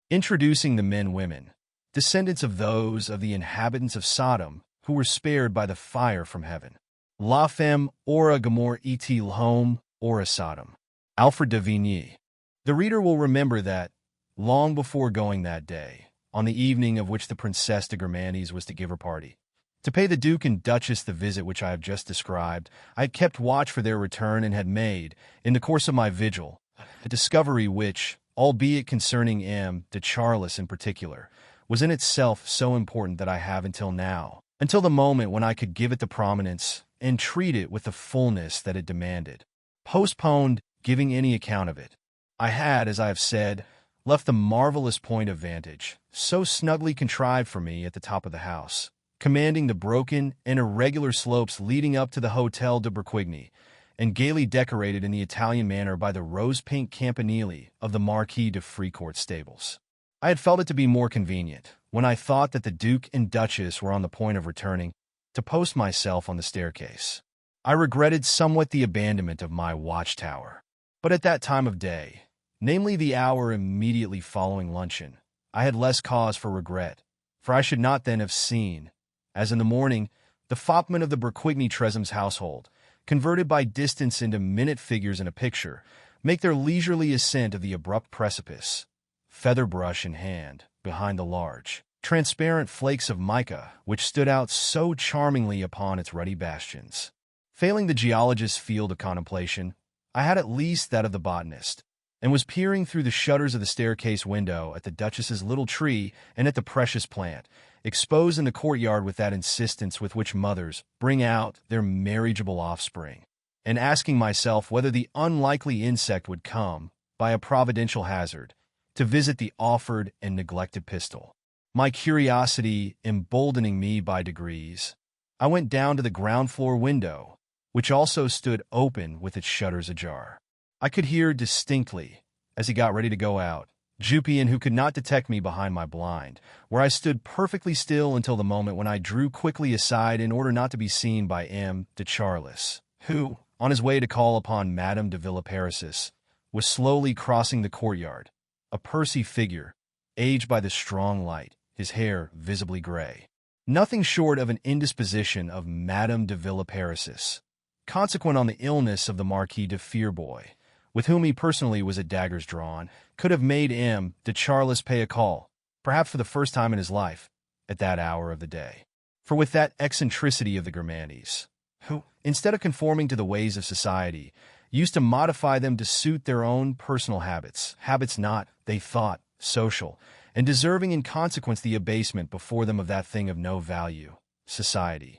Introducing the men-women, descendants of those of the inhabitants of Sodom who were spared by the fire from heaven. La femme aura Gomorrah et l'homme aura Sodom. Alfred de Vigny. The reader will remember that, long before going that day, on the evening of which the Princess de Gomorrah was to give her party, to pay the Duke and Duchess the visit which I have just described, I had kept watch for their return and had made, in the course of my vigil, a discovery which, albeit concerning M. de Charlus in particular, was in itself so important that I have until now, until the moment when I could give it the prominence and treat it with the fullness that it demanded, postponed giving any account of it. I had, as I have said, left the marvelous point of vantage, so snugly contrived for me at the top of the house, commanding the broken and irregular slopes leading up to the Hotel de Berquigny, and gaily decorated in the Italian manner by the rose-pink campanile of the Marquis de Fricourt stables. I had felt it to be more convenient, when I thought that the Duke and Duchess were on the point of returning, to post myself on the staircase. I regretted somewhat the abandonment of my watchtower. But at that time of day, namely the hour immediately following luncheon, I had less cause for regret, for I should not then have seen, as in the morning, the fopmen of the Berquigny Tresham's household, converted by distance into minute figures in a picture, make their leisurely ascent of the abrupt precipice, feather brush in hand, behind the large, transparent flakes of mica which stood out so charmingly upon its ruddy bastions. Failing the geologist's field of contemplation, I had at least that of the botanist, and was peering through the shutters of the staircase window at the Duchess's little tree and at the precious plant, exposed in the courtyard with that insistence with which mothers bring out their marriageable offspring, and asking myself whether the unlikely insect would come, by a providential hazard, to visit the offered and neglected pistil. My curiosity emboldening me by degrees, I went down to the ground-floor window, which also stood open with its shutters ajar. I could hear distinctly, as he got ready to go out, Jupien, who could not detect me behind my blind, where I stood perfectly still until the moment when I drew quickly aside in order not to be seen by M. de Charlus, who, on his way to call upon Madame de Villeparisis, was slowly crossing the courtyard, a pursy figure, aged by the strong light, his hair visibly gray. Nothing short of an indisposition of Madame de Villeparisis, consequent on the illness of the Marquis de Fearboy, with whom he personally was at daggers drawn, could have made M. de Charlus pay a call, perhaps for the first time in his life, at that hour of the day. For with that eccentricity of the Gomorrahs, who, instead of conforming to the ways of society, used to modify them to suit their own personal habits not, they thought, social, and deserving in consequence the abasement before them of that thing of no value, society.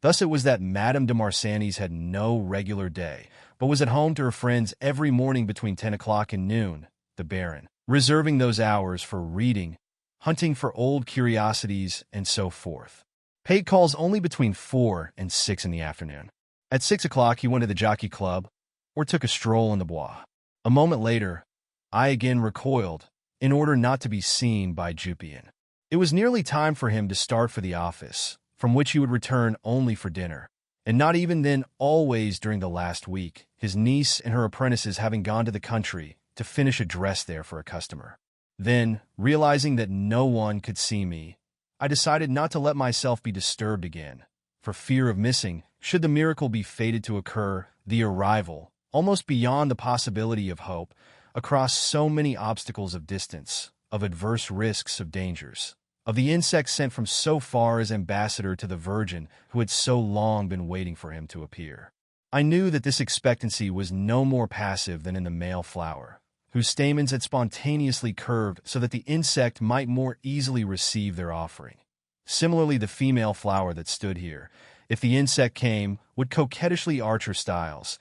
Thus it was that Madame de Marsannes had no regular day, but was at home to her friends every morning between 10 o'clock and noon, the Baron, reserving those hours for reading, hunting for old curiosities, and so forth. Paid calls only between 4 and 6 in the afternoon. At 6 o'clock he went to the Jockey Club, or took a stroll in the Bois. A moment later, I again recoiled, in order not to be seen by Jupien. It was nearly time for him to start for the office, from which he would return only for dinner, and not even then always during the last week, his niece and her apprentices having gone to the country to finish a dress there for a customer. Then, realizing that no one could see me, I decided not to let myself be disturbed again, for fear of missing, should the miracle be fated to occur, the arrival, almost beyond the possibility of hope, across so many obstacles of distance, of adverse risks, of dangers, of the insect sent from so far as ambassador to the Virgin who had so long been waiting for him to appear. I knew that this expectancy was no more passive than in the male flower, whose stamens had spontaneously curved so that the insect might more easily receive their offering. Similarly, the female flower that stood here, if the insect came, would coquettishly arch her styles,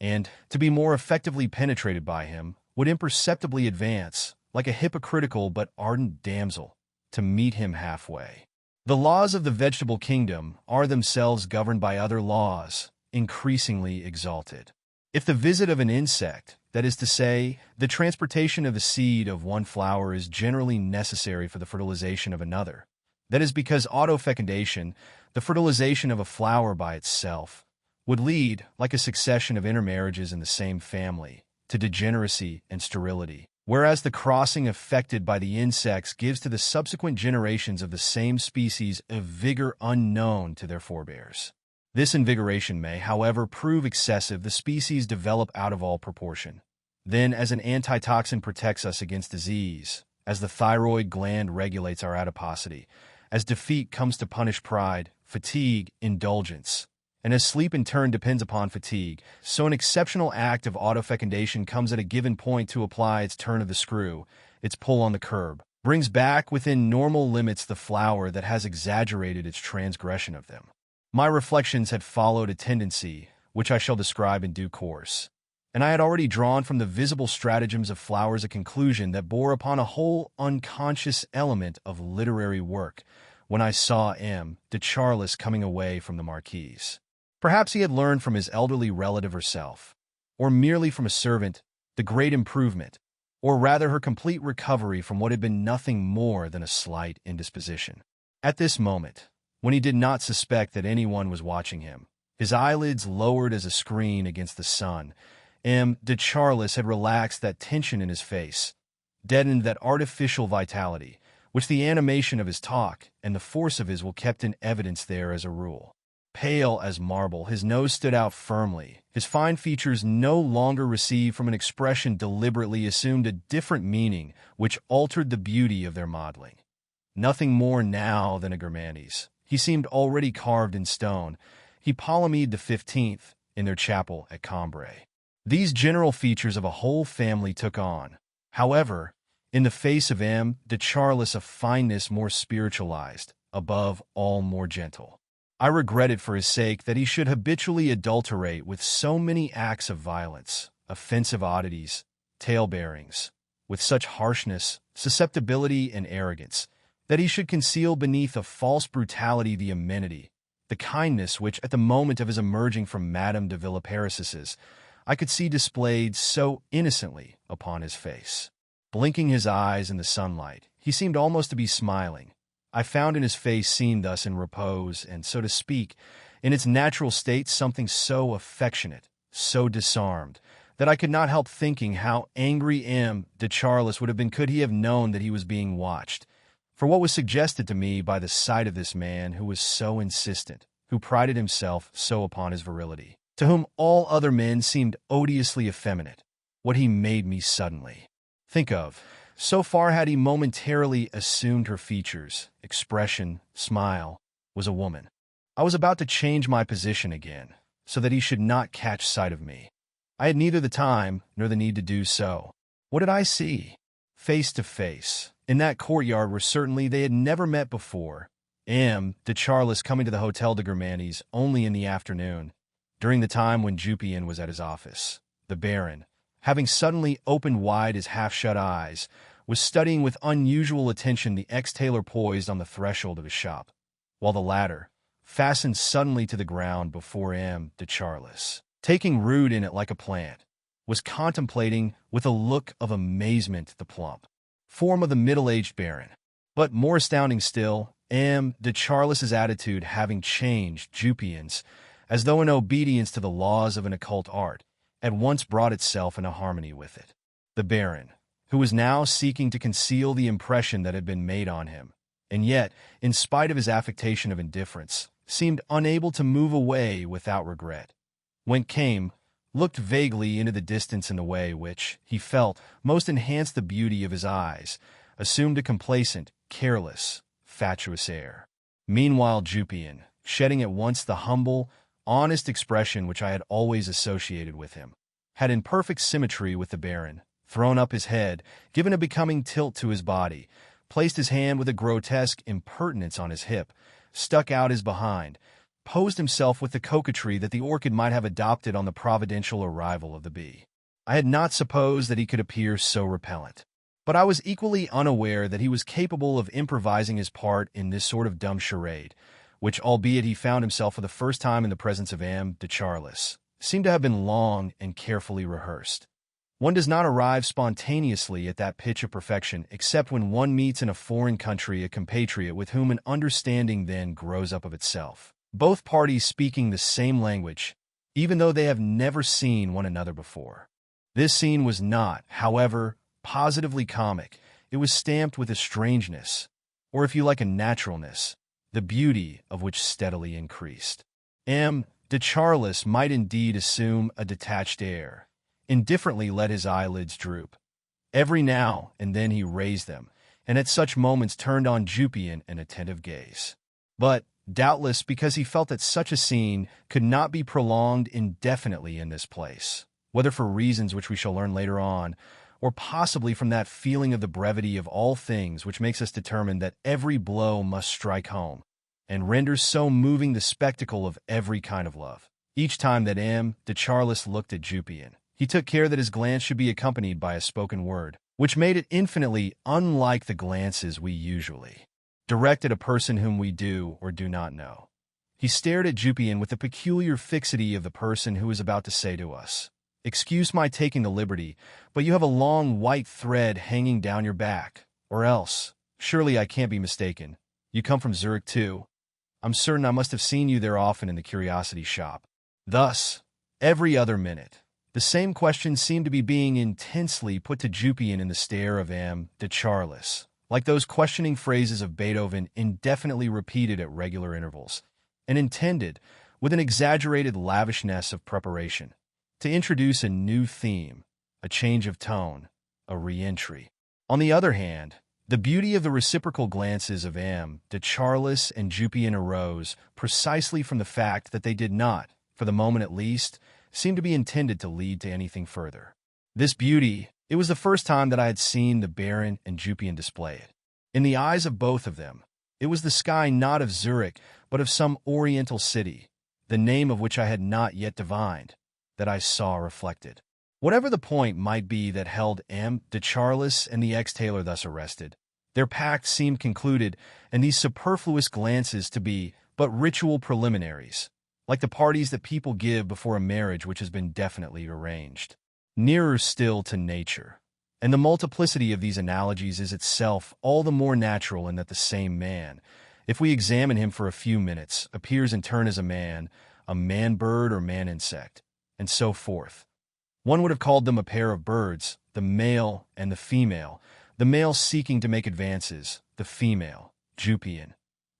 and, to be more effectively penetrated by him, would imperceptibly advance, like a hypocritical but ardent damsel, to meet him halfway. The laws of the vegetable kingdom are themselves governed by other laws, increasingly exalted. If the visit of an insect, that is to say, the transportation of a seed of one flower is generally necessary for the fertilization of another, that is because autofecundation, the fertilization of a flower by itself, would lead, like a succession of intermarriages in the same family, to degeneracy and sterility. whereas the crossing effected by the insects gives to the subsequent generations of the same species a vigor unknown to their forebears. This invigoration may, however, prove excessive. The species develop out of all proportion. Then, as an antitoxin protects us against disease, as the thyroid gland regulates our adiposity, as defeat comes to punish pride, fatigue, indulgence, and as sleep in turn depends upon fatigue, so an exceptional act of autofecundation comes at a given point to apply its turn of the screw, its pull on the curb, brings back within normal limits the flower that has exaggerated its transgression of them. My reflections had followed a tendency, which I shall describe in due course, and I had already drawn from the visible stratagems of flowers a conclusion that bore upon a whole unconscious element of literary work when I saw M. de Charlus coming away from the marquise. Perhaps he had learned from his elderly relative herself, or merely from a servant, the great improvement, or rather her complete recovery from what had been nothing more than a slight indisposition. At this moment, when he did not suspect that anyone was watching him, his eyelids lowered as a screen against the sun, M. de Charlus had relaxed that tension in his face, deadened that artificial vitality, which the animation of his talk and the force of his will kept in evidence there as a rule. Pale as marble, his nose stood out firmly. His fine features no longer received from an expression deliberately assumed a different meaning, which altered the beauty of their modeling. Nothing more now than a Germanes. He seemed already carved in stone. He Ptolemyed the 15th in their chapel at Cambrai. These general features of a whole family took on, however, in the face of M. de Charlus a fineness more spiritualized, above all more gentle. I regretted for his sake that he should habitually adulterate with so many acts of violence, offensive oddities, tale-bearings, with such harshness, susceptibility, and arrogance, that he should conceal beneath a false brutality the amenity, the kindness which, at the moment of his emerging from Madame de Villeparisis, I could see displayed so innocently upon his face. Blinking his eyes in the sunlight, he seemed almost to be smiling. I found in his face seen thus in repose, and, so to speak, in its natural state, something so affectionate, so disarmed, that I could not help thinking how angry M. de Charlus would have been could he have known that he was being watched. For what was suggested to me by the sight of this man who was so insistent, who prided himself so upon his virility, to whom all other men seemed odiously effeminate, what he made me suddenly think of. So far had he momentarily assumed her features, expression, smile, was a woman. I was about to change my position again, so that he should not catch sight of me. I had neither the time nor the need to do so. What did I see? Face to face, in that courtyard where certainly they had never met before, M. de Charlus coming to the Hotel de Germanes only in the afternoon, during the time when Jupian was at his office. The Baron, having suddenly opened wide his half-shut eyes, was studying with unusual attention the ex-tailor poised on the threshold of his shop, while the latter, fastened suddenly to the ground before M. de Charlus, taking root in it like a plant, was contemplating with a look of amazement the plump form of the middle-aged Baron. But more astounding still, M. de Charlus's attitude having changed Jupian's, as though in obedience to the laws of an occult art, at once brought itself into harmony with it. The Baron, who was now seeking to conceal the impression that had been made on him, and yet, in spite of his affectation of indifference, seemed unable to move away without regret, went came, looked vaguely into the distance in the way which, he felt, most enhanced the beauty of his eyes, assumed a complacent, careless, fatuous air. Meanwhile Jupian, shedding at once the humble, honest expression which I had always associated with him, had in perfect symmetry with the Baron, thrown up his head, given a becoming tilt to his body, placed his hand with a grotesque impertinence on his hip, stuck out his behind, posed himself with the coquetry that the orchid might have adopted on the providential arrival of the bee. I had not supposed that he could appear so repellent, but I was equally unaware that he was capable of improvising his part in this sort of dumb charade, which, albeit he found himself for the first time in the presence of M. de Charlus, seemed to have been long and carefully rehearsed. One does not arrive spontaneously at that pitch of perfection except when one meets in a foreign country a compatriot with whom an understanding then grows up of itself, both parties speaking the same language, even though they have never seen one another before. This scene was not, however, positively comic, it was stamped with a strangeness, or if you like a naturalness, the beauty of which steadily increased. M. de Charlus might indeed assume a detached air, indifferently let his eyelids droop. Every now and then he raised them, and at such moments turned on Jupian an attentive gaze. But, doubtless because he felt that such a scene could not be prolonged indefinitely in this place, whether for reasons which we shall learn later on, or possibly from that feeling of the brevity of all things which makes us determine that every blow must strike home, and renders so moving the spectacle of every kind of love. Each time that M. de Charlus looked at Jupian, he took care that his glance should be accompanied by a spoken word, which made it infinitely unlike the glances we usually direct at a person whom we do or do not know. He stared at Jupian with the peculiar fixity of the person who is about to say to us, "Excuse my taking the liberty, but you have a long white thread hanging down your back, or else, surely I can't be mistaken. You come from Zurich too. I'm certain I must have seen you there often in the curiosity shop." Thus, every other minute, the same question seemed to be being intensely put to Jupian in the stare of M. de Charlus, like those questioning phrases of Beethoven indefinitely repeated at regular intervals, and intended, with an exaggerated lavishness of preparation, to introduce a new theme, a change of tone, a re-entry. On the other hand, the beauty of the reciprocal glances of M. de Charlus and Jupian arose precisely from the fact that they did not, for the moment at least, seem to be intended to lead to anything further. This beauty, it was the first time that I had seen the Baron and Jupian display it. In the eyes of both of them, it was the sky not of Zurich, but of some oriental city, the name of which I had not yet divined, that I saw reflected. Whatever the point might be that held M. de Charlus and the ex-tailor thus arrested, their pact seemed concluded, and these superfluous glances to be but ritual preliminaries, like the parties that people give before a marriage which has been definitely arranged. Nearer still to nature, and the multiplicity of these analogies is itself all the more natural in that the same man, if we examine him for a few minutes, appears in turn as a man-bird or man-insect, and so forth. One would have called them a pair of birds, the male and the male seeking to make advances, the female, Jupian,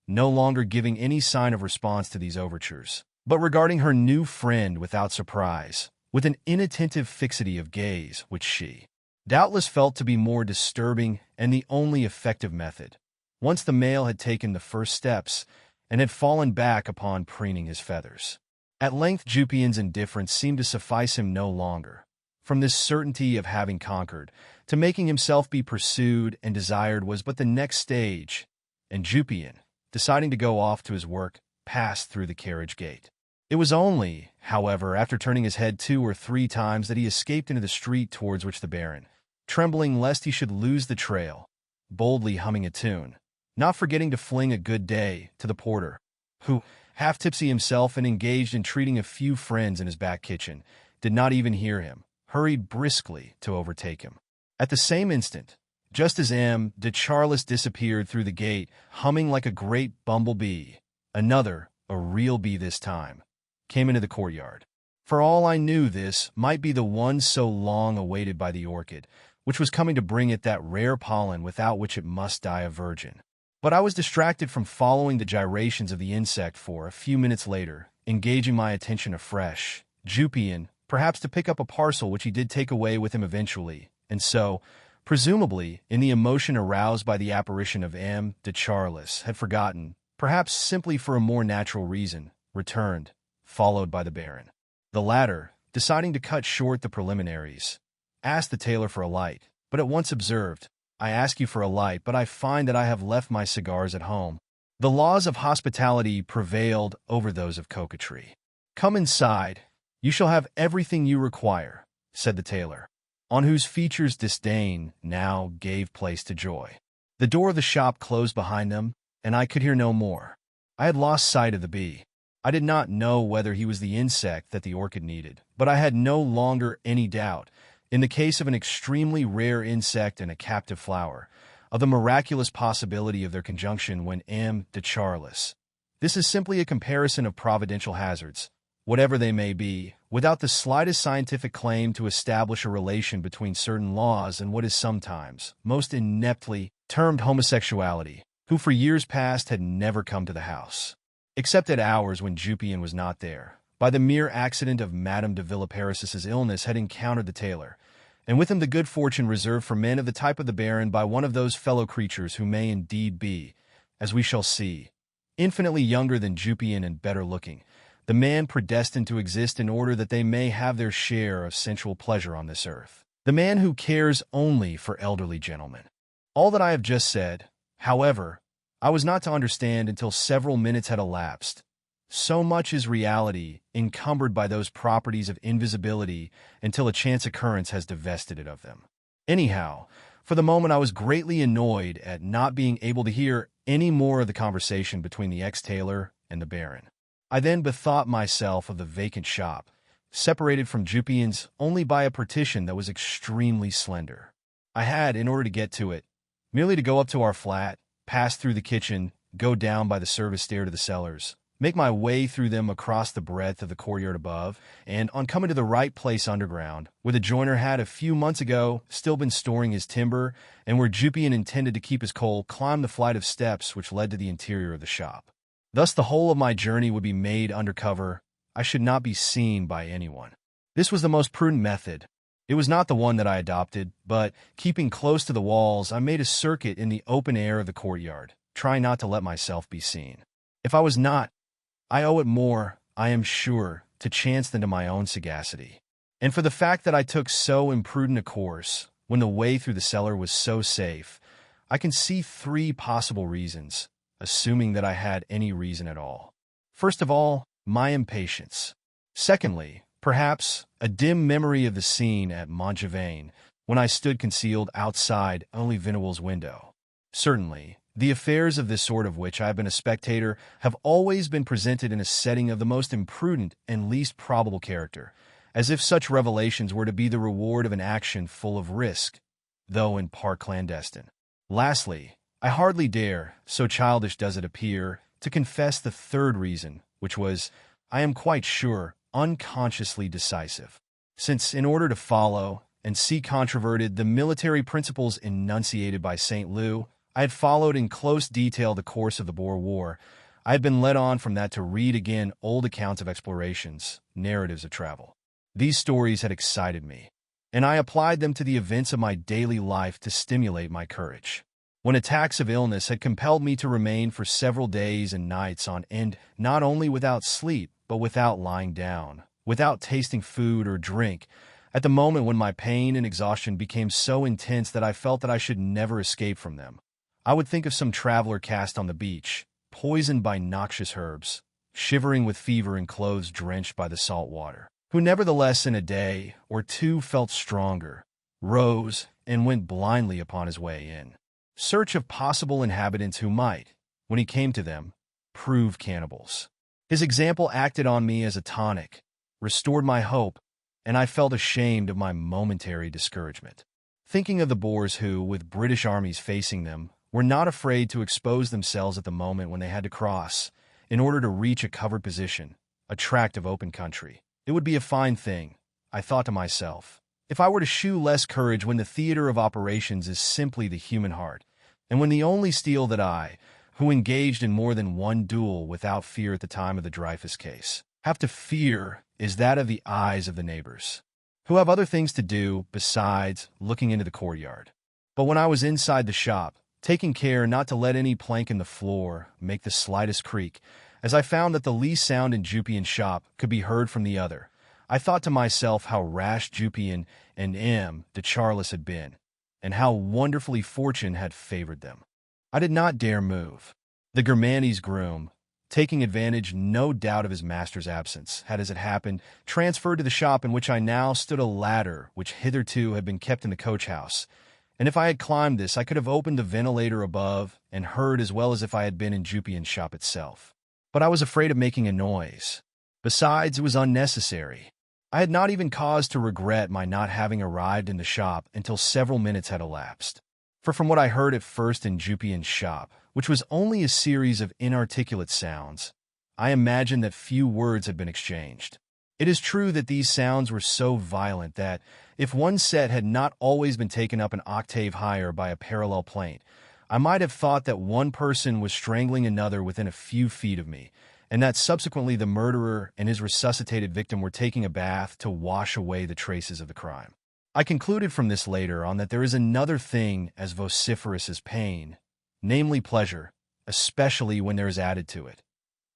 no longer giving any sign of response to these overtures, but regarding her new friend without surprise, with an inattentive fixity of gaze which she doubtless felt to be more disturbing and the only effective method, once the male had taken the first steps and had fallen back upon preening his feathers. At length Jupian's indifference seemed to suffice him no longer. From this certainty of having conquered, to making himself be pursued and desired was but the next stage, and Jupian, deciding to go off to his work, passed through the carriage gate. It was only, however, after turning his head 2 or 3 times that he escaped into the street towards which the Baron, trembling lest he should lose the trail, boldly humming a tune, not forgetting to fling a good day to the porter, who, half-tipsy himself and engaged in treating a few friends in his back kitchen, did not even hear him, hurried briskly to overtake him. At the same instant, just as M. de Charlus disappeared through the gate, humming like a great bumblebee, another, a real bee this time, came into the courtyard. For all I knew, this might be the one so long awaited by the orchid, which was coming to bring it that rare pollen without which it must die a virgin. But I was distracted from following the gyrations of the insect for, a few minutes later, engaging my attention afresh, Jupian, perhaps to pick up a parcel which he did take away with him eventually, and so, presumably, in the emotion aroused by the apparition of M. de Charlus, had forgotten, perhaps simply for a more natural reason, returned, followed by the Baron. The latter, deciding to cut short the preliminaries, asked the tailor for a light, but at once observed, "I ask you for a light, but I find that I have left my cigars at home." The laws of hospitality prevailed over those of coquetry. "Come inside. You shall have everything you require," said the tailor, on whose features disdain now gave place to joy. The door of the shop closed behind them, and I could hear no more. I had lost sight of the bee. I did not know whether he was the insect that the orchid needed, but I had no longer any doubt, in the case of an extremely rare insect and a captive flower, of the miraculous possibility of their conjunction when M. de Charlus. This is simply a comparison of providential hazards, whatever they may be, without the slightest scientific claim to establish a relation between certain laws and what is sometimes, most ineptly, termed homosexuality, who for years past had never come to the house. Except at hours when Jupian was not there, by the mere accident of Madame de Villeparis's illness had encountered the tailor, and with him the good fortune reserved for men of the type of the Baron by one of those fellow creatures who may indeed be, as we shall see, infinitely younger than Jupian and better looking, the man predestined to exist in order that they may have their share of sensual pleasure on this earth. The man who cares only for elderly gentlemen. All that I have just said, however, I was not to understand until several minutes had elapsed. So much is reality encumbered by those properties of invisibility until a chance occurrence has divested it of them. Anyhow, for the moment I was greatly annoyed at not being able to hear any more of the conversation between the ex-tailor and the Baron. I then bethought myself of the vacant shop, separated from Jupian's only by a partition that was extremely slender. I had, in order to get to it, merely to go up to our flat, pass through the kitchen, go down by the service stair to the cellars, make my way through them across the breadth of the courtyard above, and, on coming to the right place underground, where the joiner had a few months ago still been storing his timber, and where Jupian intended to keep his coal, climb the flight of steps which led to the interior of the shop. Thus the whole of my journey would be made under cover. I should not be seen by anyone. This was the most prudent method. It was not the one that I adopted, but, keeping close to the walls, I made a circuit in the open air of the courtyard, trying not to let myself be seen. If I was not, I owe it more, I am sure, to chance than to my own sagacity. And for the fact that I took so imprudent a course, when the way through the cellar was so safe, I can see 3 possible reasons, assuming that I had any reason at all. First of all, my impatience. Secondly, perhaps, a dim memory of the scene at Montjavain, when I stood concealed outside only Venuel's window. Certainly, the affairs of this sort of which I have been a spectator have always been presented in a setting of the most imprudent and least probable character, as if such revelations were to be the reward of an action full of risk, though in part clandestine. Lastly, I hardly dare, so childish does it appear, to confess the third reason, which was, I am quite sure, unconsciously decisive. Since, in order to follow, and see controverted, the military principles enunciated by St. Louis, I had followed in close detail the course of the Boer War, I had been led on from that to read again old accounts of explorations, narratives of travel. These stories had excited me, and I applied them to the events of my daily life to stimulate my courage. When attacks of illness had compelled me to remain for several days and nights on end, not only without sleep, but without lying down, without tasting food or drink, at the moment when my pain and exhaustion became so intense that I felt that I should never escape from them, I would think of some traveler cast on the beach, poisoned by noxious herbs, shivering with fever and clothes drenched by the salt water, who nevertheless in a day or 2 felt stronger, rose, and went blindly upon his way in search of possible inhabitants who might, when he came to them, prove cannibals. His example acted on me as a tonic, restored my hope, and I felt ashamed of my momentary discouragement. Thinking of the Boers who, with British armies facing them, were not afraid to expose themselves at the moment when they had to cross, in order to reach a covered position, a tract of open country. It would be a fine thing, I thought to myself, if I were to shew less courage when the theater of operations is simply the human heart, and when the only steel that I, who engaged in more than one duel without fear at the time of the Dreyfus case, have to fear is that of the eyes of the neighbors, who have other things to do besides looking into the courtyard. But when I was inside the shop, taking care not to let any plank in the floor make the slightest creak, as I found that the least sound in Jupian's shop could be heard from the other, I thought to myself how rash Jupian and M. de Charlus had been, and how wonderfully fortune had favored them. I did not dare move. The Germani's groom, taking advantage no doubt of his master's absence, had, as it happened, transferred to the shop in which I now stood a ladder which hitherto had been kept in the coach-house, and if I had climbed this I could have opened the ventilator above and heard as well as if I had been in Jupian's shop itself. But I was afraid of making a noise. Besides, it was unnecessary. I had not even cause to regret my not having arrived in the shop until several minutes had elapsed. For from what I heard at first in Jupian's shop, which was only a series of inarticulate sounds, I imagined that few words had been exchanged. It is true that these sounds were so violent that, if one set had not always been taken up an octave higher by a parallel plaint, I might have thought that one person was strangling another within a few feet of me, and that subsequently the murderer and his resuscitated victim were taking a bath to wash away the traces of the crime. I concluded from this later on that there is another thing as vociferous as pain, namely pleasure, especially when there is added to it.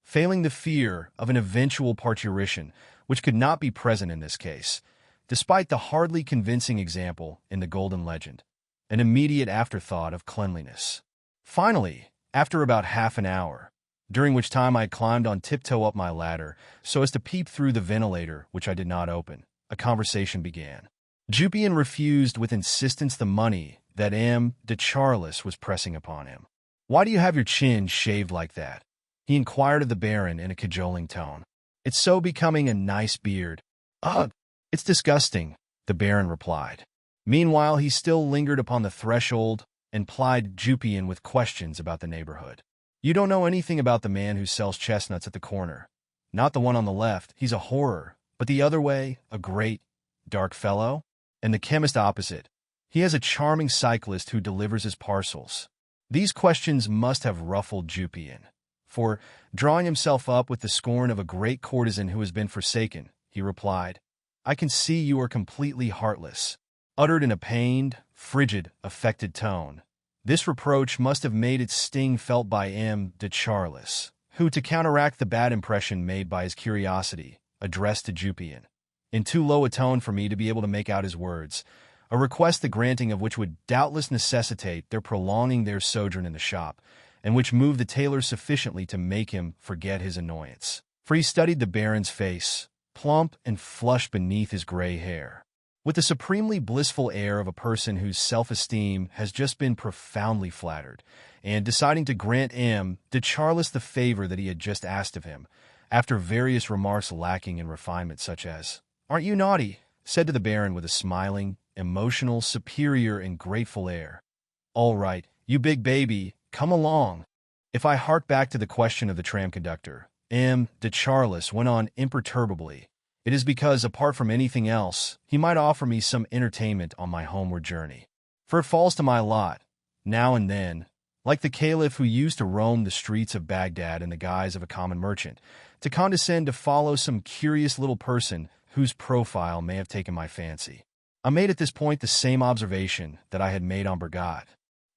Failing the fear of an eventual parturition, which could not be present in this case, despite the hardly convincing example in the Golden Legend, an immediate afterthought of cleanliness. Finally, after about half an hour, during which time I climbed on tiptoe up my ladder so as to peep through the ventilator, which I did not open, a conversation began. Jupian refused with insistence the money that Baron de Charlus was pressing upon him. "Why do you have your chin shaved like that?" he inquired of the Baron in a cajoling tone. "It's so becoming a nice beard." "Ugh, it's disgusting," the Baron replied. Meanwhile, he still lingered upon the threshold and plied Jupian with questions about the neighborhood. "You don't know anything about the man who sells chestnuts at the corner. Not the one on the left, he's a horror, but the other way, a great, dark fellow? And the chemist opposite, he has a charming cyclist who delivers his parcels." These questions must have ruffled Jupian, for, drawing himself up with the scorn of a great courtesan who has been forsaken, he replied, "I can see you are completely heartless," uttered in a pained, frigid, affected tone. This reproach must have made its sting felt by Baron de Charlus, who, to counteract the bad impression made by his curiosity, addressed to Jupian, in too low a tone for me to be able to make out his words, a request the granting of which would doubtless necessitate their prolonging their sojourn in the shop, and which moved the tailor sufficiently to make him forget his annoyance. For he studied the Baron's face, plump and flushed beneath his gray hair, with the supremely blissful air of a person whose self-esteem has just been profoundly flattered, and deciding to grant Baron de Charlus the favor that he had just asked of him, after various remarks lacking in refinement such as, "Aren't you naughty?" said to the Baron with a smiling, emotional, superior, and grateful air, "All right, you big baby, come along." If I hark back to the question of the tram conductor, Baron de Charlus went on imperturbably, "It is because, apart from anything else, he might offer me some entertainment on my homeward journey. For it falls to my lot, now and then, like the caliph who used to roam the streets of Baghdad in the guise of a common merchant, to condescend to follow some curious little person whose profile may have taken my fancy." I made at this point the same observation that I had made on Bergat.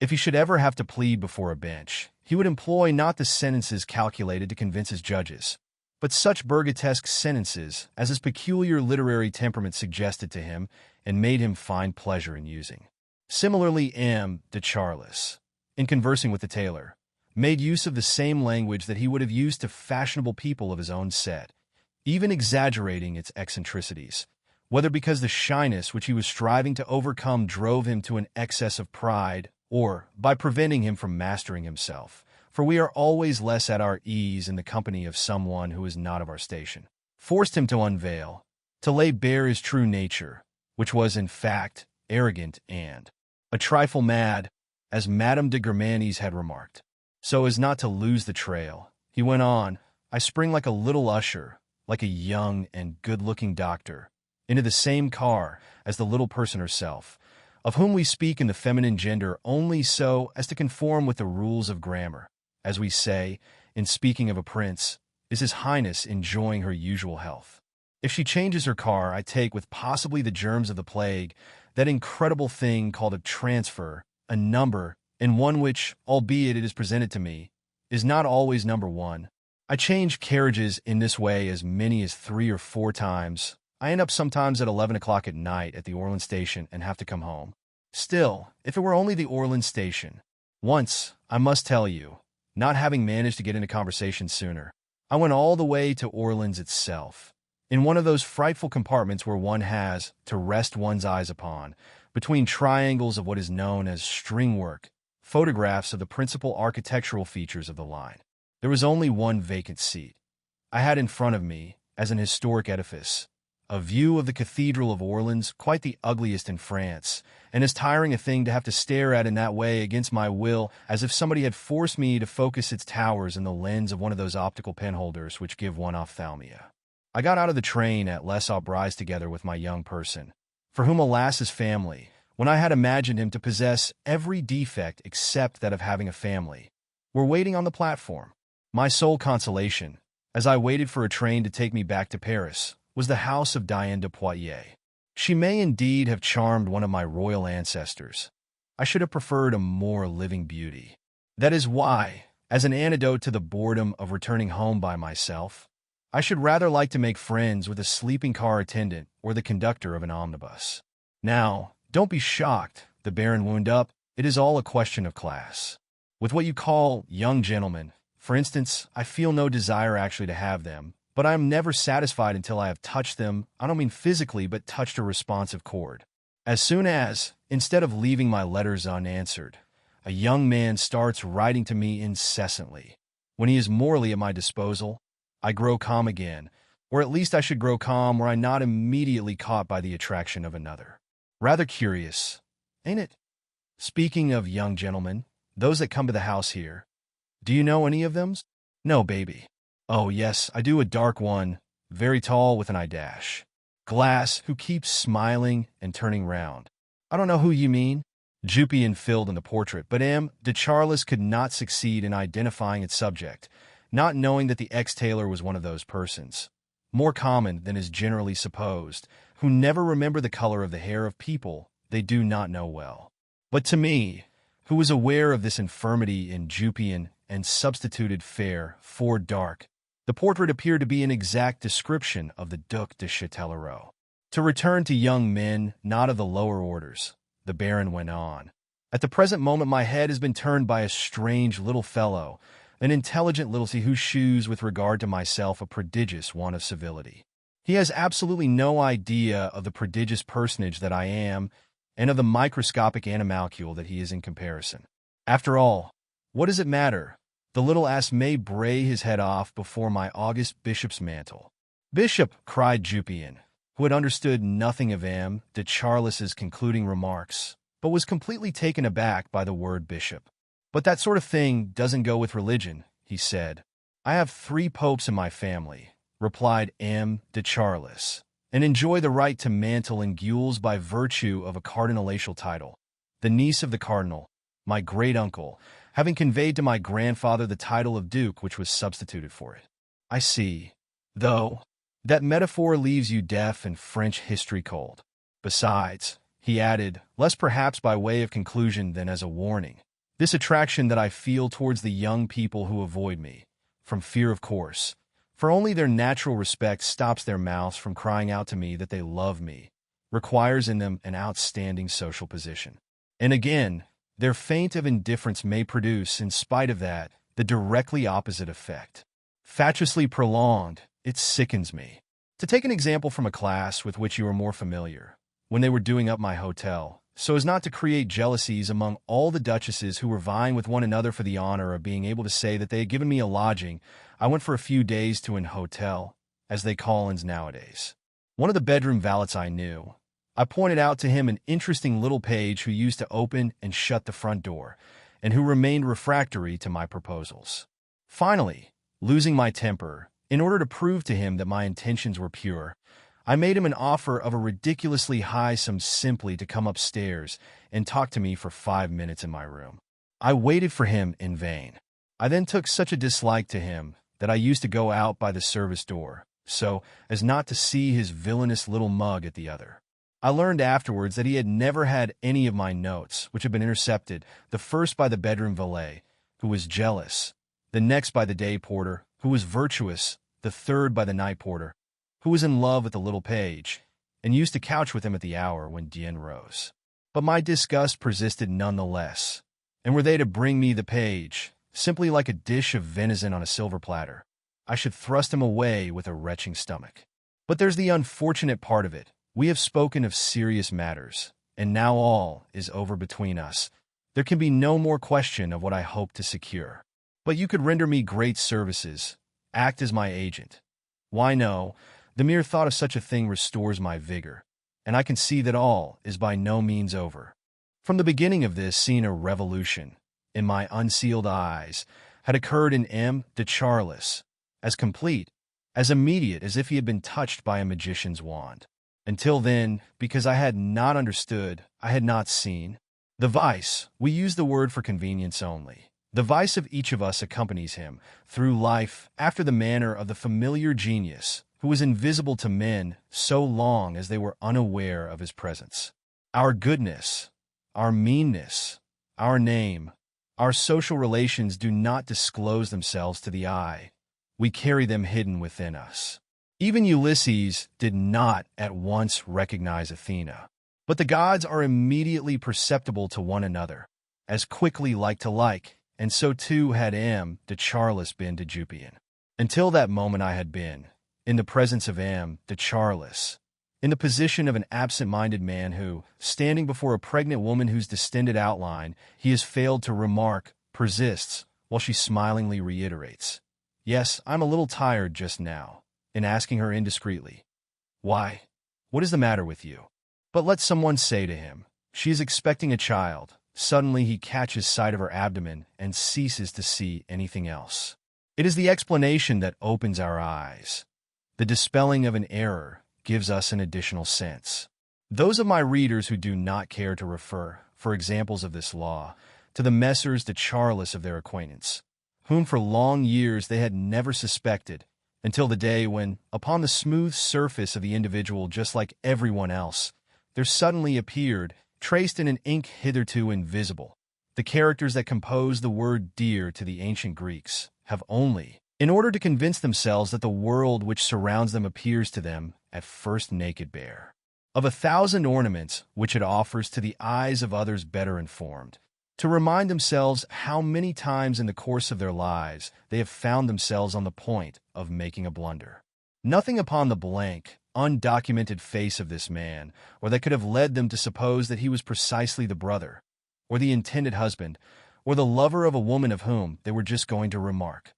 If he should ever have to plead before a bench, he would employ not the sentences calculated to convince his judges, but such Bergatesque sentences as his peculiar literary temperament suggested to him and made him find pleasure in using. Similarly, Baron de Charlus, in conversing with the tailor, made use of the same language that he would have used to fashionable people of his own set, even exaggerating its eccentricities, whether because the shyness which he was striving to overcome drove him to an excess of pride, or by preventing him from mastering himself, for we are always less at our ease in the company of someone who is not of our station, forced him to unveil, to lay bare his true nature, which was, in fact, arrogant and a trifle mad, as Madame de Germanis had remarked. So as not to lose the trail, he went on, "I spring like a little usher, like a young and good-looking doctor, into the same car as the little person herself, of whom we speak in the feminine gender only so as to conform with the rules of grammar. As we say, in speaking of a prince, is His Highness enjoying her usual health? If she changes her car, I take, with possibly the germs of the plague, that incredible thing called a transfer, a number, and one which, albeit it is presented to me, is not always number one. I change carriages in this way as many as 3 or 4 times. I end up sometimes at 11 o'clock at night at the Orleans station and have to come home. Still, if it were only the Orleans station. Once, I must tell you, not having managed to get into conversation sooner, I went all the way to Orleans itself, in one of those frightful compartments where one has to rest one's eyes upon, between triangles of what is known as string work, photographs of the principal architectural features of the line. There was only one vacant seat. I had in front of me, as an historic edifice, a view of the Cathedral of Orleans, quite the ugliest in France, and as tiring a thing to have to stare at in that way against my will as if somebody had forced me to focus its towers in the lens of one of those optical penholders which give one ophthalmia. I got out of the train at Les Aubrais together with my young person, for whom alas is family, when I had imagined him to possess every defect except that of having a family. We're waiting on the platform. My sole consolation, as I waited for a train to take me back to Paris, was the house of Diane de Poitiers. She may indeed have charmed one of my royal ancestors. I should have preferred a more living beauty. That is why, as an antidote to the boredom of returning home by myself, I should rather like to make friends with a sleeping car attendant or the conductor of an omnibus. Now, don't be shocked, the Baron wound up. It is all a question of class. With what you call young gentlemen, for instance, I feel no desire actually to have them, but I am never satisfied until I have touched them. I don't mean physically, but touched a responsive chord. As soon as, instead of leaving my letters unanswered, a young man starts writing to me incessantly, when he is morally at my disposal, I grow calm again, or at least I should grow calm were I not immediately caught by the attraction of another. Rather curious, ain't it? Speaking of young gentlemen, those that come to the house here, do you know any of them? No, baby. Oh, yes, I do, a dark one, very tall with an eye dash. Glass, who keeps smiling and turning round. I don't know who you mean. Jupian filled in the portrait, but M. de Charlus could not succeed in identifying its subject, not knowing that the ex-tailor was one of those persons, more common than is generally supposed, who never remember the color of the hair of people they do not know well. But to me, who was aware of this infirmity in Jupian and substituted fair for dark, the portrait appeared to be an exact description of the Duc de Châtellerault. To return to young men, not of the lower orders, the Baron went on. At the present moment my head has been turned by a strange little fellow, an intelligent little who shews with regard to myself a prodigious want of civility. He has absolutely no idea of the prodigious personage that I am, and of the microscopic animalcule that he is in comparison. After all, what does it matter? The little ass may bray his head off before my august bishop's mantle. Bishop, cried Jupian, who had understood nothing of M. de Charlus's concluding remarks, but was completely taken aback by the word bishop. But that sort of thing doesn't go with religion, he said. I have 3 popes in my family, replied M. de Charlus, and enjoy the right to mantle and gules by virtue of a cardinalatial title. The niece of the cardinal, my great-uncle, having conveyed to my grandfather the title of duke which was substituted for it. I see, though, that metaphor leaves you deaf and French history cold. Besides, he added, less perhaps by way of conclusion than as a warning, this attraction that I feel towards the young people who avoid me, from fear of course, for only their natural respect stops their mouths from crying out to me that they love me, requires in them an outstanding social position. And again, their feint of indifference may produce, in spite of that, the directly opposite effect. Fatuously prolonged, it sickens me. To take an example from a class with which you are more familiar, when they were doing up my hotel, so as not to create jealousies among all the duchesses who were vying with one another for the honor of being able to say that they had given me a lodging, I went for a few days to an hotel, as they call inns nowadays. One of the bedroom valets I knew, I pointed out to him an interesting little page who used to open and shut the front door, and who remained refractory to my proposals. Finally, losing my temper, in order to prove to him that my intentions were pure, I made him an offer of a ridiculously high sum simply to come upstairs and talk to me for 5 minutes in my room. I waited for him in vain. I then took such a dislike to him that I used to go out by the service door, so as not to see his villainous little mug at the other. I learned afterwards that he had never had any of my notes, which had been intercepted, the first by the bedroom valet, who was jealous, the next by the day porter, who was virtuous, the third by the night porter, who was in love with the little page, and used to couch with him at the hour when Diane rose. But my disgust persisted none the less, and were they to bring me the page, simply like a dish of venison on a silver platter, I should thrust him away with a retching stomach. But there's the unfortunate part of it. We have spoken of serious matters, and now all is over between us. There can be no more question of what I hope to secure. But you could render me great services, act as my agent. Why, no, the mere thought of such a thing restores my vigor, and I can see that all is by no means over. From the beginning of this scene a revolution, in my unsealed eyes, had occurred in M. de Charlus, as complete, as immediate as if he had been touched by a magician's wand. Until then, because I had not understood, I had not seen. The vice, we use the word for convenience only. The vice of each of us accompanies him through life after the manner of the familiar genius who was invisible to men so long as they were unaware of his presence. Our goodness, our meanness, our name, our social relations do not disclose themselves to the eye. We carry them hidden within us. Even Ulysses did not at once recognize Athena. But the gods are immediately perceptible to one another, as quickly like to like, and so too had de Charlus been to Jupian. Until that moment I had been, in the presence of de Charlus, in the position of an absent-minded man who, standing before a pregnant woman whose distended outline he has failed to remark, persists, while she smilingly reiterates, "Yes, I'm a little tired just now," in asking her indiscreetly, "Why? What is the matter with you?" But let someone say to him, "She is expecting a child." Suddenly he catches sight of her abdomen and ceases to see anything else. It is the explanation that opens our eyes. The dispelling of an error gives us an additional sense. Those of my readers who do not care to refer, for examples of this law, to the Messrs. de Charlus of their acquaintance, whom for long years they had never suspected, until the day when, upon the smooth surface of the individual just like everyone else, there suddenly appeared, traced in an ink hitherto invisible, the characters that compose the word dear to the ancient Greeks, have only, in order to convince themselves that the world which surrounds them appears to them at first naked bare, of 1,000 ornaments which it offers to the eyes of others better informed, to remind themselves how many times in the course of their lives they have found themselves on the point of making a blunder. Nothing upon the blank, undocumented face of this man, or that could have led them to suppose that he was precisely the brother, or the intended husband, or the lover of a woman of whom they were just going to remark,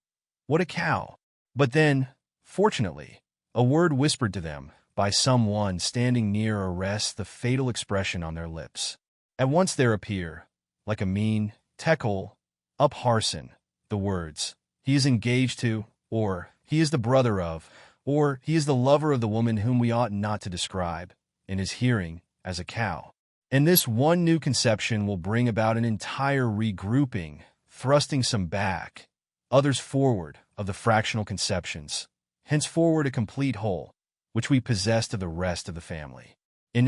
"What a cow!" But then, fortunately, a word whispered to them by some one standing near arrests the fatal expression on their lips. At once there appear, like a mean, tekel, upharson, the words, "He is engaged to," or "He is the brother of," or "He is the lover of the woman whom we ought not to describe, in his hearing, as a cow." And this one new conception will bring about an entire regrouping, thrusting some back, others forward, of the fractional conceptions, henceforward a complete whole, which we possessed of the rest of the family. In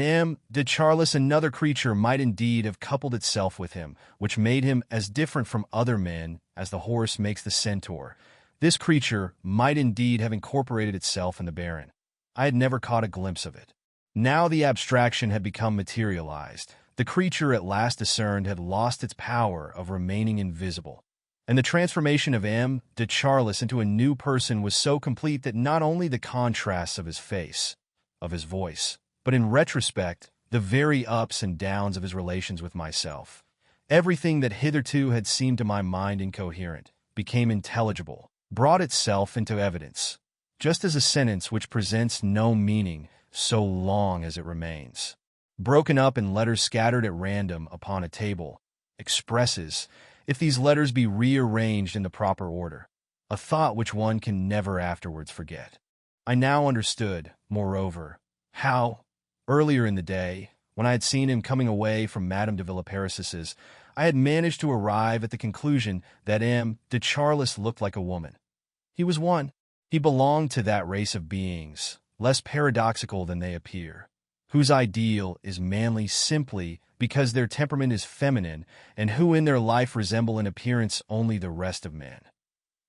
de Charlus another creature might indeed have coupled itself with him, which made him as different from other men as the horse makes the centaur. This creature might indeed have incorporated itself in the Baron. I had never caught a glimpse of it. Now the abstraction had become materialized. The creature at last discerned had lost its power of remaining invisible. And the transformation of de Charlus into a new person was so complete that not only the contrasts of his face, of his voice, but in retrospect, the very ups and downs of his relations with myself, everything that hitherto had seemed to my mind incoherent, became intelligible, brought itself into evidence, just as a sentence which presents no meaning so long as it remains, broken up in letters scattered at random upon a table, expresses, if these letters be rearranged in the proper order, a thought which one can never afterwards forget. I now understood, moreover, how, earlier in the day, when I had seen him coming away from Madame de Villeparisis', I had managed to arrive at the conclusion that de Charlus looked like a woman. He was one. He belonged to that race of beings, less paradoxical than they appear, whose ideal is manly simply because their temperament is feminine, and who in their life resemble in appearance only the rest of men.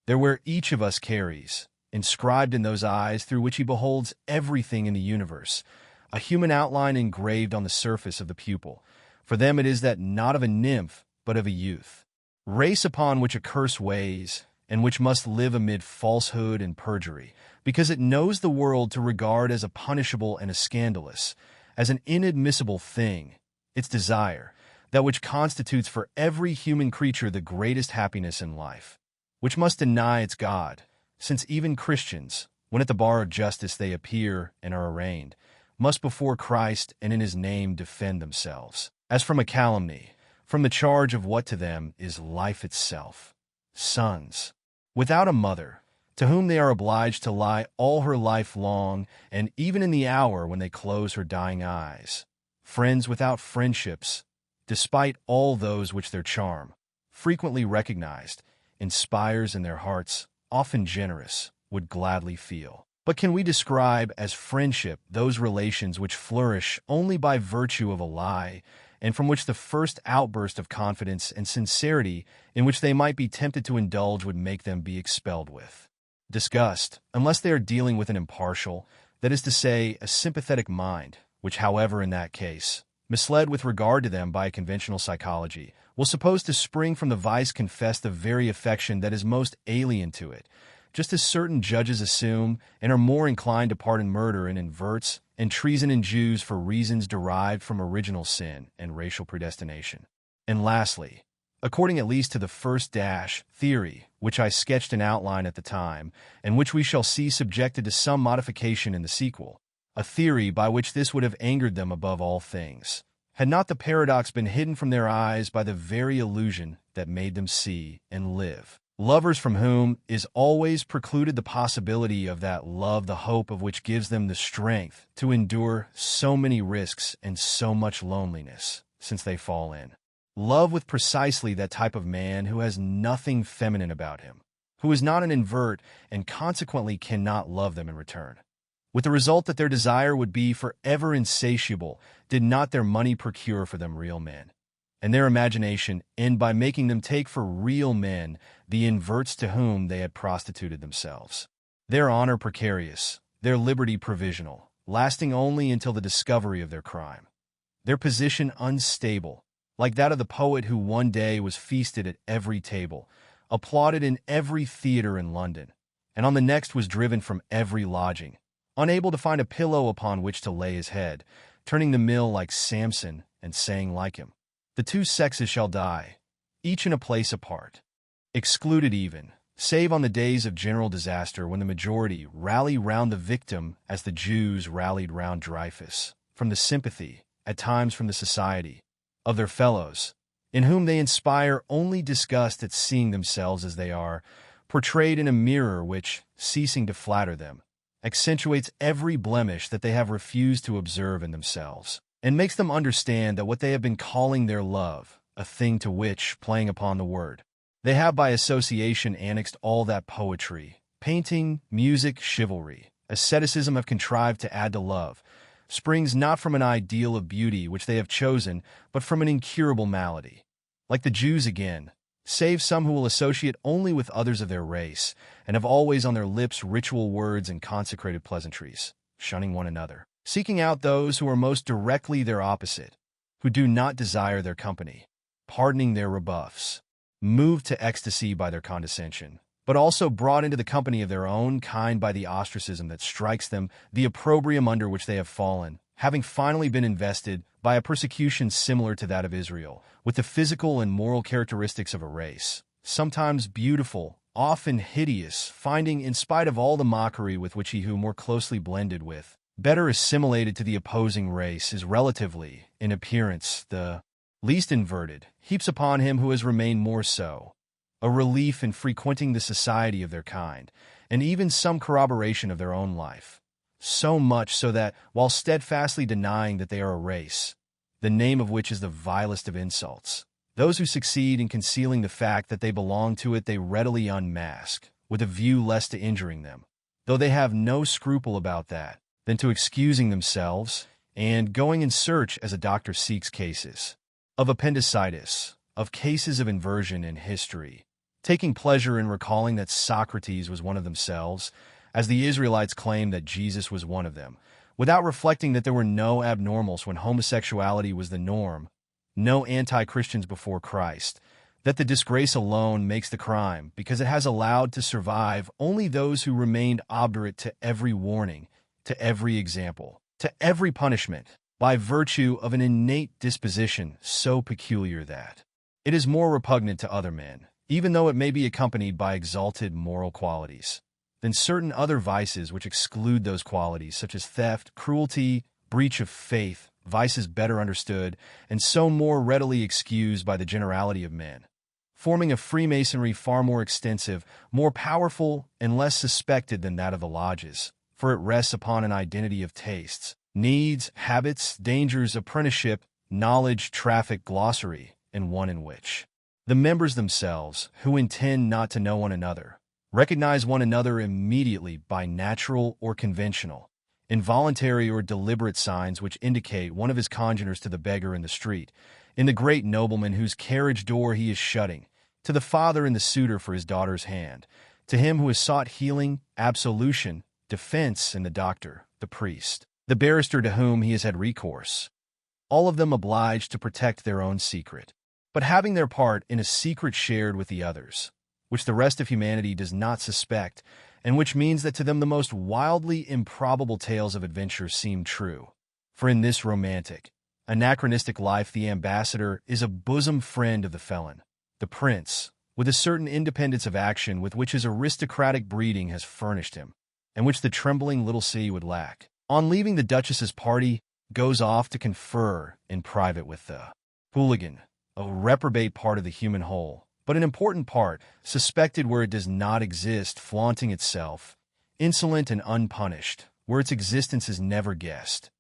They're where each of us carries, inscribed in those eyes through which he beholds everything in the universe, a human outline engraved on the surface of the pupil. For them it is that not of a nymph, but of a youth. Race upon which a curse weighs, and which must live amid falsehood and perjury, because it knows the world to regard as a punishable and a scandalous, as an inadmissible thing, its desire, that which constitutes for every human creature the greatest happiness in life, which must deny its God, since even Christians, when at the bar of justice they appear and are arraigned, must before Christ and in his name defend themselves, as from a calumny, from the charge of what to them is life itself. Sons, without a mother, to whom they are obliged to lie all her life long, and even in the hour when they close her dying eyes. Friends without friendships, despite all those which their charm, frequently recognized, inspires in their hearts, often generous, would gladly feel. But can we describe as friendship those relations which flourish only by virtue of a lie, and from which the first outburst of confidence and sincerity in which they might be tempted to indulge would make them be expelled with disgust, unless they are dealing with an impartial, that is to say, a sympathetic mind, which, however, in that case, misled with regard to them by conventional psychology, will suppose to spring from the vice confessed of very affection that is most alien to it, just as certain judges assume and are more inclined to pardon murder in inverts and treason in Jews for reasons derived from original sin and racial predestination. And lastly, according at least to the first theory, which I sketched in outline at the time, and which we shall see subjected to some modification in the sequel, a theory by which this would have angered them above all things, had not the paradox been hidden from their eyes by the very illusion that made them see and live. Lovers from whom is always precluded the possibility of that love, the hope of which gives them the strength to endure so many risks and so much loneliness, since they fall in love with precisely that type of man who has nothing feminine about him, who is not an invert and consequently cannot love them in return, with the result that their desire would be forever insatiable did not their money procure for them real men, and their imagination end by making them take for real men the inverts to whom they had prostituted themselves. Their honor precarious, their liberty provisional, lasting only until the discovery of their crime. Their position unstable, like that of the poet who one day was feasted at every table, applauded in every theater in London, and on the next was driven from every lodging, unable to find a pillow upon which to lay his head, turning the mill like Samson and saying like him, "The two sexes shall die, each in a place apart," excluded even, save on the days of general disaster when the majority rally round the victim as the Jews rallied round Dreyfus, from the sympathy, at times from the society, of their fellows, in whom they inspire only disgust at seeing themselves as they are, portrayed in a mirror which, ceasing to flatter them, accentuates every blemish that they have refused to observe in themselves, and makes them understand that what they have been calling their love, a thing to which, playing upon the word, they have by association annexed all that poetry, painting, music, chivalry, asceticism have contrived to add to love, springs not from an ideal of beauty which they have chosen, but from an incurable malady. Like the Jews again, save some who will associate only with others of their race, and have always on their lips ritual words and consecrated pleasantries, shunning one another, seeking out those who are most directly their opposite, who do not desire their company, pardoning their rebuffs, moved to ecstasy by their condescension, but also brought into the company of their own kind by the ostracism that strikes them, the opprobrium under which they have fallen, having finally been invested by a persecution similar to that of Israel, with the physical and moral characteristics of a race, sometimes beautiful, often hideous, finding, in spite of all the mockery with which he who more closely blended with, better assimilated to the opposing race, is relatively, in appearance, the least inverted, heaps upon him who has remained more so, a relief in frequenting the society of their kind, and even some corroboration of their own life. So much so that, while steadfastly denying that they are a race, the name of which is the vilest of insults, those who succeed in concealing the fact that they belong to it they readily unmask, with a view less to injuring them, though they have no scruple about that, than to excusing themselves, and going in search, as a doctor seeks cases, of appendicitis, of cases of inversion in history, taking pleasure in recalling that Socrates was one of themselves, as the Israelites claimed that Jesus was one of them, without reflecting that there were no abnormals when homosexuality was the norm, no anti-Christians before Christ, that the disgrace alone makes the crime because it has allowed to survive only those who remained obdurate to every warning, to every example, to every punishment, by virtue of an innate disposition so peculiar that it is more repugnant to other men, even though it may be accompanied by exalted moral qualities, than certain other vices which exclude those qualities, such as theft, cruelty, breach of faith, vices better understood, and so more readily excused by the generality of men. forming a Freemasonry far more extensive, more powerful, and less suspected than that of the lodges, for it rests upon an identity of tastes, needs, habits, dangers, apprenticeship, knowledge, traffic, glossary, and one in which the members themselves, who intend not to know one another, recognize one another immediately by natural or conventional, involuntary or deliberate signs which indicate one of his congeners to the beggar in the street, in the great nobleman whose carriage door he is shutting, to the father in the suitor for his daughter's hand, to him who has sought healing, absolution, defense, and the doctor, the priest, the barrister to whom he has had recourse, all of them obliged to protect their own secret, but having their part in a secret shared with the others, which the rest of humanity does not suspect, and which means that to them the most wildly improbable tales of adventure seem true. For in this romantic, anachronistic life the ambassador is a bosom friend of the felon, the prince, with a certain independence of action with which his aristocratic breeding has furnished him, and which the trembling little city would lack. On leaving the Duchess's party, goes off to confer in private with the hooligan, a reprobate part of the human whole, but an important part, suspected where it does not exist, flaunting itself, insolent and unpunished, where its existence is never guessed,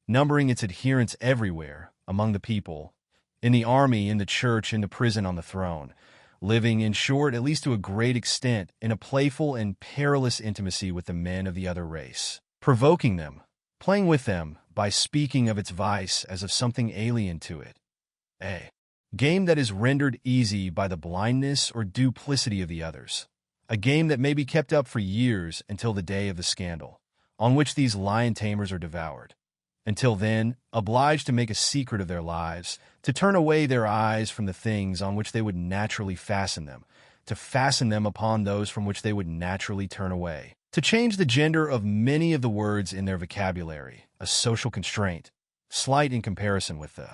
numbering its adherents everywhere, among the people, in the army, in the church, in the prison, on the throne, living, in short, at least to a great extent, in a playful and perilous intimacy with the men of the other race, provoking them, playing with them, by speaking of its vice as of something alien to it, a game that is rendered easy by the blindness or duplicity of the others, a game that may be kept up for years until the day of the scandal, on which these lion tamers are devoured. Until then, obliged to make a secret of their lives, to turn away their eyes from the things on which they would naturally fasten them, to fasten them upon those from which they would naturally turn away, to change the gender of many of the words in their vocabulary, a social constraint, slight in comparison with the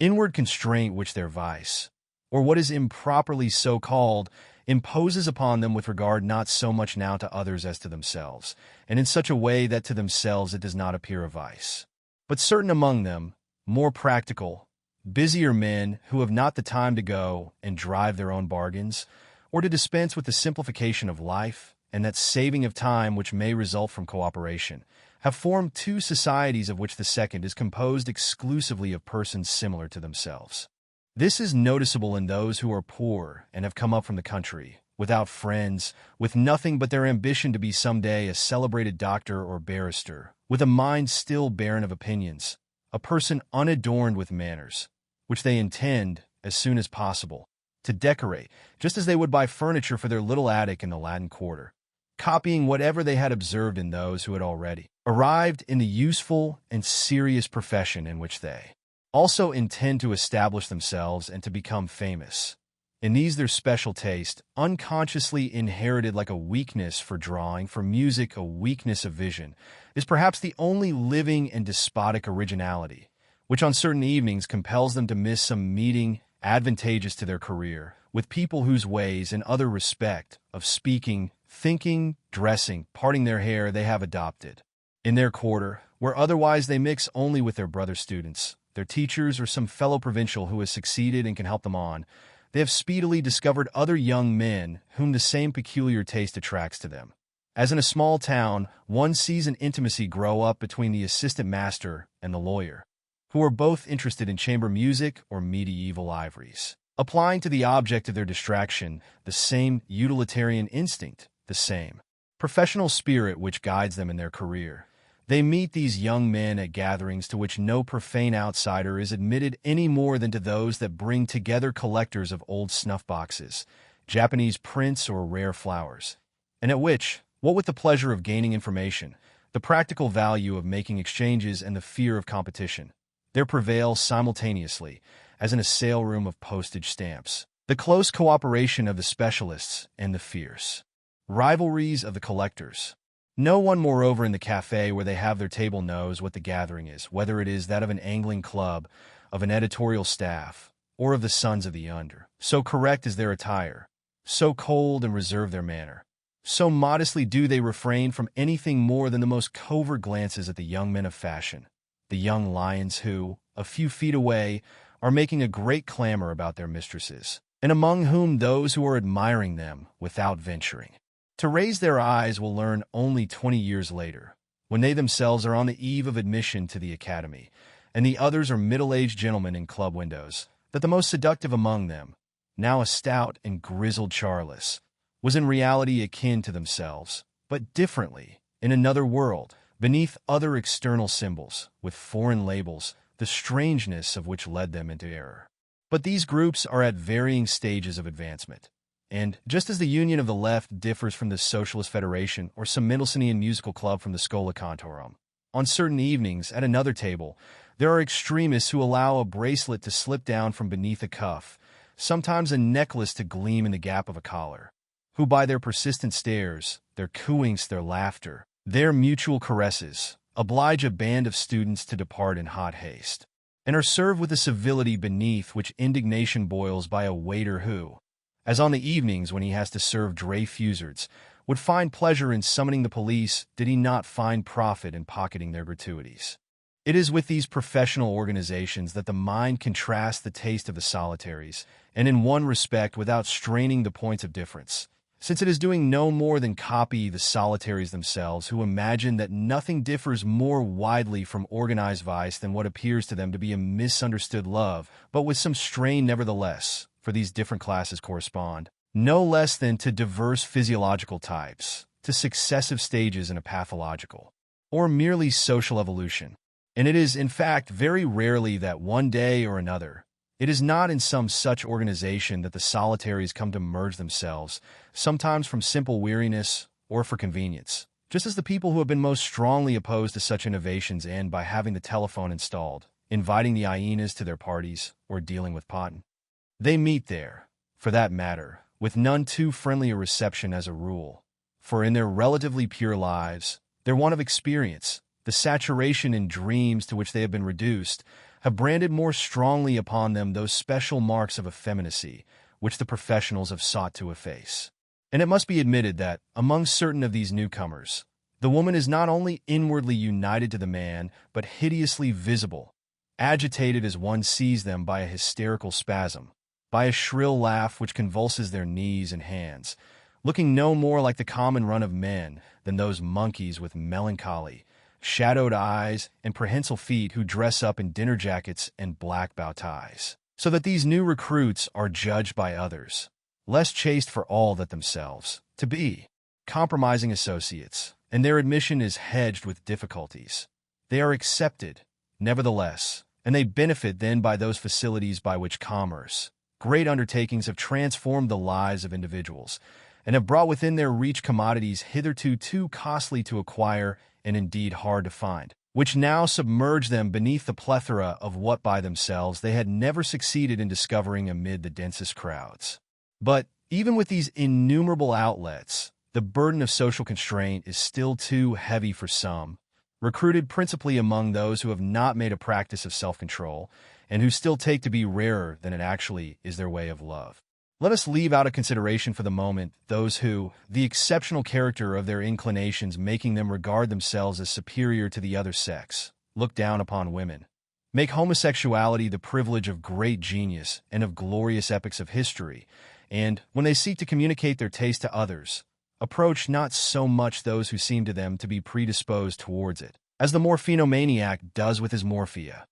inward constraint which their vice, or what is improperly so called, imposes upon them with regard not so much now to others as to themselves, and in such a way that to themselves it does not appear a vice. But certain among them, more practical, busier men who have not the time to go and drive their own bargains, or to dispense with the simplification of life and that saving of time which may result from cooperation, have formed two societies of which the second is composed exclusively of persons similar to themselves. This is noticeable in those who are poor and have come up from the country, without friends, with nothing but their ambition to be someday a celebrated doctor or barrister, with a mind still barren of opinions, a person unadorned with manners, which they intend, as soon as possible, to decorate, just as they would buy furniture for their little attic in the Latin Quarter, copying whatever they had observed in those who had already arrived in the useful and serious profession in which they also intend to establish themselves and to become famous. In these their special taste, unconsciously inherited like a weakness for drawing, for music, a weakness of vision, is perhaps the only living and despotic originality, which on certain evenings compels them to miss some meeting advantageous to their career, with people whose ways, in other respect, of speaking, thinking, dressing, parting their hair, they have adopted. In their quarter, where otherwise they mix only with their brother students, their teachers, or some fellow provincial who has succeeded and can help them on, they have speedily discovered other young men whom the same peculiar taste attracts to them. As in a small town, one sees an intimacy grow up between the assistant master and the lawyer, who are both interested in chamber music or medieval ivories, applying to the object of their distraction the same utilitarian instinct, the same professional spirit which guides them in their career. They meet these young men at gatherings to which no profane outsider is admitted any more than to those that bring together collectors of old snuff-boxes, Japanese prints, or rare flowers, and at which, what with the pleasure of gaining information, the practical value of making exchanges, and the fear of competition, there prevails simultaneously, as in a sale-room of postage stamps, the close cooperation of the specialists and the fierce rivalries of the collectors. No one, moreover, in the cafe where they have their table knows what the gathering is, whether it is that of an angling club, of an editorial staff, or of the Sons of the Under. So correct is their attire, so cold and reserved their manner, so modestly do they refrain from anything more than the most covert glances at the young men of fashion, the young lions who, a few feet away, are making a great clamor about their mistresses, and among whom those who are admiring them without venturing to raise their eyes will learn only 20 years later, when they themselves are on the eve of admission to the academy, and the others are middle-aged gentlemen in club windows, that the most seductive among them, now a stout and grizzled Charlus, was in reality akin to themselves, but differently, in another world, beneath other external symbols, with foreign labels, the strangeness of which led them into error. But these groups are at varying stages of advancement. And just as the Union of the Left differs from the Socialist Federation or some Mendelssohnian musical club from the Schola Cantorum, on certain evenings, at another table, there are extremists who allow a bracelet to slip down from beneath a cuff, sometimes a necklace to gleam in the gap of a collar, who by their persistent stares, their cooings, their laughter, their mutual caresses, oblige a band of students to depart in hot haste, and are served with a civility beneath which indignation boils by a waiter who, as on the evenings when he has to serve dray fusards, would find pleasure in summoning the police did he not find profit in pocketing their gratuities. It is with these professional organizations that the mind contrasts the taste of the solitaries, and in one respect without straining the points of difference, since it is doing no more than copy the solitaries themselves, who imagine that nothing differs more widely from organized vice than what appears to them to be a misunderstood love, but with some strain nevertheless, for these different classes correspond, no less than to diverse physiological types, to successive stages in a pathological, or merely social evolution. And it is, in fact, very rarely that one day or another, it is not in some such organization that the solitaries come to merge themselves, sometimes from simple weariness or for convenience, just as the people who have been most strongly opposed to such innovations end by having the telephone installed, inviting the hyenas to their parties, or dealing with cotton. They meet there, for that matter, with none too friendly a reception as a rule, for in their relatively pure lives, their want of experience, the saturation in dreams to which they have been reduced, have branded more strongly upon them those special marks of effeminacy which the professionals have sought to efface. And it must be admitted that, among certain of these newcomers, the woman is not only inwardly united to the man, but hideously visible, agitated as one sees them by a hysterical spasm, by a shrill laugh which convulses their knees and hands, looking no more like the common run of men than those monkeys with melancholy, shadowed eyes and prehensile feet who dress up in dinner jackets and black bow ties, so that these new recruits are judged by others, less chaste for all that themselves, to be compromising associates, and their admission is hedged with difficulties. They are accepted, nevertheless, and they benefit then by those facilities by which commerce, great undertakings have transformed the lives of individuals, and have brought within their reach commodities hitherto too costly to acquire and indeed hard to find, which now submerge them beneath the plethora of what by themselves they had never succeeded in discovering amid the densest crowds. But even with these innumerable outlets, the burden of social constraint is still too heavy for some, recruited principally among those who have not made a practice of self-control, and who still take to be rarer than it actually is their way of love. Let us leave out of consideration for the moment those who, the exceptional character of their inclinations making them regard themselves as superior to the other sex, look down upon women, make homosexuality the privilege of great genius and of glorious epochs of history, and, when they seek to communicate their taste to others, approach not so much those who seem to them to be predisposed towards it, as the morphinomaniac does with his morphia,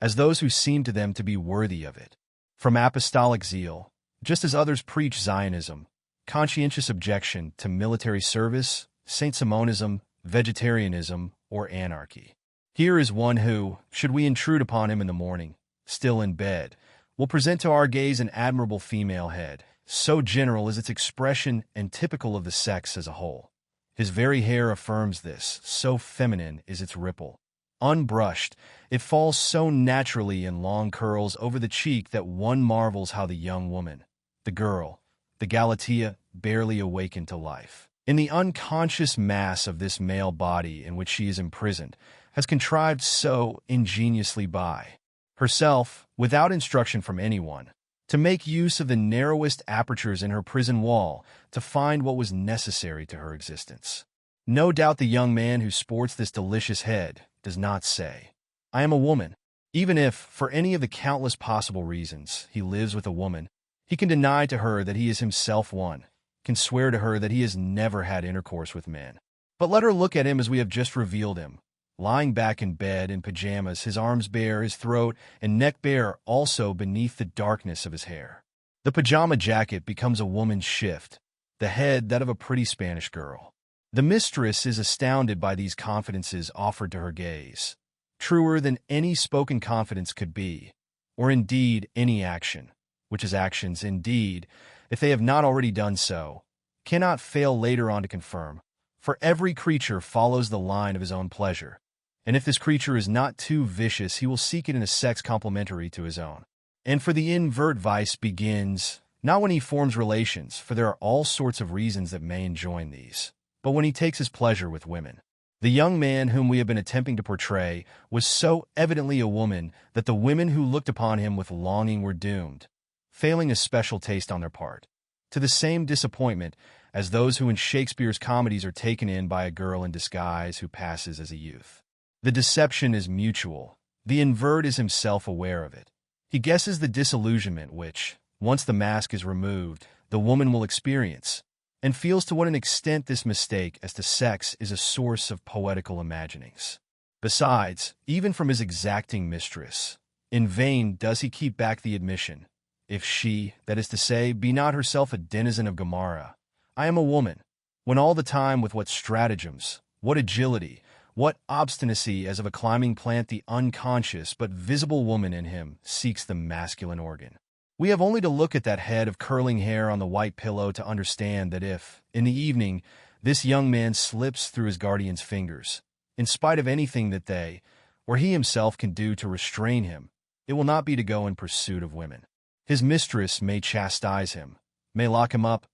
as those who seem to them to be worthy of it, from apostolic zeal, just as others preach Zionism, conscientious objection to military service, Saint-Simonism, vegetarianism, or anarchy. Here is one who, should we intrude upon him in the morning, still in bed, will present to our gaze an admirable female head, so general is its expression and typical of the sex as a whole. His very hair affirms this, so feminine is its ripple. Unbrushed, it falls so naturally in long curls over the cheek that one marvels how the young woman, the girl, the Galatea, barely awakened to life, in the unconscious mass of this male body in which she is imprisoned, has contrived so ingeniously by herself, without instruction from anyone, to make use of the narrowest apertures in her prison wall to find what was necessary to her existence. No doubt the young man who sports this delicious head does not say, "I am a woman," even if, for any of the countless possible reasons, he lives with a woman, He can deny to her that he is himself one, can swear to her that he has never had intercourse with men. But let her look at him as we have just revealed him, lying back in bed in pajamas, his arms bare, his throat and neck bare also beneath the darkness of his hair. The pajama jacket becomes a woman's shift, the head that of a pretty Spanish girl. The mistress is astounded by these confidences offered to her gaze, truer than any spoken confidence could be, or indeed any action, which is actions indeed, if they have not already done so, cannot fail later on to confirm, for every creature follows the line of his own pleasure, and if this creature is not too vicious, he will seek it in a sex complementary to his own. And for the invert vice begins, not when he forms relations, for there are all sorts of reasons that may enjoin these, but when he takes his pleasure with women. The young man whom we have been attempting to portray was so evidently a woman that the women who looked upon him with longing were doomed, failing a special taste on their part, to the same disappointment as those who in Shakespeare's comedies are taken in by a girl in disguise who passes as a youth. The deception is mutual. The invert is himself aware of it. He guesses the disillusionment which, once the mask is removed, the woman will experience, and feels to what an extent this mistake as to sex is a source of poetical imaginings. Besides, even from his exacting mistress, in vain does he keep back the admission, if she, that is to say, be not herself a denizen of Gomorrah, I am a woman, when all the time with what stratagems, what agility, what obstinacy as of a climbing plant the unconscious but visible woman in him seeks the masculine organ. We have only to look at that head of curling hair on the white pillow to understand that if, in the evening, this young man slips through his guardian's fingers, in spite of anything that they, or he himself can do to restrain him, it will not be to go in pursuit of women. His mistress may chastise him, may lock him up.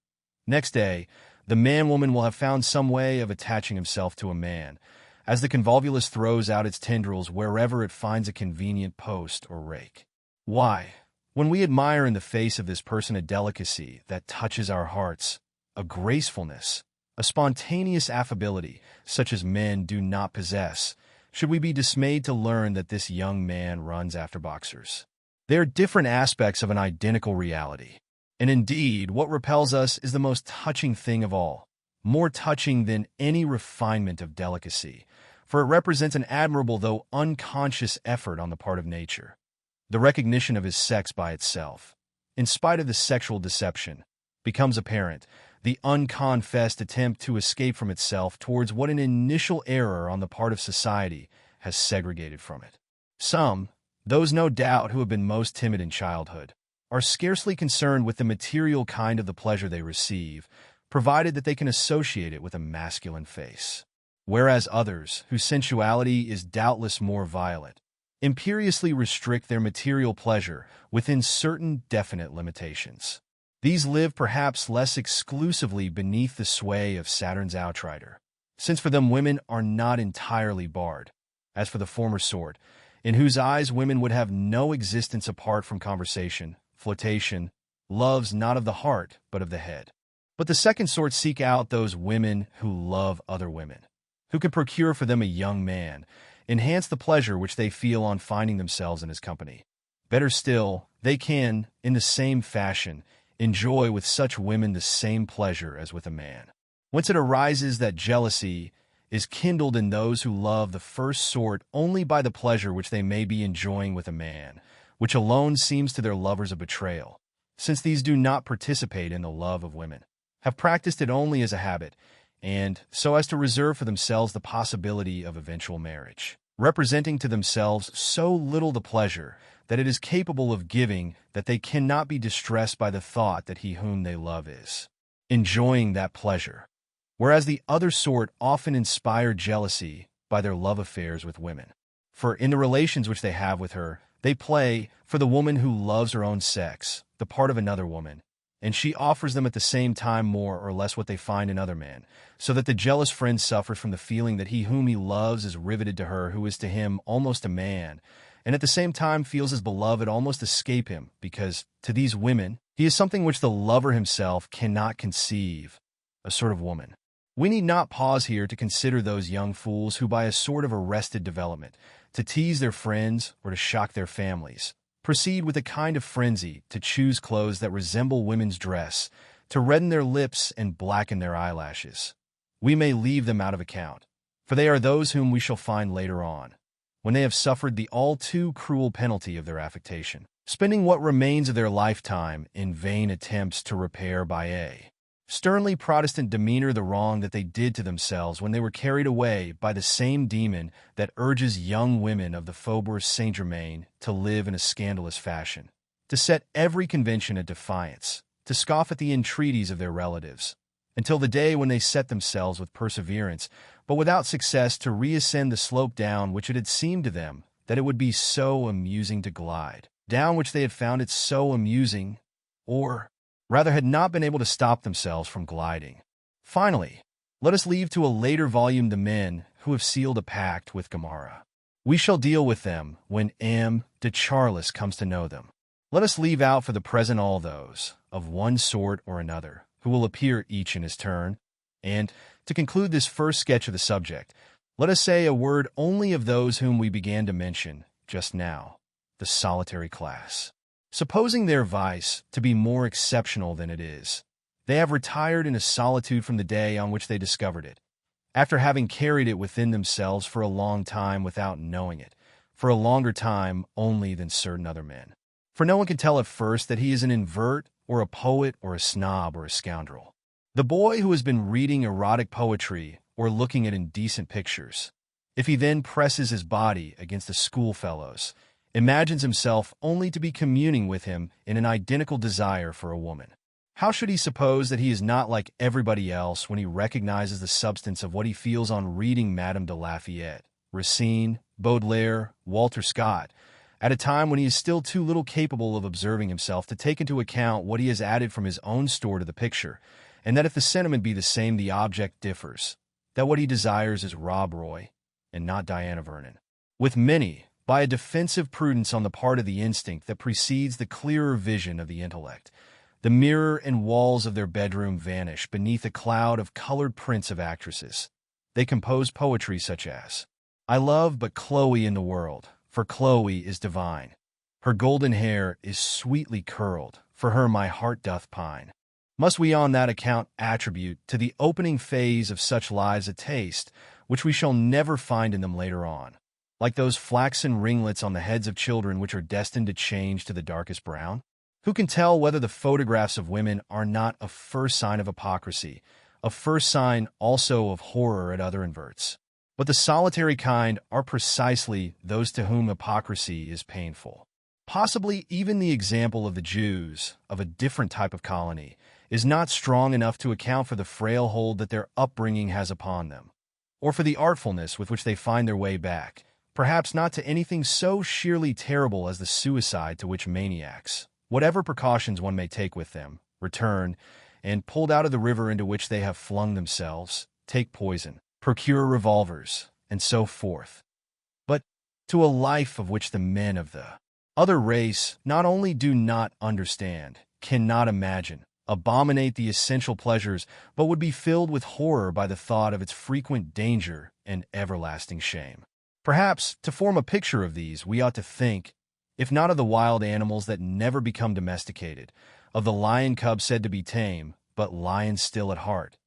Next day, the man-woman will have found some way of attaching himself to a man, as the convolvulus throws out its tendrils wherever it finds a convenient post or rake. Why, when we admire in the face of this person a delicacy that touches our hearts, a gracefulness, a spontaneous affability such as men do not possess, should we be dismayed to learn that this young man runs after boxers? They are different aspects of an identical reality. And indeed, what repels us is the most touching thing of all, more touching than any refinement of delicacy, for it represents an admirable though unconscious effort on the part of nature. The recognition of his sex by itself, in spite of the sexual deception, becomes apparent, the unconfessed attempt to escape from itself towards what an initial error on the part of society has segregated from it. Some, those no doubt who have been most timid in childhood, are scarcely concerned with the material kind of the pleasure they receive, provided that they can associate it with a masculine face. Whereas others, whose sensuality is doubtless more violent, imperiously restrict their material pleasure within certain definite limitations. These live perhaps less exclusively beneath the sway of Saturn's outrider, since for them women are not entirely barred, as for the former sort, in whose eyes women would have no existence apart from conversation, flirtation, loves not of the heart but of the head. But the second sort seek out those women who love other women, who can procure for them a young man, enhance the pleasure which they feel on finding themselves in his company. Better still, they can, in the same fashion, enjoy with such women the same pleasure as with a man. Whence it arises that jealousy is kindled in those who love the first sort only by the pleasure which they may be enjoying with a man, which alone seems to their lovers a betrayal, since these do not participate in the love of women, have practiced it only as a habit, and so as to reserve for themselves the possibility of eventual marriage, representing to themselves so little the pleasure that it is capable of giving that they cannot be distressed by the thought that he whom they love is enjoying that pleasure, whereas the other sort often inspire jealousy by their love affairs with women. For in the relations which they have with her, they play, for the woman who loves her own sex, the part of another woman, and she offers them at the same time more or less what they find in other men, so that the jealous friend suffers from the feeling that he whom he loves is riveted to her who is to him almost a man, and at the same time feels his beloved almost escape him, because, to these women, he is something which the lover himself cannot conceive, a sort of woman. We need not pause here to consider those young fools who by a sort of arrested development, to tease their friends or to shock their families, proceed with a kind of frenzy to choose clothes that resemble women's dress, to redden their lips and blacken their eyelashes. We may leave them out of account, for they are those whom we shall find later on, when they have suffered the all-too-cruel penalty of their affectation, spending what remains of their lifetime in vain attempts to repair by a sternly Protestant demeanor the wrong that they did to themselves when they were carried away by the same demon that urges young women of the Faubourg Saint-Germain to live in a scandalous fashion, to set every convention at defiance, to scoff at the entreaties of their relatives, until the day when they set themselves with perseverance, but without success, to reascend the slope down which it had seemed to them that it would be so amusing to glide, down which they had found it so amusing, or rather had not been able to stop themselves from gliding. Finally, let us leave to a later volume the men who have sealed a pact with Gomorrah. We shall deal with them when M. de Charlus comes to know them. Let us leave out for the present all those, of one sort or another, who will appear each in his turn, and, to conclude this first sketch of the subject, let us say a word only of those whom we began to mention just now, the solitary class. Supposing their vice to be more exceptional than it is, they have retired in a solitude from the day on which they discovered it, after having carried it within themselves for a long time without knowing it, for a longer time only than certain other men. For no one can tell at first that he is an invert or a poet or a snob or a scoundrel. The boy who has been reading erotic poetry or looking at indecent pictures, if he then presses his body against the schoolfellow's, imagines himself only to be communing with him in an identical desire for a woman. How should he suppose that he is not like everybody else when he recognizes the substance of what he feels on reading Madame de Lafayette, Racine, Baudelaire, Walter Scott, at a time when he is still too little capable of observing himself to take into account what he has added from his own store to the picture, and that if the sentiment be the same, the object differs, that what he desires is Rob Roy, and not Diana Vernon. With many, by a defensive prudence on the part of the instinct that precedes the clearer vision of the intellect, the mirror and walls of their bedroom vanish beneath a cloud of colored prints of actresses. They compose poetry such as, I love but Chloe in the world, for Chloe is divine. Her golden hair is sweetly curled, for her my heart doth pine. Must we on that account attribute to the opening phase of such lives a taste which we shall never find in them later on, like those flaxen ringlets on the heads of children which are destined to change to the darkest brown? Who can tell whether the photographs of women are not a first sign of hypocrisy, a first sign also of horror at other inverts? But the solitary kind are precisely those to whom hypocrisy is painful. Possibly even the example of the Jews, of a different type of colony, is not strong enough to account for the frail hold that their upbringing has upon them, or for the artfulness with which they find their way back, perhaps not to anything so sheerly terrible as the suicide to which maniacs, whatever precautions one may take with them, return, and, pulled out of the river into which they have flung themselves, take poison, procure revolvers, and so forth. But to a life of which the men of the other race not only do not understand, cannot imagine, abominate the essential pleasures, but would be filled with horror by the thought of its frequent danger and everlasting shame. Perhaps, to form a picture of these, we ought to think, if not of the wild animals that never become domesticated, of the lion cub said to be tame, but lion still at heart,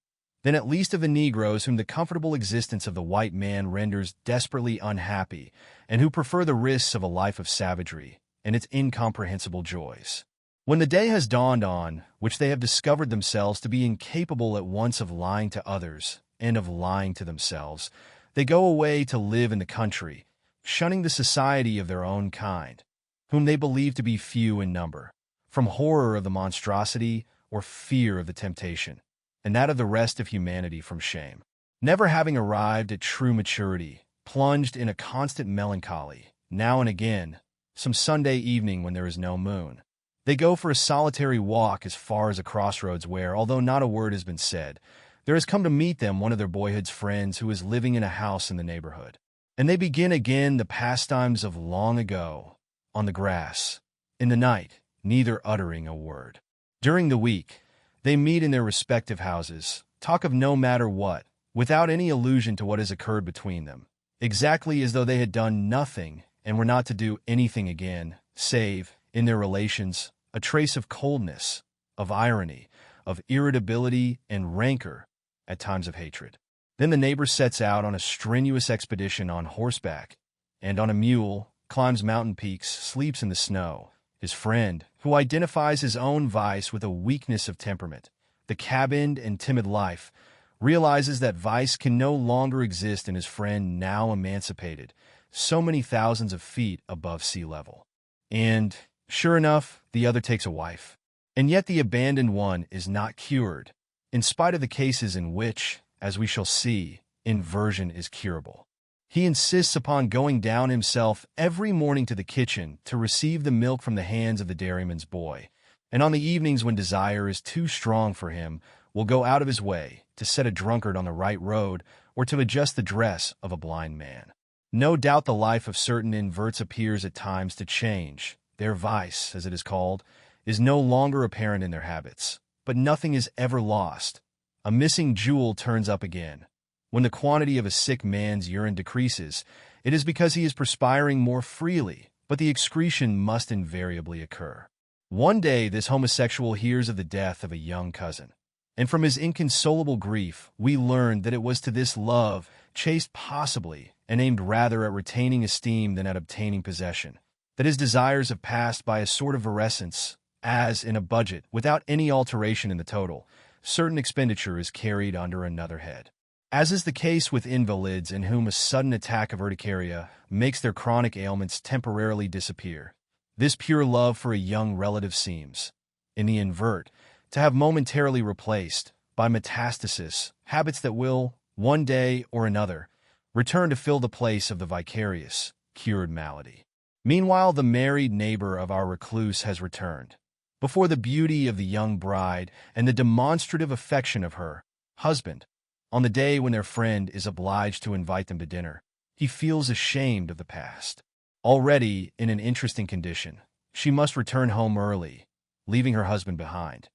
then at least of the Negroes whom the comfortable existence of the white man renders desperately unhappy, and who prefer the risks of a life of savagery and its incomprehensible joys. When the day has dawned on which they have discovered themselves to be incapable at once of lying to others and of lying to themselves, they go away to live in the country, shunning the society of their own kind, whom they believe to be few in number, from horror of the monstrosity or fear of the temptation, and that of the rest of humanity from shame. Never having arrived at true maturity, plunged in a constant melancholy, now and again, some Sunday evening when there is no moon, they go for a solitary walk as far as a crossroads where, although not a word has been said, there has come to meet them one of their boyhood's friends who is living in a house in the neighborhood. And they begin again the pastimes of long ago, on the grass, in the night, neither uttering a word. During the week, they meet in their respective houses, talk of no matter what, without any allusion to what has occurred between them, exactly as though they had done nothing and were not to do anything again, save, in their relations, a trace of coldness, of irony, of irritability and rancor, at times of hatred. Then the neighbor sets out on a strenuous expedition on horseback, and on a mule, climbs mountain peaks, sleeps in the snow. His friend, who identifies his own vice with a weakness of temperament, the cabined and timid life, realizes that vice can no longer exist in his friend now emancipated, so many thousands of feet above sea level. And, sure enough, the other takes a wife. And yet the abandoned one is not cured, in spite of the cases in which, as we shall see, inversion is curable. He insists upon going down himself every morning to the kitchen to receive the milk from the hands of the dairyman's boy, and on the evenings when desire is too strong for him, will go out of his way to set a drunkard on the right road or to adjust the dress of a blind man. No doubt the life of certain inverts appears at times to change. Their vice, as it is called, is no longer apparent in their habits, but nothing is ever lost. A missing jewel turns up again. When the quantity of a sick man's urine decreases, it is because he is perspiring more freely, but the excretion must invariably occur. One day this homosexual hears of the death of a young cousin, and from his inconsolable grief we learn that it was to this love, chaste possibly, and aimed rather at retaining esteem than at obtaining possession, that his desires have passed by a sort of virescence, as, in a budget, without any alteration in the total, certain expenditure is carried under another head. As is the case with invalids in whom a sudden attack of urticaria makes their chronic ailments temporarily disappear, this pure love for a young relative seems, in the invert, to have momentarily replaced, by metastasis, habits that will, one day or another, return to fill the place of the vicarious, cured malady. Meanwhile, the married neighbor of our recluse has returned. Before the beauty of the young bride and the demonstrative affection of her husband, on the day when their friend is obliged to invite them to dinner, he feels ashamed of the past. Already in an interesting condition, she must return home early, leaving her husband behind.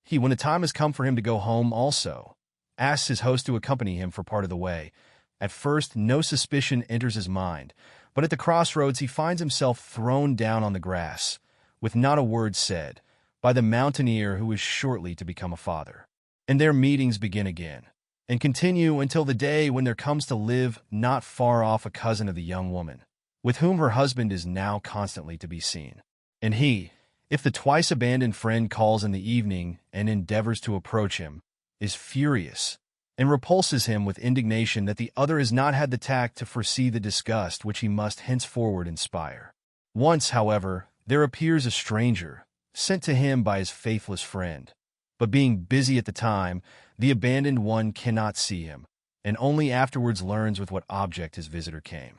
He, when the time has come for him to go home also, asks his host to accompany him for part of the way. At first, no suspicion enters his mind, but at the crossroads he finds himself thrown down on the grass, with not a word said, by the mountaineer who is shortly to become a father. And their meetings begin again, and continue until the day when there comes to live not far off a cousin of the young woman, with whom her husband is now constantly to be seen. And he, if the twice-abandoned friend calls in the evening and endeavors to approach him, is furious, and repulses him with indignation that the other has not had the tact to foresee the disgust which he must henceforward inspire. Once, however, there appears a stranger, sent to him by his faithless friend, but being busy at the time, the abandoned one cannot see him, and only afterwards learns with what object his visitor came.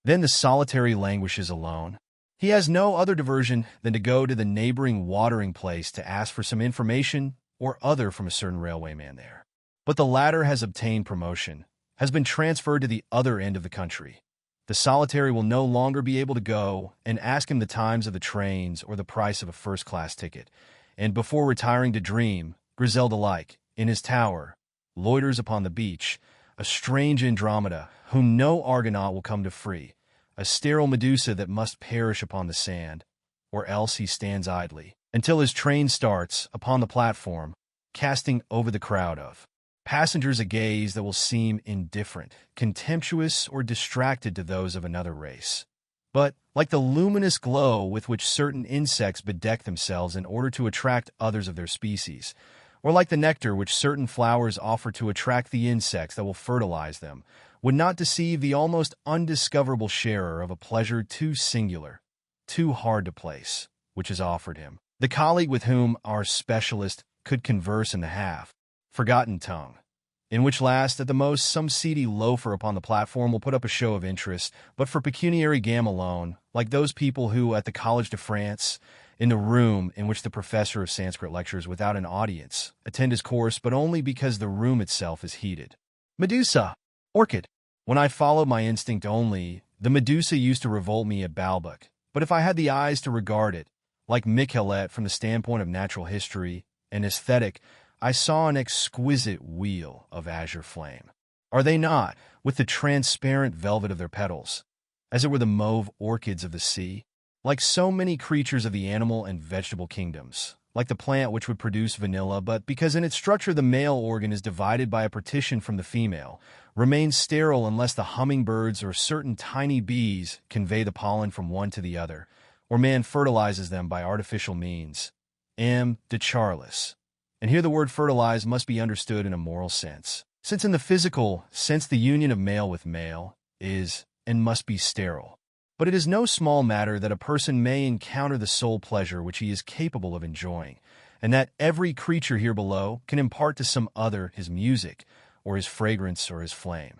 Then the solitary languishes alone. He has no other diversion than to go to the neighboring watering place to ask for some information or other from a certain railway man there. But the latter has obtained promotion, has been transferred to the other end of the country. The solitary will no longer be able to go and ask him the times of the trains or the price of a first-class ticket, and before retiring to dream, Griselda-like, in his tower, loiters upon the beach, a strange Andromeda whom no Argonaut will come to free, a sterile Medusa that must perish upon the sand, or else he stands idly, until his train starts upon the platform, casting over the crowd of passengers a gaze that will seem indifferent, contemptuous, or distracted to those of another race. But, like the luminous glow with which certain insects bedeck themselves in order to attract others of their species, or like the nectar which certain flowers offer to attract the insects that will fertilize them, would not deceive the almost undiscoverable sharer of a pleasure too singular, too hard to place, which is offered him. The colleague with whom our specialist could converse in the half-forgotten tongue, in which last, at the most, some seedy loafer upon the platform will put up a show of interest, but for pecuniary gain alone, like those people who, at the College de France, in the room in which the professor of Sanskrit lectures without an audience, attend his course, but only because the room itself is heated. Medusa! Orchid! When I followed my instinct only, the Medusa used to revolt me at Balbec, but if I had the eyes to regard it, like Michelet from the standpoint of natural history and aesthetic, I saw an exquisite wheel of azure flame. Are they not, with the transparent velvet of their petals, as it were the mauve orchids of the sea? Like so many creatures of the animal and vegetable kingdoms, like the plant which would produce vanilla, but because in its structure the male organ is divided by a partition from the female, remains sterile unless the hummingbirds or certain tiny bees convey the pollen from one to the other, or man fertilizes them by artificial means. M. de Charlus. And here the word fertilize must be understood in a moral sense, since in the physical sense the union of male with male is and must be sterile. But it is no small matter that a person may encounter the soul pleasure which he is capable of enjoying, and that every creature here below can impart to some other his music, or his fragrance, or his flame.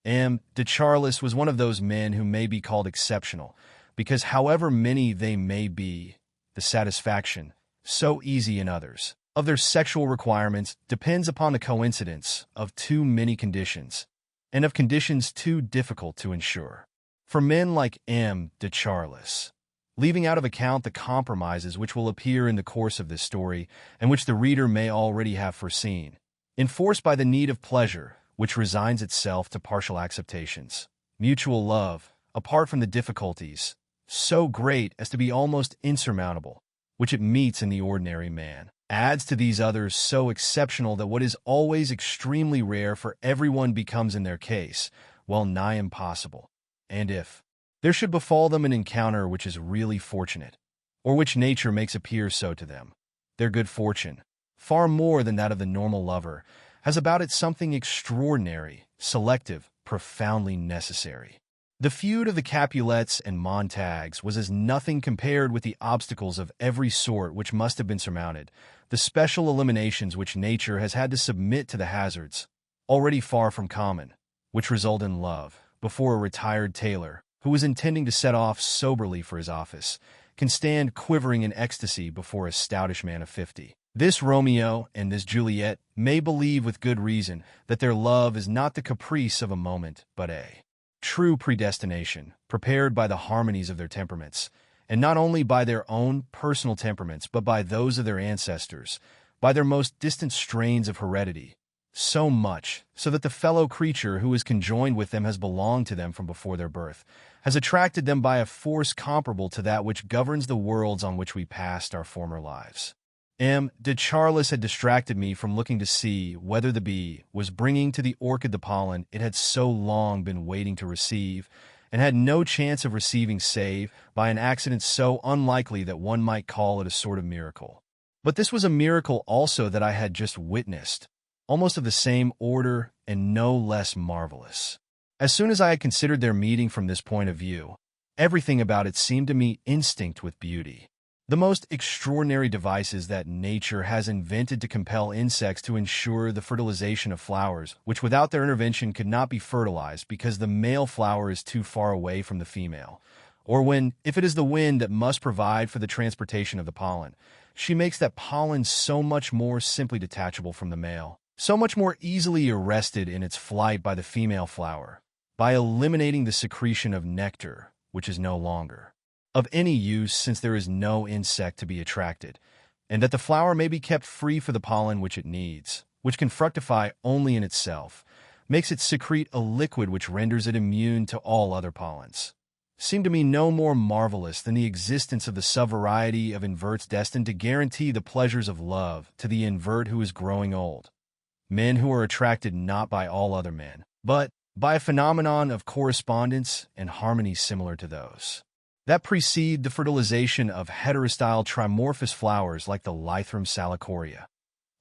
M. de Charlus was one of those men who may be called exceptional, because however many they may be, the satisfaction, so easy in others, of their sexual requirements depends upon the coincidence of too many conditions, and of conditions too difficult to ensure. For men like M. de Charlus, leaving out of account the compromises which will appear in the course of this story, and which the reader may already have foreseen, enforced by the need of pleasure, which resigns itself to partial acceptations, mutual love, apart from the difficulties, so great as to be almost insurmountable, which it meets in the ordinary man, adds to these others so exceptional that what is always extremely rare for everyone becomes in their case, well nigh impossible. And if there should befall them an encounter which is really fortunate, or which nature makes appear so to them, their good fortune, far more than that of the normal lover, has about it something extraordinary, selective, profoundly necessary. The feud of the Capulets and Montagues was as nothing compared with the obstacles of every sort which must have been surmounted, the special eliminations which nature has had to submit to the hazards, already far from common, which result in love, before a retired tailor, who was intending to set off soberly for his office, can stand quivering in ecstasy before a stoutish man of 50. This Romeo and this Juliet may believe with good reason that their love is not the caprice of a moment, but a true predestination, prepared by the harmonies of their temperaments, and not only by their own personal temperaments, but by those of their ancestors, by their most distant strains of heredity, so much so that the fellow creature who is conjoined with them has belonged to them from before their birth, has attracted them by a force comparable to that which governs the worlds on which we passed our former lives. M. de Charlus had distracted me from looking to see whether the bee was bringing to the orchid the pollen it had so long been waiting to receive, and had no chance of receiving save by an accident so unlikely that one might call it a sort of miracle. But this was a miracle also that I had just witnessed, almost of the same order and no less marvelous. As soon as I had considered their meeting from this point of view, everything about it seemed to me instinct with beauty. The most extraordinary devices that nature has invented to compel insects to ensure the fertilization of flowers, which without their intervention could not be fertilized because the male flower is too far away from the female, or when, if it is the wind that must provide for the transportation of the pollen, she makes that pollen so much more simply detachable from the male, so much more easily arrested in its flight by the female flower, by eliminating the secretion of nectar, which is no longer of any use since there is no insect to be attracted, and that the flower may be kept free for the pollen which it needs, which can fructify only in itself, makes it secrete a liquid which renders it immune to all other pollens, seemed to me no more marvelous than the existence of the subvariety of inverts destined to guarantee the pleasures of love to the invert who is growing old. Men who are attracted not by all other men, but by a phenomenon of correspondence and harmony similar to those that precede the fertilization of heterostyle trimorphous flowers like the Lythrum salicoria,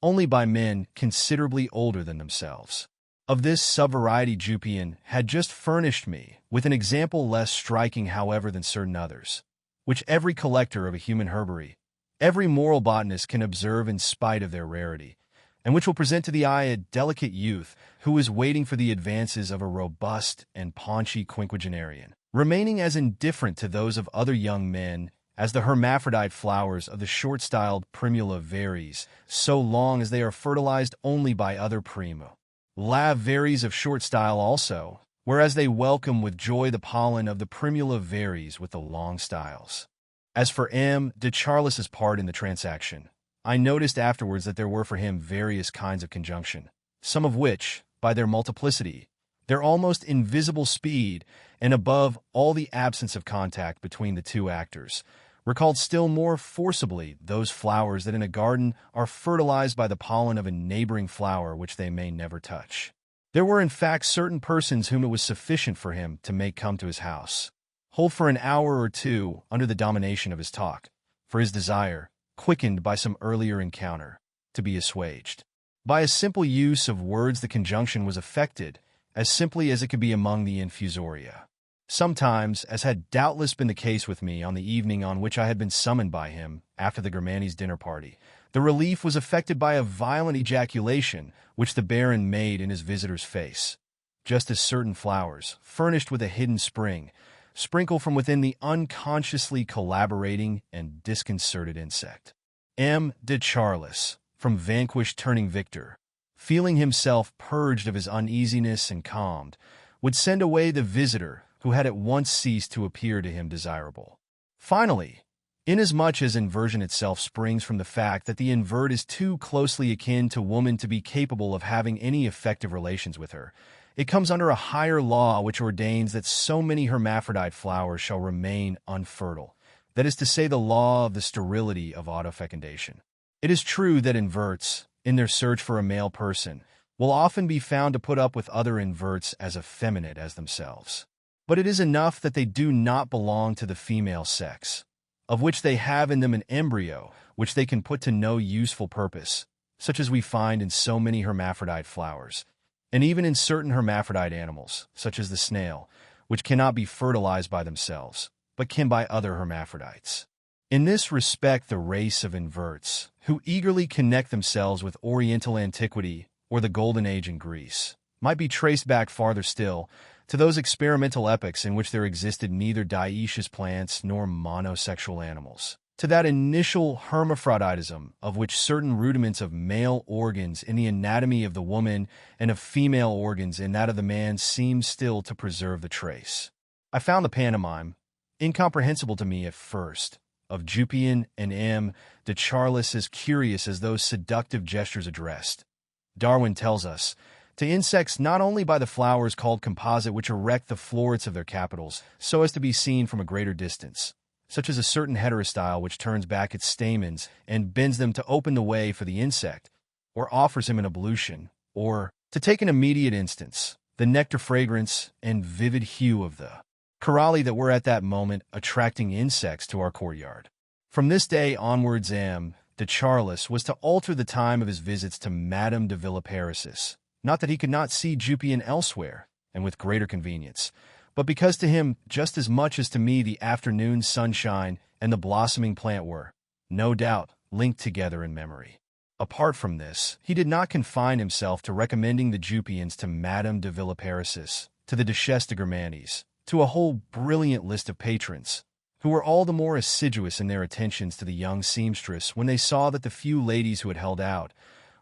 only by men considerably older than themselves. Of this subvariety Jupian had just furnished me with an example less striking however than certain others, which every collector of a human herbiary, every moral botanist can observe in spite of their rarity, and which will present to the eye a delicate youth who is waiting for the advances of a robust and paunchy quinquagenarian, remaining as indifferent to those of other young men as the hermaphrodite flowers of the short-styled primula varies, so long as they are fertilized only by other prima. Lav varies of short style also, whereas they welcome with joy the pollen of the primula varies with the long styles. As for M. de Charlus's part in the transaction, I noticed afterwards that there were for him various kinds of conjunction, some of which, by their multiplicity, Their almost invisible speed, and above all the absence of contact between the two actors, recalled still more forcibly those flowers that in a garden are fertilized by the pollen of a neighboring flower which they may never touch. There were in fact certain persons whom it was sufficient for him to make come to his house, hold for an hour or two under the domination of his talk, for his desire, quickened by some earlier encounter, to be assuaged. By a simple use of words the conjunction was effected, as simply as it could be among the infusoria. Sometimes, as had doubtless been the case with me on the evening on which I had been summoned by him after the Germanes dinner party, the relief was effected by a violent ejaculation which the Baron made in his visitor's face, just as certain flowers, furnished with a hidden spring, sprinkle from within the unconsciously collaborating and disconcerted insect. M. de Charlus, from vanquished turning victor, feeling himself purged of his uneasiness and calmed, would send away the visitor who had at once ceased to appear to him desirable. Finally, inasmuch as inversion itself springs from the fact that the invert is too closely akin to woman to be capable of having any effective relations with her, it comes under a higher law which ordains that so many hermaphrodite flowers shall remain unfertile, that is to say, the law of the sterility of autofecundation. It is true that inverts, in their search for a male person, will often be found to put up with other inverts as effeminate as themselves. But it is enough that they do not belong to the female sex, of which they have in them an embryo which they can put to no useful purpose, such as we find in so many hermaphrodite flowers, and even in certain hermaphrodite animals, such as the snail, which cannot be fertilized by themselves, but can by other hermaphrodites. In this respect, the race of inverts, who eagerly connect themselves with Oriental antiquity or the Golden Age in Greece, might be traced back farther still, to those experimental epochs in which there existed neither dioecious plants nor monosexual animals, to that initial hermaphroditism of which certain rudiments of male organs in the anatomy of the woman and of female organs in that of the man seem still to preserve the trace. I found the pantomime, incomprehensible to me at first, of Jupian and M. de Charlus as curious as those seductive gestures addressed, Darwin tells us, to insects not only by the flowers called composite which erect the florets of their capitals so as to be seen from a greater distance, such as a certain heterostyle which turns back its stamens and bends them to open the way for the insect, or offers him an ablution, or, to take an immediate instance, the nectar fragrance and vivid hue of the coralli that were at that moment attracting insects to our courtyard. From this day onwards M. de Charlus was to alter the time of his visits to Madame de Villeparisis, not that he could not see Jupian elsewhere, and with greater convenience, but because to him, just as much as to me, the afternoon sunshine and the blossoming plant were, no doubt, linked together in memory. Apart from this, he did not confine himself to recommending the Jupians to Madame de Villeparisis, to the Duchesse de Germanes, to a whole brilliant list of patrons, who were all the more assiduous in their attentions to the young seamstress when they saw that the few ladies who had held out,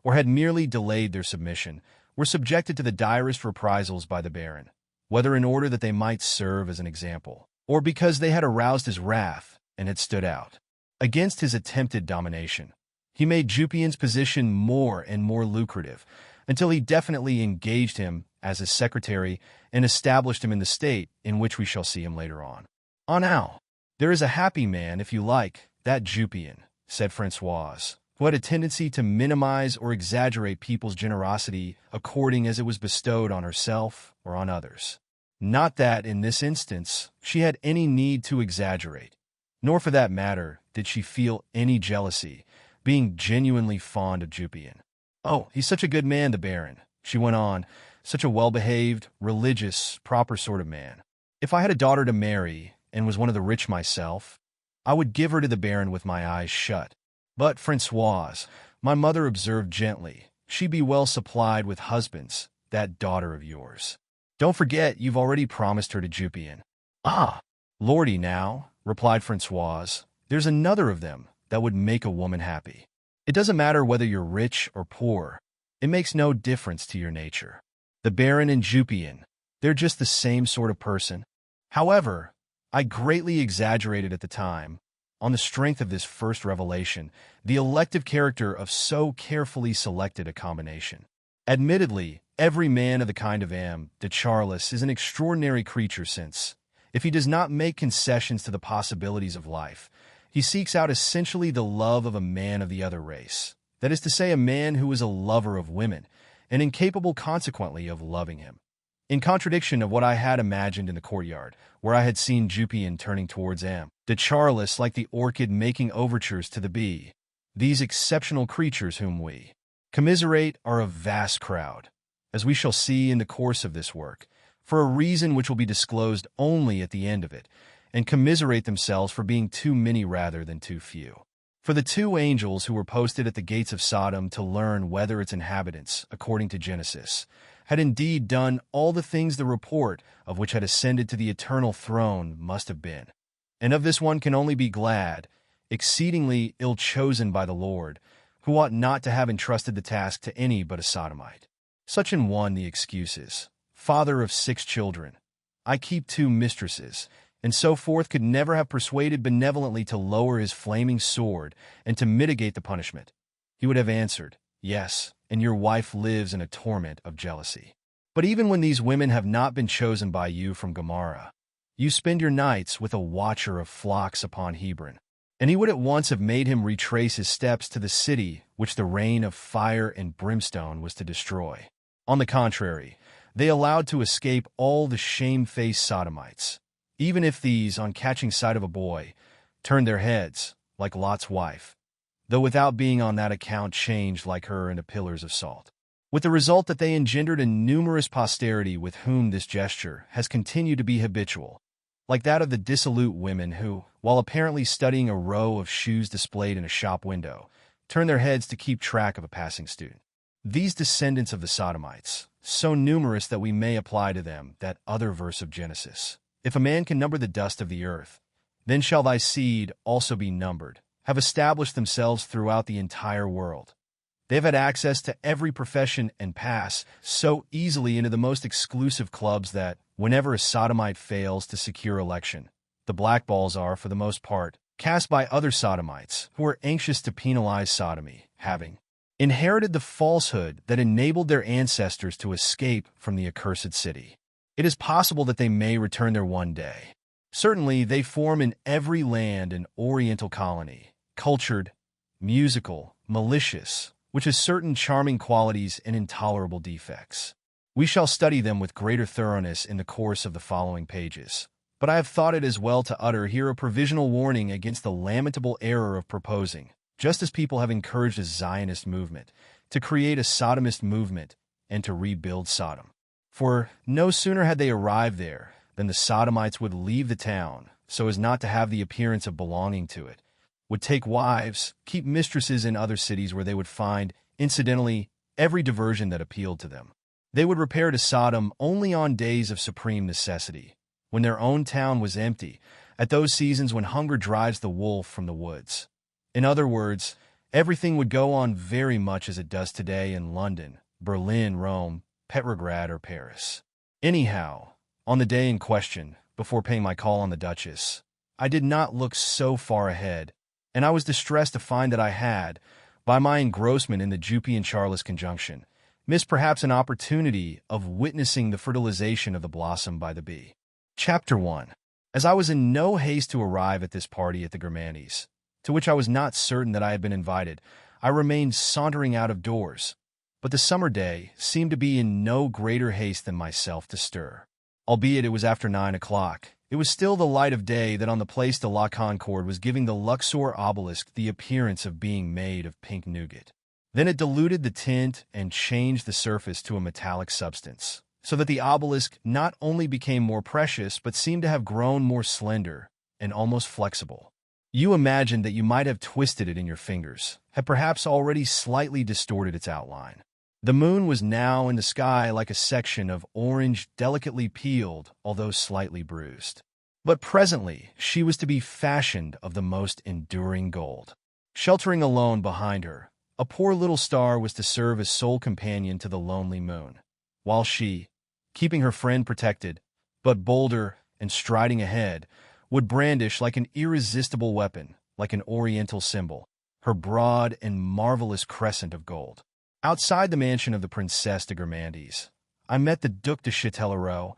or had merely delayed their submission, were subjected to the direst reprisals by the Baron, whether in order that they might serve as an example, or because they had aroused his wrath and had stood out against his attempted domination. He made Jupian's position more and more lucrative, until he definitely engaged him as his secretary and established him in the state in which we shall see him later on. Now, there is a happy man, if you like, that Jupian, said Françoise, who had a tendency to minimize or exaggerate people's generosity according as it was bestowed on herself or on others. Not that, in this instance, she had any need to exaggerate, nor for that matter did she feel any jealousy, being genuinely fond of Jupian. "Oh, he's such a good man, the Baron," she went on, "such a well-behaved, religious, proper sort of man. If I had a daughter to marry, and was one of the rich myself, I would give her to the Baron with my eyes shut. But, Françoise, my mother observed gently, she be well supplied with husbands, that daughter of yours. Don't forget you've already promised her to Jupian." "Ah, lordy now," replied Françoise, "there's another of them that would make a woman happy. It doesn't matter whether you're rich or poor. It makes no difference to your nature. The Baron and Jupian, they're just the same sort of person. However, I greatly exaggerated at the time, on the strength of this first revelation, the elective character of so carefully selected a combination. Admittedly, Every man of the kind of Baron de Charlus is an extraordinary creature since, if he does not make concessions to the possibilities of life, he seeks out essentially the love of a man of the other race. That is to say, a man who is a lover of women, and incapable consequently of loving him. In contradiction of what I had imagined in the courtyard, where I had seen Jupian turning towards Baron de Charlus like the orchid making overtures to the bee, these exceptional creatures whom we commiserate are a vast crowd, as we shall see in the course of this work, for a reason which will be disclosed only at the end of it, and commiserate themselves for being too many rather than too few. For the two angels who were posted at the gates of Sodom to learn whether its inhabitants, according to Genesis, had indeed done all the things the report of which had ascended to the eternal throne must have been. And of this one can only be glad, exceedingly ill-chosen by the Lord, who ought not to have entrusted the task to any but a sodomite. Such an one the excuse is, father of 6 children, I keep 2 mistresses, and so forth, could never have persuaded benevolently to lower his flaming sword and to mitigate the punishment. He would have answered, yes, and your wife lives in a torment of jealousy. But even when these women have not been chosen by you from Gomorrah, you spend your nights with a watcher of flocks upon Hebron. And he would at once have made him retrace his steps to the city which the rain of fire and brimstone was to destroy. On the contrary, they allowed to escape all the shame-faced sodomites, even if these, on catching sight of a boy, turned their heads, like Lot's wife, though without being on that account changed like her into pillars of salt. With the result that they engendered a numerous posterity with whom this gesture has continued to be habitual, like that of the dissolute women who, while apparently studying a row of shoes displayed in a shop window, turn their heads to keep track of a passing student. These descendants of the Sodomites, so numerous that we may apply to them that other verse of Genesis, if a man can number the dust of the earth, then shall thy seed also be numbered, have established themselves throughout the entire world. They have had access to every profession and pass so easily into the most exclusive clubs that, whenever a sodomite fails to secure election, the blackballs are, for the most part, cast by other sodomites who are anxious to penalize sodomy, having inherited the falsehood that enabled their ancestors to escape from the accursed city. It is possible that they may return there one day. Certainly, they form in every land an oriental colony, cultured, musical, malicious, which has certain charming qualities and intolerable defects. We shall study them with greater thoroughness in the course of the following pages, but I have thought it as well to utter here a provisional warning against the lamentable error of proposing, just as people have encouraged a Zionist movement, to create a sodomist movement and to rebuild Sodom. For no sooner had they arrived there than the sodomites would leave the town so as not to have the appearance of belonging to it, would take wives, keep mistresses in other cities where they would find, incidentally, every diversion that appealed to them. They would repair to Sodom only on days of supreme necessity, when their own town was empty, at those seasons when hunger drives the wolf from the woods. In other words, everything would go on very much as it does today in London, Berlin, Rome, Petrograd, or Paris. Anyhow, on the day in question, before paying my call on the Duchess, I did not look so far ahead, and I was distressed to find that I had, by my engrossment in the Jupian Charlus conjunction, missed perhaps an opportunity of witnessing the fertilization of the blossom by the bee. Chapter 1. As I was in no haste to arrive at this party at the Germanes, to which I was not certain that I had been invited, I remained sauntering out of doors, but the summer day seemed to be in no greater haste than myself to stir. Albeit it was after 9 o'clock, it was still the light of day that on the Place de la Concorde was giving the Luxor obelisk the appearance of being made of pink nougat. Then it diluted the tint and changed the surface to a metallic substance, so that the obelisk not only became more precious but seemed to have grown more slender and almost flexible. You imagined that you might have twisted it in your fingers, had perhaps already slightly distorted its outline. The moon was now in the sky like a section of orange delicately peeled, although slightly bruised. But presently she was to be fashioned of the most enduring gold. Sheltering alone behind her, a poor little star was to serve as sole companion to the lonely moon, while she, keeping her friend protected, but bolder and striding ahead, would brandish like an irresistible weapon, like an oriental symbol, her broad and marvelous crescent of gold. Outside the mansion of the Princesse de Gourmandise, I met the Duc de Châtellerault.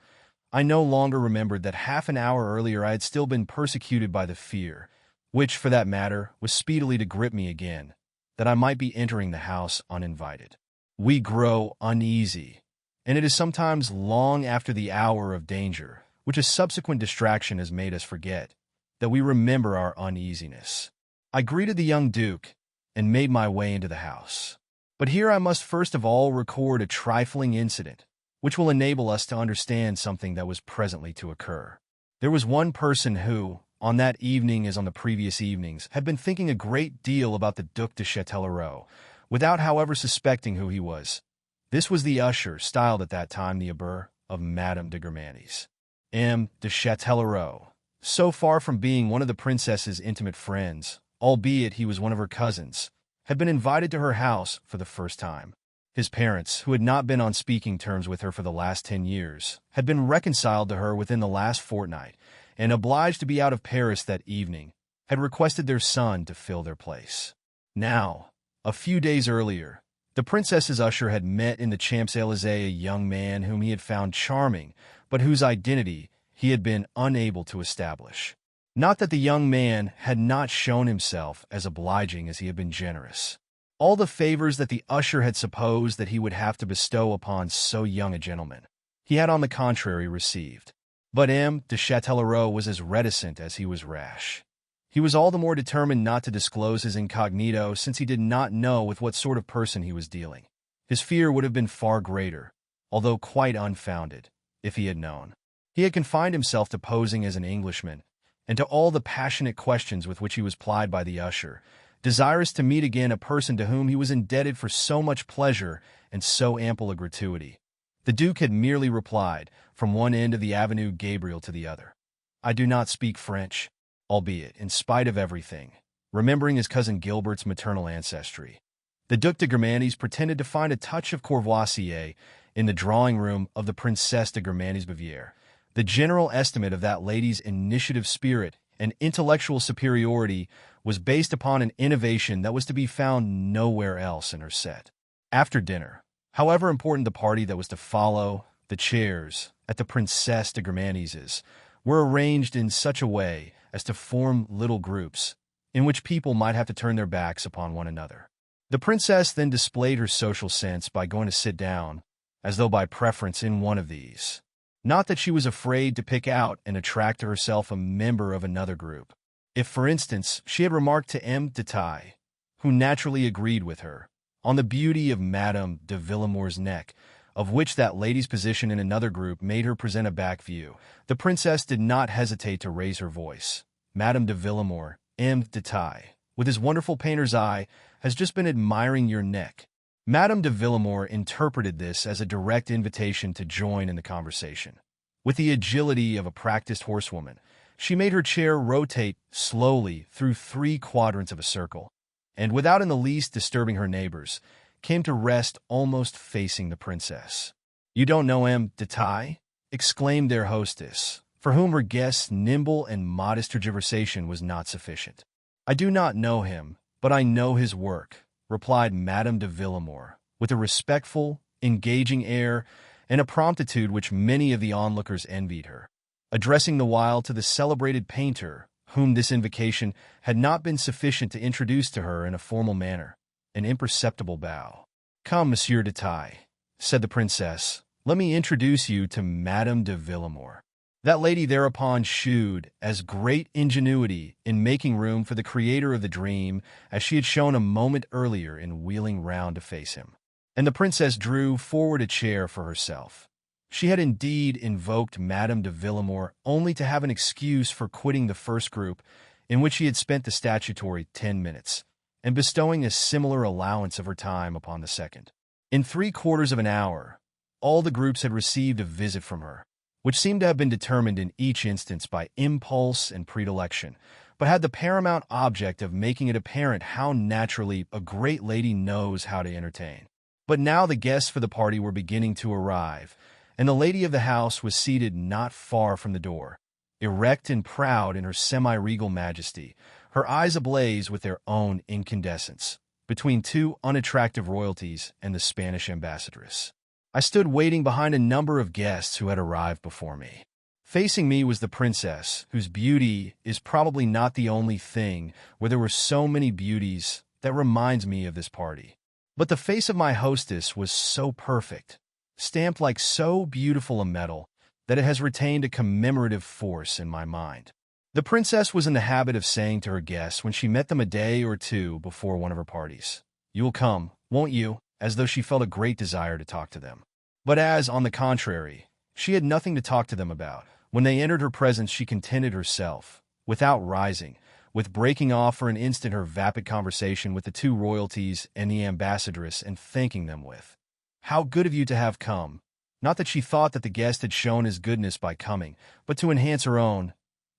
I no longer remembered that half an hour earlier I had still been persecuted by the fear, which, for that matter, was speedily to grip me again, that I might be entering the house uninvited. We grow uneasy, and it is sometimes long after the hour of danger, which a subsequent distraction has made us forget, that we remember our uneasiness. I greeted the young Duke and made my way into the house. But here I must first of all record a trifling incident, which will enable us to understand something that was presently to occur. There was one person who, on that evening as on the previous evenings, had been thinking a great deal about the Duc de Châtellerault, without however suspecting who he was. This was the usher, styled at that time the Aubert of Madame de Gourmandise. M. de Châtellerault, so far from being one of the princess's intimate friends, albeit he was one of her cousins, had been invited to her house for the first time. His parents, who had not been on speaking terms with her for the last 10 years, had been reconciled to her within the last fortnight, and obliged to be out of Paris that evening, had requested their son to fill their place. Now, a few days earlier, the princess's usher had met in the Champs-Élysées a young man whom he had found charming, but whose identity he had been unable to establish. Not that the young man had not shown himself as obliging as he had been generous. All the favors that the usher had supposed that he would have to bestow upon so young a gentleman, he had on the contrary received. But M. de Châtellerault was as reticent as he was rash. He was all the more determined not to disclose his incognito since he did not know with what sort of person he was dealing. His fear would have been far greater, although quite unfounded, if he had known. He had confined himself to posing as an Englishman, and to all the passionate questions with which he was plied by the usher, desirous to meet again a person to whom he was indebted for so much pleasure and so ample a gratuity. The Duke had merely replied, from one end of the Avenue Gabriel to the other, "I do not speak French," albeit, in spite of everything, remembering his cousin Gilbert's maternal ancestry. The Duc de Gourmandise pretended to find a touch of Courvoisier in the drawing-room of the Princesse de Gourmandise Bavière. The general estimate of that lady's initiative spirit and intellectual superiority was based upon an innovation that was to be found nowhere else in her set. After dinner, however important the party that was to follow, the chairs at the Princesse de Gourmandise's were arranged in such a way as to form little groups, in which people might have to turn their backs upon one another. The princess then displayed her social sense by going to sit down, as though by preference, in one of these. Not that she was afraid to pick out and attract to herself a member of another group. If, for instance, she had remarked to M. de Taille, who naturally agreed with her, on the beauty of Madame de Villemore's neck, of which that lady's position in another group made her present a back view, the princess did not hesitate to raise her voice. "Madame de Villemore, M. de Taille, with his wonderful painter's eye, has just been admiring your neck." Madame de Villemore interpreted this as a direct invitation to join in the conversation. With the agility of a practiced horsewoman, she made her chair rotate slowly through 3 quadrants of a circle, and without in the least disturbing her neighbors, came to rest almost facing the princess. "You don't know M. de Taille?" exclaimed their hostess, for whom her guest's nimble and modest tergiversation was not sufficient. "I do not know him, but I know his work," replied Madame de Villemore, with a respectful, engaging air and a promptitude which many of the onlookers envied her, addressing the while to the celebrated painter, whom this invocation had not been sufficient to introduce to her in a formal manner, an imperceptible bow. "Come, Monsieur de Taille," said the princess, "let me introduce you to Madame de Villemore." That lady thereupon shewed as great ingenuity in making room for the creator of the dream as she had shown a moment earlier in wheeling round to face him. And the princess drew forward a chair for herself. She had indeed invoked Madame de Villemore only to have an excuse for quitting the first group, in which she had spent the statutory 10 minutes, and bestowing a similar allowance of her time upon the second. In 3/4 of an hour, all the groups had received a visit from her, which seemed to have been determined in each instance by impulse and predilection, but had the paramount object of making it apparent how naturally a great lady knows how to entertain. But now the guests for the party were beginning to arrive, and the lady of the house was seated not far from the door, erect and proud in her semi-regal majesty, her eyes ablaze with their own incandescence, between two unattractive royalties and the Spanish ambassadress. I stood waiting behind a number of guests who had arrived before me. Facing me was the princess, whose beauty is probably not the only thing where there were so many beauties that reminds me of this party. But the face of my hostess was so perfect, stamped like so beautiful a metal, that it has retained a commemorative force in my mind. The princess was in the habit of saying to her guests when she met them a day or two before one of her parties, "You will come, won't you?" as though she felt a great desire to talk to them. But as, on the contrary, she had nothing to talk to them about, when they entered her presence she contented herself, without rising, with breaking off for an instant her vapid conversation with the two royalties and the ambassadress and thanking them with, "How good of you to have come." Not that she thought that the guest had shown his goodness by coming, but to enhance her own.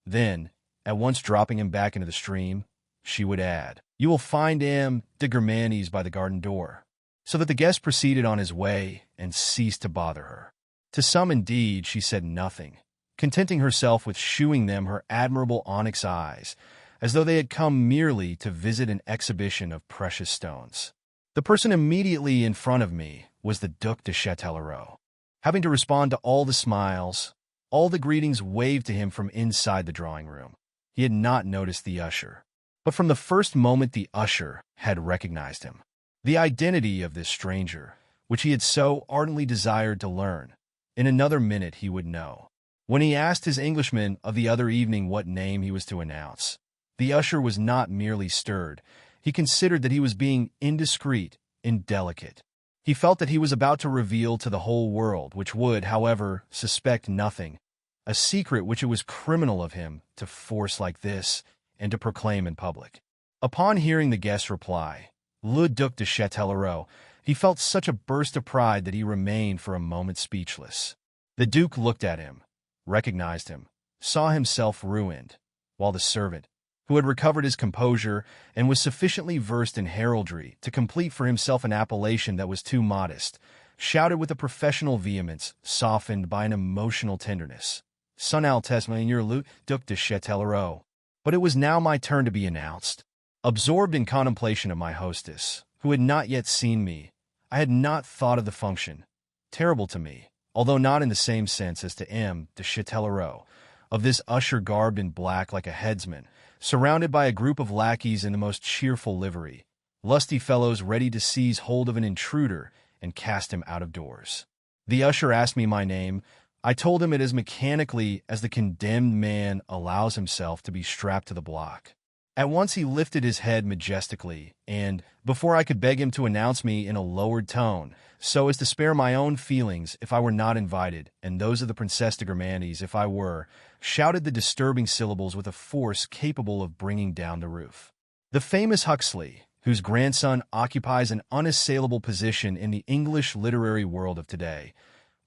Then, at once dropping him back into the stream, she would add, "You will find M. de Germanis by the garden door," so that the guest proceeded on his way and ceased to bother her. To some, indeed, she said nothing, contenting herself with shewing them her admirable onyx eyes, as though they had come merely to visit an exhibition of precious stones. The person immediately in front of me was the Duc de Châtellerault. Having to respond to all the smiles, all the greetings waved to him from inside the drawing room, he had not noticed the usher. But from the first moment the usher had recognized him. The identity of this stranger, which he had so ardently desired to learn, in another minute he would know. When he asked his Englishman of the other evening what name he was to announce, the usher was not merely stirred. He considered that he was being indiscreet, indelicate. He felt that he was about to reveal to the whole world, which would, however, suspect nothing, a secret which it was criminal of him to force like this and to proclaim in public. Upon hearing the guest's reply, Le Duc de Châtellerault, he felt such a burst of pride that he remained for a moment speechless. The Duke looked at him, recognized him, saw himself ruined, while the servant, who had recovered his composure and was sufficiently versed in heraldry to complete for himself an appellation that was too modest, shouted with a professional vehemence softened by an emotional tenderness, "Son Altesse Monsieur le Duc de Châtellerault." But it was now my turn to be announced. Absorbed in contemplation of my hostess, who had not yet seen me, I had not thought of the function, terrible to me, although not in the same sense as to M. de Châtellerault, of this usher garbed in black like a headsman, surrounded by a group of lackeys in the most cheerful livery, lusty fellows ready to seize hold of an intruder and cast him out of doors. The usher asked me my name. I told him it as mechanically as the condemned man allows himself to be strapped to the block. At once he lifted his head majestically, and, before I could beg him to announce me in a lowered tone, so as to spare my own feelings if I were not invited, and those of the Princess de Germanis if I were, shouted the disturbing syllables with a force capable of bringing down the roof. The famous Huxley, whose grandson occupies an unassailable position in the English literary world of today,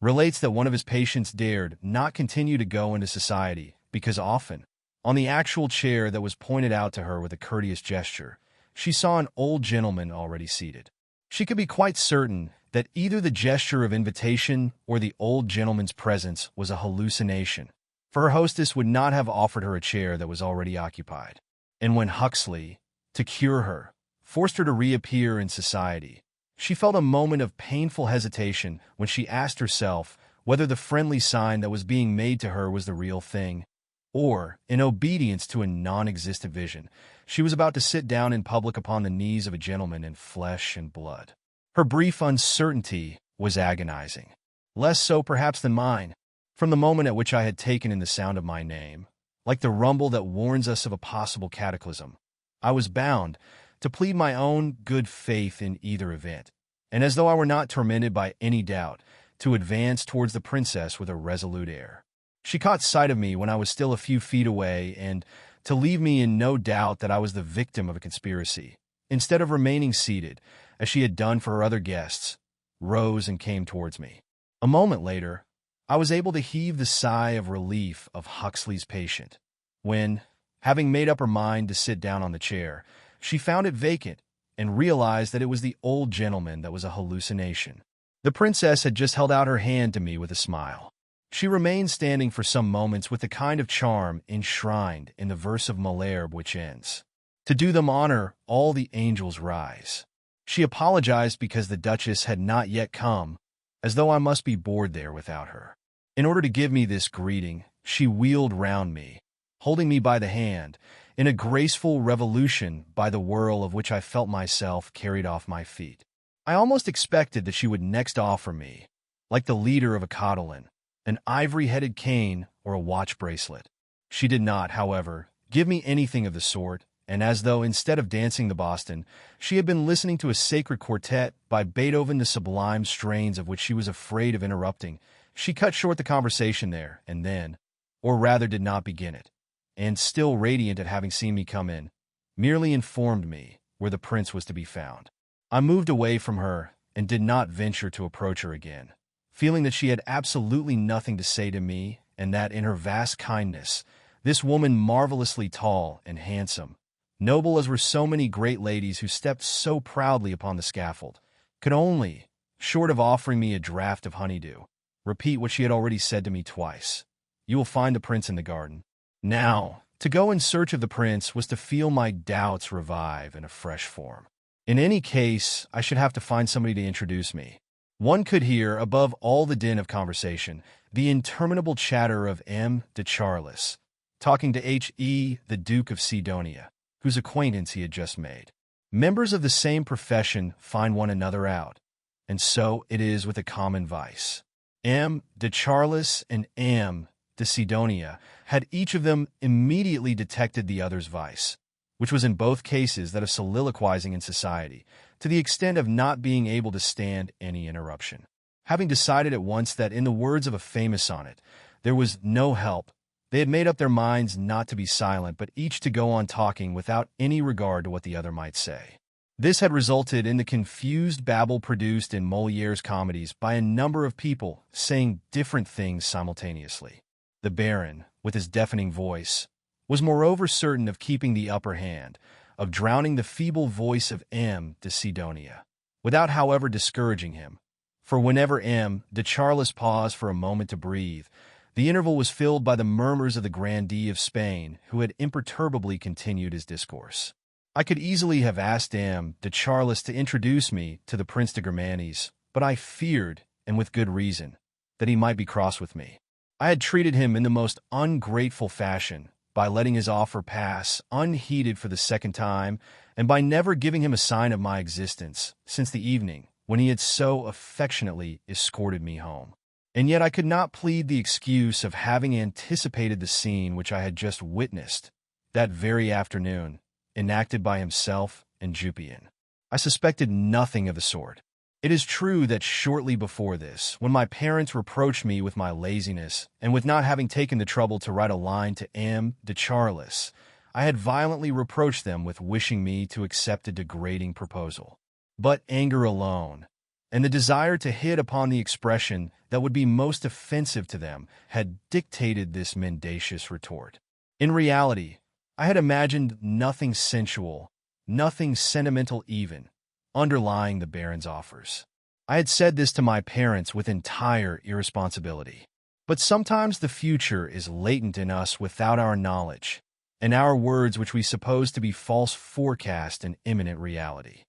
relates that one of his patients dared not continue to go into society because often, on the actual chair that was pointed out to her with a courteous gesture, she saw an old gentleman already seated. She could be quite certain that either the gesture of invitation or the old gentleman's presence was a hallucination, for her hostess would not have offered her a chair that was already occupied. And when Huxley, to cure her, forced her to reappear in society, she felt a moment of painful hesitation when she asked herself whether the friendly sign that was being made to her was the real thing, or, in obedience to a non-existent vision, she was about to sit down in public upon the knees of a gentleman in flesh and blood. Her brief uncertainty was agonizing, less so perhaps than mine, from the moment at which I had taken in the sound of my name, like the rumble that warns us of a possible cataclysm. I was bound to plead my own good faith in either event, and as though I were not tormented by any doubt, to advance towards the princess with a resolute air. She caught sight of me when I was still a few feet away, and, to leave me in no doubt that I was the victim of a conspiracy, instead of remaining seated, as she had done for her other guests, rose and came towards me. A moment later, I was able to heave the sigh of relief of Huxley's patient, when, having made up her mind to sit down on the chair, she found it vacant and realized that it was the old gentleman that was a hallucination. The princess had just held out her hand to me with a smile. She remained standing for some moments with the kind of charm enshrined in the verse of Malherbe which ends, "To do them honor, all the angels rise." She apologized because the Duchess had not yet come, as though I must be bored there without her. In order to give me this greeting, she wheeled round me, holding me by the hand, in a graceful revolution by the whirl of which I felt myself carried off my feet. I almost expected that she would next offer me, like the leader of a cotillion, an ivory-headed cane or a watch bracelet. She did not, however, give me anything of the sort, and as though instead of dancing the Boston, she had been listening to a sacred quartet by Beethoven, the sublime strains of which she was afraid of interrupting, she cut short the conversation there and then, or rather did not begin it, and still radiant at having seen me come in, merely informed me where the prince was to be found. I moved away from her and did not venture to approach her again, feeling that she had absolutely nothing to say to me and that in her vast kindness, this woman marvelously tall and handsome, noble as were so many great ladies who stepped so proudly upon the scaffold, could only, short of offering me a draught of honeydew, repeat what she had already said to me twice. You will find the prince in the garden. Now, to go in search of the prince was to feel my doubts revive in a fresh form. In any case, I should have to find somebody to introduce me. One could hear, above all the din of conversation, the interminable chatter of M. de Charlus, talking to H.E., the Duke of Sidonia, whose acquaintance he had just made. Members of the same profession find one another out, and so it is with a common vice. M. de Charlus and M. de Sidonia had each of them immediately detected the other's vice, which was in both cases that of soliloquizing in society, to the extent of not being able to stand any interruption. Having decided at once that, in the words of a famous sonnet, there was no help, they had made up their minds not to be silent, but each to go on talking without any regard to what the other might say. This had resulted in the confused babble produced in Molière's comedies by a number of people saying different things simultaneously. The Baron, with his deafening voice, was moreover certain of keeping the upper hand, of drowning the feeble voice of M. de Sidonia, without however discouraging him, for whenever M. de Charlus paused for a moment to breathe, the interval was filled by the murmurs of the grandee of Spain, who had imperturbably continued his discourse. I could easily have asked M. de Charlus to introduce me to the Prince de Germanes, but I feared, and with good reason, that he might be cross with me. I had treated him in the most ungrateful fashion, by letting his offer pass unheeded for the second time, and by never giving him a sign of my existence since the evening when he had so affectionately escorted me home. And yet I could not plead the excuse of having anticipated the scene which I had just witnessed that very afternoon, enacted by himself and Jupian. I suspected nothing of the sort. It is true that shortly before this, when my parents reproached me with my laziness and with not having taken the trouble to write a line to M. de Charlus, I had violently reproached them with wishing me to accept a degrading proposal. But anger alone, and the desire to hit upon the expression that would be most offensive to them, had dictated this mendacious retort. In reality, I had imagined nothing sensual, nothing sentimental even, underlying the Baron's offers. I had said this to my parents with entire irresponsibility. But sometimes the future is latent in us without our knowledge, and our words which we suppose to be false forecast an imminent reality.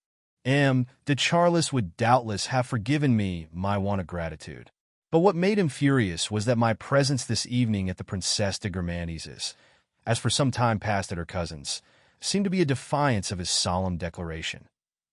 M. de Charlus would doubtless have forgiven me my want of gratitude. But what made him furious was that my presence this evening at the Princess de Germanes's, as for some time past at her cousin's, seemed to be a defiance of his solemn declaration.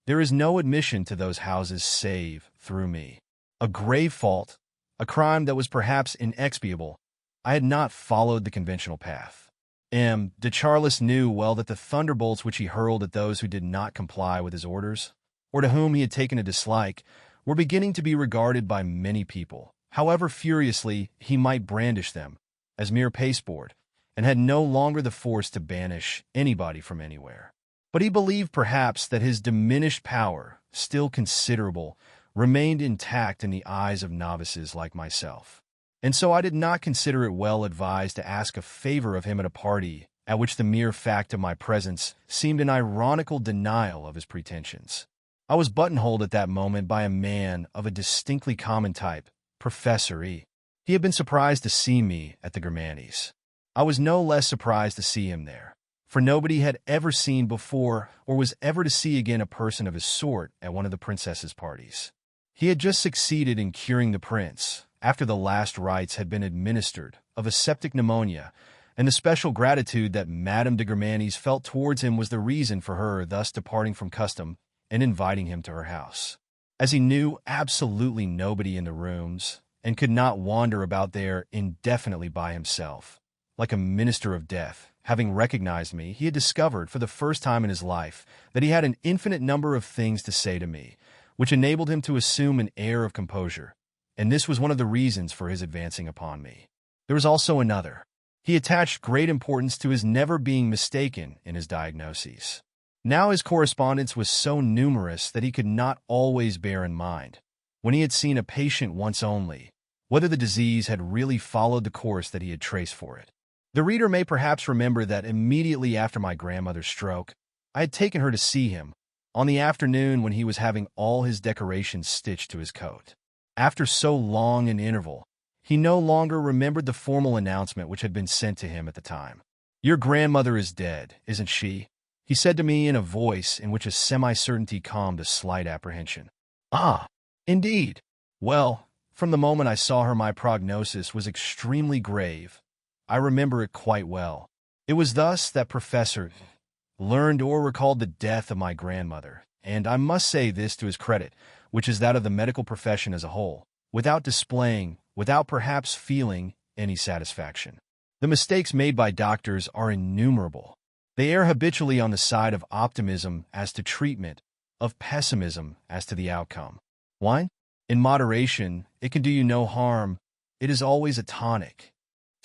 There is no admission to those houses save through me. A grave fault, a crime that was perhaps inexpiable. I had not followed the conventional path. M. de Charlus knew well that the thunderbolts which he hurled at those who did not comply with his orders, or to whom he had taken a dislike, were beginning to be regarded by many people, however furiously he might brandish them, as mere pasteboard, and had no longer the force to banish anybody from anywhere. But he believed perhaps that his diminished power, still considerable, remained intact in the eyes of novices like myself. And so I did not consider it well advised to ask a favor of him at a party at which the mere fact of my presence seemed an ironical denial of his pretensions. I was buttonholed at that moment by a man of a distinctly common type, Professor E. He had been surprised to see me at the Germanes. I was no less surprised to see him there, for nobody had ever seen before or was ever to see again a person of his sort at one of the princess's parties. He had just succeeded in curing the prince, after the last rites had been administered, of a septic pneumonia, and the special gratitude that Madame de Germanis felt towards him was the reason for her thus departing from custom and inviting him to her house. As he knew absolutely nobody in the rooms, and could not wander about there indefinitely by himself, like a minister of death, having recognized me, he had discovered for the first time in his life that he had an infinite number of things to say to me, which enabled him to assume an air of composure, and this was one of the reasons for his advancing upon me. There was also another. He attached great importance to his never being mistaken in his diagnoses. Now his correspondence was so numerous that he could not always bear in mind, when he had seen a patient once only, whether the disease had really followed the course that he had traced for it. The reader may perhaps remember that immediately after my grandmother's stroke, I had taken her to see him, on the afternoon when he was having all his decorations stitched to his coat. After so long an interval, he no longer remembered the formal announcement which had been sent to him at the time. "Your grandmother is dead, isn't she?" he said to me in a voice in which a semi-certainty calmed a slight apprehension. "Ah, indeed. Well, from the moment I saw her my prognosis was extremely grave. I remember it quite well. It was thus that Professor learned or recalled the death of my grandmother, and I must say this to his credit, which is that of the medical profession as a whole, without perhaps feeling any satisfaction. The mistakes made by doctors are innumerable. They err habitually on the side of optimism as to treatment, of pessimism as to the outcome. Wine? In moderation, it can do you no harm. It is always a tonic.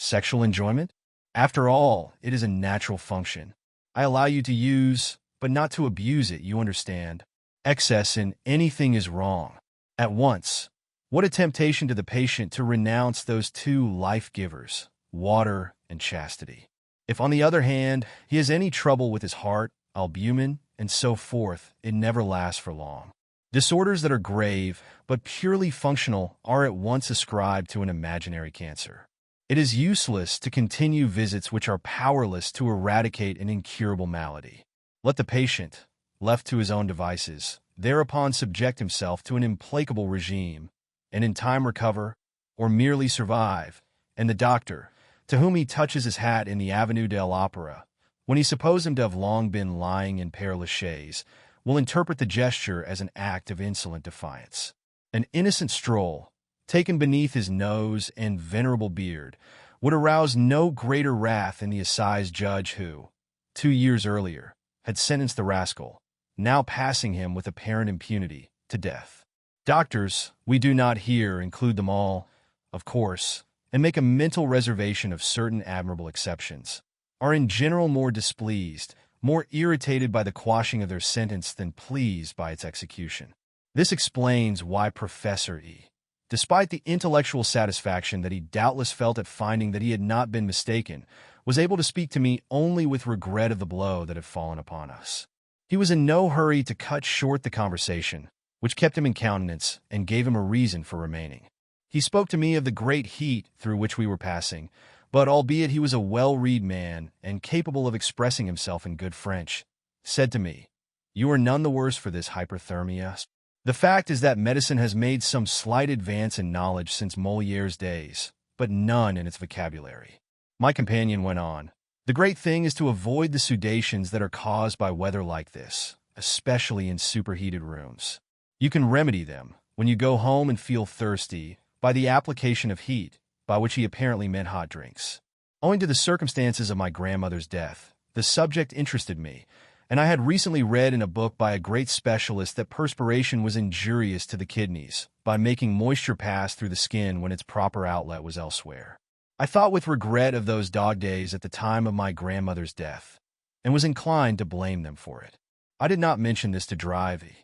Sexual enjoyment? After all, it is a natural function. I allow you to use, but not to abuse it, you understand. Excess in anything is wrong. At once, what a temptation to the patient to renounce those two life-givers, water and chastity. If, on the other hand, he has any trouble with his heart, albumin, and so forth, it never lasts for long. Disorders that are grave, but purely functional, are at once ascribed to an imaginary cancer. It is useless to continue visits which are powerless to eradicate an incurable malady. Let the patient, left to his own devices, thereupon subject himself to an implacable regime, and in time recover, or merely survive, and the doctor, to whom he touches his hat in the Avenue de l'Opera, when he supposes him to have long been lying in Père Lachaise, will interpret the gesture as an act of insolent defiance. An innocent stroll, taken beneath his nose and venerable beard, would arouse no greater wrath in the assize judge who, 2 years earlier, had sentenced the rascal, now passing him with apparent impunity, to death. Doctors, we do not here include them all, of course, and make a mental reservation of certain admirable exceptions, are in general more displeased, more irritated by the quashing of their sentence than pleased by its execution. This explains why Professor E, despite the intellectual satisfaction that he doubtless felt at finding that he had not been mistaken, was able to speak to me only with regret of the blow that had fallen upon us. He was in no hurry to cut short the conversation, which kept him in countenance and gave him a reason for remaining. He spoke to me of the great heat through which we were passing, but albeit he was a well-read man and capable of expressing himself in good French, said to me, "You are none the worse for this hyperthermia. The fact is that medicine has made some slight advance in knowledge since Moliere's days, but none in its vocabulary." My companion went on, "The great thing is to avoid the sudations that are caused by weather like this, especially in superheated rooms. You can remedy them, when you go home and feel thirsty, by the application of heat, by which he apparently meant hot drinks. Owing to the circumstances of my grandmother's death, the subject interested me, and I had recently read in a book by a great specialist that perspiration was injurious to the kidneys by making moisture pass through the skin when its proper outlet was elsewhere. I thought with regret of those dog days at the time of my grandmother's death, and was inclined to blame them for it. I did not mention this to Drivey,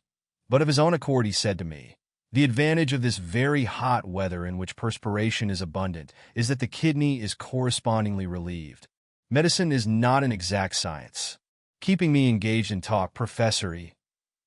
but of his own accord he said to me, "The advantage of this very hot weather in which perspiration is abundant is that the kidney is correspondingly relieved. Medicine is not an exact science." Keeping me engaged in talk, Professor E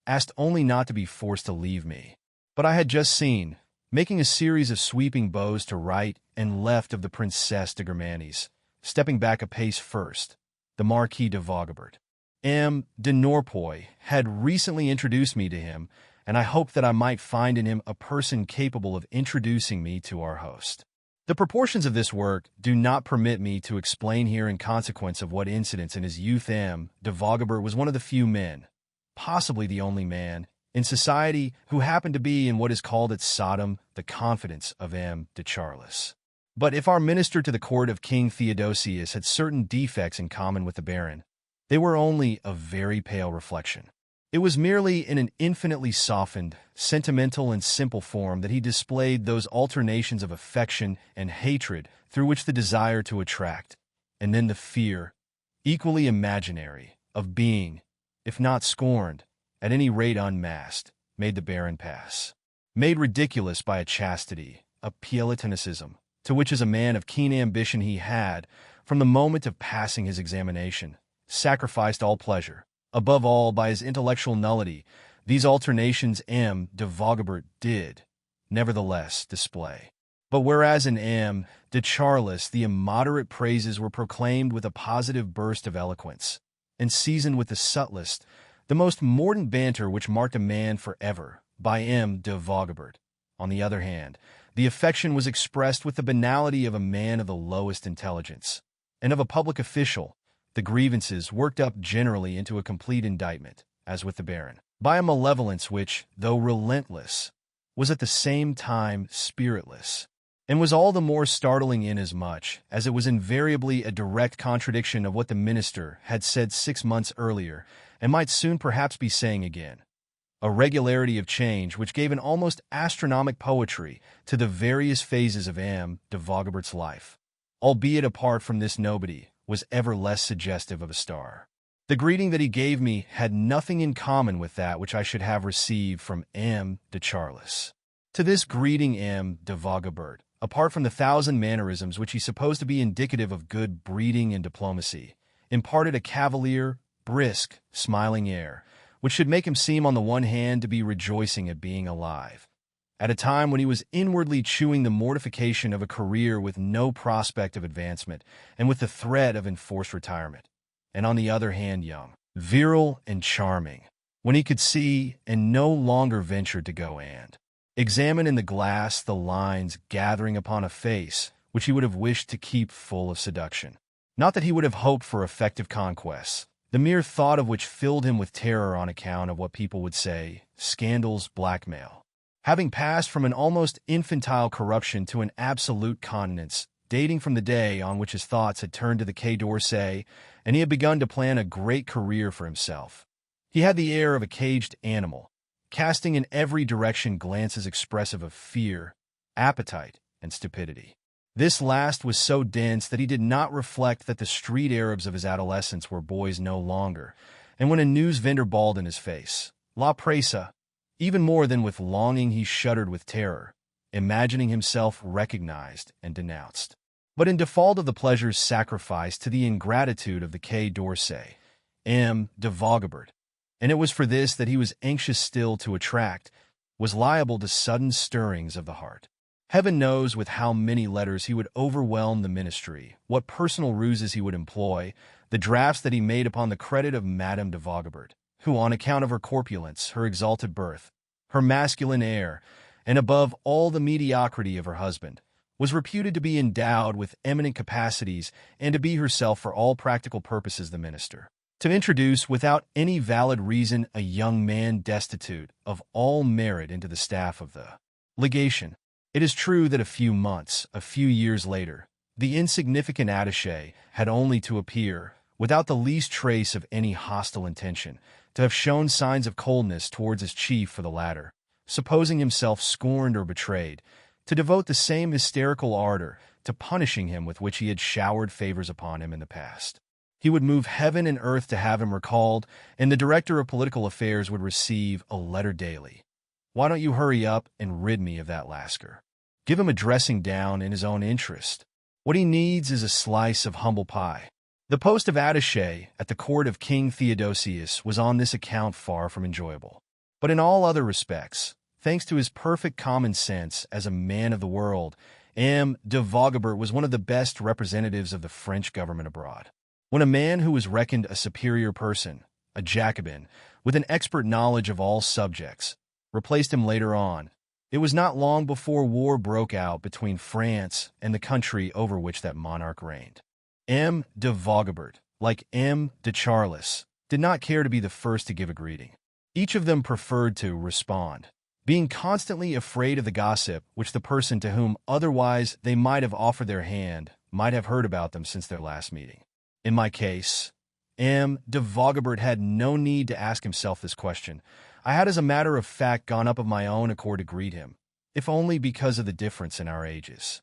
asked only not to be forced to leave me. But I had just seen, making a series of sweeping bows to right and left of the Princesse de Germanis, stepping back a pace first, the Marquis de Vaugabert. M. de Norpois had recently introduced me to him, and I hoped that I might find in him a person capable of introducing me to our host. The proportions of this work do not permit me to explain here in consequence of what incidents in his youth. M. de Vaugabert was one of the few men, possibly the only man, in society who happened to be in what is called at Sodom the confidence of M. de Charlus. But if our minister to the court of King Theodosius had certain defects in common with the Baron, they were only a very pale reflection. It was merely in an infinitely softened, sentimental, and simple form that he displayed those alternations of affection and hatred through which the desire to attract, and then the fear, equally imaginary, of being, if not scorned, at any rate unmasked, made the Baron pass. Made ridiculous by a chastity, a puritanicism, to which as a man of keen ambition he had, from the moment of passing his examination, sacrificed all pleasure. Above all, by his intellectual nullity, these alternations M. de Vaugabert did, nevertheless, display. But whereas in M. de Charlus the immoderate praises were proclaimed with a positive burst of eloquence, and seasoned with the subtlest, the most mordant banter which marked a man forever, by M. de Vaugabert, on the other hand, the affection was expressed with the banality of a man of the lowest intelligence, and of a public official, the grievances worked up generally into a complete indictment, as with the Baron, by a malevolence which, though relentless, was at the same time spiritless, and was all the more startling inasmuch as it was invariably a direct contradiction of what the minister had said 6 months earlier, and might soon perhaps be saying again. A regularity of change which gave an almost astronomic poetry to the various phases of M. de Vaugabert's life, albeit apart from this nobody, was ever less suggestive of a star. The greeting that he gave me had nothing in common with that which I should have received from M. de Charlus. To this greeting M. de Vaugabert, apart from the 1,000 mannerisms which he supposed to be indicative of good breeding and diplomacy, imparted a cavalier, brisk, smiling air, which should make him seem on the one hand to be rejoicing at being alive, at a time when he was inwardly chewing the mortification of a career with no prospect of advancement and with the threat of enforced retirement, and on the other hand young, virile, and charming, when he could see and no longer ventured to go and examine in the glass the lines gathering upon a face which he would have wished to keep full of seduction. Not that he would have hoped for effective conquests, the mere thought of which filled him with terror on account of what people would say, scandals, blackmail. Having passed from an almost infantile corruption to an absolute continence, dating from the day on which his thoughts had turned to the Quai d'Orsay, and he had begun to plan a great career for himself. He had the air of a caged animal, casting in every direction glances expressive of fear, appetite, and stupidity. This last was so dense that he did not reflect that the street Arabs of his adolescence were boys no longer, and when a news vendor bawled in his face, La Presa, even more than with longing he shuddered with terror, imagining himself recognized and denounced. But in default of the pleasures sacrificed to the ingratitude of the Quai d'Orsay, M. de Vaugabert, and it was for this that he was anxious still to attract, was liable to sudden stirrings of the heart. Heaven knows with how many letters he would overwhelm the ministry, what personal ruses he would employ, the drafts that he made upon the credit of Madame de Vaugabert, who, on account of her corpulence, her exalted birth, her masculine air, and above all the mediocrity of her husband, was reputed to be endowed with eminent capacities and to be herself for all practical purposes the minister. To introduce, without any valid reason, a young man destitute of all merit into the staff of the legation. It is true that a few years later, the insignificant attaché had only to appear, without the least trace of any hostile intention, to have shown signs of coldness towards his chief for the latter, supposing himself scorned or betrayed, to devote the same hysterical ardor to punishing him with which he had showered favors upon him in the past. He would move heaven and earth to have him recalled, and the director of political affairs would receive a letter daily. Why don't you hurry up and rid me of that lascar? Give him a dressing down in his own interest. What he needs is a slice of humble pie. The post of attaché at the court of King Theodosius was on this account far from enjoyable. But in all other respects, thanks to his perfect common sense as a man of the world, M. de Vaugabert was one of the best representatives of the French government abroad. When a man who was reckoned a superior person, a Jacobin, with an expert knowledge of all subjects, replaced him later on, it was not long before war broke out between France and the country over which that monarch reigned. M. de Vogobert, like M. de Charlus, did not care to be the first to give a greeting. Each of them preferred to respond, being constantly afraid of the gossip which the person to whom otherwise they might have offered their hand might have heard about them since their last meeting. In my case, M. de Vogobert had no need to ask himself this question. I had as a matter of fact gone up of my own accord to greet him, if only because of the difference in our ages.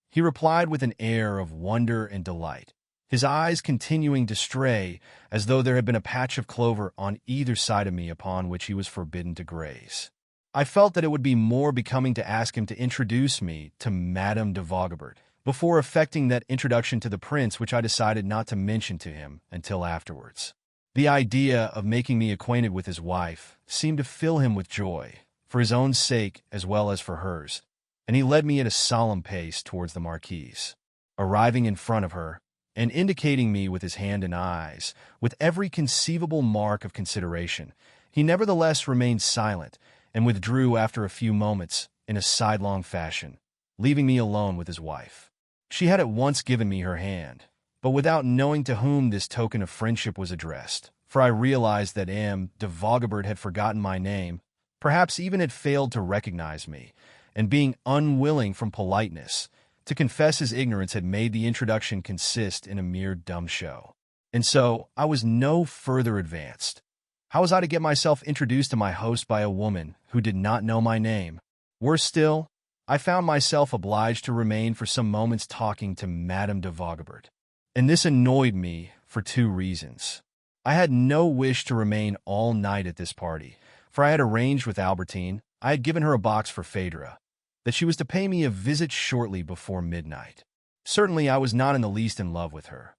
He replied with an air of wonder and delight, his eyes continuing to stray as though there had been a patch of clover on either side of me upon which he was forbidden to graze. I felt that it would be more becoming to ask him to introduce me to Madame de Vogobert before effecting that introduction to the prince which I decided not to mention to him until afterwards. The idea of making me acquainted with his wife seemed to fill him with joy, for his own sake as well as for hers, and he led me at a solemn pace towards the marquise. Arriving in front of her, and indicating me with his hand and eyes, with every conceivable mark of consideration, he nevertheless remained silent and withdrew after a few moments in a sidelong fashion, leaving me alone with his wife. She had at once given me her hand, but without knowing to whom this token of friendship was addressed, for I realized that M. de Vogobert had forgotten my name, perhaps even had failed to recognize me, and being unwilling from politeness to confess his ignorance had made the introduction consist in a mere dumb show. And so I was no further advanced. How was I to get myself introduced to my host by a woman who did not know my name? Worse still, I found myself obliged to remain for some moments talking to Madame de Vogobert, and this annoyed me for two reasons. I had no wish to remain all night at this party, for I had arranged with Albertine, I had given her a box for Phaedra, that she was to pay me a visit shortly before midnight. Certainly I was not in the least in love with her.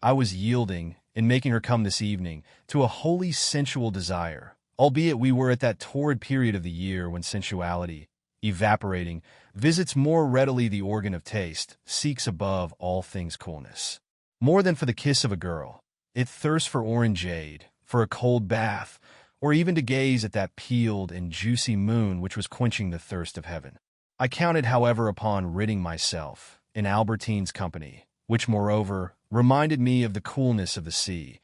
I was yielding, in making her come this evening, to a wholly sensual desire, albeit we were at that torrid period of the year when sensuality, evaporating, visits more readily the organ of taste, seeks above all things coolness. More than for the kiss of a girl, it thirsts for orangeade, for a cold bath, or even to gaze at that peeled and juicy moon which was quenching the thirst of heaven. I counted, however, upon ridding myself, in Albertine's company, which, moreover, reminded me of the coolness of the sea,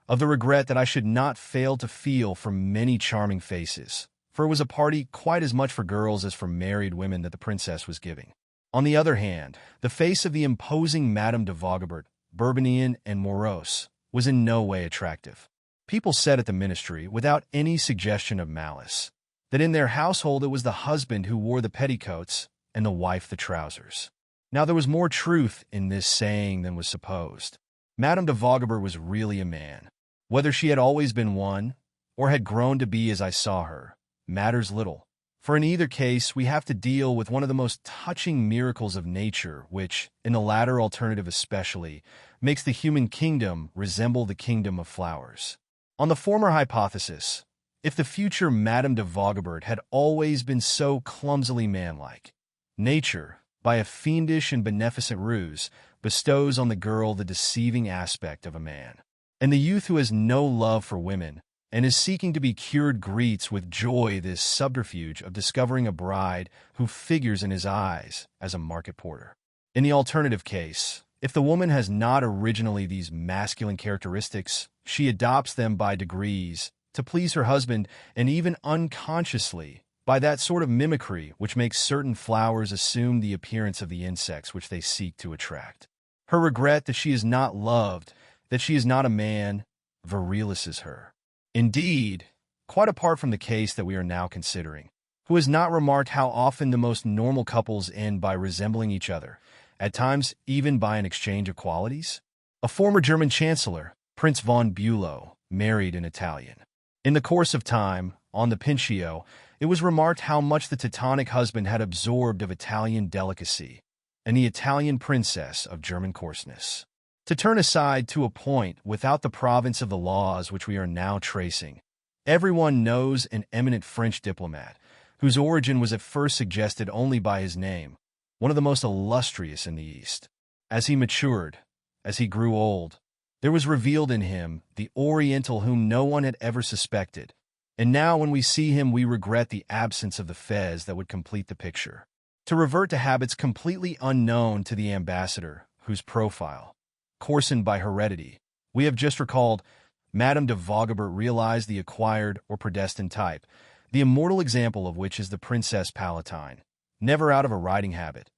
of the regret that I should not fail to feel for many charming faces, for it was a party quite as much for girls as for married women that the princess was giving. On the other hand, the face of the imposing Madame de Vogobert, Bourbonian and morose, was in no way attractive. People said at the ministry, without any suggestion of malice, that in their household it was the husband who wore the petticoats and the wife the trousers. Now there was more truth in this saying than was supposed. Madame de Vogobert was really a man. Whether she had always been one, or had grown to be as I saw her, matters little, for in either case we have to deal with one of the most touching miracles of nature which, in the latter alternative especially, makes the human kingdom resemble the kingdom of flowers. On the former hypothesis, if the future Madame de Vogobert had always been so clumsily manlike, nature, by a fiendish and beneficent ruse, bestows on the girl the deceiving aspect of a man. And the youth who has no love for women and is seeking to be cured greets with joy this subterfuge of discovering a bride who figures in his eyes as a market porter. In the alternative case, if the woman has not originally these masculine characteristics, she adopts them by degrees to please her husband, and even unconsciously, by that sort of mimicry which makes certain flowers assume the appearance of the insects which they seek to attract. Her regret that she is not loved, that she is not a man, virilises her. Indeed, quite apart from the case that we are now considering, who has not remarked how often the most normal couples end by resembling each other, at times even by an exchange of qualities? A former German chancellor, Prince von Bülow, married an Italian. In the course of time, on the Pincio, it was remarked how much the Teutonic husband had absorbed of Italian delicacy, and the Italian princess of German coarseness. To turn aside to a point without the province of the laws which we are now tracing, everyone knows an eminent French diplomat, whose origin was at first suggested only by his name, one of the most illustrious in the East. As he matured, as he grew old, There was revealed in him the Oriental whom no one had ever suspected, and now when we see him we regret the absence of the fez that would complete the picture. To revert to habits completely unknown to the ambassador, whose profile, coarsened by heredity, we have just recalled, Madame de Vogobert realized the acquired or predestined type, the immortal example of which is the Princess Palatine, never out of a riding habit,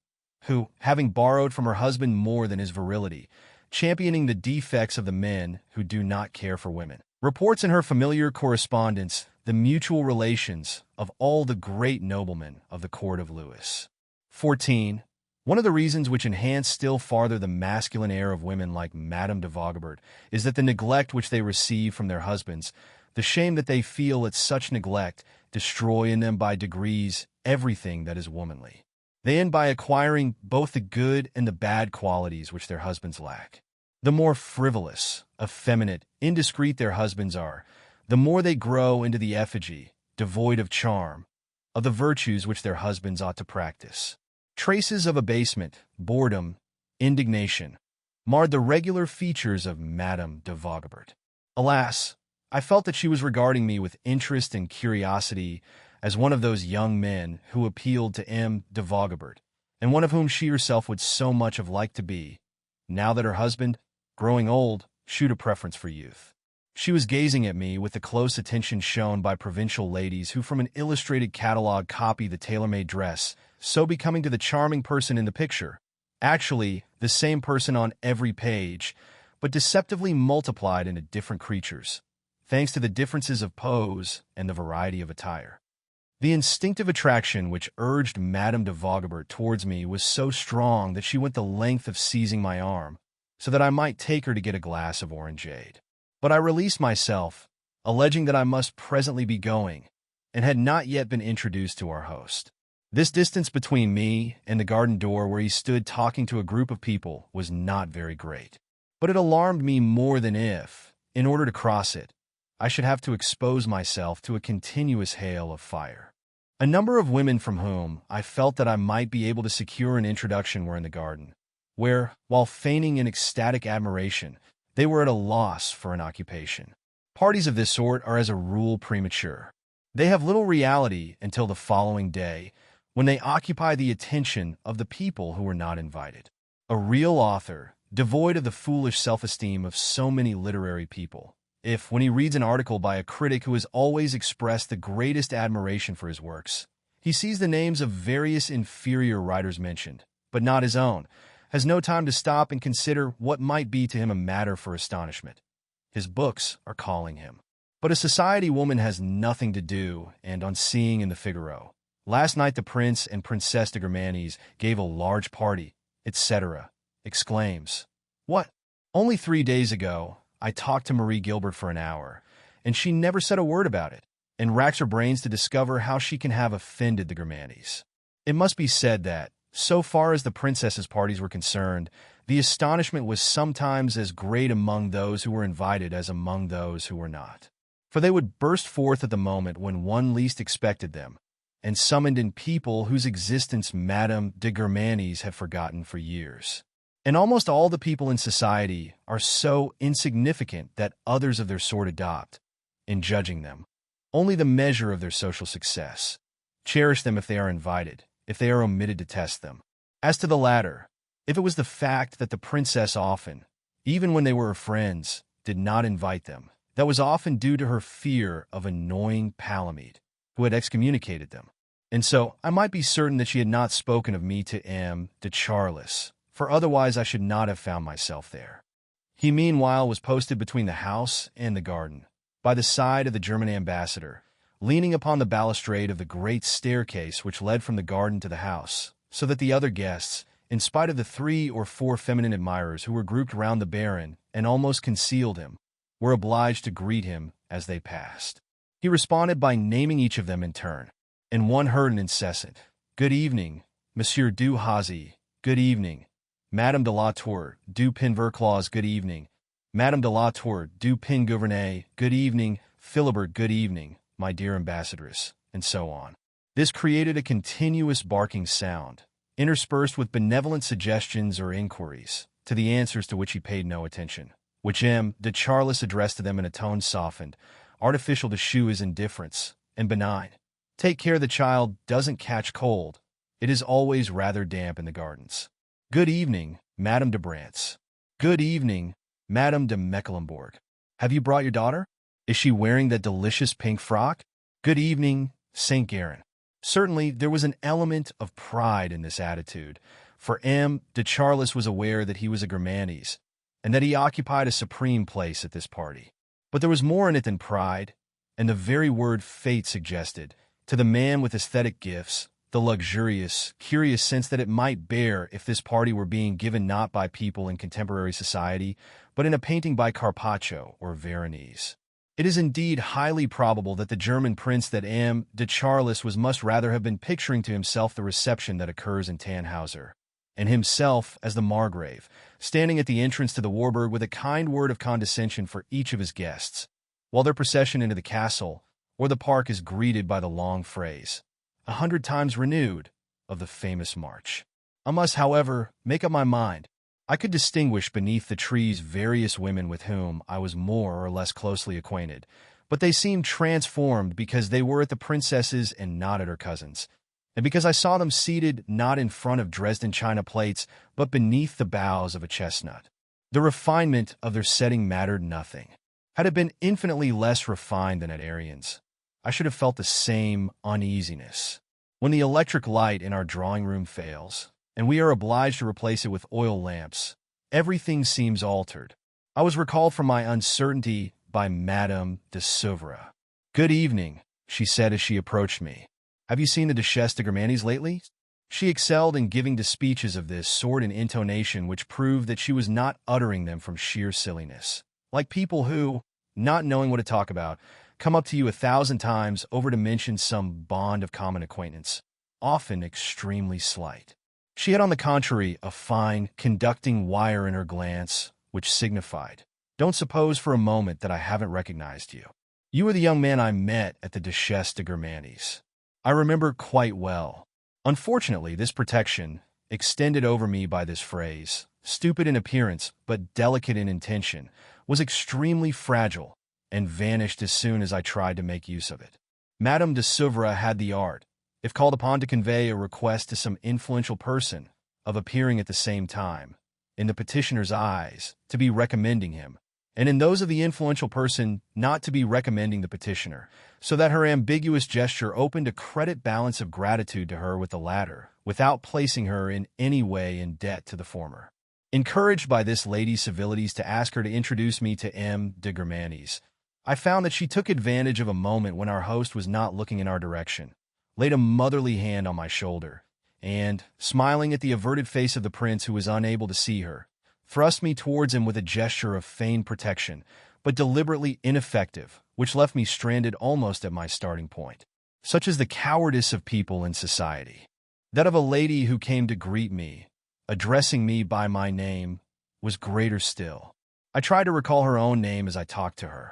who, having borrowed from her husband more than his virility, championing the defects of the men who do not care for women, reports in her familiar correspondence the mutual relations of all the great noblemen of the court of Louis XIV. One of the reasons which enhance still farther the masculine air of women like Madame de Vogobert is that the neglect which they receive from their husbands, the shame that they feel at such neglect, destroy in them by degrees everything that is womanly. They end by acquiring both the good and the bad qualities which their husbands lack. The more frivolous, effeminate, indiscreet their husbands are, the more they grow into the effigy, devoid of charm, of the virtues which their husbands ought to practice. Traces of abasement, boredom, indignation, marred the regular features of Madame de Vogobert. Alas, I felt that she was regarding me with interest and curiosity as one of those young men who appealed to M. de Vogobert, and one of whom she herself would so much have liked to be, now that her husband, growing old, shewed a preference for youth. She was gazing at me with the close attention shown by provincial ladies who from an illustrated catalogue copy the tailor-made dress, so becoming to the charming person in the picture, actually the same person on every page, but deceptively multiplied into different creatures, thanks to the differences of pose and the variety of attire. The instinctive attraction which urged Madame de Vogobert towards me was so strong that she went the length of seizing my arm, so that I might take her to get a glass of orangeade. But I released myself, alleging that I must presently be going, and had not yet been introduced to our host. This distance between me and the garden door where he stood talking to a group of people was not very great. But it alarmed me more than if, in order to cross it, I should have to expose myself to a continuous hail of fire. A number of women from whom I felt that I might be able to secure an introduction were in the garden, where, while feigning an ecstatic admiration, they were at a loss for an occupation. Parties of this sort are as a rule premature. They have little reality until the following day, when they occupy the attention of the people who were not invited. A real author, devoid of the foolish self-esteem of so many literary people, if, when he reads an article by a critic who has always expressed the greatest admiration for his works, he sees the names of various inferior writers mentioned, but not his own, has no time to stop and consider what might be to him a matter for astonishment. His books are calling him. But a society woman has nothing to do, and on seeing in the Figaro, last night the Prince and Princess de Germanis gave a large party, etc., exclaims, "What? Only 3 days ago, I talked to Marie Gilbert for an hour, and she never said a word about it, and racks her brains to discover how she can have offended the Germanis." It must be said that, so far as the princess's parties were concerned, the astonishment was sometimes as great among those who were invited as among those who were not. For they would burst forth at the moment when one least expected them, and summoned in people whose existence Madame de Germanis had forgotten for years. And almost all the people in society are so insignificant that others of their sort adopt, in judging them, only the measure of their social success, cherish them if they are invited, if they are omitted to test them. As to the latter, if it was the fact that the princess often, even when they were her friends, did not invite them, that was often due to her fear of annoying Palamede, who had excommunicated them. And so I might be certain that she had not spoken of me to M. de Charlus, for otherwise I should not have found myself there. He meanwhile was posted between the house and the garden, by the side of the German ambassador, leaning upon the balustrade of the great staircase which led from the garden to the house, so that the other guests, in spite of the 3 or 4 feminine admirers who were grouped round the Baron and almost concealed him, were obliged to greet him as they passed. He responded by naming each of them in turn, and one heard an incessant, "Good evening, Monsieur du Hazy, good evening, Madame de la Tour du Pinverclaws, good evening, Madame de la Tour du Pingouvernay, good evening, Philibert, good evening, my dear ambassadress," and so on. This created a continuous barking sound, interspersed with benevolent suggestions or inquiries, to the answers to which he paid no attention. which M. de Charlus addressed to them in a tone softened, artificial to shew his indifference, and benign. Take care the child doesn't catch cold. It is always rather damp in the gardens. Good evening, Madame de Brantz. Good evening, Madame de Mecklenburg. Have you brought your daughter? Is she wearing that delicious pink frock? Good evening, St. Guerin. Certainly, there was an element of pride in this attitude, for M. de Charlus was aware that he was a Germanes, and that he occupied a supreme place at this party. But there was more in it than pride, and the very word fate suggested, to the man with aesthetic gifts, the luxurious, curious sense that it might bear if this party were being given not by people in contemporary society, but in a painting by Carpaccio or Veronese. It is indeed highly probable that the German prince that M. de Charlus must rather have been picturing to himself the reception that occurs in Tannhauser, and himself as the Margrave, standing at the entrance to the Warburg with a kind word of condescension for each of his guests, while their procession into the castle or the park is greeted by the long phrase, 100 times renewed, of the famous march. I must, however, make up my mind. I could distinguish beneath the trees various women with whom I was more or less closely acquainted, but they seemed transformed because they were at the princess's and not at her cousin's, and because I saw them seated not in front of Dresden china plates, but beneath the boughs of a chestnut. The refinement of their setting mattered nothing. Had it been infinitely less refined than at Arian's, I should have felt the same uneasiness. When the electric light in our drawing-room fails, and we are obliged to replace it with oil lamps, everything seems altered. I was recalled from my uncertainty by Madame de Souvre. Good evening, she said as she approached me. Have you seen the Duchesse de Germanes lately? She excelled in giving to speeches of this sort an intonation which proved that she was not uttering them from sheer silliness, like people who, not knowing what to talk about, come up to you 1,000 times over to mention some bond of common acquaintance, often extremely slight. She had, on the contrary, a fine, conducting wire in her glance, which signified, don't suppose for a moment that I haven't recognized you. You are the young man I met at the Duchesse de Germanes. I remember quite well. Unfortunately, this protection, extended over me by this phrase, stupid in appearance but delicate in intention, was extremely fragile, and vanished as soon as I tried to make use of it. Madame de Souvre had the art, if called upon to convey a request to some influential person, of appearing at the same time, in the petitioner's eyes, to be recommending him, and in those of the influential person not to be recommending the petitioner, so that her ambiguous gesture opened a credit balance of gratitude to her with the latter, without placing her in any way in debt to the former. Encouraged by this lady's civilities to ask her to introduce me to M. de Germanes, I found that she took advantage of a moment when our host was not looking in our direction, laid a motherly hand on my shoulder, and, smiling at the averted face of the prince who was unable to see her, thrust me towards him with a gesture of feigned protection, but deliberately ineffective, which left me stranded almost at my starting point. Such is the cowardice of people in society. That of a lady who came to greet me, addressing me by my name, was greater still. I tried to recall her own name as I talked to her.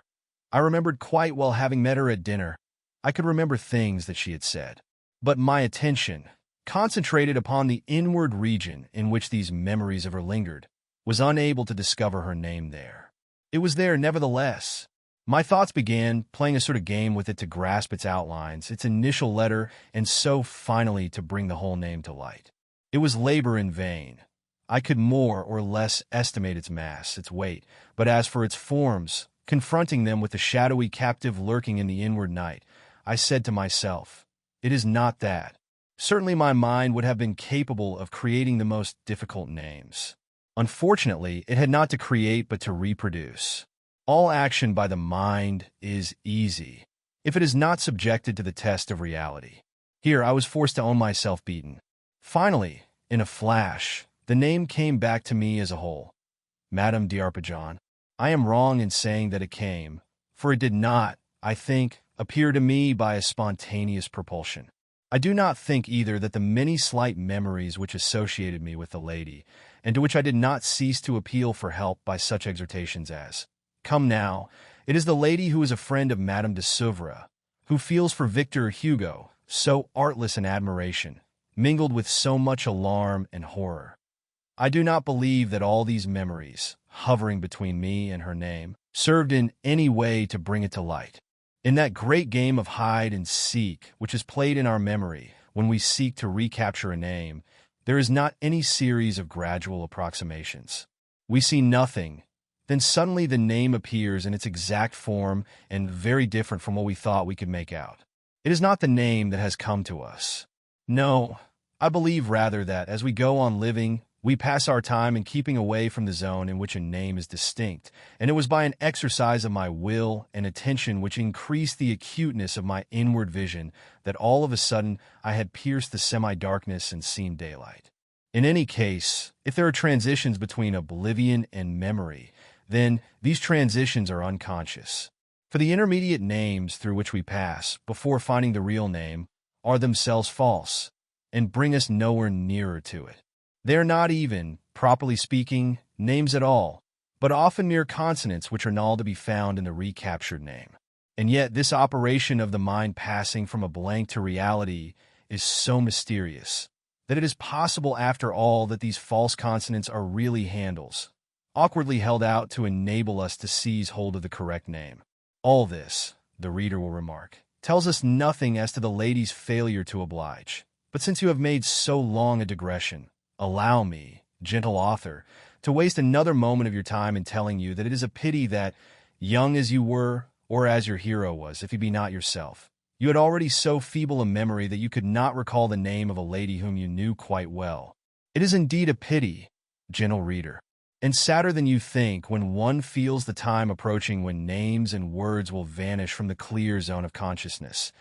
I remembered quite well having met her at dinner. I could remember things that she had said. But my attention, concentrated upon the inward region in which these memories of her lingered, was unable to discover her name there. It was there, nevertheless. My thoughts began playing a sort of game with it to grasp its outlines, its initial letter, and so finally to bring the whole name to light. It was labor in vain. I could more or less estimate its mass, its weight, but as for its forms, confronting them with the shadowy captive lurking in the inward night, I said to myself, it is not that. Certainly my mind would have been capable of creating the most difficult names. Unfortunately, it had not to create but to reproduce. All action by the mind is easy, if it is not subjected to the test of reality. Here I was forced to own myself beaten. Finally, in a flash, the name came back to me as a whole. Madame d'Arpajon. I am wrong in saying that it came, for it did not, I think, appear to me by a spontaneous propulsion. I do not think either that the many slight memories which associated me with the lady, and to which I did not cease to appeal for help by such exhortations as, "Come now, it is the lady who is a friend of Madame de Souvre, who feels for Victor Hugo so artless an admiration, mingled with so much alarm and horror." I do not believe that all these memories, hovering between me and her name, served in any way to bring it to light. In that great game of hide and seek, which is played in our memory when we seek to recapture a name, there is not any series of gradual approximations. We see nothing, then suddenly the name appears in its exact form and very different from what we thought we could make out. It is not the name that has come to us. No, I believe rather that as we go on living, we pass our time in keeping away from the zone in which a name is distinct, and it was by an exercise of my will and attention which increased the acuteness of my inward vision that all of a sudden I had pierced the semi-darkness and seen daylight. In any case, if there are transitions between oblivion and memory, then these transitions are unconscious. For the intermediate names through which we pass, before finding the real name, are themselves false, and bring us nowhere nearer to it. They are not even, properly speaking, names at all, but often mere consonants which are null to be found in the recaptured name. And yet this operation of the mind passing from a blank to reality is so mysterious that it is possible after all that these false consonants are really handles, awkwardly held out to enable us to seize hold of the correct name. All this, the reader will remark, tells us nothing as to the lady's failure to oblige. But since you have made so long a digression, allow me, gentle author, to waste another moment of your time in telling you that it is a pity that, young as you were, or as your hero was, if he be not yourself, you had already so feeble a memory that you could not recall the name of a lady whom you knew quite well. It is indeed a pity, gentle reader, and sadder than you think when one feels the time approaching when names and words will vanish from the clear zone of consciousness,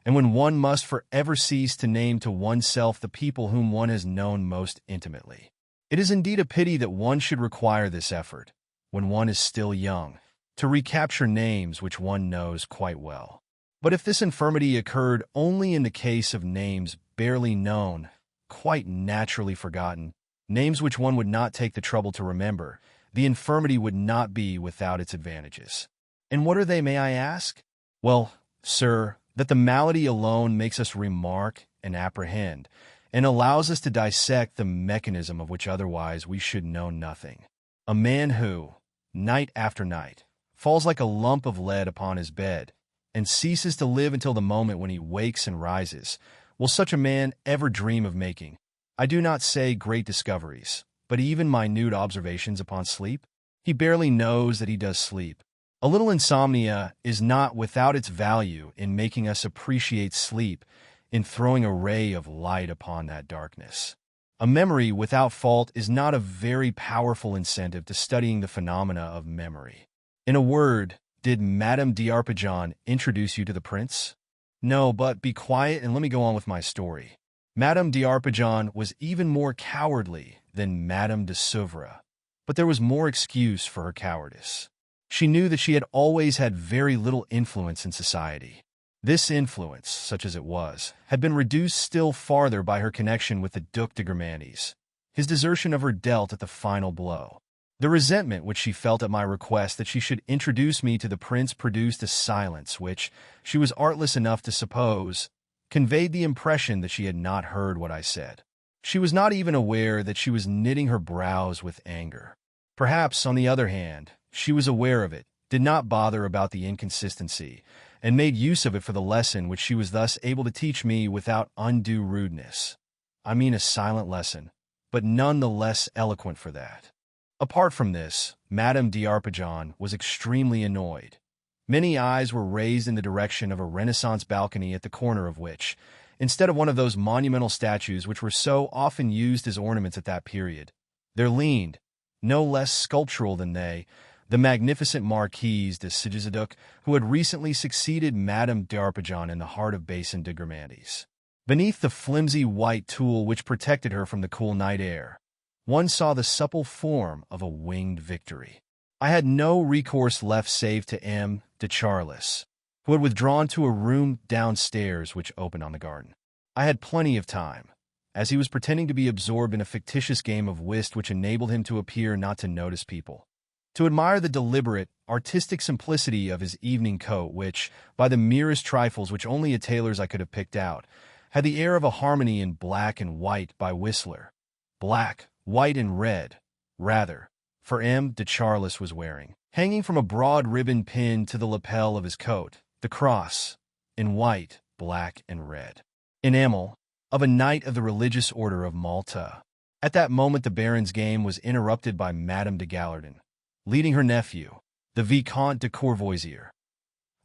and when one must forever cease to name to oneself the people whom one has known most intimately. It is indeed a pity that one should require this effort, when one is still young, to recapture names which one knows quite well. But if this infirmity occurred only in the case of names barely known, quite naturally forgotten, names which one would not take the trouble to remember, the infirmity would not be without its advantages. And what are they, may I ask? Well, sir, that the malady alone makes us remark and apprehend, and allows us to dissect the mechanism of which otherwise we should know nothing. A man who, night after night, falls like a lump of lead upon his bed, and ceases to live until the moment when he wakes and rises, will such a man ever dream of making, I do not say great discoveries, but even minute observations upon sleep? He barely knows that he does sleep. A little insomnia is not without its value in making us appreciate sleep, in throwing a ray of light upon that darkness. A memory without fault is not a very powerful incentive to studying the phenomena of memory. In a word, did Madame d'Arpajon introduce you to the prince? No, but be quiet and let me go on with my story. Madame d'Arpajon was even more cowardly than Madame de Souvre, but there was more excuse for her cowardice. She knew that she had always had very little influence in society. This influence, such as it was, had been reduced still farther by her connection with the Duc de Guermantes, his desertion of her dealt at the final blow. The resentment which she felt at my request that she should introduce me to the prince produced a silence which, she was artless enough to suppose, conveyed the impression that she had not heard what I said. She was not even aware that she was knitting her brows with anger. Perhaps, on the other hand, she was aware of it, did not bother about the inconsistency, and made use of it for the lesson which she was thus able to teach me without undue rudeness. I mean a silent lesson, but none the less eloquent for that. Apart from this, Madame d'Arpajon was extremely annoyed. Many eyes were raised in the direction of a Renaissance balcony at the corner of which, instead of one of those monumental statues which were so often used as ornaments at that period, there leaned, no less sculptural than they, the magnificent Marquise de Sigisduc, who had recently succeeded Madame d'Arpajon in the heart of Baron de Charlus. Beneath the flimsy white tulle which protected her from the cool night air, one saw the supple form of a winged Victory. I had no recourse left save to M. de Charlus, who had withdrawn to a room downstairs which opened on the garden. I had plenty of time, as he was pretending to be absorbed in a fictitious game of whist which enabled him to appear not to notice people, to admire the deliberate, artistic simplicity of his evening coat which, by the merest trifles which only a tailor's I could have picked out, had the air of a harmony in black and white by Whistler. Black, white and red, rather, for M. de Charlus was wearing, hanging from a broad ribbon pinned to the lapel of his coat, the cross, in white, black, and red, enamel, of a knight of the religious order of Malta. At that moment the Baron's game was interrupted by Madame de Gallardin, leading her nephew, the Vicomte de Courvoisier,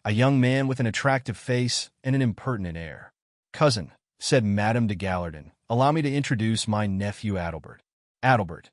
a young man with an attractive face and an impertinent air. "Cousin," said Madame de Gallardin, "allow me to introduce my nephew Adalbert." "Adalbert,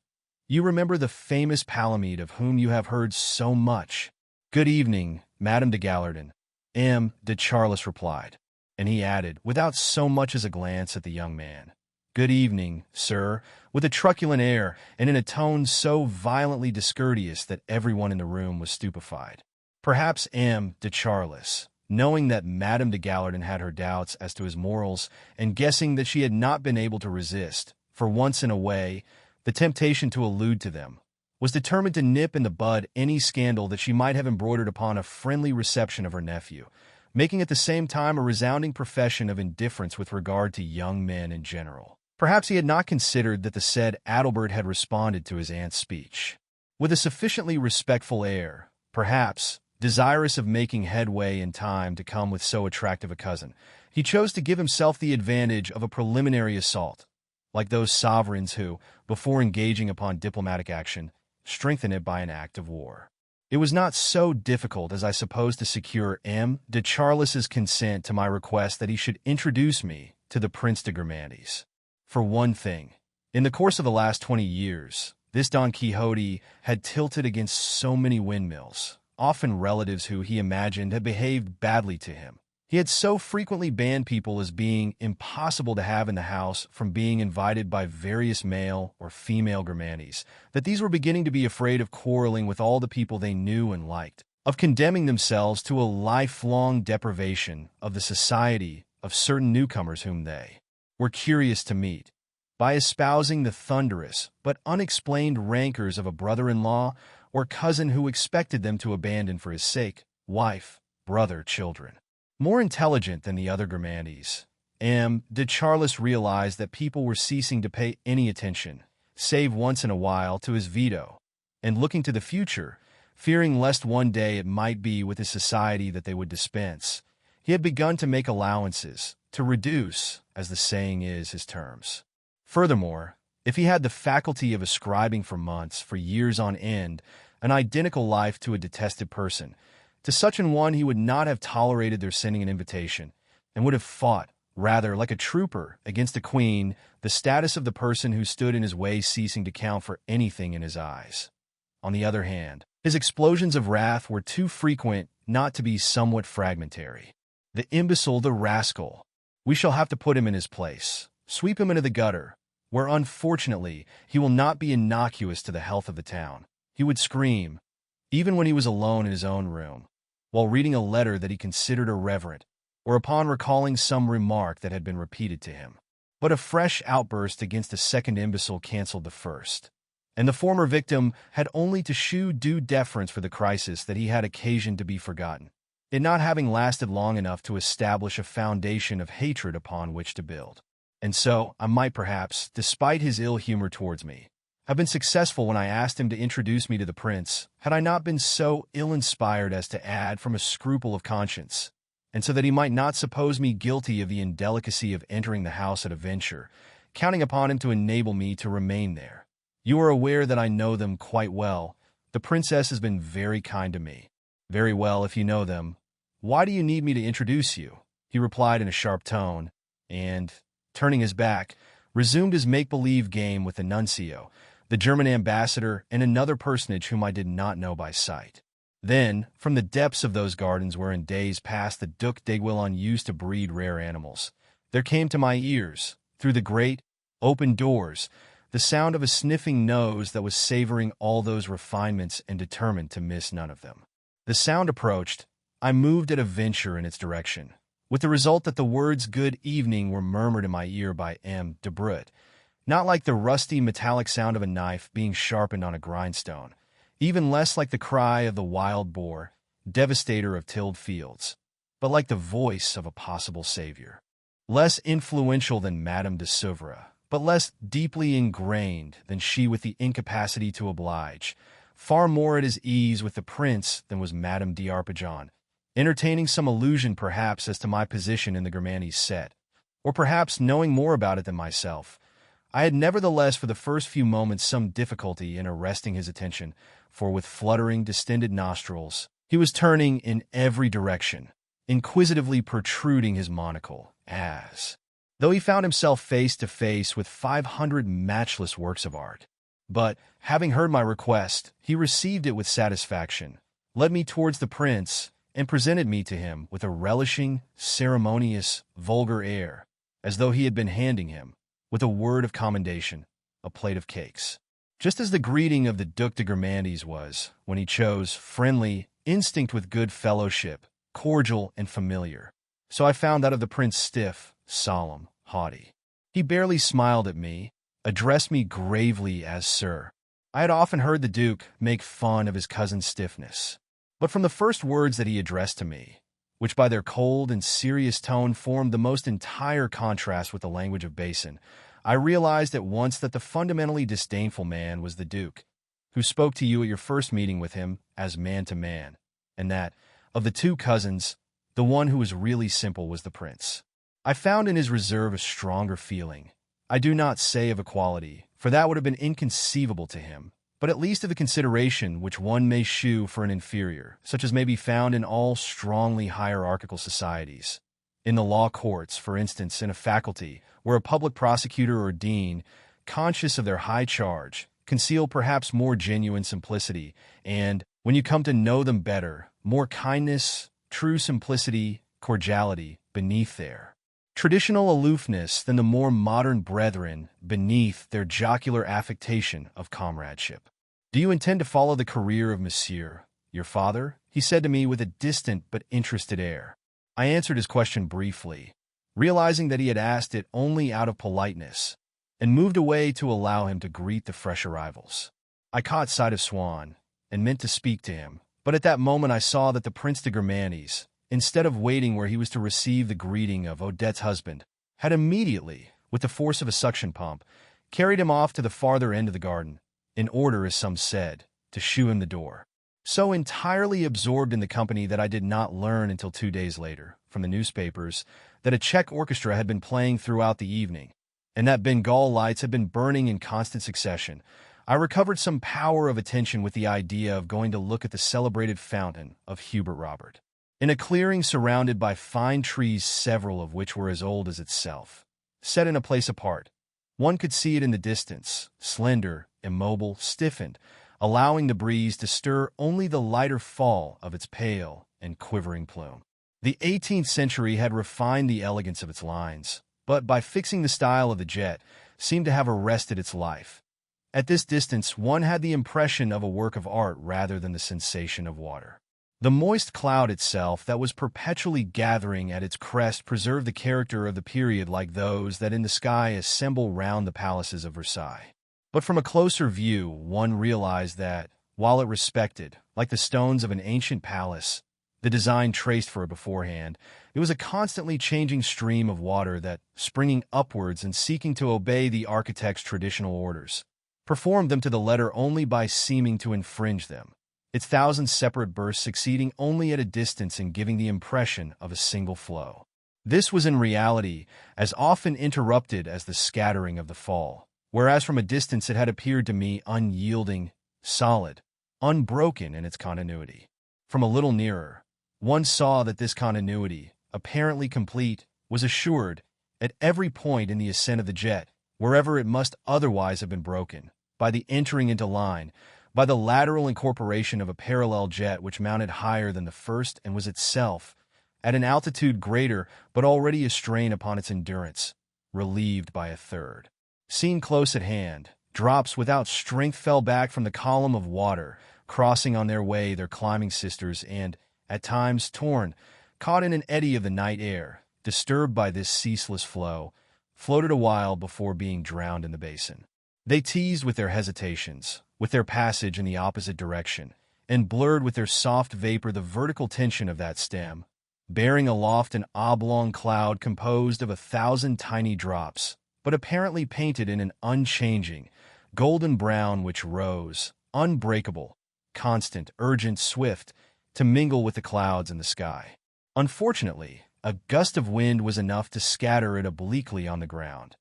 you remember the famous Palamede of whom you have heard so much?" "Good evening, Madame de Gallardin," M. de Charlus replied, and he added, without so much as a glance at the young man, "Good evening, sir," with a truculent air and in a tone so violently discourteous that everyone in the room was stupefied. Perhaps M. de Charlus, knowing that Madame de Gallardin had her doubts as to his morals and guessing that she had not been able to resist, for once in a way, the temptation to allude to them, was determined to nip in the bud any scandal that she might have embroidered upon a friendly reception of her nephew, making at the same time a resounding profession of indifference with regard to young men in general. Perhaps he had not considered that the said Adalbert had responded to his aunt's speech with a sufficiently respectful air, perhaps, desirous of making headway in time to come with so attractive a cousin. He chose to give himself the advantage of a preliminary assault, like those sovereigns who, before engaging upon diplomatic action, strengthen it by an act of war. It was not so difficult as I suppose to secure M. de Charlus's consent to my request that he should introduce me to the Prince de Grammantes. For one thing, in the course of the last 20 years, this Don Quixote had tilted against so many windmills, often relatives who he imagined had behaved badly to him. He had so frequently banned people as being impossible to have in the house from being invited by various male or female Grammantes, that these were beginning to be afraid of quarreling with all the people they knew and liked, of condemning themselves to a lifelong deprivation of the society of certain newcomers whom they were curious to meet, by espousing the thunderous but unexplained rancors of a brother-in-law or cousin who expected them to abandon for his sake wife, brother, children. More intelligent than the other Grammantes, M. de Charlus realized that people were ceasing to pay any attention, save once in a while, to his veto, and looking to the future, fearing lest one day it might be with his society that they would dispense, he had begun to make allowances, to reduce, as the saying is, his terms. Furthermore, if he had the faculty of ascribing for months, for years on end, an identical life to a detested person, to such an one he would not have tolerated their sending an invitation, and would have fought, rather, like a trooper, against a queen, the status of the person who stood in his way ceasing to count for anything in his eyes. On the other hand, his explosions of wrath were too frequent not to be somewhat fragmentary. "The imbecile, the rascal! We shall have to put him in his place, sweep him into the gutter, where unfortunately he will not be innocuous to the health of the town," he would scream, even when he was alone in his own room, while reading a letter that he considered irreverent, or upon recalling some remark that had been repeated to him. But a fresh outburst against a second imbecile cancelled the first, and the former victim had only to shew due deference for the crisis that he had occasion to be forgotten, it not having lasted long enough to establish a foundation of hatred upon which to build. And so I might perhaps, despite his ill humor towards me, have been successful when I asked him to introduce me to the prince, had I not been so ill-inspired as to add from a scruple of conscience, and so that he might not suppose me guilty of the indelicacy of entering the house at a venture, counting upon him to enable me to remain there. "You are aware that I know them quite well. The princess has been very kind to me." "Very well, if you know them. Why do you need me to introduce you?" he replied in a sharp tone, and, turning his back, resumed his make-believe game with the nuncio, the German ambassador, and another personage whom I did not know by sight. Then, from the depths of those gardens where in days past the Duc d'Aiguillon used to breed rare animals, there came to my ears, through the great, open doors, the sound of a sniffing nose that was savoring all those refinements and determined to miss none of them. The sound approached. I moved at a venture in its direction, with the result that the words "good evening" were murmured in my ear by M. de Brut, not like the rusty metallic sound of a knife being sharpened on a grindstone, even less like the cry of the wild boar, devastator of tilled fields, but like the voice of a possible savior. Less influential than Madame de Souvre, but less deeply ingrained than she with the incapacity to oblige, far more at his ease with the prince than was Madame d'Arpajon, entertaining some illusion perhaps as to my position in the Grimani's set, or perhaps knowing more about it than myself. I had nevertheless for the first few moments some difficulty in arresting his attention, for with fluttering, distended nostrils, he was turning in every direction, inquisitively protruding his monocle, as though he found himself face to face with 500 matchless works of art. But, having heard my request, he received it with satisfaction, led me towards the prince, and presented me to him with a relishing, ceremonious, vulgar air, as though he had been handing him, with a word of commendation, a plate of cakes. Just as the greeting of the Duc de Grimandis was, when he chose, friendly, instinct with good fellowship, cordial and familiar, so I found that of the prince stiff, solemn, haughty. He barely smiled at me, addressed me gravely as sir. I had often heard the Duke make fun of his cousin's stiffness, but from the first words that he addressed to me, which by their cold and serious tone formed the most entire contrast with the language of Basin, I realized at once that the fundamentally disdainful man was the Duke, who spoke to you at your first meeting with him as man to man, and that, of the two cousins, the one who was really simple was the prince. I found in his reserve a stronger feeling, I do not say of equality, for that would have been inconceivable to him, but at least of the consideration which one may shew for an inferior, such as may be found in all strongly hierarchical societies. In the law courts, for instance, in a faculty, where a public prosecutor or dean, conscious of their high charge, conceal perhaps more genuine simplicity, and, when you come to know them better, more kindness, true simplicity, cordiality, beneath their traditional aloofness than the more modern brethren beneath their jocular affectation of comradeship. "Do you intend to follow the career of Monsieur, your father?" he said to me with a distant but interested air. I answered his question briefly, realizing that he had asked it only out of politeness, and moved away to allow him to greet the fresh arrivals. I caught sight of Swann, and meant to speak to him, but at that moment I saw that the Prince de Grimandis, instead of waiting where he was to receive the greeting of Odette's husband, had immediately, with the force of a suction pump, carried him off to the farther end of the garden, in order, as some said, to shew him the door. So entirely absorbed in the company that I did not learn until 2 days later, from the newspapers, that a Czech orchestra had been playing throughout the evening, and that Bengal lights had been burning in constant succession. I recovered some power of attention with the idea of going to look at the celebrated fountain of Hubert Robert, in a clearing surrounded by fine trees, several of which were as old as itself. Set in a place apart, one could see it in the distance, slender, immobile, stiffened, allowing the breeze to stir only the lighter fall of its pale and quivering plume. The 18th century had refined the elegance of its lines, but by fixing the style of the jet, seemed to have arrested its life. At this distance, one had the impression of a work of art rather than the sensation of water. The moist cloud itself that was perpetually gathering at its crest preserved the character of the period like those that in the sky assemble round the palaces of Versailles. But from a closer view, one realized that, while it respected, like the stones of an ancient palace, the design traced for it beforehand, it was a constantly changing stream of water that, springing upwards and seeking to obey the architect's traditional orders, performed them to the letter only by seeming to infringe them, its thousand separate bursts succeeding only at a distance in giving the impression of a single flow. This was in reality as often interrupted as the scattering of the fall, whereas from a distance it had appeared to me unyielding, solid, unbroken in its continuity. From a little nearer, one saw that this continuity, apparently complete, was assured, at every point in the ascent of the jet, wherever it must otherwise have been broken, by the entering into line, by the lateral incorporation of a parallel jet which mounted higher than the first and was itself, at an altitude greater but already a strain upon its endurance, relieved by a third. Seen close at hand, drops without strength fell back from the column of water, crossing on their way their climbing sisters and, at times torn, caught in an eddy of the night air, disturbed by this ceaseless flow, floated a while before being drowned in the basin. They teased with their hesitations, with their passage in the opposite direction, and blurred with their soft vapor the vertical tension of that stem, bearing aloft an oblong cloud composed of 1,000 tiny drops, but apparently painted in an unchanging, golden brown which rose, unbreakable, constant, urgent, swift, to mingle with the clouds in the sky. Unfortunately, a gust of wind was enough to scatter it obliquely on the ground.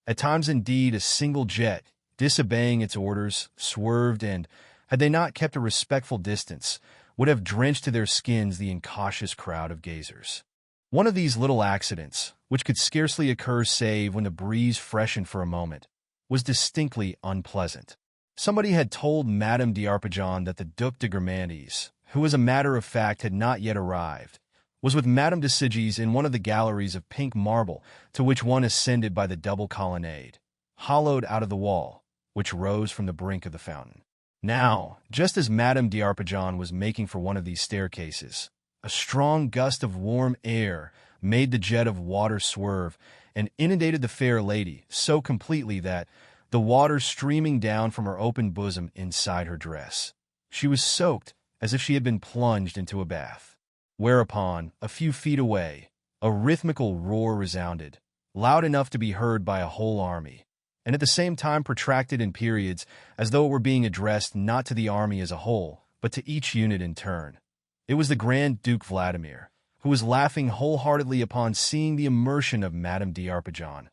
At times, indeed, a single jet, disobeying its orders, swerved and, had they not kept a respectful distance, would have drenched to their skins the incautious crowd of gazers. One of these little accidents, which could scarcely occur save when the breeze freshened for a moment, was distinctly unpleasant. Somebody had told Madame d'Arpajon that the Duc de Gourmandise, who as a matter of fact had not yet arrived, was with Madame de Sigis in one of the galleries of pink marble to which one ascended by the double colonnade, hollowed out of the wall, which rose from the brink of the fountain. Now, just as Madame d'Arpajon was making for one of these staircases, a strong gust of warm air made the jet of water swerve and inundated the fair lady so completely that, the water streaming down from her open bosom inside her dress, she was soaked as if she had been plunged into a bath. Whereupon, a few feet away, a rhythmical roar resounded, loud enough to be heard by a whole army, and at the same time protracted in periods as though it were being addressed not to the army as a whole, but to each unit in turn. It was the Grand Duke Vladimir, who was laughing wholeheartedly upon seeing the immersion of Madame d'Arpajon,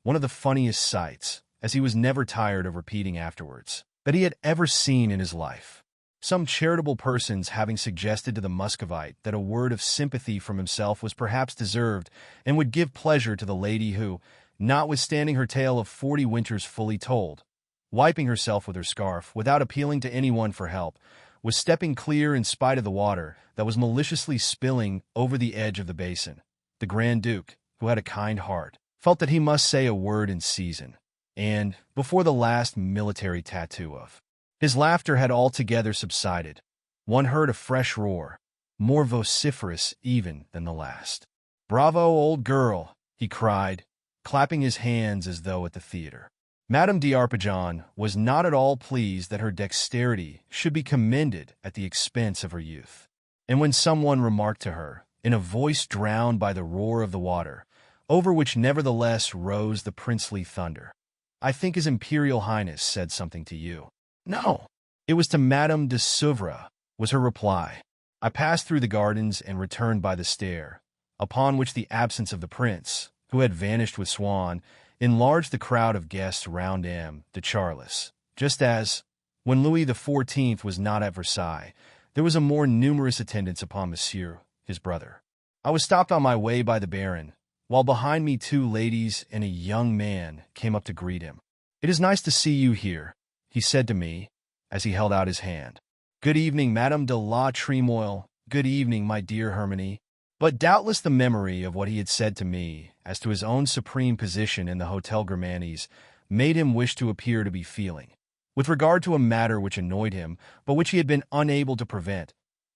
one of the funniest sights, as he was never tired of repeating afterwards, that he had ever seen in his life. Some charitable persons having suggested to the Muscovite that a word of sympathy from himself was perhaps deserved and would give pleasure to the lady who, notwithstanding her tale of 40 winters fully told, wiping herself with her scarf without appealing to anyone for help, was stepping clear in spite of the water that was maliciously spilling over the edge of the basin. The Grand Duke, who had a kind heart, felt that he must say a word in season, and, before the last military tattoo of his laughter had altogether subsided, one heard a fresh roar, more vociferous even than the last. "Bravo, old girl!" he cried, clapping his hands as though at the theater. Madame d'Arpajon was not at all pleased that her dexterity should be commended at the expense of her youth. And when someone remarked to her, in a voice drowned by the roar of the water, over which nevertheless rose the princely thunder, "I think His Imperial Highness said something to you." "No, it was to Madame de Souvre," was her reply. I passed through the gardens and returned by the stair, upon which the absence of the prince, who had vanished with Swann, enlarged the crowd of guests round M. de Charlus, just as, when Louis XIV was not at Versailles, there was a more numerous attendance upon Monsieur, his brother. I was stopped on my way by the Baron, while behind me 2 ladies and a young man came up to greet him. "It is nice to see you here," he said to me, as he held out his hand. "Good evening, Madame de la Tremoille. Good evening, my dear Hermione." But doubtless the memory of what he had said to me as to his own supreme position in the Hotel Gourmandise made him wish to appear to be feeling, with regard to a matter which annoyed him, but which he had been unable to prevent,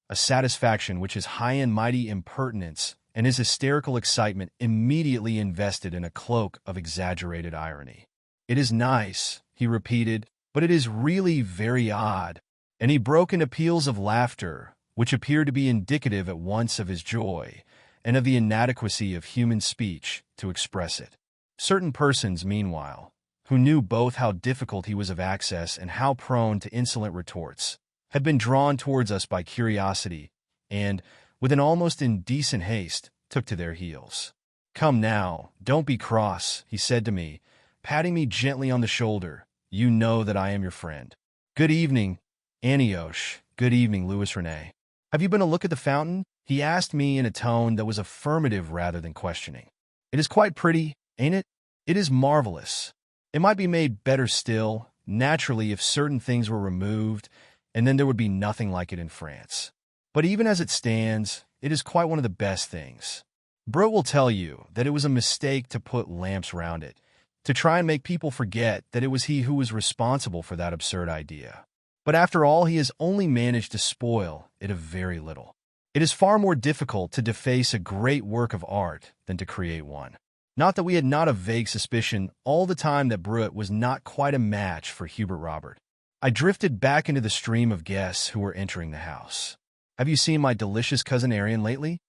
a satisfaction which his high and mighty impertinence and his hysterical excitement immediately invested in a cloak of exaggerated irony. "It is nice," he repeated, "but it is really very odd." And he broke into peals of laughter, which appeared to be indicative at once of his joy and of the inadequacy of human speech to express it. Certain persons, meanwhile, who knew both how difficult he was of access and how prone to insolent retorts, had been drawn towards us by curiosity, and, with an almost indecent haste, took to their heels. "Come now, don't be cross," he said to me, patting me gently on the shoulder. "You know that I am your friend." "Good evening, Antioche. Good evening, Louis René. Have you been a look at the fountain?" he asked me in a tone that was affirmative rather than questioning. "It is quite pretty, ain't it?" "It is marvelous. It might be made better still, naturally, if certain things were removed, and then there would be nothing like it in France. But even as it stands, it is quite one of the best things. Brut will tell you that it was a mistake to put lamps round it, to try and make people forget that it was he who was responsible for that absurd idea. But after all, he has only managed to spoil it a very little. It is far more difficult to deface a great work of art than to create one. Not that we had not a vague suspicion all the time that Brut was not quite a match for Hubert Robert. I drifted back into the stream of guests who were entering the house. "Have you seen my delicious cousin Arion lately?"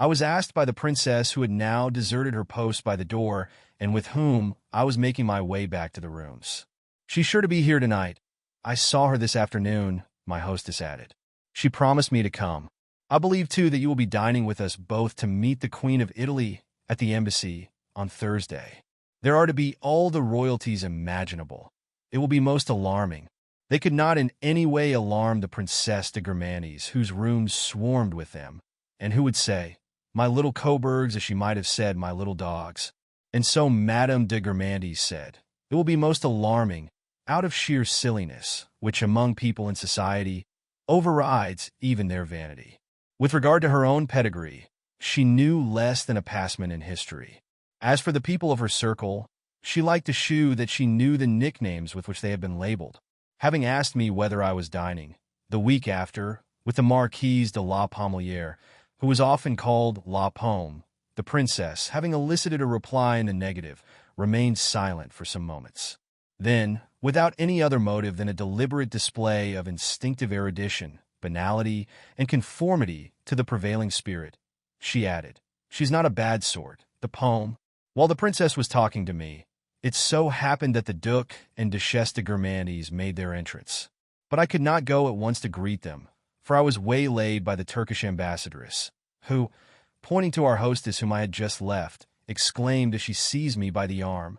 I was asked by the princess, who had now deserted her post by the door and with whom I was making my way back to the rooms. "She's sure to be here tonight. I saw her this afternoon," my hostess added. "She promised me to come. I believe, too, that you will be dining with us both to meet the Queen of Italy at the embassy on Thursday. There are to be all the royalties imaginable. It will be most alarming. They could not in any way alarm the Princess de Gomorrah, whose rooms swarmed with them, and who would say, 'My little Coburgs,' as she might have said, 'my little dogs.' And so Madame de Gomorrah said, 'It will be most alarming,' out of sheer silliness, which among people in society overrides even their vanity. With regard to her own pedigree, she knew less than a passman in history. As for the people of her circle, she liked to shew that she knew the nicknames with which they had been labeled. Having asked me whether I was dining, the week after, with the Marquise de la Pommelière, who was often called La Pomme, the princess, having elicited a reply in the negative, remained silent for some moments. Then, without any other motive than a deliberate display of instinctive erudition, banality, and conformity to the prevailing spirit, she added, "She's not a bad sort, the Pomme." While the princess was talking to me, it so happened that the Duc and Duchesse de Gomorrah made their entrance. But I could not go at once to greet them, for I was waylaid by the Turkish ambassadress, who, pointing to our hostess whom I had just left, exclaimed as she seized me by the arm,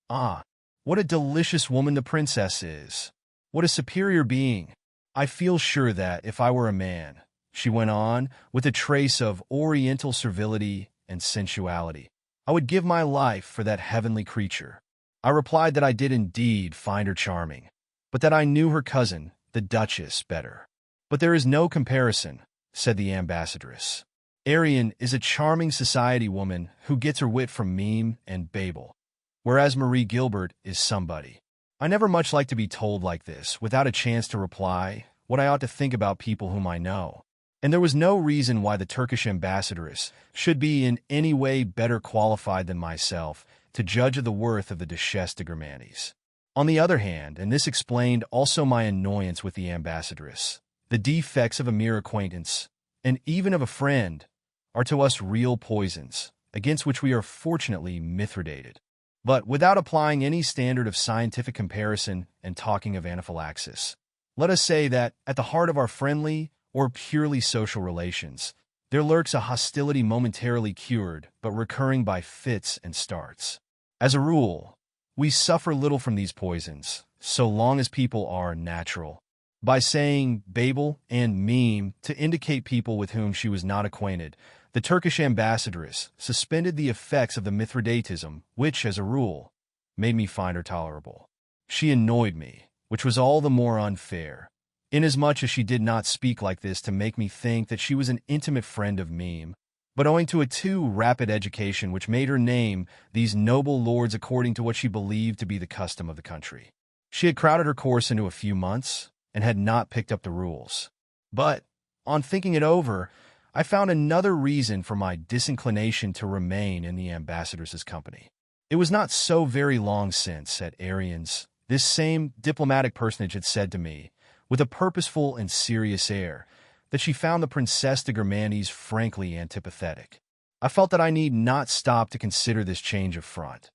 "Ah, what a delicious woman the princess is! What a superior being! I feel sure that, if I were a man," she went on, with a trace of oriental servility and sensuality, "I would give my life for that heavenly creature." I replied that I did indeed find her charming, but that I knew her cousin, the Duchess, better. "But there is no comparison," said the ambassadress. "Ariane is a charming society woman who gets her wit from mime and babel, whereas Marie Gilbert is somebody." I never much like to be told like this, without a chance to reply what I ought to think about people whom I know. And there was no reason why the Turkish ambassadress should be in any way better qualified than myself to judge of the worth of the Duchesse de Gomorrah. On the other hand, and this explained also my annoyance with the ambassadress, the defects of a mere acquaintance, and even of a friend, are to us real poisons, against which we are fortunately mithridated. But without applying any standard of scientific comparison and talking of anaphylaxis, let us say that at the heart of our friendly or purely social relations, there lurks a hostility momentarily cured but recurring by fits and starts. As a rule, we suffer little from these poisons, so long as people are natural. By saying babel and meme to indicate people with whom she was not acquainted, the Turkish ambassadress suspended the effects of the mithridatism which, as a rule, made me find her tolerable. She annoyed me, which was all the more unfair, inasmuch as she did not speak like this to make me think that she was an intimate friend of meme, but owing to a too rapid education which made her name these noble lords according to what she believed to be the custom of the country. She had crowded her course into a few months, and had not picked up the rules. But, on thinking it over, I found another reason for my disinclination to remain in the ambassadress's company. It was not so very long since, at Ariane's, this same diplomatic personage had said to me, with a purposeful and serious air, that she found the Princess de Gomorrah frankly antipathetic. I felt that I need not stop to consider this change of front.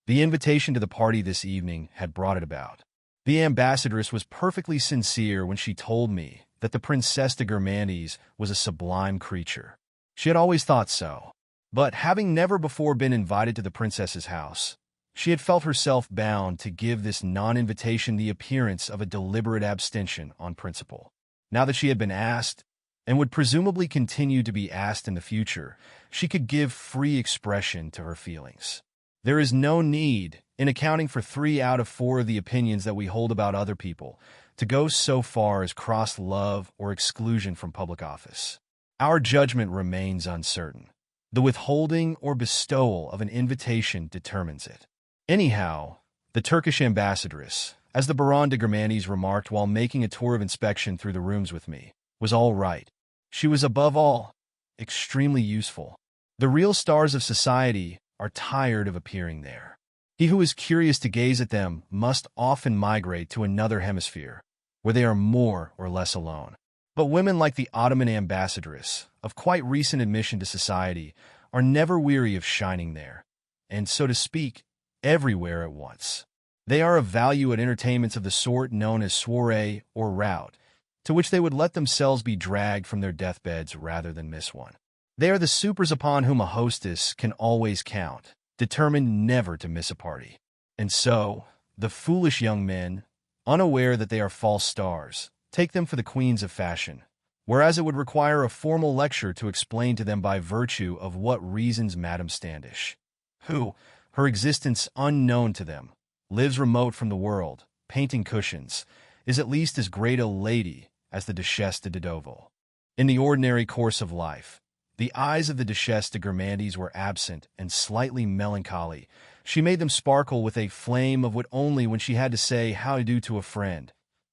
The invitation to the party this evening had brought it about. The ambassadress was perfectly sincere when she told me that the Princess de Gomorrah was a sublime creature. She had always thought so, but having never before been invited to the princess's house, she had felt herself bound to give this non-invitation the appearance of a deliberate abstention on principle. Now that she had been asked, and would presumably continue to be asked in the future, she could give free expression to her feelings. There is no need, in accounting for 3 out of 4 of the opinions that we hold about other people, to go so far as cross love or exclusion from public office. Our judgment remains uncertain. The withholding or bestowal of an invitation determines it. Anyhow, the Turkish ambassadress, as the Baron de Gomorrah remarked while making a tour of inspection through the rooms with me, was all right. She was above all extremely useful. The real stars of society are tired of appearing there. He who is curious to gaze at them must often migrate to another hemisphere, where they are more or less alone. But women like the Ottoman ambassadress, of quite recent admission to society, are never weary of shining there, and, so to speak, everywhere at once. They are of value at entertainments of the sort known as soirée or rout, to which they would let themselves be dragged from their deathbeds rather than miss one. They are the supers upon whom a hostess can always count, determined never to miss a party. And so, the foolish young men, unaware that they are false stars, take them for the queens of fashion, whereas it would require a formal lecture to explain to them by virtue of what reasons Madame Standish, who, her existence unknown to them, lives remote from the world, painting cushions, is at least as great a lady as the Duchesse de Deauville. In the ordinary course of life, the eyes of the Duchesse de Gourmandises were absent and slightly melancholy. She made them sparkle with a flame of wit only when she had to say how do to a friend,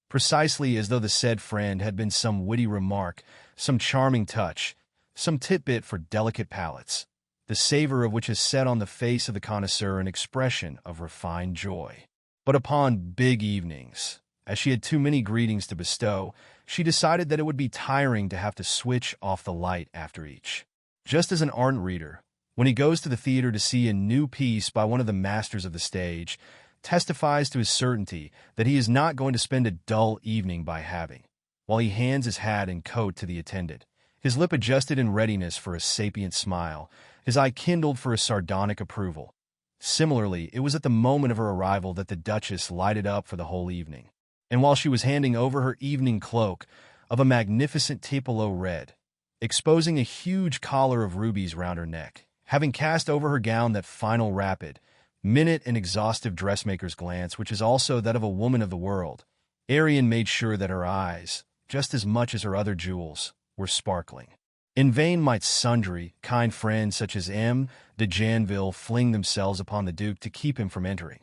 precisely as though the said friend had been some witty remark, some charming touch, some titbit for delicate palates, the savor of which has set on the face of the connoisseur an expression of refined joy. But upon big evenings, as she had too many greetings to bestow, she decided that it would be tiring to have to switch off the light after each. Just as an ardent reader, when he goes to the theater to see a new piece by one of the masters of the stage, testifies to his certainty that he is not going to spend a dull evening by having, while he hands his hat and coat to the attendant, his lip adjusted in readiness for a sapient smile, his eye kindled for a sardonic approval. Similarly, it was at the moment of her arrival that the Duchess lighted up for the whole evening. And while she was handing over her evening cloak of a magnificent Tipolo red, exposing a huge collar of rubies round her neck, having cast over her gown that final rapid, minute and exhaustive dressmaker's glance which is also that of a woman of the world, Arion made sure that her eyes, just as much as her other jewels, were sparkling. In vain might sundry kind friends such as M. de Janville fling themselves upon the Duke to keep him from entering.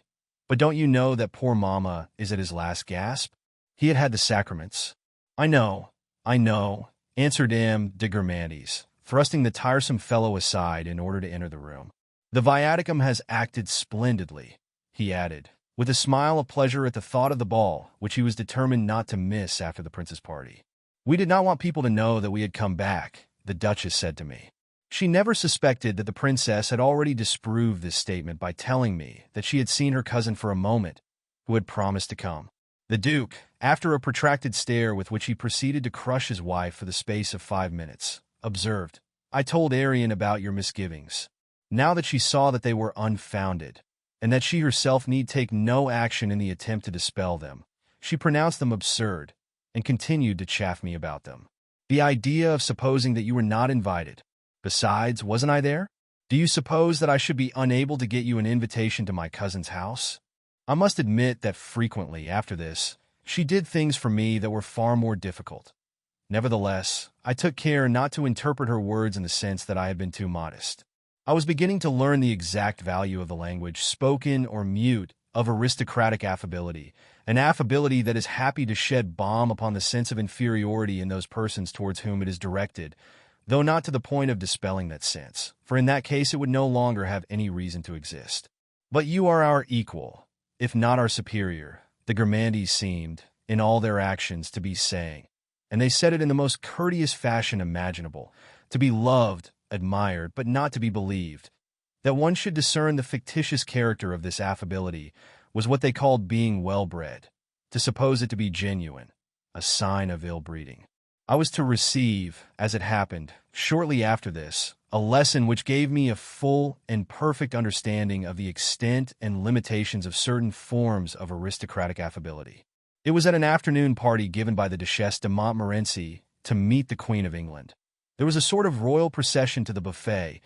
But don't you know that poor mamma is at his last gasp? He had had the sacraments. I know, answered M. de Gourmandises, thrusting the tiresome fellow aside in order to enter the room. The viaticum has acted splendidly, he added, with a smile of pleasure at the thought of the ball, which he was determined not to miss after the prince's party. We did not want people to know that we had come back, the Duchess said to me. She never suspected that the princess had already disproved this statement by telling me that she had seen her cousin for a moment, who had promised to come. The Duke, after a protracted stare with which he proceeded to crush his wife for the space of 5 minutes, observed, I told Arion about your misgivings. Now that she saw that they were unfounded, and that she herself need take no action in the attempt to dispel them, she pronounced them absurd, and continued to chaff me about them. The idea of supposing that you were not invited. Besides, wasn't I there? Do you suppose that I should be unable to get you an invitation to my cousin's house? I must admit that frequently, after this, she did things for me that were far more difficult. Nevertheless, I took care not to interpret her words in the sense that I had been too modest. I was beginning to learn the exact value of the language, spoken or mute, of aristocratic affability, an affability that is happy to shed balm upon the sense of inferiority in those persons towards whom it is directed, though not to the point of dispelling that sense, for in that case it would no longer have any reason to exist. But you are our equal, if not our superior, the Gourmandises seemed, in all their actions, to be saying, and they said it in the most courteous fashion imaginable, to be loved, admired, but not to be believed. That one should discern the fictitious character of this affability was what they called being well-bred. To suppose it to be genuine, a sign of ill-breeding. I was to receive, as it happened, shortly after this, a lesson which gave me a full and perfect understanding of the extent and limitations of certain forms of aristocratic affability. It was at an afternoon party given by the Duchesse de Montmorency to meet the Queen of England. There was a sort of royal procession to the buffet,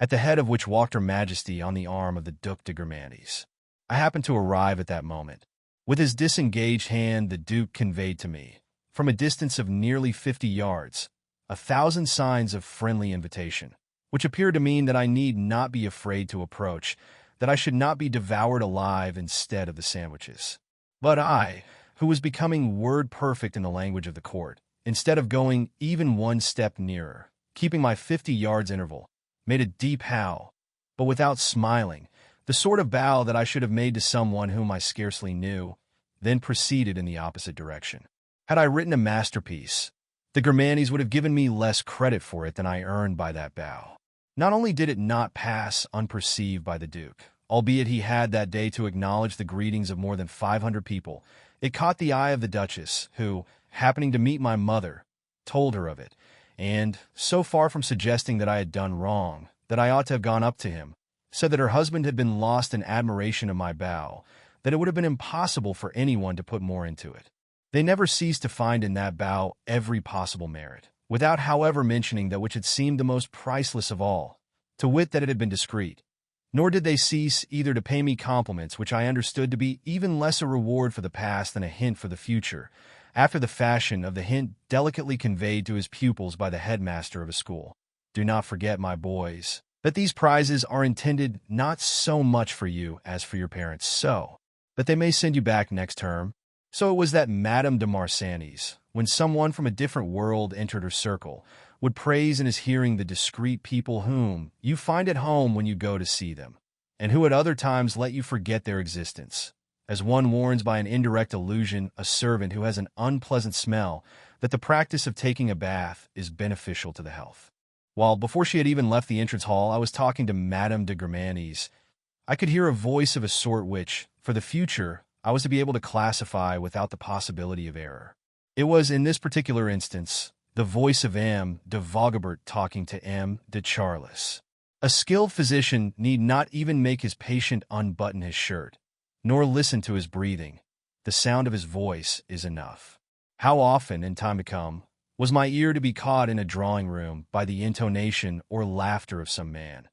at the head of which walked Her Majesty on the arm of the Duc de Gourmandises. I happened to arrive at that moment. With his disengaged hand, the Duke conveyed to me, from a distance of nearly 50 yards, 1,000 signs of friendly invitation, which appeared to mean that I need not be afraid to approach, that I should not be devoured alive instead of the sandwiches. But I, who was becoming word-perfect in the language of the court, instead of going even one step nearer, keeping my 50 yards interval, made a deep bow, but without smiling, the sort of bow that I should have made to someone whom I scarcely knew, then proceeded in the opposite direction. Had I written a masterpiece, The Germanes would have given me less credit for it than I earned by that bow. Not only did it not pass unperceived by the Duke, albeit he had that day to acknowledge the greetings of more than 500 people, it caught the eye of the Duchess, who, happening to meet my mother, told her of it, and, so far from suggesting that I had done wrong, that I ought to have gone up to him, said that her husband had been lost in admiration of my bow, that it would have been impossible for anyone to put more into it. They never ceased to find in that bow every possible merit, without however mentioning that which had seemed the most priceless of all, to wit that it had been discreet. Nor did they cease either to pay me compliments which I understood to be even less a reward for the past than a hint for the future, after the fashion of the hint delicately conveyed to his pupils by the headmaster of a school. Do not forget, my boys, that these prizes are intended not so much for you as for your parents, so that they may send you back next term. So it was that Madame de Marsannes, when someone from a different world entered her circle, would praise in his hearing the discreet people whom you find at home when you go to see them, and who at other times let you forget their existence, as one warns by an indirect allusion a servant who has an unpleasant smell that the practice of taking a bath is beneficial to the health. While, before she had even left the entrance hall, I was talking to Madame de Germanes, I could hear a voice of a sort which, for the future, I was to be able to classify without the possibility of error. It was, in this particular instance, the voice of M. de Vogobert talking to M. de Charlus. A skilled physician need not even make his patient unbutton his shirt, nor listen to his breathing. The sound of his voice is enough. How often, in time to come, was my ear to be caught in a drawing-room by the intonation or laughter of some man,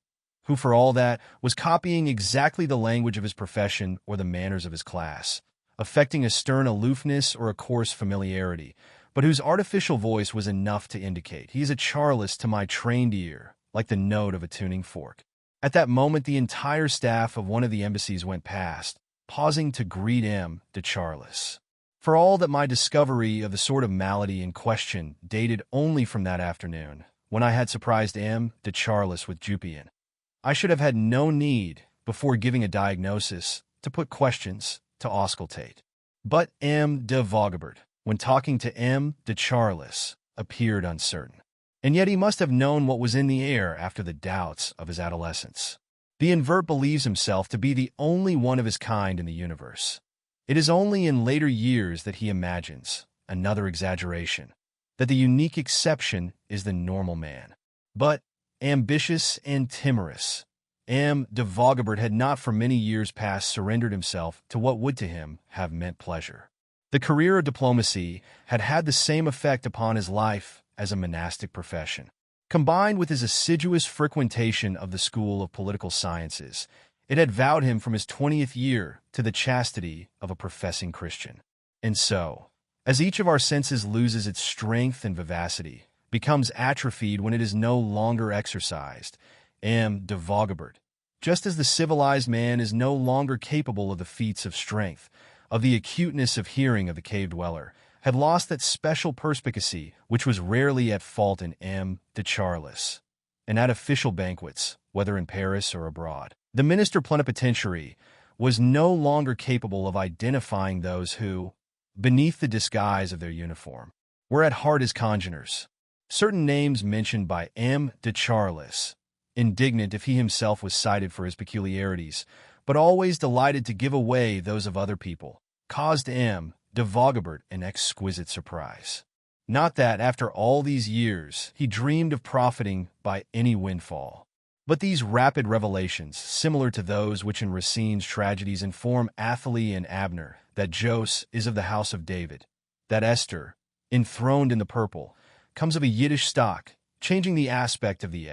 who for all that was copying exactly the language of his profession or the manners of his class, affecting a stern aloofness or a coarse familiarity, but whose artificial voice was enough to indicate he is a Charlus to my trained ear, like the note of a tuning fork. At that moment the entire staff of one of the embassies went past, pausing to greet M. de Charlus. For all that my discovery of the sort of malady in question dated only from that afternoon, when I had surprised M. de Charlus with Jupian, I should have had no need, before giving a diagnosis, to put questions, to auscultate. But M. de Vogobert, when talking to M. de Charlus, appeared uncertain. And yet he must have known what was in the air after the doubts of his adolescence. The invert believes himself to be the only one of his kind in the universe. It is only in later years that he imagines, another exaggeration, that the unique exception is the normal man. But, ambitious and timorous, M. de Vogobert had not for many years past surrendered himself to what would to him have meant pleasure. The career of diplomacy had had the same effect upon his life as a monastic profession. Combined with his assiduous frequentation of the School of Political Sciences, it had vowed him from his 20th year to the chastity of a professing Christian. And so, as each of our senses loses its strength and vivacity, becomes atrophied when it is no longer exercised, M. de Vogobert, just as the civilized man is no longer capable of the feats of strength, of the acuteness of hearing of the cave dweller, had lost that special perspicacy which was rarely at fault in M. de Charlus. And at official banquets, whether in Paris or abroad, the minister plenipotentiary was no longer capable of identifying those who, beneath the disguise of their uniform, were at heart his congeners. Certain names mentioned by M. de Charlus, indignant if he himself was cited for his peculiarities, but always delighted to give away those of other people, caused M. de Vogobert an exquisite surprise. Not that, after all these years, he dreamed of profiting by any windfall. But these rapid revelations, similar to those which in Racine's tragedies inform Athalie and Abner, that Jos is of the house of David, that Esther, enthroned in the purple, comes of a Yiddish stock, changing the aspect of the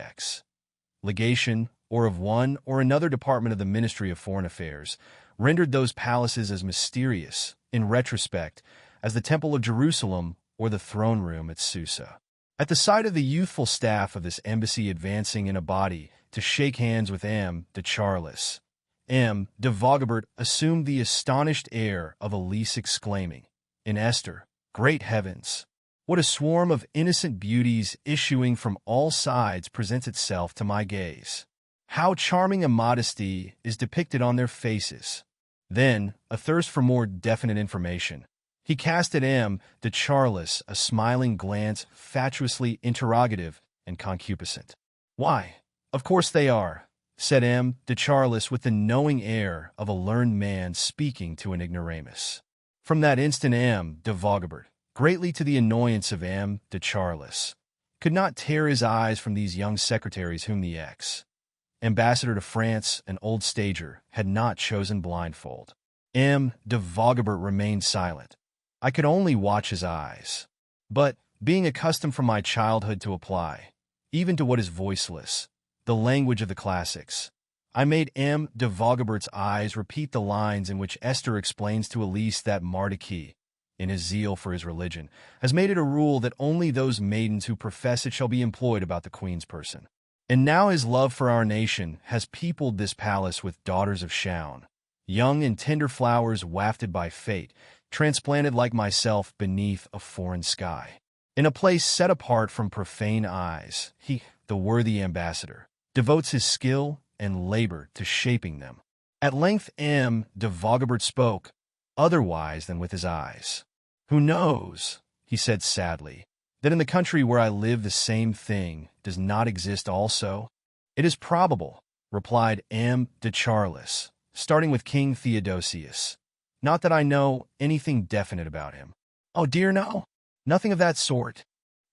legation, or of one or another department of the Ministry of Foreign Affairs, rendered those palaces as mysterious, in retrospect, as the Temple of Jerusalem or the throne room at Susa. At the sight of the youthful staff of this embassy advancing in a body to shake hands with M. de Charlus, M. de Vogobert assumed the astonished air of Elise exclaiming, in Esther, "Great heavens! What a swarm of innocent beauties issuing from all sides presents itself to my gaze! How charming a modesty is depicted on their faces!" Then, a thirst for more definite information, He cast at M. de Charlus a smiling glance, fatuously interrogative and concupiscent. "Why, of course they are," said M. de Charlus with the knowing air of a learned man speaking to an ignoramus. From that instant M. de Vogobert, greatly to the annoyance of M. de Charlus, could not tear his eyes from these young secretaries whom the ex-ambassador to France, an old stager, had not chosen blindfold. M. de Vogobert remained silent. I could only watch his eyes. But, being accustomed from my childhood to apply, even to what is voiceless, the language of the classics, I made M. de Vogobert's eyes repeat the lines in which Esther explains to Elise that Mardochai, in his zeal for his religion, has made it a rule that only those maidens who profess it shall be employed about the queen's person. And now his love for our nation has peopled this palace with daughters of Shaun, young and tender flowers wafted by fate, transplanted like myself beneath a foreign sky. In a place set apart from profane eyes, he, the worthy ambassador, devotes his skill and labor to shaping them. At length M. de Vogobert spoke, otherwise than with his eyes. "Who knows," he said sadly, "that in the country where I live the same thing does not exist also?" "It is probable," replied M. de Charlus, starting with King Theodosius. "Not that I know anything definite about him." "Oh dear, no. Nothing of that sort."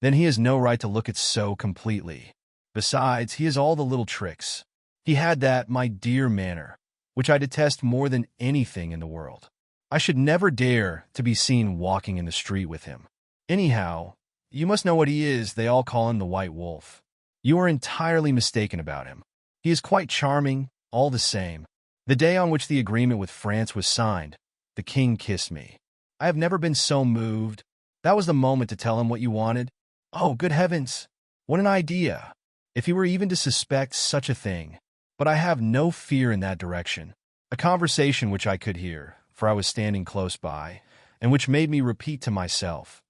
"Then he has no right to look it so completely. Besides, he has all the little tricks. He had that, my dear manner, which I detest more than anything in the world. I should never dare to be seen walking in the street with him. Anyhow, you must know what he is. They all call him the White Wolf. You are entirely mistaken about him. He is quite charming, all the same. The day on which the agreement with France was signed, the king kissed me. I have never been so moved. That was the moment to tell him what you wanted. Oh, good heavens! What an idea! If he were even to suspect such a thing. But I have no fear in that direction." A conversation which I could hear, for I was standing close by, and which made me repeat to myself,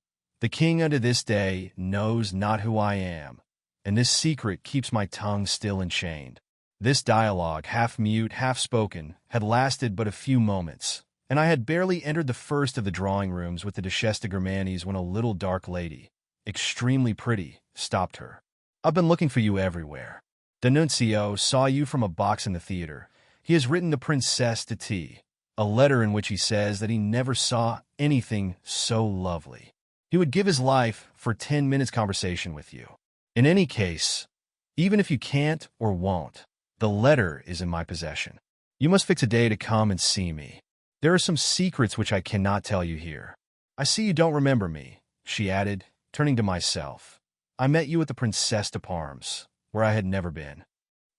"The king unto this day knows not who I am, and this secret keeps my tongue still enchained." This dialogue, half mute, half spoken, had lasted but a few moments, and I had barely entered the first of the drawing rooms with the Duchesse de Guermantes when a little dark lady, extremely pretty, stopped her. "I've been looking for you everywhere. D'Annunzio saw you from a box in the theater. He has written the Princesse de T. a letter in which he says that he never saw anything so lovely. He would give his life for 10 minutes conversation with you. In any case, even if you can't or won't, the letter is in my possession. You must fix a day to come and see me. There are some secrets which I cannot tell you here. I see you don't remember me," she added, turning to myself. "I met you at the Princesse de Parme's, where I had never been.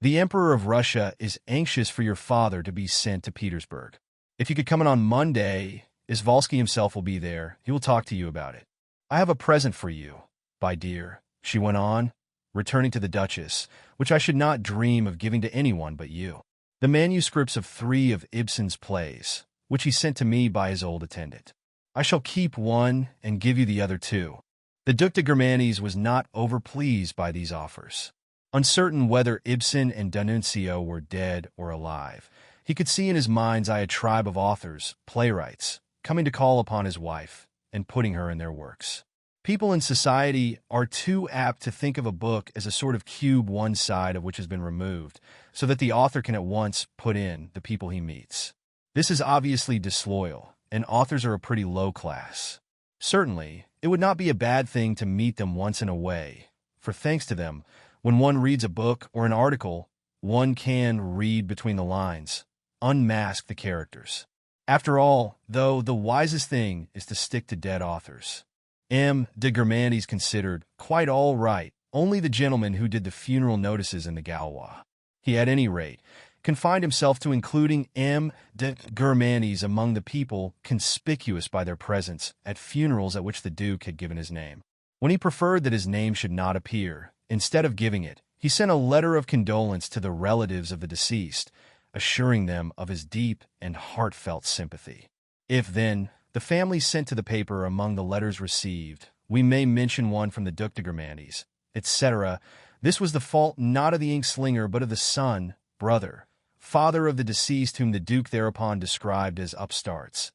The Emperor of Russia is anxious for your father to be sent to Petersburg. If you could come in on Monday, Izvolsky himself will be there. He will talk to you about it. I have a present for you, my dear," she went on, returning to the Duchess, "which I should not dream of giving to anyone but you. The manuscripts of 3 of Ibsen's plays, which he sent to me by his old attendant. I shall keep one and give you the other 2. The Duc de Guermantes was not overpleased by these offers. Uncertain whether Ibsen and D'Annunzio were dead or alive, he could see in his mind's eye a tribe of authors, playwrights, coming to call upon his wife and putting her in their works. People in society are too apt to think of a book as a sort of cube one side of which has been removed, so that the author can at once put in the people he meets. This is obviously disloyal, and authors are a pretty low class. Certainly, it would not be a bad thing to meet them once in a way, for thanks to them, when one reads a book or an article, one can read between the lines, unmask the characters. After all, though, the wisest thing is to stick to dead authors. M. de Guermantes considered, quite all right, only the gentleman who did the funeral notices in the Gaulois. He, at any rate, confined himself to including M. de Guermantes among the people conspicuous by their presence at funerals at which the Duke had given his name. When he preferred that his name should not appear, instead of giving it, he sent a letter of condolence to the relatives of the deceased, assuring them of his deep and heartfelt sympathy. If, then, the family sent to the paper among the letters received, we may mention one from the Duc de Guermantes, etc., this was the fault not of the ink-slinger but of the son, brother, father of the deceased whom the Duke thereupon described as upstarts,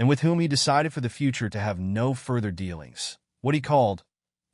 and with whom he decided for the future to have no further dealings. What he called,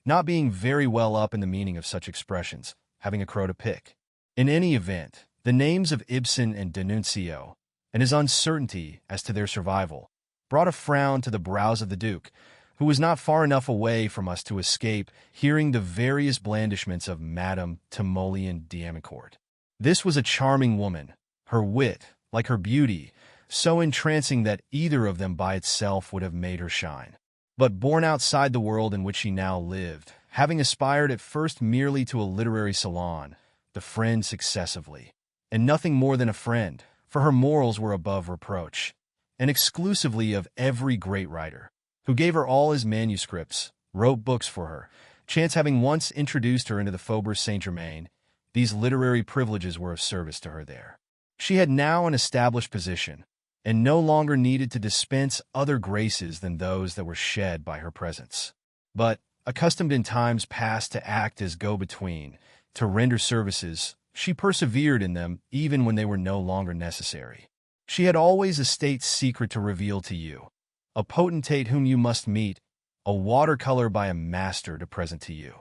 not being very well up in the meaning of such expressions, having a crow to pick. In any event, the names of Ibsen and D'Annunzio, and his uncertainty as to their survival, brought a frown to the brows of the Duke, who was not far enough away from us to escape hearing the various blandishments of Madame Timoleon d'Amicourt. This was a charming woman, her wit, like her beauty, so entrancing that either of them by itself would have made her shine. But born outside the world in which she now lived, having aspired at first merely to a literary salon, the friend successively, and nothing more than a friend, for her morals were above reproach, and exclusively of every great writer, who gave her all his manuscripts, wrote books for her, chance having once introduced her into the Faubourg Saint-Germain, these literary privileges were of service to her there. She had now an established position, and no longer needed to dispense other graces than those that were shed by her presence. But, accustomed in times past to act as go-between, to render services, she persevered in them even when they were no longer necessary. She had always a state secret to reveal to you, a potentate whom you must meet, a watercolor by a master to present to you.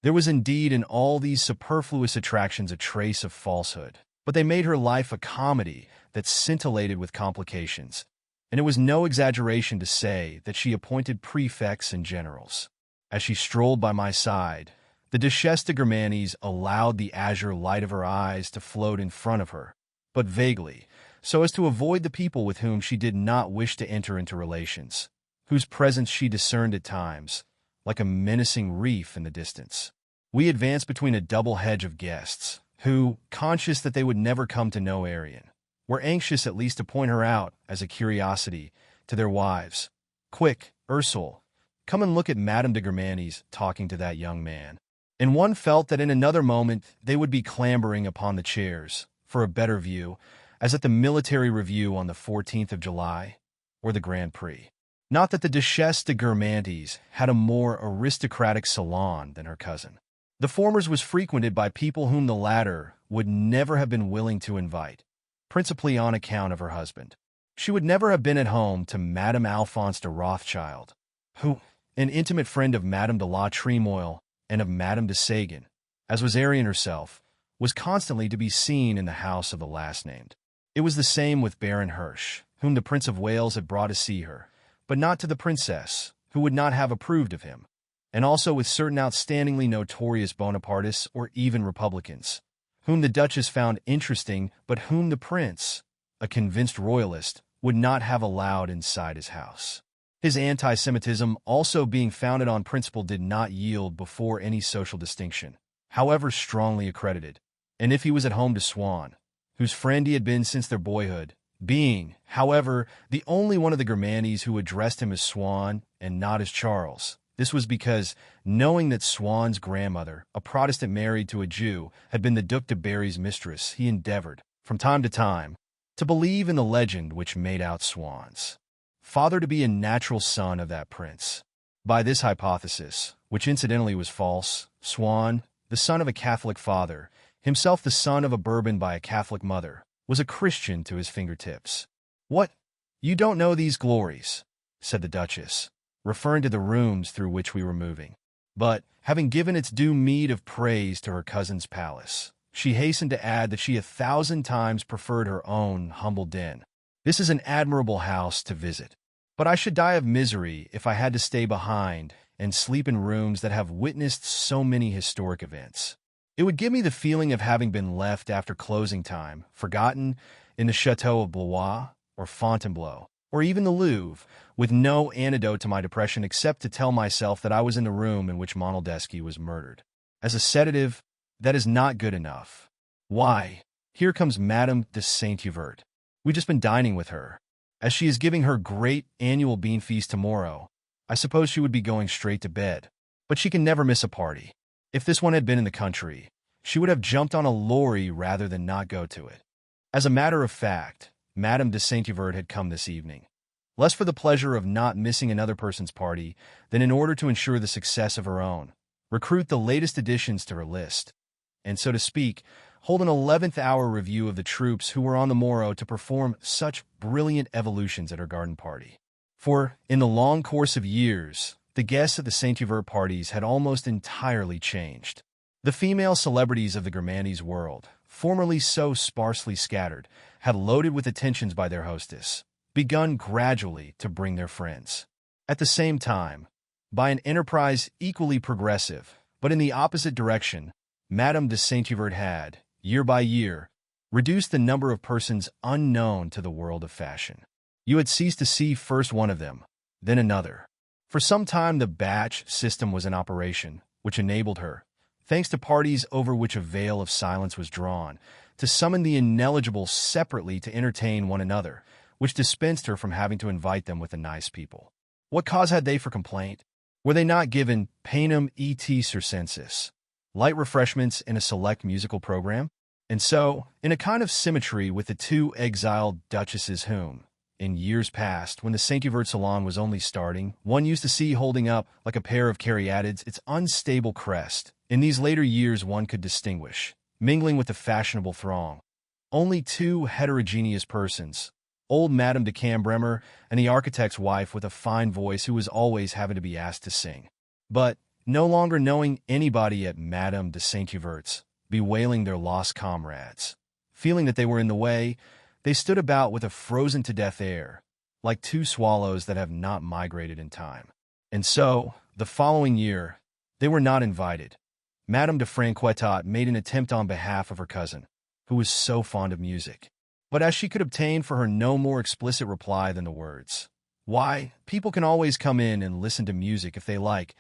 There was indeed in all these superfluous attractions a trace of falsehood, but they made her life a comedy that scintillated with complications, and it was no exaggeration to say that she appointed prefects and generals. As she strolled by my side, the Duchesse de Guermantes allowed the azure light of her eyes to float in front of her, but vaguely, so as to avoid the people with whom she did not wish to enter into relations, whose presence she discerned at times, like a menacing reef in the distance. We advanced between a double hedge of guests, who, conscious that they would never come to know Arion, were anxious at least to point her out as a curiosity to their wives. "Quick, Ursule, come and look at Madame de Guermantes talking to that young man." And one felt that in another moment they would be clambering upon the chairs for a better view, as at the military review on the 14th of July, or the Grand Prix. Not that the Duchesse de Guermantes had a more aristocratic salon than her cousin. The former's was frequented by people whom the latter would never have been willing to invite, principally on account of her husband. She would never have been at home to Madame Alphonse de Rothschild, who, an intimate friend of Madame de la Tremoille and of Madame de Sagan, as was Arion herself, was constantly to be seen in the house of the last named. It was the same with Baron Hirsch, whom the Prince of Wales had brought to see her, but not to the princess, who would not have approved of him, and also with certain outstandingly notorious Bonapartists or even Republicans, whom the Duchess found interesting, but whom the prince, a convinced royalist, would not have allowed inside his house. His anti-Semitism, also being founded on principle, did not yield before any social distinction, however strongly accredited, and if he was at home to Swann, whose friend he had been since their boyhood, being, however, the only one of the Guermantes who addressed him as Swann and not as Charles, this was because, knowing that Swann's grandmother, a Protestant married to a Jew, had been the Duc de Berry's mistress, he endeavored, from time to time, to believe in the legend which made out Swann's father to be a natural son of that prince. By this hypothesis, which incidentally was false, Swann, the son of a Catholic father, himself the son of a Bourbon by a Catholic mother, was a Christian to his fingertips. "What? You don't know these glories," said the Duchess, referring to the rooms through which we were moving. But, having given its due meed of praise to her cousin's palace, she hastened to add that she 1,000 times preferred her own humble den. "This is an admirable house to visit, but I should die of misery if I had to stay behind and sleep in rooms that have witnessed so many historic events. It would give me the feeling of having been left after closing time, forgotten in the Chateau of Blois or Fontainebleau, or even the Louvre, with no antidote to my depression except to tell myself that I was in the room in which Monaldeschi was murdered. As a sedative, that is not good enough. Why, here comes Madame de Saint-Hubert. We've just been dining with her. As she is giving her great annual bean feast tomorrow, I suppose she would be going straight to bed. But she can never miss a party. If this one had been in the country, she would have jumped on a lorry rather than not go to it." As a matter of fact, Madame de Saint-Hubert had come this evening, less for the pleasure of not missing another person's party than in order to ensure the success of her own, recruit the latest additions to her list, and, so to speak, hold an 11th-hour review of the troops who were on the morrow to perform such brilliant evolutions at her garden party. For, in the long course of years, the guests at the Saint-Hubert parties had almost entirely changed. The female celebrities of the Gourmandi's world, formerly so sparsely scattered, had loaded with attentions by their hostess, begun gradually to bring their friends. At the same time, by an enterprise equally progressive, but in the opposite direction, Madame de Saint-Hubert had, year by year, reduced the number of persons unknown to the world of fashion. You had ceased to see first one of them, then another. For some time the batch system was in operation, which enabled her, thanks to parties over which a veil of silence was drawn, to summon the ineligible separately to entertain one another, which dispensed her from having to invite them with the nice people. What cause had they for complaint? Were they not given panem et circenses, light refreshments in a select musical program? And so, in a kind of symmetry with the two exiled duchesses whom, in years past, when the Saint-Hubert salon was only starting, one used to see holding up, like a pair of caryatids, its unstable crest, in these later years one could distinguish, mingling with the fashionable throng, only two heterogeneous persons, old Madame de Cambremer and the architect's wife with a fine voice who was always having to be asked to sing. But, no longer knowing anybody at Madame de Saint-Hubert's, bewailing their lost comrades, feeling that they were in the way, they stood about with a frozen-to-death air, like two swallows that have not migrated in time. And so, the following year, they were not invited. Madame de Franquetot made an attempt on behalf of her cousin, who was so fond of music. But as she could obtain for her no more explicit reply than the words, "Why, people can always come in and listen to music if they like.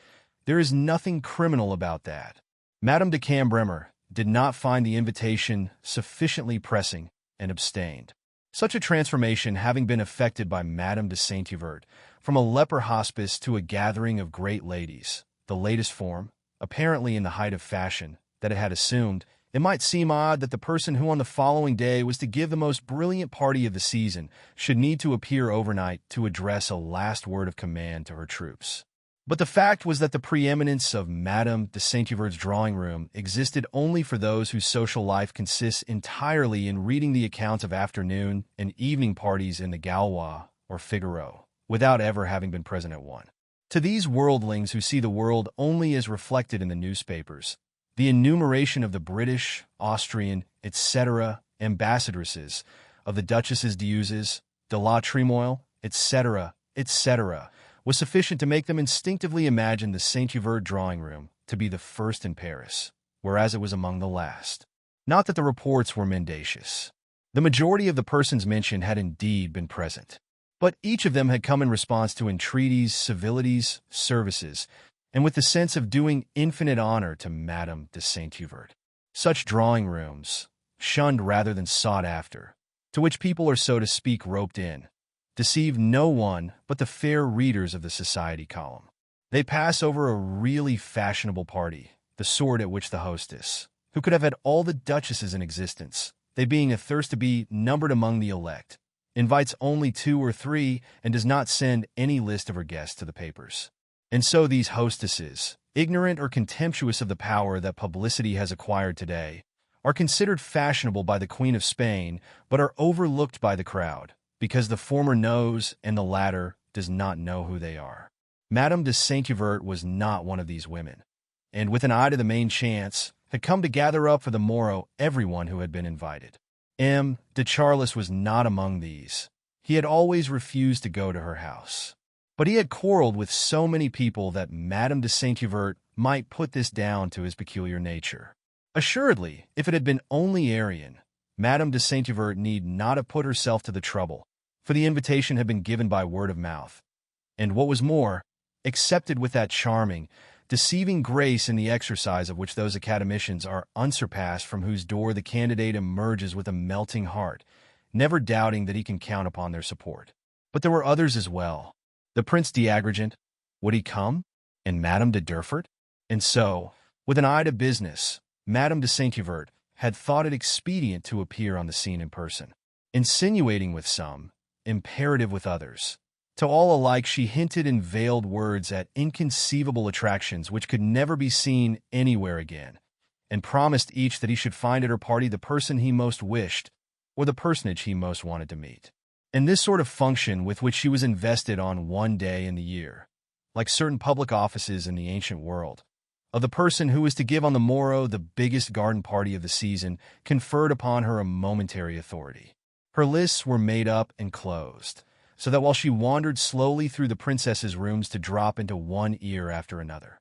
There is nothing criminal about that." Madame de Cambremer did not find the invitation sufficiently pressing and abstained. Such a transformation having been effected by Madame de Saint-Hubert from a leper hospice to a gathering of great ladies, the latest form, apparently in the height of fashion, that it had assumed, it might seem odd that the person who on the following day was to give the most brilliant party of the season should need to appear overnight to address a last word of command to her troops. But the fact was that the preeminence of Madame de Saint-Hubert's drawing room existed only for those whose social life consists entirely in reading the accounts of afternoon and evening parties in the Gaulois or Figaro, without ever having been present at one. To these worldlings who see the world only as reflected in the newspapers, the enumeration of the British, Austrian, etc. ambassadresses, of the Duchesses d'Uzes, de la Tremoille, etc., etc., was sufficient to make them instinctively imagine the Saint-Hubert drawing room to be the first in Paris, whereas it was among the last. Not that the reports were mendacious. The majority of the persons mentioned had indeed been present, but each of them had come in response to entreaties, civilities, services, and with the sense of doing infinite honor to Madame de Saint-Hubert. Such drawing rooms, shunned rather than sought after, to which people are so to speak roped in, deceive no one but the fair readers of the society column. They pass over a really fashionable party, the sort at which the hostess, who could have had all the duchesses in existence, they being athirst to be numbered among the elect, invites only 2 or 3 and does not send any list of her guests to the papers. And so these hostesses, ignorant or contemptuous of the power that publicity has acquired today, are considered fashionable by the Queen of Spain, but are overlooked by the crowd, because the former knows and the latter does not know who they are. Madame de Saint-Hubert was not one of these women, and with an eye to the main chance, had come to gather up for the morrow everyone who had been invited. M. de Charlus was not among these. He had always refused to go to her house. But he had quarreled with so many people that Madame de Saint-Hubert might put this down to his peculiar nature. Assuredly, if it had been only Aryan, Madame de Saint-Hubert need not have put herself to the trouble, for the invitation had been given by word of mouth, and what was more, accepted with that charming, deceiving grace in the exercise of which those academicians are unsurpassed, from whose door the candidate emerges with a melting heart, never doubting that he can count upon their support. But there were others as well. The Prince d'Agrigent, would he come? And Madame de Durfort? And so, with an eye to business, Madame de Saint-Hubert had thought it expedient to appear on the scene in person, insinuating with some, imperative with others. To all alike she hinted in veiled words at inconceivable attractions which could never be seen anywhere again, and promised each that he should find at her party the person he most wished, or the personage he most wanted to meet. And this sort of function with which she was invested on one day in the year, like certain public offices in the ancient world, of the person who was to give on the morrow the biggest garden party of the season, conferred upon her a momentary authority. Her lists were made up and closed, so that while she wandered slowly through the princess's rooms to drop into one ear after another,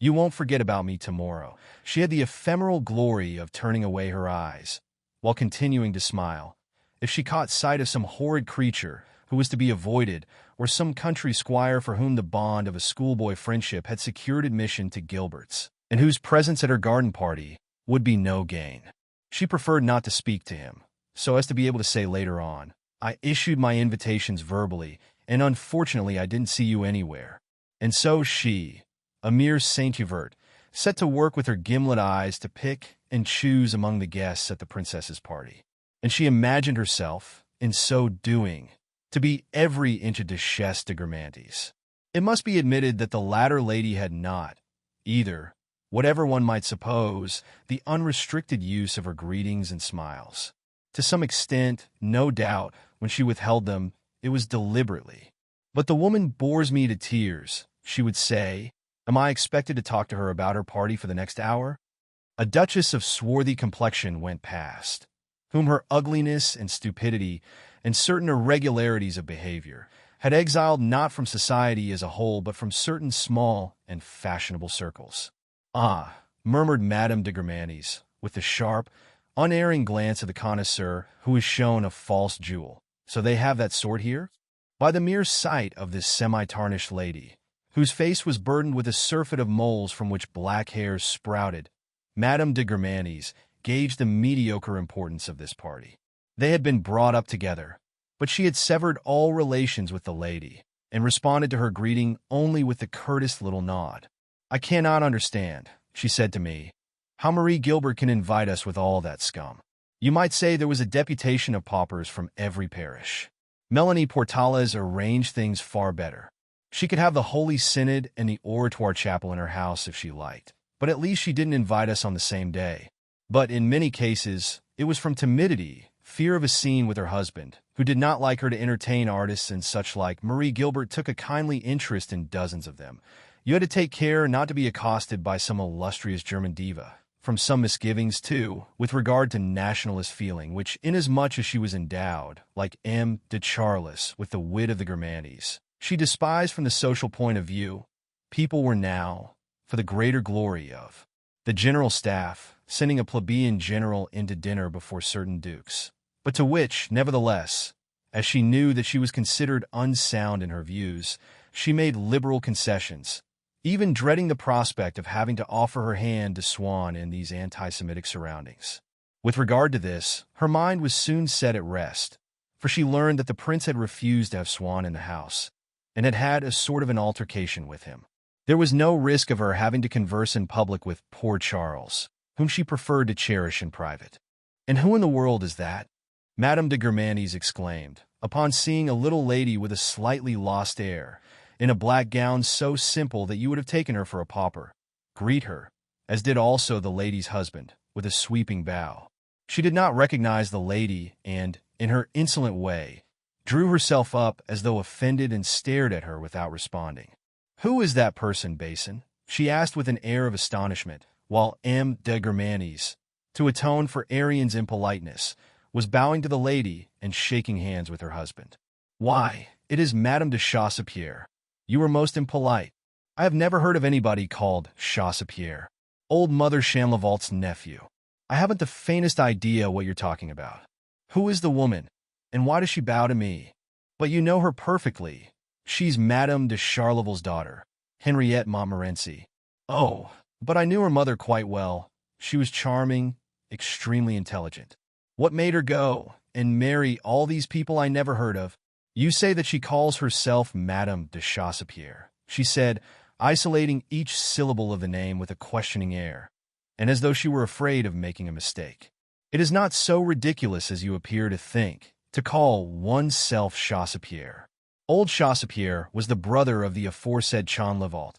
"You won't forget about me tomorrow," she had the ephemeral glory of turning away her eyes, while continuing to smile, if she caught sight of some horrid creature who was to be avoided, or some country squire for whom the bond of a schoolboy friendship had secured admission to Gilbert's, and whose presence at her garden party would be no gain. She preferred not to speak to him, so as to be able to say later on, "I issued my invitations verbally, and unfortunately I didn't see you anywhere." And so she, a mere Saint-Hubert, set to work with her gimlet eyes to pick and choose among the guests at the princess's party. And she imagined herself, in so doing, to be every inch a Duchesse de Guermantes. It must be admitted that the latter lady had not, either, whatever one might suppose, the unrestricted use of her greetings and smiles. To some extent, no doubt, when she withheld them, it was deliberately. "But the woman bores me to tears," she would say. "Am I expected to talk to her about her party for the next hour?" A duchess of swarthy complexion went past, whom her ugliness and stupidity and certain irregularities of behavior had exiled not from society as a whole but from certain small and fashionable circles. "Ah," murmured Madame de Guermantes, with the sharp, unerring glance of the connoisseur who is shown a false jewel. "So they have that sort here?" By the mere sight of this semi-tarnished lady, whose face was burdened with a surfeit of moles from which black hairs sprouted, Madame de Guermantes gauged the mediocre importance of this party. They had been brought up together, but she had severed all relations with the lady, and responded to her greeting only with the curtest little nod. "I cannot understand," she said to me, "how Marie Gilbert can invite us with all that scum. You might say there was a deputation of paupers from every parish. Melanie Portales arranged things far better. She could have the Holy Synod and the Oratoire Chapel in her house if she liked, but at least she didn't invite us on the same day." But in many cases, it was from timidity, fear of a scene with her husband, who did not like her to entertain artists and such like. Marie Gilbert took a kindly interest in dozens of them. You had to take care not to be accosted by some illustrious German diva. From some misgivings, too, with regard to nationalist feeling, which, inasmuch as she was endowed, like M. de Charlus, with the wit of the Guermantes, she despised from the social point of view. People were now, for the greater glory of the general staff, sending a plebeian general into dinner before certain dukes, but to which, nevertheless, as she knew that she was considered unsound in her views, she made liberal concessions, even dreading the prospect of having to offer her hand to Swann in these anti-Semitic surroundings. With regard to this, her mind was soon set at rest, for she learned that the prince had refused to have Swann in the house, and had had a sort of an altercation with him. There was no risk of her having to converse in public with poor Charles, whom she preferred to cherish in private. "And who in the world is that?" Madame de Guermantes exclaimed, upon seeing a little lady with a slightly lost air, in a black gown so simple that you would have taken her for a pauper, greet her, as did also the lady's husband, with a sweeping bow. She did not recognize the lady and, in her insolent way, drew herself up as though offended and stared at her without responding. "Who is that person, Basin?" she asked with an air of astonishment, while M. de Guermantes, to atone for Arian's impoliteness, was bowing to the lady and shaking hands with her husband. "Why, it is Madame de Chassepierre. You are most impolite. I have never heard of anybody called Chassepierre. Old Mother Chamlevalt's nephew. I haven't the faintest idea what you're talking about. Who is the woman, and why does she bow to me? But you know her perfectly. She's Madame de Charleval's daughter, Henriette Montmorency." "Oh, but I knew her mother quite well. She was charming, extremely intelligent. What made her go and marry all these people I never heard of?" "You say that she calls herself Madame de Chassepierre," she said, isolating each syllable of the name with a questioning air, and as though she were afraid of making a mistake. "It is not so ridiculous as you appear to think, to call oneself Chassepierre. Old Chassepierre was the brother of the aforesaid Chanlevalt,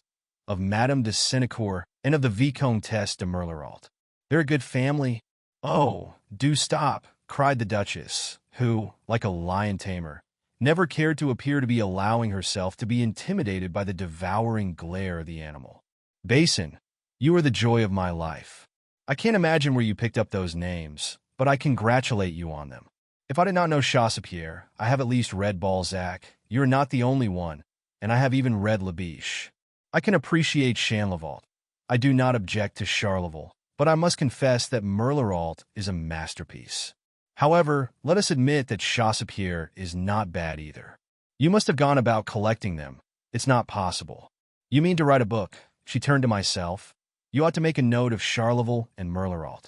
of Madame de Senecourt, and of the Vicomtesse de Merleralt. They're a good family." "Oh, do stop," cried the Duchess, who, like a lion tamer, never cared to appear to be allowing herself to be intimidated by the devouring glare of the animal. Basin, you are the joy of my life. I can't imagine where you picked up those names, but I congratulate you on them. If I did not know Chassepierre, I have at least read Balzac. You are not the only one, and I have even read Labiche. I can appreciate Chanlevault. I do not object to Charlevoix, but I must confess that Merleau is a masterpiece. However, let us admit that Chassepierre is not bad either. You must have gone about collecting them. It's not possible. You mean to write a book? She turned to myself. You ought to make a note of Charlevoix and Merleau.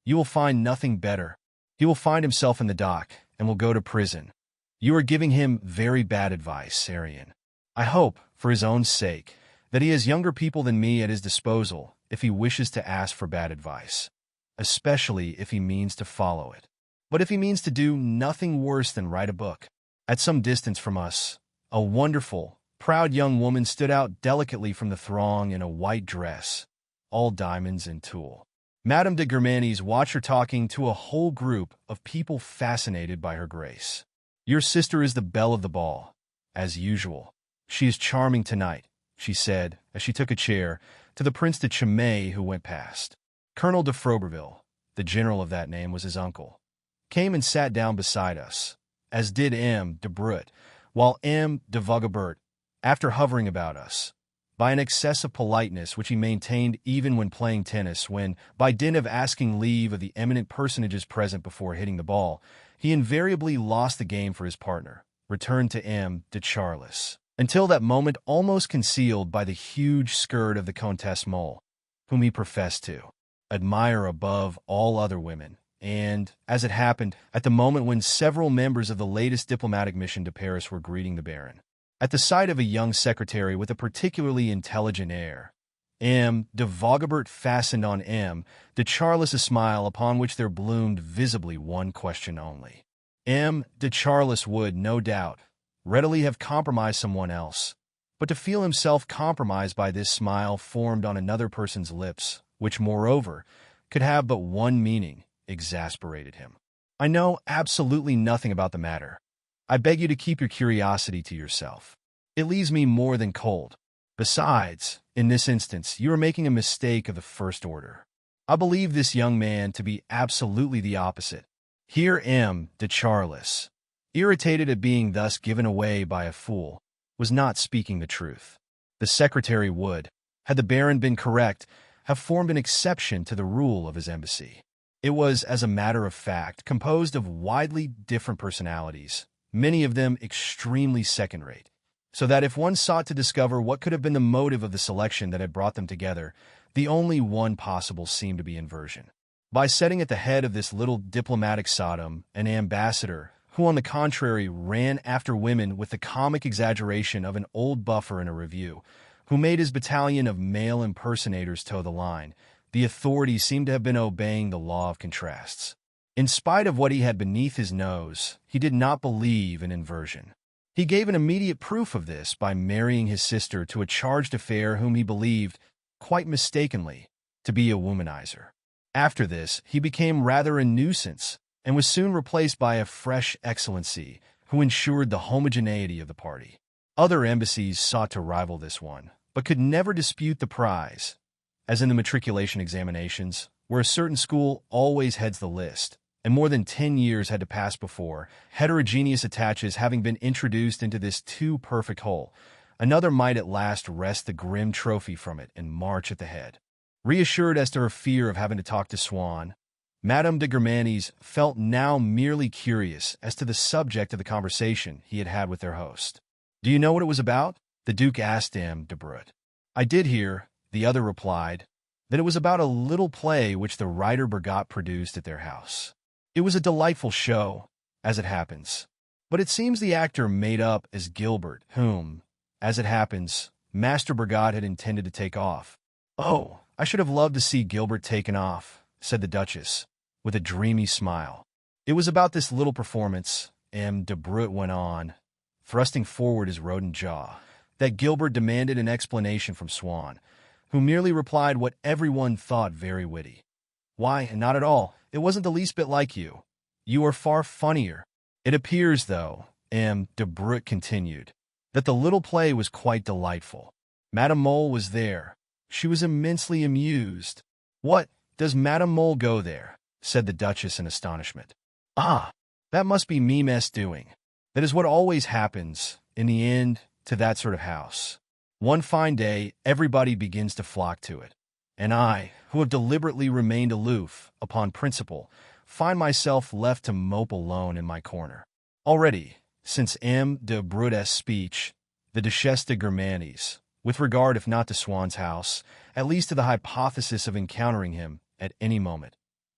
You will find nothing better. He will find himself in the dock and will go to prison. You are giving him very bad advice, Arian. I hope, for his own sake, that he has younger people than me at his disposal if he wishes to ask for bad advice, especially if he means to follow it. But if he means to do nothing worse than write a book, at some distance from us, a wonderful, proud young woman stood out delicately from the throng in a white dress, all diamonds and tulle. Madame de Germanis watched her talking to a whole group of people fascinated by her grace. Your sister is the belle of the ball, as usual. She is charming tonight, she said, as she took a chair, to the Prince de Chimay who went past. Colonel de Froberville, the general of that name was his uncle, came and sat down beside us, as did M. de Brut, while M. de Vaugebert, after hovering about us, by an excess of politeness which he maintained even when playing tennis, when, by dint of asking leave of the eminent personages present before hitting the ball, he invariably lost the game for his partner, returned to M. de Charlus, until that moment almost concealed by the huge skirt of the Comtesse Mole, whom he professed to admire above all other women, and, as it happened, at the moment when several members of the latest diplomatic mission to Paris were greeting the Baron. At the sight of a young secretary with a particularly intelligent air, M. de Vaugebert fastened on M. de Charlus a smile upon which there bloomed visibly one question only. M. de Charlus would, no doubt, readily have compromised someone else, but to feel himself compromised by this smile formed on another person's lips, which, moreover, could have but one meaning, exasperated him. I know absolutely nothing about the matter. I beg you to keep your curiosity to yourself. It leaves me more than cold. Besides, in this instance, you are making a mistake of the first order. I believe this young man to be absolutely the opposite. Here M. de Charlus, irritated at being thus given away by a fool, was not speaking the truth. The secretary would, had the Baron been correct, have formed an exception to the rule of his embassy. It was, as a matter of fact, composed of widely different personalities, many of them extremely second-rate, so that if one sought to discover what could have been the motive of the selection that had brought them together, the only one possible seemed to be inversion. By setting at the head of this little diplomatic Sodom an ambassador who, on the contrary, ran after women with the comic exaggeration of an old buffer in a review, who made his battalion of male impersonators toe the line, the authorities seemed to have been obeying the law of contrasts. In spite of what he had beneath his nose, he did not believe in inversion. He gave an immediate proof of this by marrying his sister to a charged affair whom he believed, quite mistakenly, to be a womanizer. After this, he became rather a nuisance, and was soon replaced by a fresh excellency who ensured the homogeneity of the party. Other embassies sought to rival this one, but could never dispute the prize, as in the matriculation examinations, where a certain school always heads the list, and more than 10 years had to pass before, heterogeneous attaches having been introduced into this too perfect whole, another might at last wrest the grim trophy from it and march at the head. Reassured as to her fear of having to talk to Swann, Madame de Germanis felt now merely curious as to the subject of the conversation he had had with their host. "Do you know what it was about?" the Duke asked M. de Brut. "I did hear," the other replied, "that it was about a little play which the writer Bergot produced at their house. It was a delightful show, as it happens, but it seems the actor made up as Gilbert, whom, as it happens, Master Bergot had intended to take off." "Oh, I should have loved to see Gilbert taken off," said the Duchess, with a dreamy smile. "It was about this little performance," M. de Brut went on, thrusting forward his rodent jaw, "that Gilbert demanded an explanation from Swann, who merely replied what everyone thought very witty. 'Why, not at all. It wasn't the least bit like you. You are far funnier.' It appears, though, M. de Brut continued, that the little play was quite delightful. Madame Mole was there. She was immensely amused. "What, does Madame Mole go there?" said the Duchess in astonishment. "Ah, that must be Mime's doing. That is what always happens, in the end, to that sort of house. One fine day, everybody begins to flock to it. And I, who have deliberately remained aloof, upon principle, find myself left to mope alone in my corner. Already, since M. de Brut's speech, the Duchesse de Guermantes, with regard if not to Swann's house, at least to the hypothesis of encountering him at any moment,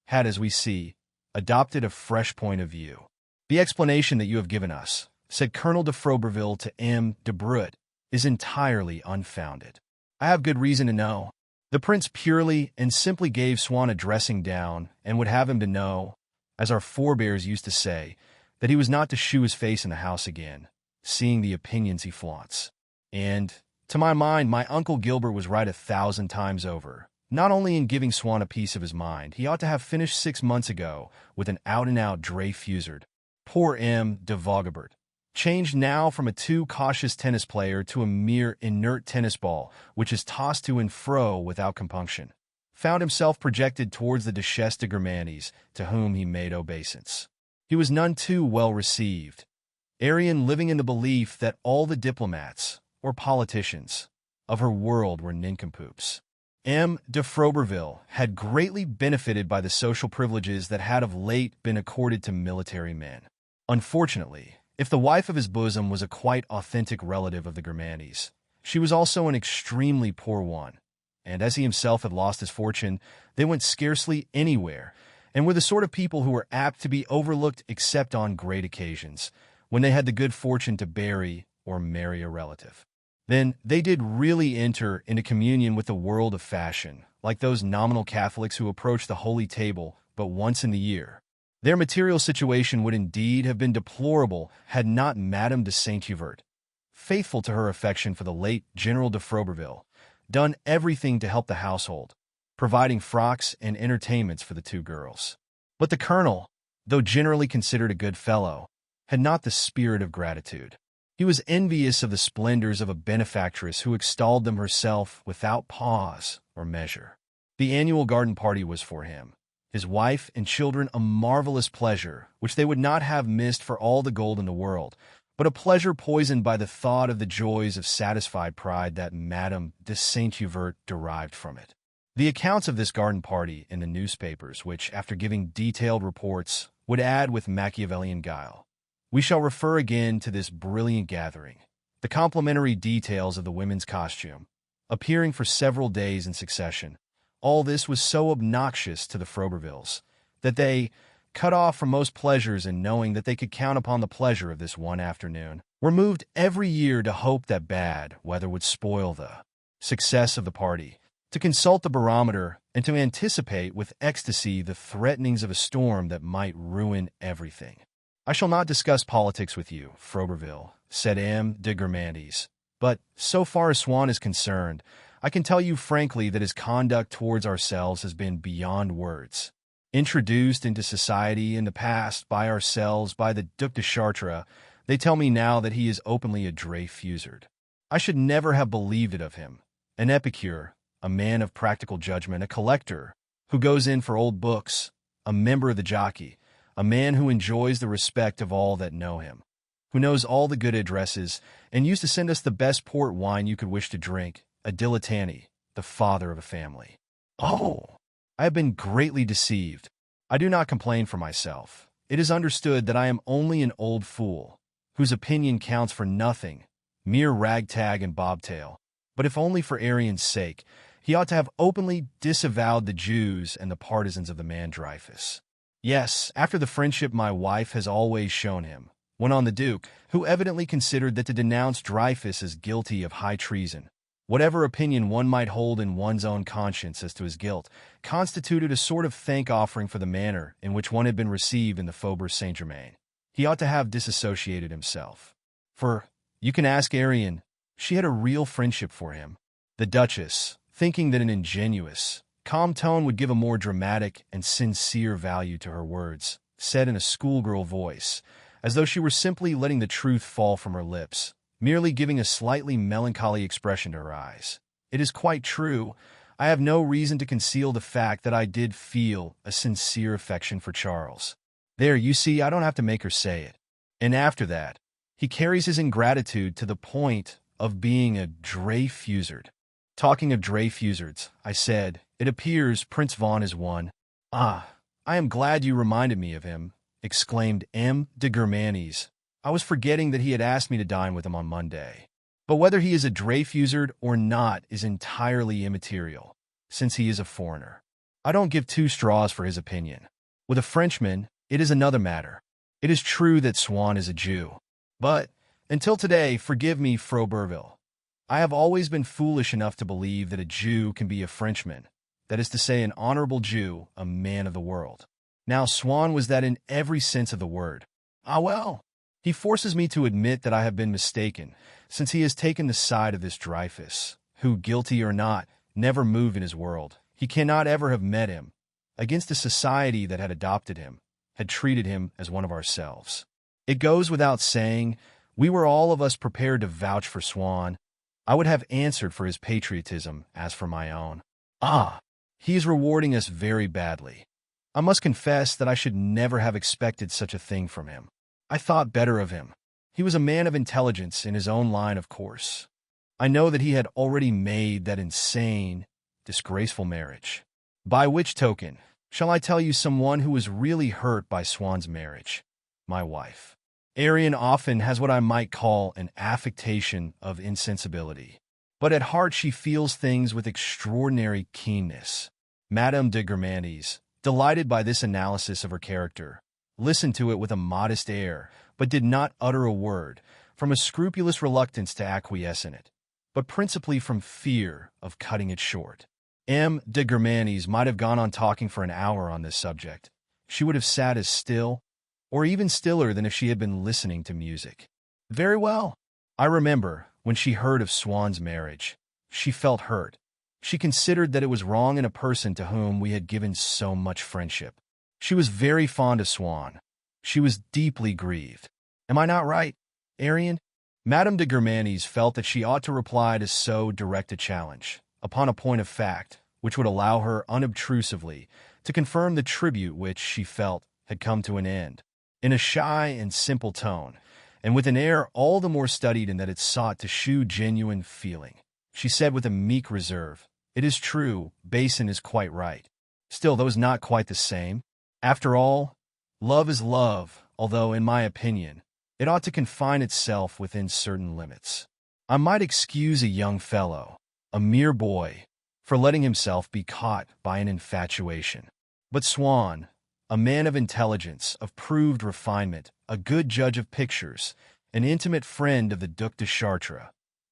had, as we see, adopted a fresh point of view. The explanation that you have given us, said Colonel de Froberville to M. de Brut, is entirely unfounded. I have good reason to know. The prince purely and simply gave Swann a dressing down and would have him to know, as our forebears used to say, that he was not to shew his face in the house again, seeing the opinions he flaunts. And, to my mind, my Uncle Gilbert was right 1,000 times over. Not only in giving Swann a piece of his mind, he ought to have finished 6 months ago with an out-and-out Dreyfusard. Poor M. de Vaugabert, changed now from a too cautious tennis player to a mere inert tennis ball, which is tossed to and fro without compunction, found himself projected towards the Duchesse de Guermantes, to whom he made obeisance. He was none too well received. Arian living in the belief that all the diplomats, or politicians, of her world were nincompoops. M. de Froberville had greatly benefited by the social privileges that had of late been accorded to military men. Unfortunately, if the wife of his bosom was a quite authentic relative of the Guermantes, she was also an extremely poor one, and as he himself had lost his fortune, they went scarcely anywhere, and were the sort of people who were apt to be overlooked except on great occasions, when they had the good fortune to bury or marry a relative. Then they did really enter into communion with the world of fashion, like those nominal Catholics who approach the holy table but once in the year. Their material situation would indeed have been deplorable had not Madame de Saint-Hubert, faithful to her affection for the late General de Froberville, done everything to help the household, providing frocks and entertainments for the 2 girls. But the colonel, though generally considered a good fellow, had not the spirit of gratitude. He was envious of the splendors of a benefactress who extolled them herself without pause or measure. The annual garden party was for him, his wife and children, a marvelous pleasure, which they would not have missed for all the gold in the world, but a pleasure poisoned by the thought of the joys of satisfied pride that Madame de Saint-Hubert derived from it. The accounts of this garden party in the newspapers, which, after giving detailed reports, would add with Machiavellian guile, we shall refer again to this brilliant gathering, the complimentary details of the women's costume, appearing for several days in succession. All this was so obnoxious to the Frobervilles that they, cut off from most pleasures and knowing that they could count upon the pleasure of this one afternoon, were moved every year to hope that bad weather would spoil the success of the party, to consult the barometer, and to anticipate with ecstasy the threatenings of a storm that might ruin everything. I shall not discuss politics with you, Froberville, said M. de Guermantes, but, so far as Swann is concerned, I can tell you frankly that his conduct towards ourselves has been beyond words. Introduced into society in the past by ourselves by the Duc de Chartres, they tell me now that he is openly a Dreyfusard. I should never have believed it of him. An epicure, a man of practical judgment, a collector, who goes in for old books, a member of the jockey, a man who enjoys the respect of all that know him, who knows all the good addresses, and used to send us the best port wine you could wish to drink, a dilettante, the father of a family. Oh, I have been greatly deceived. I do not complain for myself. It is understood that I am only an old fool, whose opinion counts for nothing, mere ragtag and bobtail. But if only for Arian's sake, he ought to have openly disavowed the Jews and the partisans of the man Dreyfus. Yes, after the friendship my wife has always shown him, went on the Duke, who evidently considered that to denounce Dreyfus as guilty of high treason, whatever opinion one might hold in one's own conscience as to his guilt, constituted a sort of thank-offering for the manner in which one had been received in the Faubourg Saint-Germain. He ought to have disassociated himself. For, you can ask Arian, she had a real friendship for him. The Duchess, thinking that an ingenuous, calm tone would give a more dramatic and sincere value to her words, said in a schoolgirl voice, as though she were simply letting the truth fall from her lips, merely giving a slightly melancholy expression to her eyes. It is quite true. I have no reason to conceal the fact that I did feel a sincere affection for Charles. There, you see, I don't have to make her say it. And after that, he carries his ingratitude to the point of being a Dreyfusard. Talking of Dreyfusards, I said, it appears Prince Vaughan is one. Ah, I am glad you reminded me of him, exclaimed M. de Germanes. I was forgetting that he had asked me to dine with him on Monday. But whether he is a Dreyfusard or not is entirely immaterial, since he is a foreigner. I don't give two straws for his opinion. With a Frenchman, it is another matter. It is true that Swann is a Jew. But, until today, forgive me, Froberville, I have always been foolish enough to believe that a Jew can be a Frenchman, that is to say, an honorable Jew, a man of the world. Now, Swann was that in every sense of the word. Ah well, he forces me to admit that I have been mistaken, since he has taken the side of this Dreyfus, who, guilty or not, never moved in his world. He cannot ever have met him, against a society that had adopted him, had treated him as one of ourselves. It goes without saying, we were all of us prepared to vouch for Swann. I would have answered for his patriotism as for my own. Ah, he is rewarding us very badly. I must confess that I should never have expected such a thing from him. I thought better of him. He was a man of intelligence in his own line, of course. I know that he had already made that insane, disgraceful marriage. By which token, shall I tell you someone who was really hurt by Swann's marriage? My wife. Arian often has what I might call an affectation of insensibility, but at heart she feels things with extraordinary keenness. Madame de Germanes, delighted by this analysis of her character, listened to it with a modest air, but did not utter a word, from a scrupulous reluctance to acquiesce in it, but principally from fear of cutting it short. M. de Germanes might have gone on talking for an hour on this subject. She would have sat as still, or even stiller than if she had been listening to music. Very well. I remember, when she heard of Swann's marriage, she felt hurt. She considered that it was wrong in a person to whom we had given so much friendship. She was very fond of Swann. She was deeply grieved. Am I not right, Arian? Madame de Germanes felt that she ought to reply to so direct a challenge, upon a point of fact, which would allow her unobtrusively to confirm the tribute which, she felt, had come to an end. In a shy and simple tone, and with an air all the more studied in that it sought to shew genuine feeling, she said with a meek reserve, "It is true, Basin is quite right. Still, that was not quite the same. After all, love is love, although, in my opinion, it ought to confine itself within certain limits. I might excuse a young fellow, a mere boy, for letting himself be caught by an infatuation. But Swann, a man of intelligence, of proved refinement, a good judge of pictures, an intimate friend of the Duc de Chartres,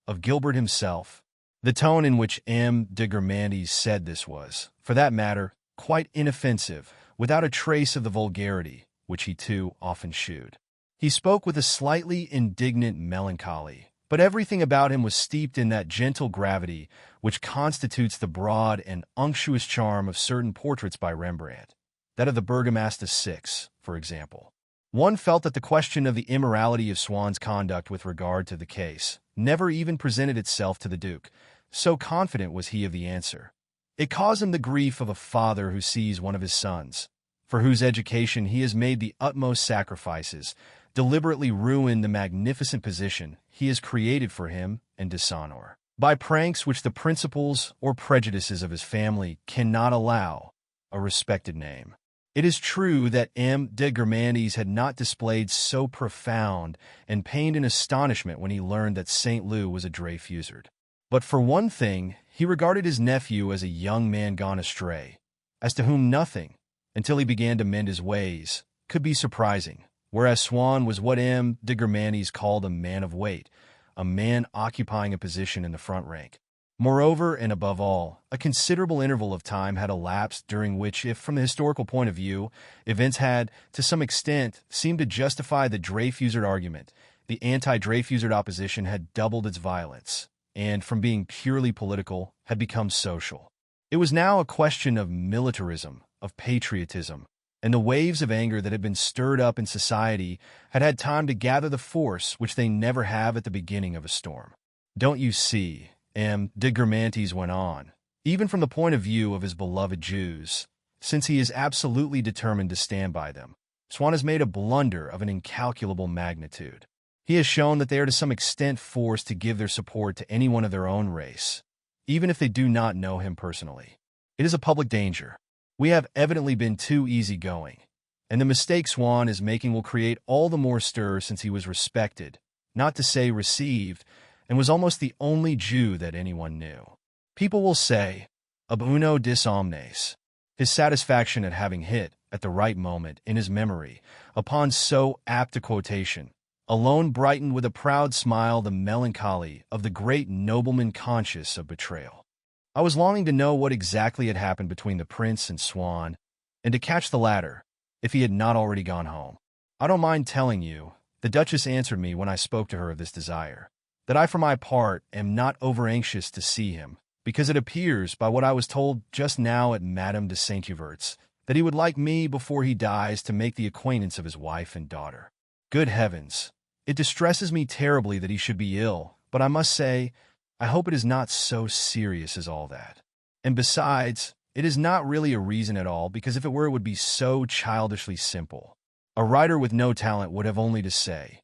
of Gilbert himself." The tone in which M. de Germanes said this was, for that matter, quite inoffensive, without a trace of the vulgarity which he too often shewed. He spoke with a slightly indignant melancholy, but everything about him was steeped in that gentle gravity which constitutes the broad and unctuous charm of certain portraits by Rembrandt, that of the Burgomaster 6, for example. One felt that the question of the immorality of Swann's conduct with regard to the case never even presented itself to the Duke, so confident was he of the answer. It caused him the grief of a father who sees one of his sons, for whose education he has made the utmost sacrifices, deliberately ruin the magnificent position he has created for him and dishonor, by pranks which the principles or prejudices of his family cannot allow a respected name. It is true that M. de Germanes had not displayed so profound and pained an astonishment when he learned that St. Leu was a Dreyfusard. But for one thing, he regarded his nephew as a young man gone astray, as to whom nothing, until he began to mend his ways, could be surprising, whereas Swann was what M. de Germanes called a man of weight, a man occupying a position in the front rank. Moreover, and above all, a considerable interval of time had elapsed during which, if from the historical point of view, events had, to some extent, seemed to justify the Dreyfusard argument, the anti-Dreyfusard opposition had doubled its violence, and, from being purely political, had become social. It was now a question of militarism, of patriotism, and the waves of anger that had been stirred up in society had had time to gather the force which they never have at the beginning of a storm. "Don't you see," M. de Guermantes went on, "even from the point of view of his beloved Jews, since he is absolutely determined to stand by them, Swann has made a blunder of an incalculable magnitude. He has shown that they are to some extent forced to give their support to anyone of their own race, even if they do not know him personally. It is a public danger. We have evidently been too easygoing, and the mistake Swann is making will create all the more stir since he was respected, not to say received, and was almost the only Jew that anyone knew. People will say, ab uno dis omnes." His satisfaction at having hit, at the right moment, in his memory, upon so apt a quotation, alone brightened with a proud smile the melancholy of the great nobleman conscious of betrayal. I was longing to know what exactly had happened between the prince and Swann, and to catch the latter, if he had not already gone home. "I don't mind telling you," the Duchess answered me when I spoke to her of this desire, "that I for my part am not over-anxious to see him, because it appears, by what I was told just now at Madame de Saint-Hubert's, that he would like me, before he dies, to make the acquaintance of his wife and daughter. Good heavens! It distresses me terribly that he should be ill, but I must say, I hope it is not so serious as all that. And besides, it is not really a reason at all, because if it were, it would be so childishly simple. A writer with no talent would have only to say,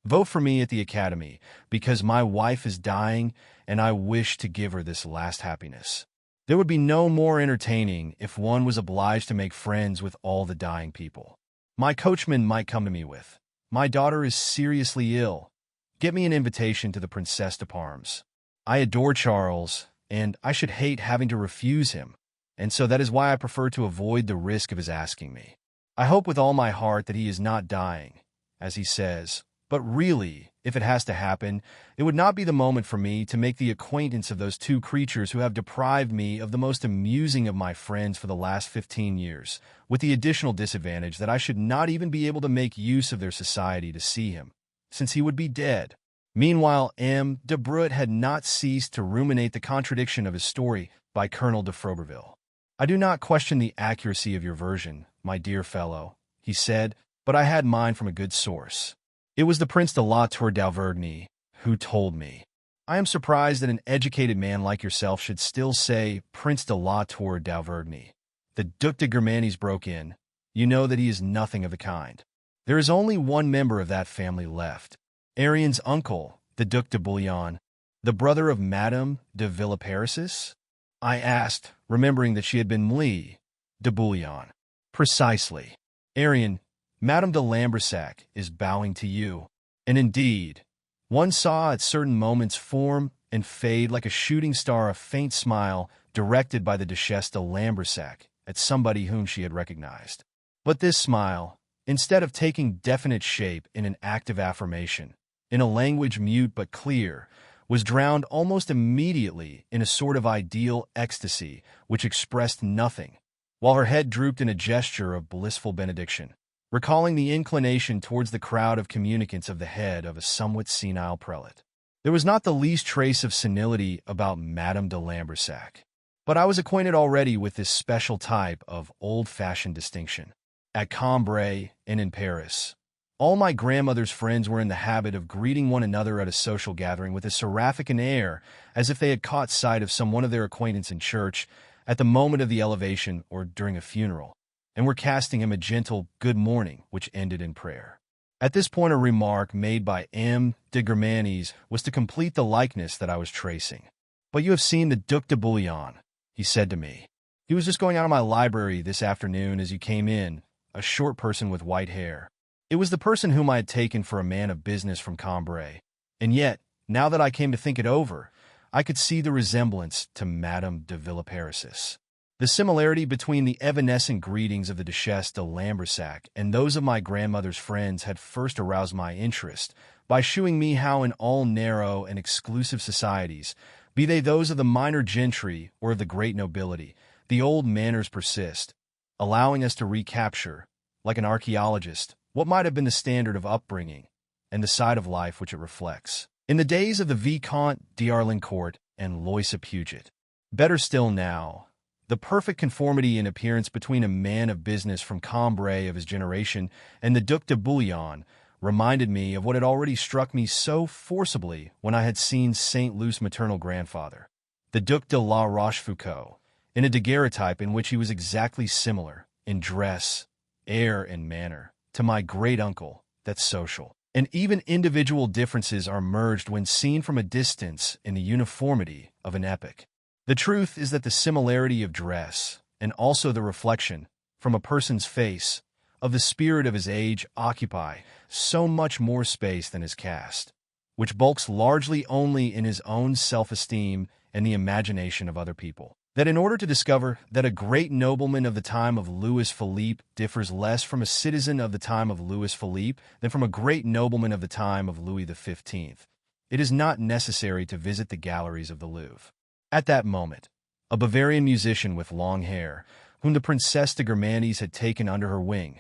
'Vote for me at the Academy, because my wife is dying, and I wish to give her this last happiness.' There would be no more entertaining if one was obliged to make friends with all the dying people. My coachman might come to me with, 'My daughter is seriously ill. Get me an invitation to the Princesse de Parme's. I adore Charles, and I should hate having to refuse him, and so that is why I prefer to avoid the risk of his asking me. I hope with all my heart that he is not dying, as he says, but really, if it has to happen, it would not be the moment for me to make the acquaintance of those two creatures who have deprived me of the most amusing of my friends for the last 15 years, with the additional disadvantage that I should not even be able to make use of their society to see him, since he would be dead.'" Meanwhile, M. de Brut had not ceased to ruminate the contradiction of his story by Colonel de Froberville. "I do not question the accuracy of your version, my dear fellow," he said, "but I had mine from a good source. It was the Prince de la Tour d'Auvergne who told me. I am surprised that an educated man like yourself should still say Prince de la Tour d'Auvergne." The Duc de Guermantes broke in. "You know that he is nothing of the kind. There is only one member of that family left. Ariane's uncle, the Duc de Bouillon, the brother of Madame de Villeparisis?" I asked, remembering that she had been Marie de Bouillon. "Precisely. Ariane, Madame de Lambersac, is bowing to you." And indeed, one saw at certain moments form and fade like a shooting star a faint smile directed by the Duchesse de Lambersac at somebody whom she had recognized. But this smile, instead of taking definite shape in an active affirmation, in a language mute but clear, was drowned almost immediately in a sort of ideal ecstasy which expressed nothing, while her head drooped in a gesture of blissful benediction, recalling the inclination towards the crowd of communicants of the head of a somewhat senile prelate. There was not the least trace of senility about Madame de Lambersac, but I was acquainted already with this special type of old-fashioned distinction. At Cambrai and in Paris, all my grandmother's friends were in the habit of greeting one another at a social gathering with a seraphic air, as if they had caught sight of some one of their acquaintance in church at the moment of the elevation or during a funeral, and were casting him a gentle good morning which ended in prayer. At this point a remark made by M. de Guermantes was to complete the likeness that I was tracing. "But you have seen the Duc de Bouillon," he said to me. "He was just going out of my library this afternoon as you came in, a short person with white hair. It was the person whom I had taken for a man of business from Cambrai, and yet, now that I came to think it over, I could see the resemblance to Madame de Villeparisis. The similarity between the evanescent greetings of the Duchesse de Lambersac and those of my grandmother's friends had first aroused my interest, by shewing me how in all narrow and exclusive societies, be they those of the minor gentry or of the great nobility, the old manners persist, allowing us to recapture, like an archaeologist, what might have been the standard of upbringing and the side of life which it reflects. In the days of the Vicomte d'Arlincourt and Loisa Puget, better still now, The perfect conformity in appearance between a man of business from Cambrai of his generation and the Duc de Bouillon reminded me of what had already struck me so forcibly when I had seen Saint Luc's maternal grandfather, the Duc de la Rochefoucauld, in a daguerreotype in which he was exactly similar, in dress, air, and manner, to my great-uncle, that's social. And even individual differences are merged when seen from a distance in the uniformity of an epoch. The truth is that the similarity of dress, and also the reflection, from a person's face, of the spirit of his age occupy so much more space than his caste, which bulks largely only in his own self-esteem and the imagination of other people. That in order to discover that a great nobleman of the time of Louis Philippe differs less from a citizen of the time of Louis Philippe than from a great nobleman of the time of Louis XV, it is not necessary to visit the galleries of the Louvre. At that moment, a Bavarian musician with long hair, whom the Princesse de Guermantes had taken under her wing,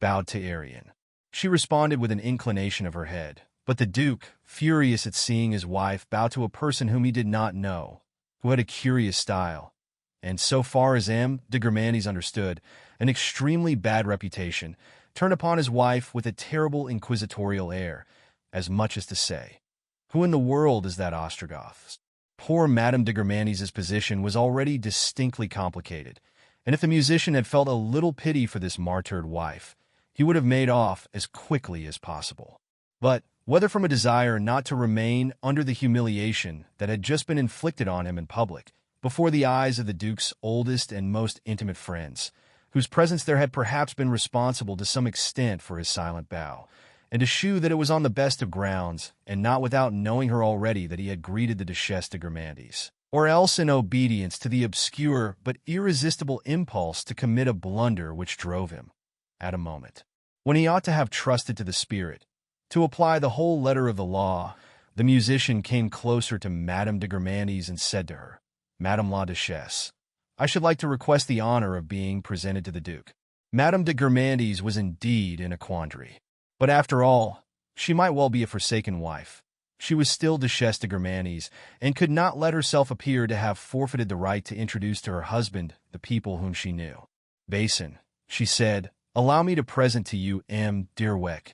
bowed to Ariane. She responded with an inclination of her head, but the Duke, furious at seeing his wife bow to a person whom he did not know, who had a curious style, and so far as M. de Guermantes understood, an extremely bad reputation, turned upon his wife with a terrible inquisitorial air, as much as to say, "Who in the world is that Ostrogoth?" Poor Madame de Guermantes' position was already distinctly complicated, and if the musician had felt a little pity for this martyred wife, he would have made off as quickly as possible. But, whether from a desire not to remain under the humiliation that had just been inflicted on him in public, before the eyes of the Duke's oldest and most intimate friends, whose presence there had perhaps been responsible to some extent for his silent bow, and to shew that it was on the best of grounds, and not without knowing her already, that he had greeted the Duchesse de Guermantes, or else in obedience to the obscure but irresistible impulse to commit a blunder which drove him, at a moment when he ought to have trusted to the spirit, to apply the whole letter of the law, the musician came closer to Madame de Guermantes and said to her, "Madame la Duchesse, I should like to request the honor of being presented to the Duke." Madame de Guermantes was indeed in a quandary. But after all, she might well be a forsaken wife. She was still Duchesse de Guermantes, and could not let herself appear to have forfeited the right to introduce to her husband the people whom she knew. "Basin," she said, "allow me to present to you M. Deerweck.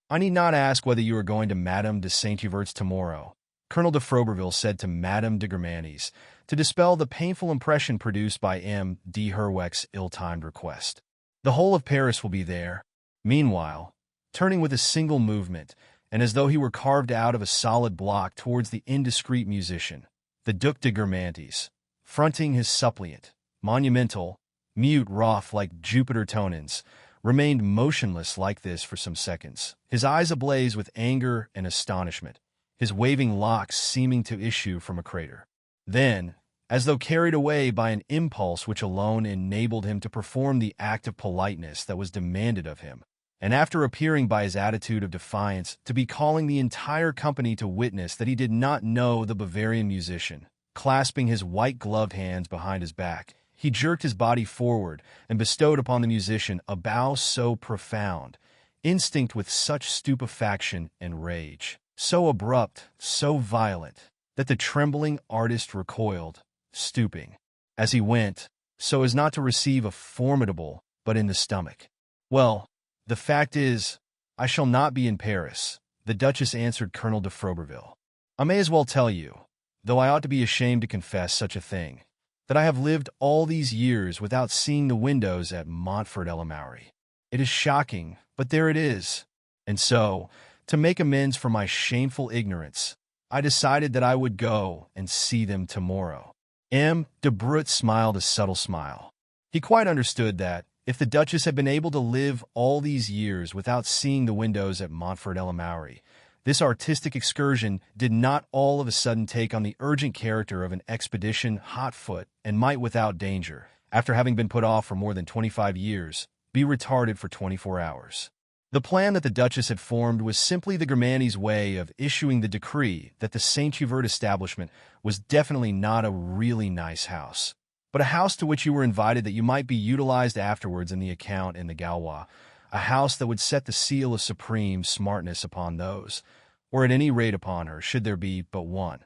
I need not ask whether you are going to Madame de Saint-Hubert's tomorrow," Colonel de Froberville said to Madame de Guermantes, to dispel the painful impression produced by M. de Herweck's ill-timed request. "The whole of Paris will be there." Meanwhile, turning with a single movement, and as though he were carved out of a solid block towards the indiscreet musician, the Duc de Guermantes, fronting his suppliant, monumental, mute wrath like Jupiter Tonans, remained motionless like this for some seconds, his eyes ablaze with anger and astonishment, his waving locks seeming to issue from a crater. Then, as though carried away by an impulse which alone enabled him to perform the act of politeness that was demanded of him, and after appearing by his attitude of defiance to be calling the entire company to witness that he did not know the Bavarian musician, clasping his white-gloved hands behind his back, he jerked his body forward and bestowed upon the musician a bow so profound, instinct with such stupefaction and rage, so abrupt, so violent, that the trembling artist recoiled, stooping, as he went, so as not to receive a formidable but in the stomach. "Well, the fact is, I shall not be in Paris," the Duchess answered Colonel de Froberville. "I may as well tell you, though I ought to be ashamed to confess such a thing, that I have lived all these years without seeing the windows at Montfort-de-la-Maurie. It is shocking, but there it is. And so, to make amends for my shameful ignorance, I decided that I would go and see them tomorrow." M. de Brut smiled a subtle smile. He quite understood that, if the Duchess had been able to live all these years without seeing the windows at Montfort-de-la-Maurie, this artistic excursion did not all of a sudden take on the urgent character of an expedition hot foot and might without danger, after having been put off for more than 25 years, be retarded for 24 hours. The plan that the Duchess had formed was simply the Guermantes' way of issuing the decree that the Saint-Hubert establishment was definitely not a really nice house, but a house to which you were invited that you might be utilized afterwards in the account in the Gaulois, a house that would set the seal of supreme smartness upon those, or at any rate upon her, should there be but one,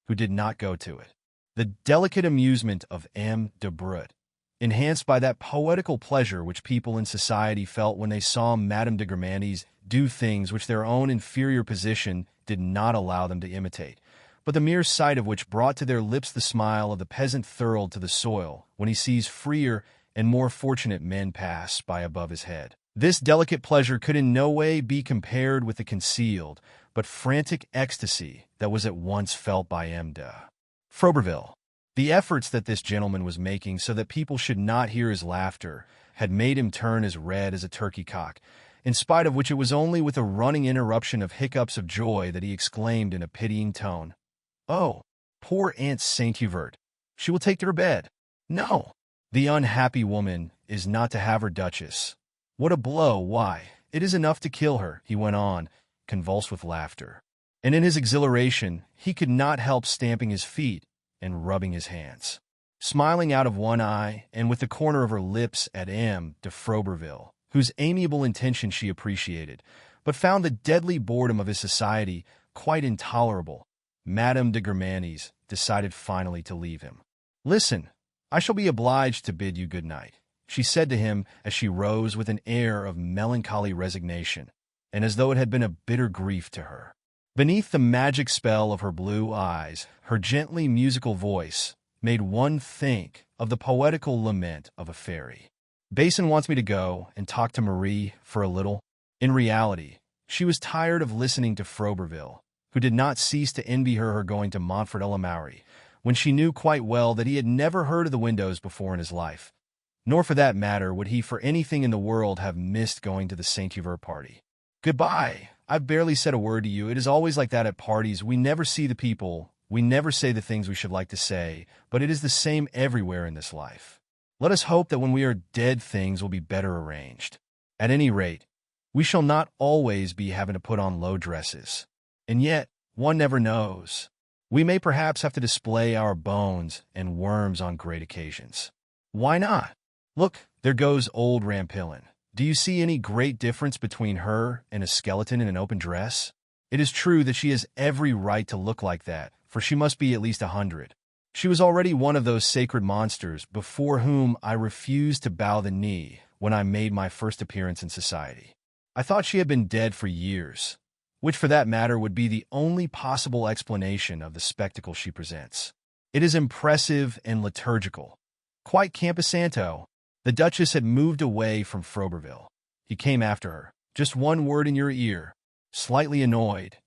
who did not go to it. The delicate amusement of M. de Brut, enhanced by that poetical pleasure which people in society felt when they saw Madame de Charlus do things which their own inferior position did not allow them to imitate, but the mere sight of which brought to their lips the smile of the peasant furrowed to the soil when he sees freer and more fortunate men pass by above his head. This delicate pleasure could in no way be compared with the concealed but frantic ecstasy that was at once felt by M. de Froberville. The efforts that this gentleman was making so that people should not hear his laughter had made him turn as red as a turkey cock, in spite of which it was only with a running interruption of hiccups of joy that he exclaimed in a pitying tone, "Oh, poor Aunt Saint-Hubert! She will take to her bed. No, the unhappy woman is not to have her duchess. What a blow! Why, it is enough to kill her," he went on, convulsed with laughter. And in his exhilaration, he could not help stamping his feet and rubbing his hands, smiling out of one eye and with the corner of her lips at M. de Froberville, whose amiable intention she appreciated, but found the deadly boredom of his society quite intolerable. Madame de Charlus decided finally to leave him. "Listen, I shall be obliged to bid you good night," she said to him as she rose with an air of melancholy resignation, and as though it had been a bitter grief to her. Beneath the magic spell of her blue eyes, her gently musical voice made one think of the poetical lament of a fairy. "Basin wants me to go and talk to Marie for a little." In reality, she was tired of listening to Froberville, who did not cease to envy her going to Montfort-l'Amaury, when she knew quite well that he had never heard of the windows before in his life. Nor for that matter would he for anything in the world have missed going to the Saint-Hubert party. "Goodbye. I've barely said a word to you. It is always like that at parties. We never see the people. We never say the things we should like to say, but it is the same everywhere in this life. Let us hope that when we are dead things will be better arranged. At any rate, we shall not always be having to put on low dresses. And yet, one never knows. We may perhaps have to display our bones and worms on great occasions. Why not? Look, there goes old Rampillon. Do you see any great difference between her and a skeleton in an open dress? It is true that she has every right to look like that, for she must be at least 100. She was already one of those sacred monsters before whom I refused to bow the knee when I made my first appearance in society. I thought she had been dead for years, which for that matter would be the only possible explanation of the spectacle she presents. It is impressive and liturgical, quite Camposanto. The Duchess had moved away from Froberville. He came after her. "Just one word in your ear." Slightly annoyed.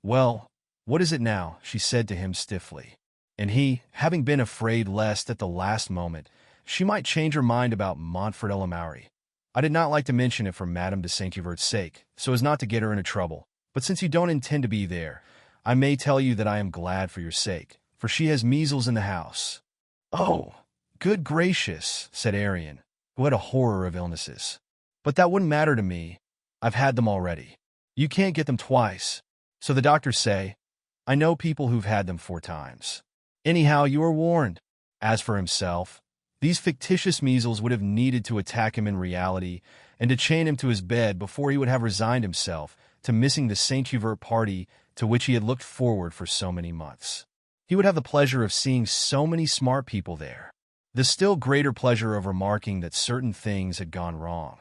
"Well, what is it now?" she said to him stiffly. And he, having been afraid lest at the last moment she might change her mind about Montfort-l'Amaury. "I did not like to mention it for Madame de Saint-Hubert's sake, so as not to get her into trouble. But since you don't intend to be there, I may tell you that I am glad for your sake, for she has measles in the house." "Oh, good gracious," said Arion, who had a horror of illnesses. "But that wouldn't matter to me. I've had them already. You can't get them twice. So the doctors say. I know people who've had them 4 times. Anyhow, you are warned." As for himself, these fictitious measles would have needed to attack him in reality and to chain him to his bed before he would have resigned himself to missing the Saint-Hubert party to which he had looked forward for so many months. He would have the pleasure of seeing so many smart people there, the still greater pleasure of remarking that certain things had gone wrong,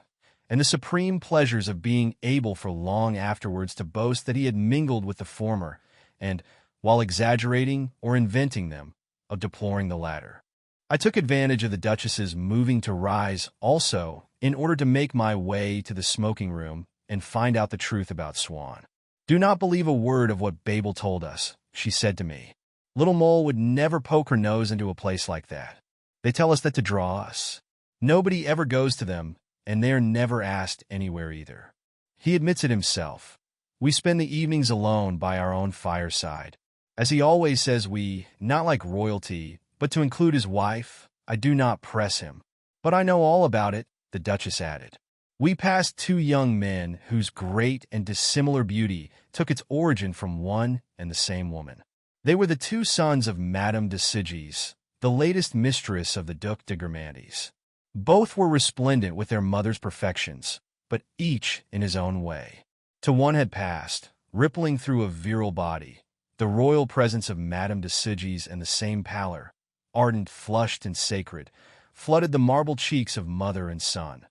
and the supreme pleasures of being able for long afterwards to boast that he had mingled with the former, and, while exaggerating or inventing them, of deploring the latter. I took advantage of the Duchess's moving to rise also in order to make my way to the smoking room and find out the truth about Swann. "Do not believe a word of what Babel told us," she said to me. "Little Mole would never poke her nose into a place like that. They tell us that to draw us. Nobody ever goes to them, and they're never asked anywhere either. He admits it himself. We spend the evenings alone by our own fireside. As he always says, we, not like royalty, but to include his wife. I do not press him. But I know all about it," the Duchess added. "We passed 2 young men whose great and dissimilar beauty took its origin from one and the same woman. They were the 2 sons of Madame de Charlus, the latest mistress of the Duc de Charlus. Both were resplendent with their mother's perfections, but each in his own way. To one had passed, rippling through a virile body, the royal presence of Madame de Charlus and the same pallor, ardent, flushed, and sacred, flooded the marble cheeks of mother and son.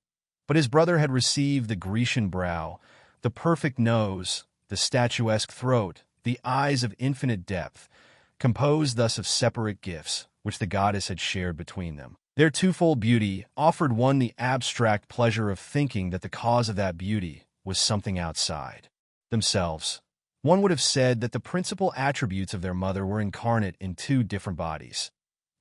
But his brother had received the Grecian brow, the perfect nose, the statuesque throat, the eyes of infinite depth, composed thus of separate gifts, which the goddess had shared between them. Their twofold beauty offered one the abstract pleasure of thinking that the cause of that beauty was something outside themselves. One would have said that the principal attributes of their mother were incarnate in two different bodies.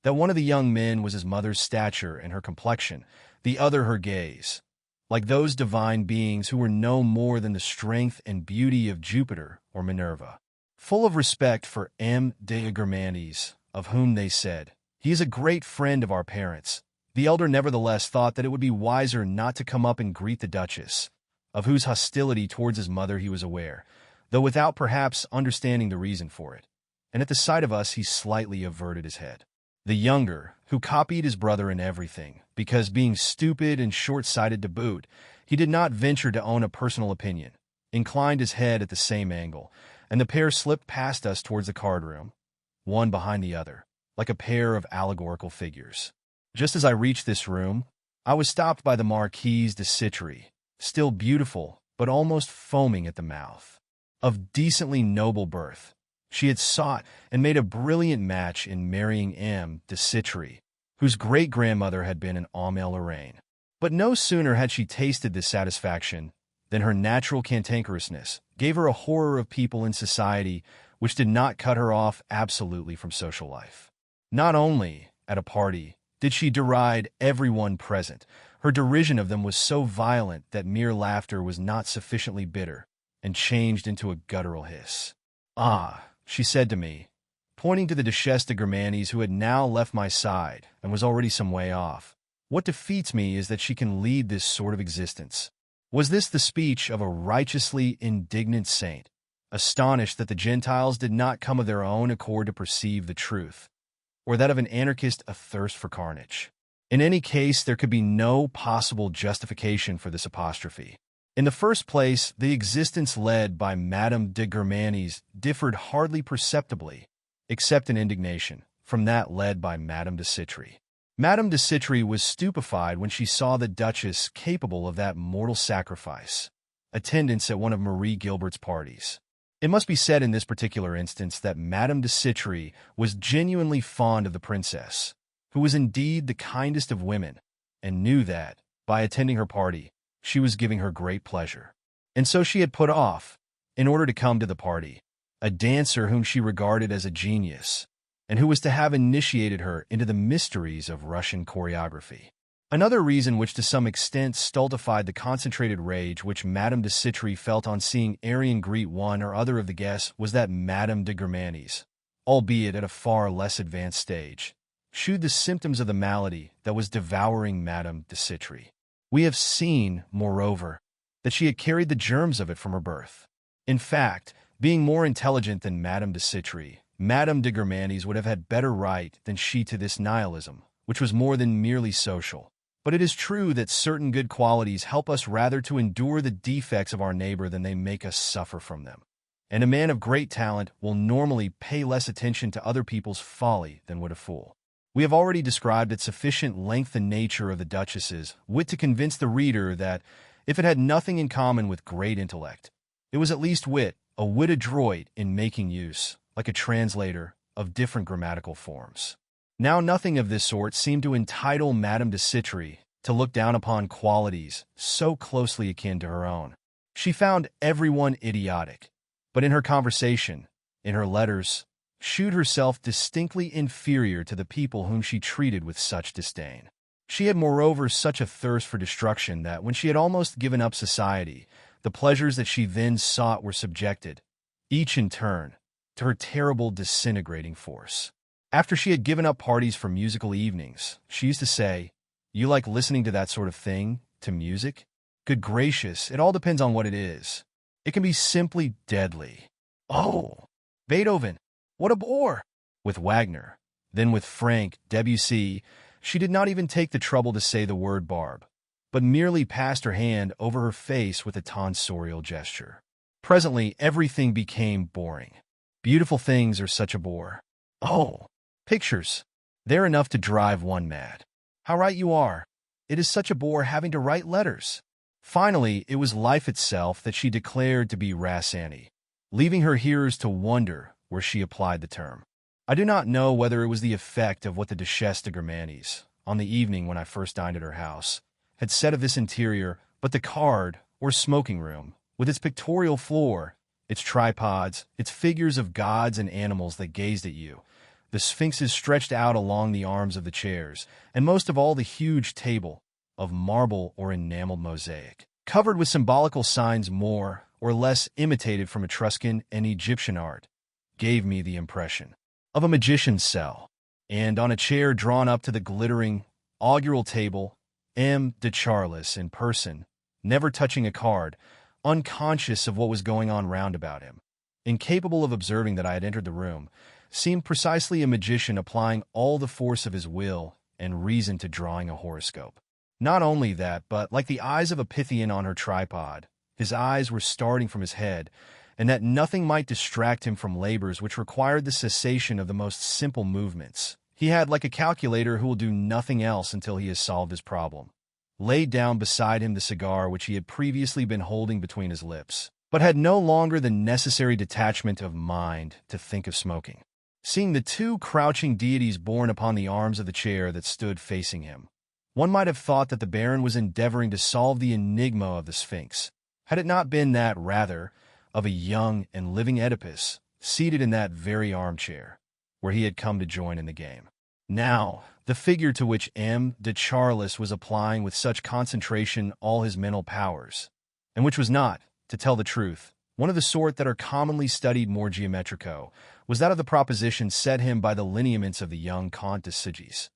That one of the young men was his mother's stature and her complexion, the other her gaze, like those divine beings who were no more than the strength and beauty of Jupiter or Minerva. Full of respect for M. de Charlus, of whom they said, "He is a great friend of our parents," the elder nevertheless thought that it would be wiser not to come up and greet the Duchess, of whose hostility towards his mother he was aware, though without perhaps understanding the reason for it. And at the sight of us he slightly averted his head. The younger, who copied his brother in everything, because being stupid and short-sighted to boot, he did not venture to own a personal opinion, inclined his head at the same angle, and the pair slipped past us towards the card-room, one behind the other, like a pair of allegorical figures. Just as I reached this room, I was stopped by the Marquise de Charlus, still beautiful, but almost foaming at the mouth. Of decently noble birth, she had sought and made a brilliant match in marrying M. de Charlus, whose great-grandmother had been an Aumale Lorraine. But no sooner had she tasted this satisfaction than her natural cantankerousness gave her a horror of people in society which did not cut her off absolutely from social life. Not only, at a party, did she deride everyone present, her derision of them was so violent that mere laughter was not sufficiently bitter, and changed into a guttural hiss. "Ah," she said to me, pointing to the Duchesse de Charlus, who had now left my side and was already some way off. "What defeats me is that she can lead this sort of existence." Was this the speech of a righteously indignant saint, astonished that the Gentiles did not come of their own accord to perceive the truth, or that of an anarchist athirst for carnage? In any case, there could be no possible justification for this apostrophe. In the first place, the existence led by Madame de Charlus differed hardly perceptibly, except in indignation, from that led by Madame de Charlus. Madame de Charlus was stupefied when she saw the Duchess capable of that mortal sacrifice, attendance at one of Marie Gilbert's parties. It must be said in this particular instance that Madame de Charlus was genuinely fond of the princess, who was indeed the kindest of women, and knew that, by attending her party, she was giving her great pleasure. And so she had put off, in order to come to the party, a dancer whom she regarded as a genius, and who was to have initiated her into the mysteries of Russian choreography. Another reason which to some extent stultified the concentrated rage which Madame de Charlus felt on seeing Arion greet one or other of the guests was that Madame de Charlus, albeit at a far less advanced stage, shewed the symptoms of the malady that was devouring Madame de Charlus. We have seen, moreover, that she had carried the germs of it from her birth. In fact, being more intelligent than Madame de Charlus, Madame de Charlus would have had better right than she to this nihilism, which was more than merely social. But it is true that certain good qualities help us rather to endure the defects of our neighbor than they make us suffer from them. And a man of great talent will normally pay less attention to other people's folly than would a fool. We have already described at sufficient length the nature of the Duchess's wit to convince the reader that, if it had nothing in common with great intellect, it was at least wit, a wit adroit in making use, like a translator, of different grammatical forms. Now nothing of this sort seemed to entitle Madame de Charlus to look down upon qualities so closely akin to her own. She found everyone idiotic, but in her conversation, in her letters, shewed herself distinctly inferior to the people whom she treated with such disdain. She had moreover such a thirst for destruction that when she had almost given up society, the pleasures that she then sought were subjected, each in turn, to her terrible disintegrating force. After she had given up parties for musical evenings, she used to say, "You like listening to that sort of thing, to music? Good gracious, it all depends on what it is. It can be simply deadly. Oh, Beethoven, what a bore!" With Wagner, then with Frank Debussy, she did not even take the trouble to say the word barb, but merely passed her hand over her face with a tonsorial gesture. Presently, everything became boring. Beautiful things are such a bore. Oh, pictures. They're enough to drive one mad. How right you are. It is such a bore having to write letters. Finally, it was life itself that she declared to be rasanti, leaving her hearers to wonder where she applied the term. I do not know whether it was the effect of what the Duchesse de Grammantes, on the evening when I first dined at her house, had said of this interior, but the card, or smoking room, with its pictorial floor, its tripods, its figures of gods and animals that gazed at you, the sphinxes stretched out along the arms of the chairs, and most of all the huge table, of marble or enameled mosaic, covered with symbolical signs more or less imitated from Etruscan and Egyptian art, gave me the impression of a magician's cell. And on a chair drawn up to the glittering, augural table, M. de Charlus in person, never touching a card, unconscious of what was going on round about him, incapable of observing that I had entered the room, seemed precisely a magician applying all the force of his will and reason to drawing a horoscope. Not only that, but like the eyes of a Pythian on her tripod, his eyes were starting from his head, and that nothing might distract him from labors which required the cessation of the most simple movements. He had, like a calculator who will do nothing else until he has solved his problem, laid down beside him the cigar which he had previously been holding between his lips, but had no longer the necessary detachment of mind to think of smoking. Seeing the two crouching deities borne upon the arms of the chair that stood facing him, one might have thought that the Baron was endeavoring to solve the enigma of the Sphinx, had it not been that, rather, of a young and living Oedipus, seated in that very armchair, where he had come to join in the game. Now, the figure to which M. de Charlus was applying with such concentration all his mental powers, and which was not, to tell the truth, one of the sort that are commonly studied more geometrico, was that of the proposition set him by the lineaments of the young Comte de Sigis.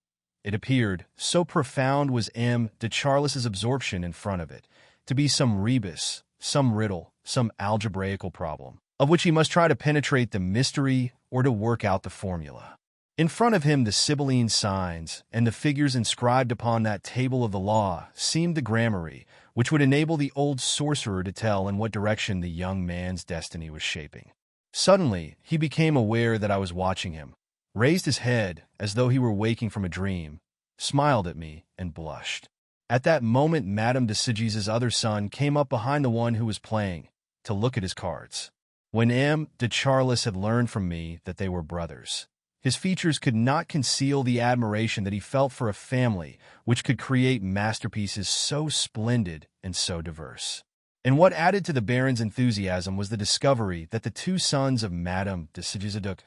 It appeared, so profound was M. de Charlus's absorption in front of it, to be some rebus, some riddle, some algebraical problem, of which he must try to penetrate the mystery or to work out the formula. In front of him the Sibylline signs and the figures inscribed upon that table of the law seemed the gramarye, which would enable the old sorcerer to tell in what direction the young man's destiny was shaping. Suddenly, he became aware that I was watching him, raised his head as though he were waking from a dream, smiled at me, and blushed. At that moment Madame de Sigis's other son came up behind the one who was playing, to look at his cards. When M. de Charlus had learned from me that they were brothers, his features could not conceal the admiration that he felt for a family which could create masterpieces so splendid and so diverse. And what added to the Baron's enthusiasm was the discovery that the two sons of Madame de Sigisduc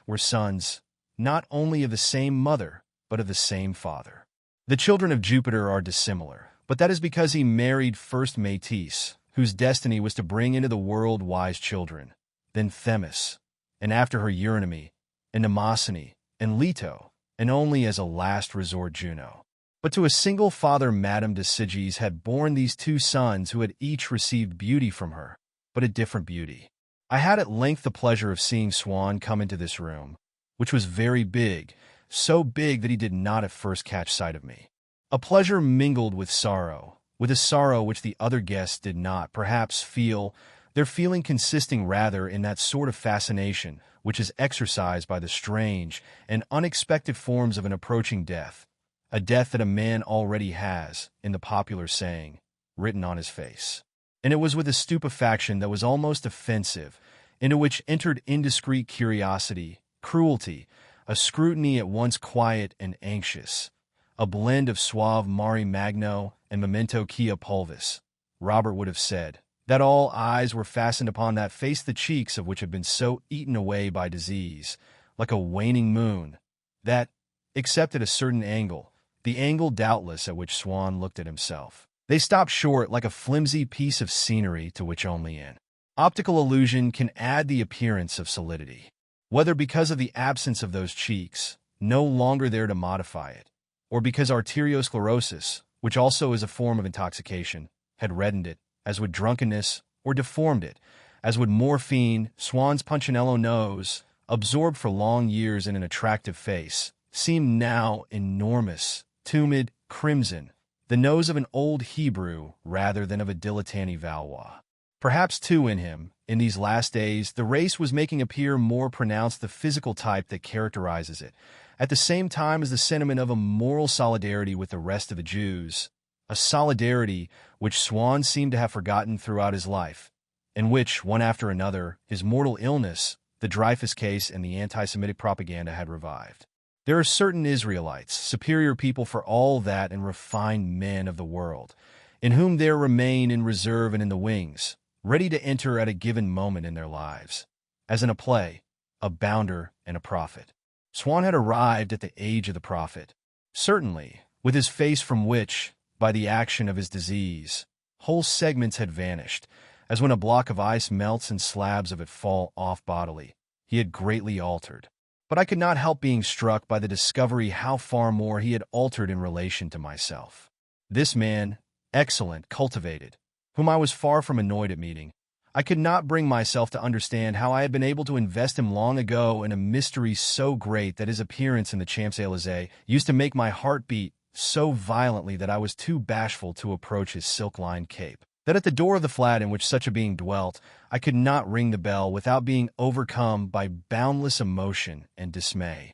were sons not only of the same mother, but of the same father. The children of Jupiter are dissimilar, but that is because he married first Métis, whose destiny was to bring into the world wise children, then Themis, and after her Eurynomé, and Mnemosyne, and Leto, and only as a last resort Juno. But to a single father Madame de Sigis had borne these two sons who had each received beauty from her, but a different beauty. I had at length the pleasure of seeing Swann come into this room, which was very big, so big that he did not at first catch sight of me. A pleasure mingled with a sorrow which the other guests did not, perhaps, feel, their feeling consisting rather in that sort of fascination which is exercised by the strange and unexpected forms of an approaching death, a death that a man already has, in the popular saying, written on his face. And it was with a stupefaction that was almost offensive, into which entered indiscreet curiosity, cruelty, a scrutiny at once quiet and anxious, a blend of suave mari magno and memento quia pulvis, Robert would have said, that all eyes were fastened upon that face, the cheeks of which had been so eaten away by disease, like a waning moon, that, except at a certain angle, the angle doubtless at which Swann looked at himself, they stopped short like a flimsy piece of scenery to which only an optical illusion can add the appearance of solidity. Whether because of the absence of those cheeks, no longer there to modify it, or because arteriosclerosis, which also is a form of intoxication, had reddened it, as would drunkenness, or deformed it, as would morphine, Swann's punchinello nose, absorbed for long years in an attractive face, seemed now enormous, tumid, crimson, the nose of an old Hebrew rather than of a dilettante Valois. Perhaps, too, in him, in these last days, the race was making appear more pronounced the physical type that characterizes it, at the same time as the sentiment of a moral solidarity with the rest of the Jews, a solidarity which Swann seemed to have forgotten throughout his life, in which, one after another, his mortal illness, the Dreyfus case, and the anti-Semitic propaganda had revived. There are certain Israelites, superior people for all that and refined men of the world, in whom there remain in reserve and in the wings, ready to enter at a given moment in their lives. As in a play, a bounder and a prophet. Swann had arrived at the age of the prophet, certainly, with his face from which, by the action of his disease, whole segments had vanished, as when a block of ice melts and slabs of it fall off bodily. He had greatly altered. But I could not help being struck by the discovery how far more he had altered in relation to myself. This man, excellent, cultivated, whom I was far from annoyed at meeting, I could not bring myself to understand how I had been able to invest him long ago in a mystery so great that his appearance in the Champs-Élysées used to make my heart beat so violently that I was too bashful to approach his silk-lined cape, that at the door of the flat in which such a being dwelt, I could not ring the bell without being overcome by boundless emotion and dismay.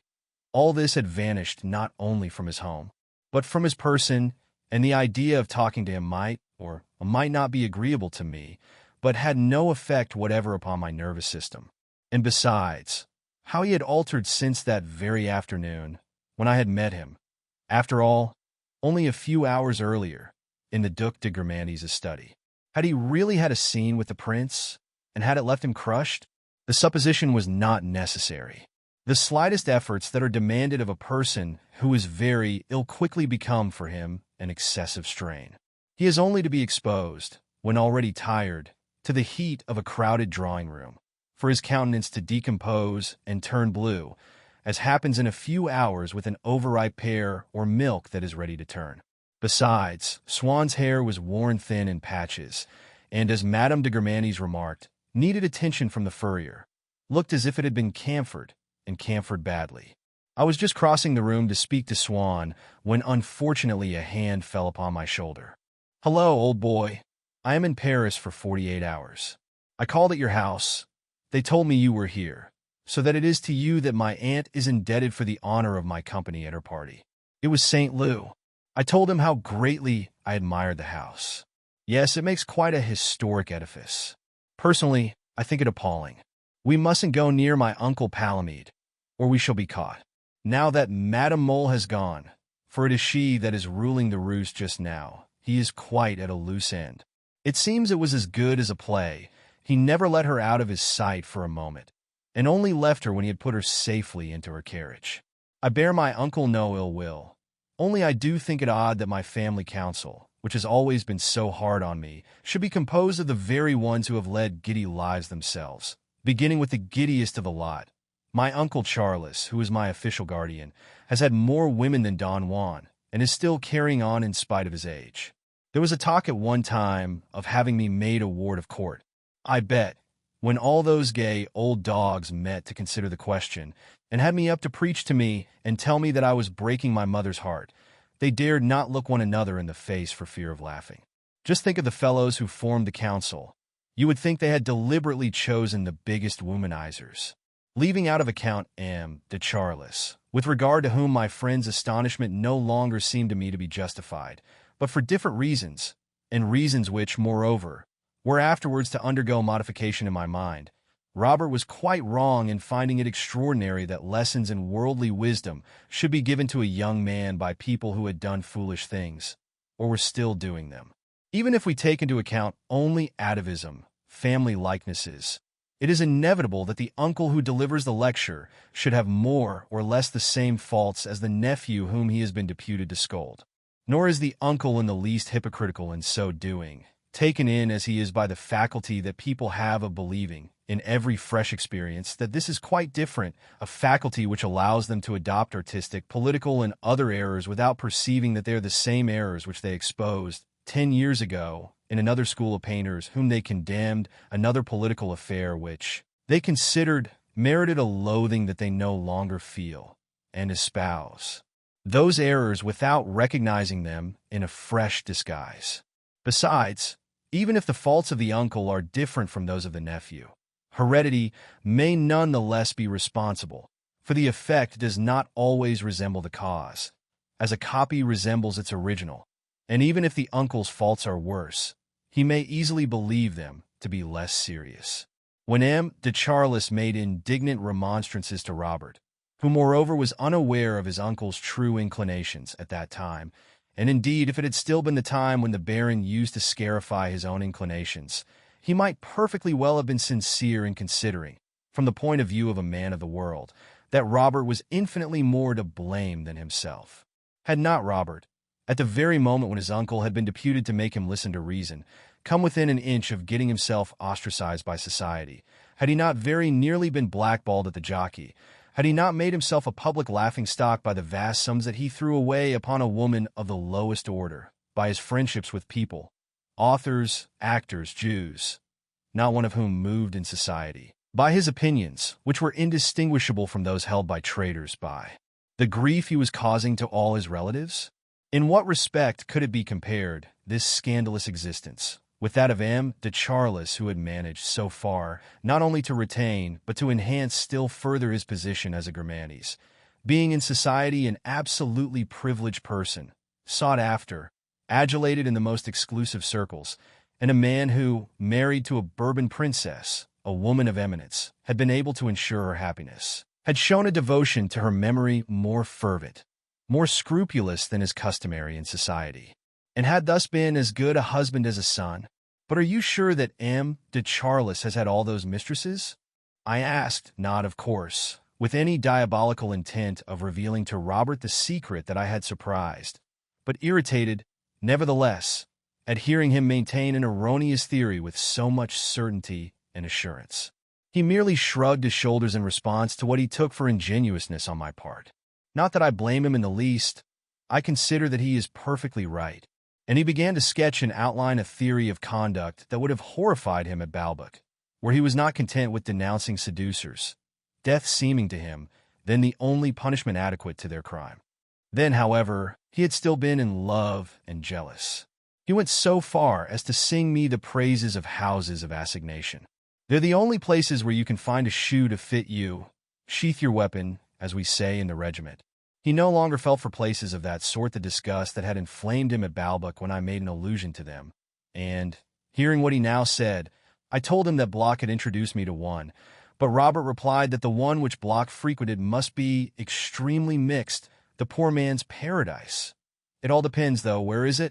All this had vanished not only from his home, but from his person, and the idea of talking to him might, or might not be agreeable to me, but had no effect whatever upon my nervous system. And besides, how he had altered since that very afternoon, when I had met him, after all, only a few hours earlier, in the Duc de Guermantes' study. Had he really had a scene with the prince, and had it left him crushed? The supposition was not necessary. The slightest efforts that are demanded of a person who is very ill quickly become for him an excessive strain. He is only to be exposed, when already tired, to the heat of a crowded drawing-room, for his countenance to decompose and turn blue, as happens in a few hours with an overripe pear or milk that is ready to turn. Besides, Swann's hair was worn thin in patches, and, as Madame de Guermantes remarked, needed attention from the furrier, looked as if it had been camphor, and camphor badly. I was just crossing the room to speak to Swann when unfortunately a hand fell upon my shoulder. "Hello, old boy. I am in Paris for 48 hours. I called at your house. They told me you were here, so that it is to you that my aunt is indebted for the honor of my company at her party. It was St. Lou. I told him how greatly I admired the house. Yes, it makes quite a historic edifice. Personally, I think it appalling. We mustn't go near my Uncle Palamede, or we shall be caught. Now that Madame Mole has gone, for it is she that is ruling the roost just now, he is quite at a loose end. It seems it was as good as a play. He never let her out of his sight for a moment, and only left her when he had put her safely into her carriage. I bear my uncle no ill will, only I do think it odd that my family council, which has always been so hard on me, should be composed of the very ones who have led giddy lives themselves, beginning with the giddiest of the lot. My uncle Charlus, who is my official guardian, has had more women than Don Juan, and is still carrying on in spite of his age. There was a talk at one time of having me made a ward of court. I bet, when all those gay old dogs met to consider the question, and had me up to preach to me and tell me that I was breaking my mother's heart, they dared not look one another in the face for fear of laughing. Just think of the fellows who formed the council. You would think they had deliberately chosen the biggest womanizers. Leaving out of account Baron de Charlus, with regard to whom my friend's astonishment no longer seemed to me to be justified, but for different reasons, and reasons which, moreover, were afterwards to undergo modification in my mind, Robert was quite wrong in finding it extraordinary that lessons in worldly wisdom should be given to a young man by people who had done foolish things, or were still doing them. Even if we take into account only atavism, family likenesses, it is inevitable that the uncle who delivers the lecture should have more or less the same faults as the nephew whom he has been deputed to scold. Nor is the uncle in the least hypocritical in so doing, taken in as he is by the faculty that people have of believing, in every fresh experience, that this is quite different, a faculty which allows them to adopt artistic, political, and other errors without perceiving that they are the same errors which they exposed 10 years ago in another school of painters whom they condemned, another political affair which they considered merited a loathing that they no longer feel and espouse those errors without recognizing them in a fresh disguise. Besides, even if the faults of the uncle are different from those of the nephew, heredity may none the less be responsible, for the effect does not always resemble the cause, as a copy resembles its original, and even if the uncle's faults are worse, he may easily believe them to be less serious. When M. de Charlus made indignant remonstrances to Robert, who moreover was unaware of his uncle's true inclinations at that time, and indeed if it had still been the time when the Baron used to scarify his own inclinations, he might perfectly well have been sincere in considering, from the point of view of a man of the world, that Robert was infinitely more to blame than himself. Had not Robert, at the very moment when his uncle had been deputed to make him listen to reason, come within an inch of getting himself ostracized by society, had he not very nearly been blackballed at the jockey, had he not made himself a public laughingstock by the vast sums that he threw away upon a woman of the lowest order, by his friendships with people, authors, actors, Jews, not one of whom moved in society, by his opinions, which were indistinguishable from those held by traitors, by the grief he was causing to all his relatives? In what respect could it be compared, this scandalous existence, with that of M. de Charlus, who had managed so far not only to retain but to enhance still further his position as a Grammanes, being in society an absolutely privileged person, sought after, adulated in the most exclusive circles, and a man who, married to a Bourbon princess, a woman of eminence, had been able to ensure her happiness, had shown a devotion to her memory more fervent, more scrupulous than is customary in society, and had thus been as good a husband as a son. But are you sure that M. de Charlus has had all those mistresses? I asked, not, of course, with any diabolical intent of revealing to Robert the secret that I had surprised, but irritated, nevertheless, at hearing him maintain an erroneous theory with so much certainty and assurance. He merely shrugged his shoulders in response to what he took for ingenuousness on my part. Not that I blame him in the least. I consider that he is perfectly right. And he began to sketch and outline a theory of conduct that would have horrified him at Balbec, where he was not content with denouncing seducers, death seeming to him then the only punishment adequate to their crime. Then, however, he had still been in love and jealous. He went so far as to sing me the praises of houses of assignation. They're the only places where you can find a shoe to fit you. Sheath your weapon, as we say in the regiment. He no longer felt for places of that sort the disgust that had inflamed him at Balbec when I made an allusion to them, and, hearing what he now said, I told him that Bloch had introduced me to one, but Robert replied that the one which Bloch frequented must be extremely mixed, the poor man's paradise. It all depends, though. Where is it?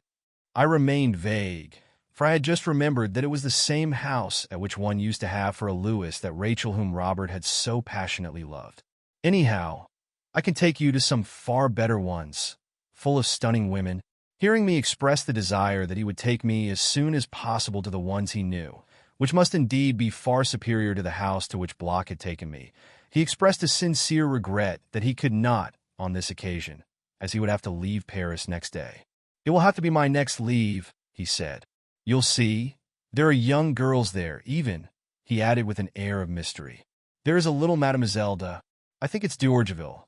I remained vague, for I had just remembered that it was the same house at which one used to have for a Lewis that Rachel whom Robert had so passionately loved. Anyhow, I can take you to some far better ones, full of stunning women. Hearing me express the desire that he would take me as soon as possible to the ones he knew, which must indeed be far superior to the house to which Bloch had taken me, he expressed a sincere regret that he could not, on this occasion, as he would have to leave Paris next day. "It will have to be my next leave," he said. "You'll see. There are young girls there, even," he added with an air of mystery. "There is a little Mademoiselle de, I think it's d'Orgeville.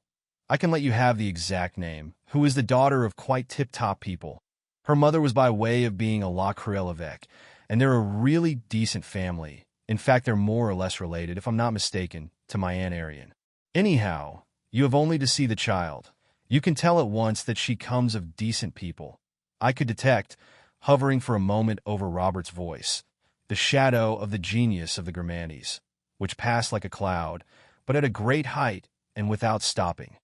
I can let you have the exact name, who is the daughter of quite tip-top people. Her mother was by way of being a La Cruelle évêque, and they're a really decent family. In fact, they're more or less related, if I'm not mistaken, to my Aunt Arian. Anyhow, you have only to see the child. You can tell at once that she comes of decent people." I could detect, hovering for a moment over Robert's voice, the shadow of the genius of the Grammanes, which passed like a cloud, but at a great height and without stopping.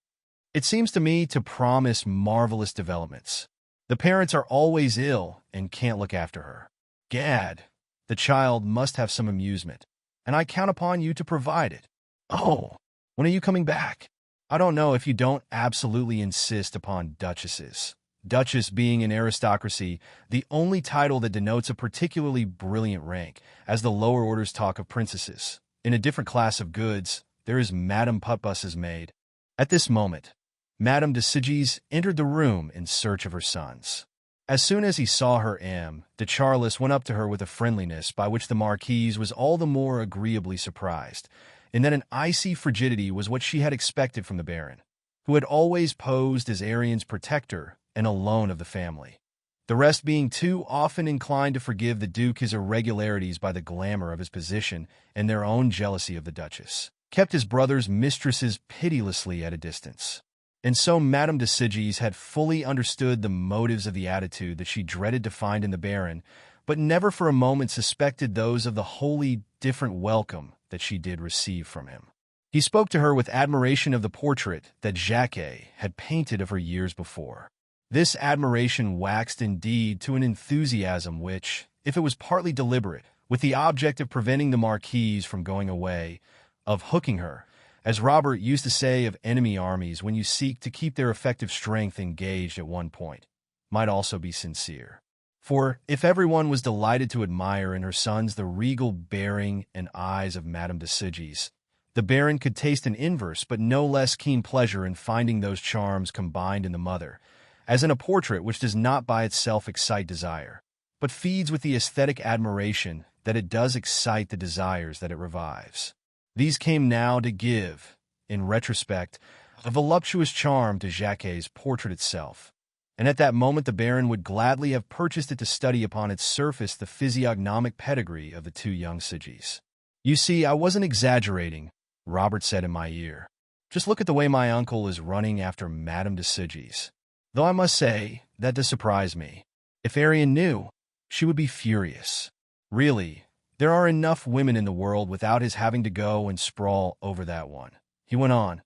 It seems to me to promise marvelous developments. The parents are always ill and can't look after her. Gad, the child must have some amusement, and I count upon you to provide it. Oh, when are you coming back? I don't know if you don't absolutely insist upon duchesses. Duchess being in aristocracy the only title that denotes a particularly brilliant rank, as the lower orders talk of princesses. In a different class of goods, there is Madame Putbus's maid. At this moment, Madame de Sigis entered the room in search of her sons. As soon as he saw her, M. de Charlus went up to her with a friendliness by which the Marquise was all the more agreeably surprised, in that an icy frigidity was what she had expected from the Baron, who had always posed as Arian's protector and alone of the family, the rest being too often inclined to forgive the Duke his irregularities by the glamour of his position and their own jealousy of the Duchess. kept his brother's mistresses pitilessly at a distance. And so Madame de Charlus had fully understood the motives of the attitude that she dreaded to find in the Baron, but never for a moment suspected those of the wholly different welcome that she did receive from him. He spoke to her with admiration of the portrait that Jacques had painted of her years before. This admiration waxed indeed to an enthusiasm which, if it was partly deliberate, with the object of preventing the Marquise from going away, of hooking her, as Robert used to say of enemy armies when you seek to keep their effective strength engaged at one point, might also be sincere. For if everyone was delighted to admire in her sons the regal bearing and eyes of Madame de Charlus, the Baron could taste an inverse but no less keen pleasure in finding those charms combined in the mother, as in a portrait which does not by itself excite desire, but feeds with the aesthetic admiration that it does excite the desires that it revives. These came now to give, in retrospect, a voluptuous charm to Jacques' portrait itself, and at that moment the Baron would gladly have purchased it to study upon its surface the physiognomic pedigree of the two young Charlus. "You see, I wasn't exaggerating," Robert said in my ear. "Just look at the way my uncle is running after Madame de Charlus. Though I must say, that does surprise me. If Ariane knew, she would be furious. Really, there are enough women in the world without his having to go and sprawl over that one," he went on.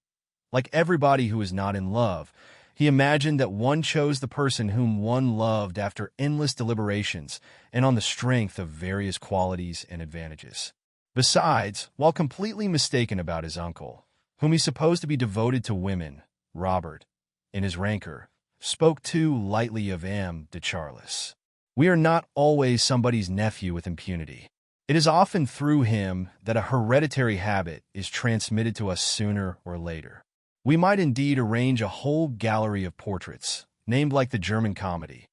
Like everybody who is not in love, he imagined that one chose the person whom one loved after endless deliberations and on the strength of various qualities and advantages. Besides, while completely mistaken about his uncle, whom he supposed to be devoted to women, Robert, in his rancor, spoke too lightly of Baron de Charlus. We are not always somebody's nephew with impunity. It is often through him that a hereditary habit is transmitted to us sooner or later. We might indeed arrange a whole gallery of portraits, named like the German comedy,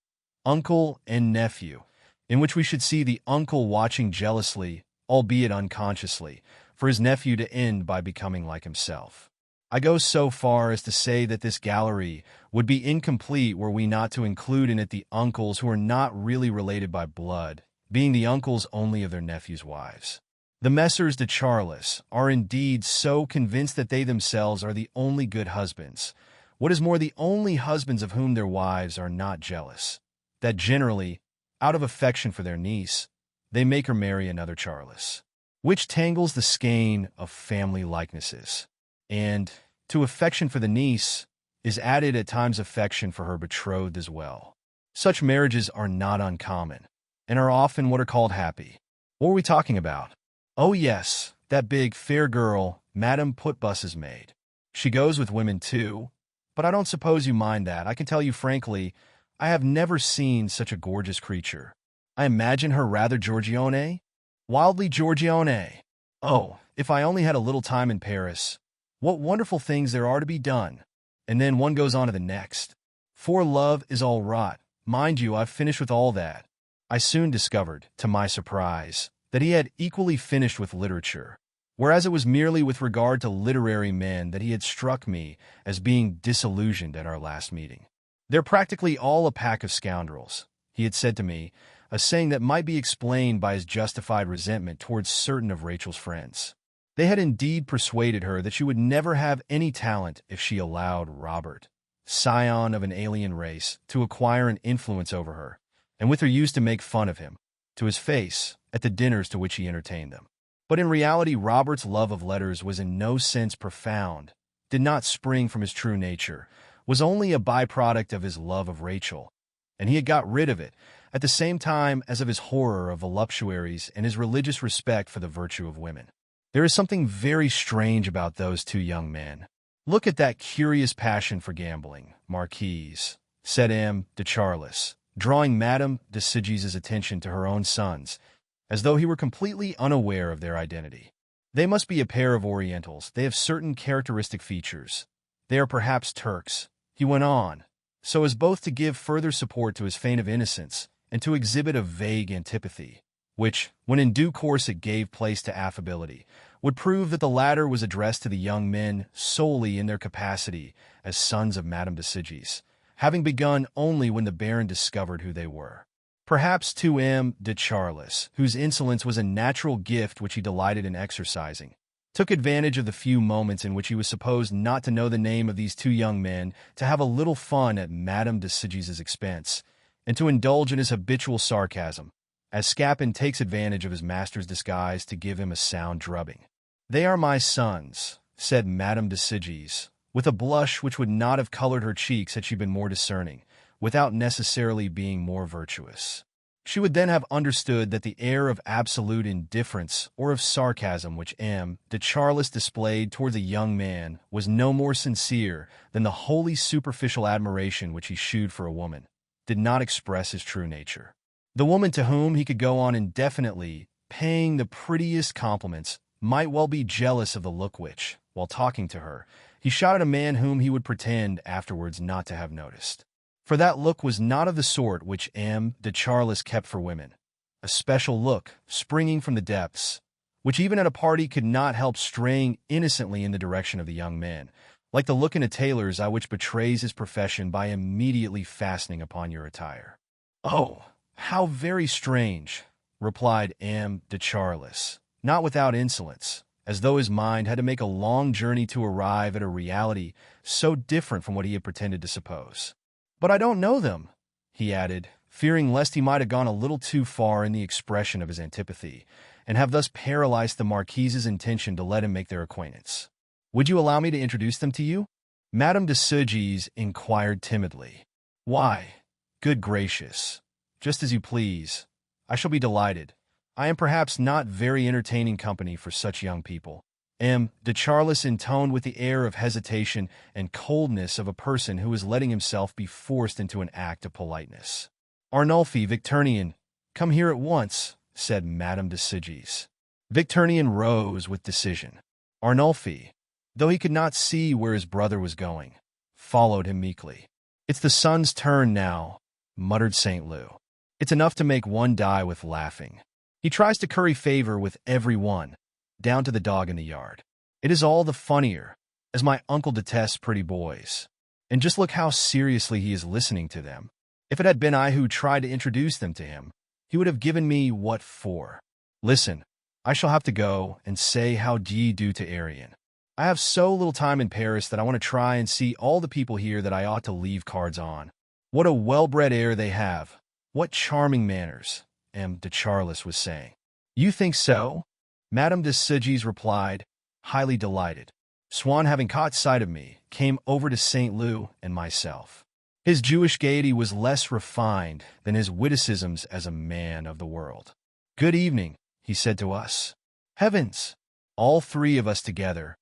Uncle and Nephew, in which we should see the uncle watching jealously, albeit unconsciously, for his nephew to end by becoming like himself. I go so far as to say that this gallery would be incomplete were we not to include in it the uncles who are not really related by blood, being the uncles only of their nephews' wives. The Messrs. de Charlus are indeed so convinced that they themselves are the only good husbands, what is more, the only husbands of whom their wives are not jealous, that generally, out of affection for their niece, they make her marry another Charlus, which tangles the skein of family likenesses, and, to affection for the niece, is added at times affection for her betrothed as well. Such marriages are not uncommon, and are often what are called happy. What were we talking about? Oh yes, that big, fair girl, Madame Putbus's maid. She goes with women too, but I don't suppose you mind that. I can tell you frankly, I have never seen such a gorgeous creature. I imagine her rather Giorgione? Wildly Giorgione. Oh, if I only had a little time in Paris. What wonderful things there are to be done. And then one goes on to the next. For love is all rot. Mind you, I've finished with all that. I soon discovered, to my surprise, that he had equally finished with literature, whereas it was merely with regard to literary men that he had struck me as being disillusioned at our last meeting. "They're practically all a pack of scoundrels," he had said to me, a saying that might be explained by his justified resentment towards certain of Rachel's friends. They had indeed persuaded her that she would never have any talent if she allowed Robert, scion of an alien race, to acquire an influence over her, and with her used to make fun of him, to his face, at the dinners to which he entertained them. But in reality, Robert's love of letters was in no sense profound, did not spring from his true nature, was only a byproduct of his love of Rachel, and he had got rid of it, at the same time as of his horror of voluptuaries and his religious respect for the virtue of women. There is something very strange about those two young men. "Look at that curious passion for gambling, Marquise," said Madame de Charlus, drawing Madame de Charlus's attention to her own sons, as though he were completely unaware of their identity. "They must be a pair of Orientals. They have certain characteristic features. They are perhaps Turks," he went on, so as both to give further support to his feign of innocence and to exhibit a vague antipathy, which, when in due course it gave place to affability, would prove that the latter was addressed to the young men solely in their capacity as sons of Madame de Charlus, having begun only when the Baron discovered who they were. Perhaps to Madame de Charlus, whose insolence was a natural gift which he delighted in exercising, took advantage of the few moments in which he was supposed not to know the name of these two young men to have a little fun at Madame de Charlus's expense, and to indulge in his habitual sarcasm, as Scapin takes advantage of his master's disguise to give him a sound drubbing. "They are my sons," said Madame de Charlus, with a blush which would not have colored her cheeks had she been more discerning, without necessarily being more virtuous. She would then have understood that the air of absolute indifference or of sarcasm which M. de Charlus displayed toward the young man was no more sincere than the wholly superficial admiration which he shewed for a woman did not express his true nature. The woman to whom he could go on indefinitely, paying the prettiest compliments, might well be jealous of the look which, while talking to her, he shot at a man whom he would pretend afterwards not to have noticed. For that look was not of the sort which M. de Charlus kept for women, a special look, springing from the depths, which even at a party could not help straying innocently in the direction of the young man, like the look in a tailor's eye which betrays his profession by immediately fastening upon your attire. "Oh, how very strange," replied M. de Charlus, not without insolence, as though his mind had to make a long journey to arrive at a reality so different from what he had pretended to suppose. "But I don't know them," he added, fearing lest he might have gone a little too far in the expression of his antipathy, and have thus paralyzed the Marquise's intention to let him make their acquaintance. "Would you allow me to introduce them to you?" Madame de Charlus inquired timidly. "Why, good gracious, just as you please. I shall be delighted. I am perhaps not very entertaining company for such young people." M. de Charlus intoned with the air of hesitation and coldness of a person who is letting himself be forced into an act of politeness. "Arnulphy, Victurnien, come here at once," said Madame de Charlus. Victurnien rose with decision. Arnulphy, though he could not see where his brother was going, followed him meekly. "It's the son's turn now," muttered St. Lou. "It's enough to make one die with laughing. He tries to curry favor with every one, down to the dog in the yard. It is all the funnier, as my uncle detests pretty boys. And just look how seriously he is listening to them. If it had been I who tried to introduce them to him, he would have given me what for. Listen, I shall have to go and say how d'ye do to Arian. I have so little time in Paris that I want to try and see all the people here that I ought to leave cards on. What a well-bred air they have. What charming manners," M. de Charlus was saying. "You think so?" Madame de Charlus replied, highly delighted. Swann, having caught sight of me, came over to St. Lou and myself. His Jewish gaiety was less refined than his witticisms as a man of the world. "Good evening," he said to us. "Heavens! All three of us together.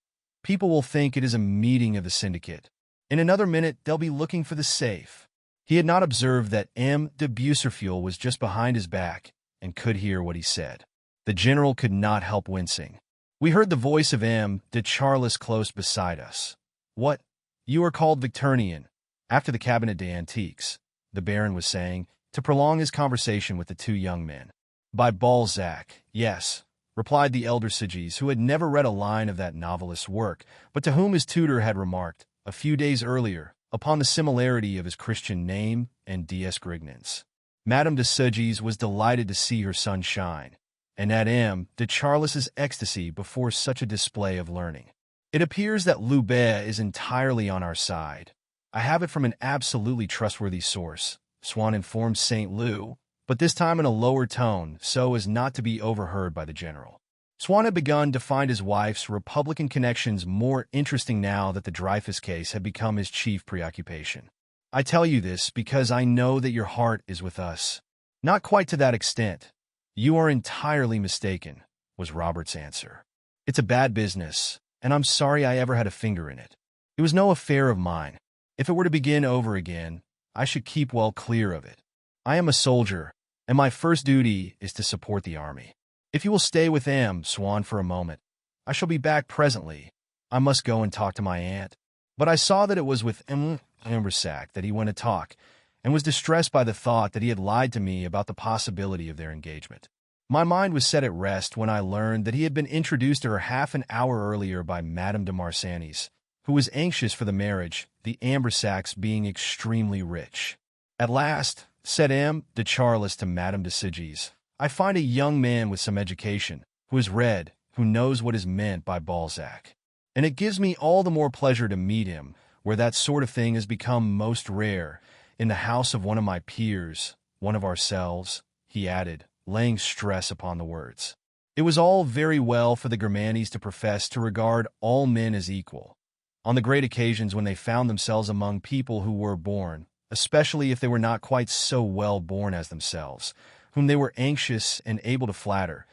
People will think it is a meeting of the syndicate. In another minute they'll be looking for the safe." He had not observed that M. de Bucerfuel was just behind his back and could hear what he said. The general could not help wincing. We heard the voice of M. de Charlus close beside us. "What? You are called Victurnien, after the Cabinet d'Antiques," the Baron was saying, to prolong his conversation with the two young men. "By Balzac, yes," replied the elder Charlus, who had never read a line of that novelist's work, but to whom his tutor had remarked, a few days earlier, upon the similarity of his Christian name and dies Grignans. Madame de Charlus was delighted to see her son shine, and at M. de Charlus's ecstasy before such a display of learning. "It appears that Loubet is entirely on our side. I have it from an absolutely trustworthy source," Swann informed St. Lou, but this time in a lower tone so as not to be overheard by the general. Swann had begun to find his wife's Republican connections more interesting now that the Dreyfus case had become his chief preoccupation. "I tell you this because I know that your heart is with us." "Not quite to that extent. You are entirely mistaken," was Robert's answer. "It's a bad business, and I'm sorry I ever had a finger in it. It was no affair of mine. If it were to begin over again, I should keep well clear of it. I am a soldier, and my first duty is to support the army. If you will stay with M. Swann for a moment, I shall be back presently. I must go and talk to my aunt." But I saw that it was with M. Ambersac that he went to talk, and was distressed by the thought that he had lied to me about the possibility of their engagement. My mind was set at rest when I learned that he had been introduced to her half an hour earlier by Madame de Marsannes, who was anxious for the marriage, the Ambersacs being extremely rich. "At last," said M. de Charlus to Madame de Charlus, "I find a young man with some education, who has read, who knows what is meant by Balzac. And it gives me all the more pleasure to meet him, where that sort of thing has become most rare, in the house of one of my peers, one of ourselves," he added, laying stress upon the words. It was all very well for the Gomorrahs to profess to regard all men as equal, on the great occasions when they found themselves among people who were born, especially if they were not quite so well born as themselves, whom they were anxious and able to flatter.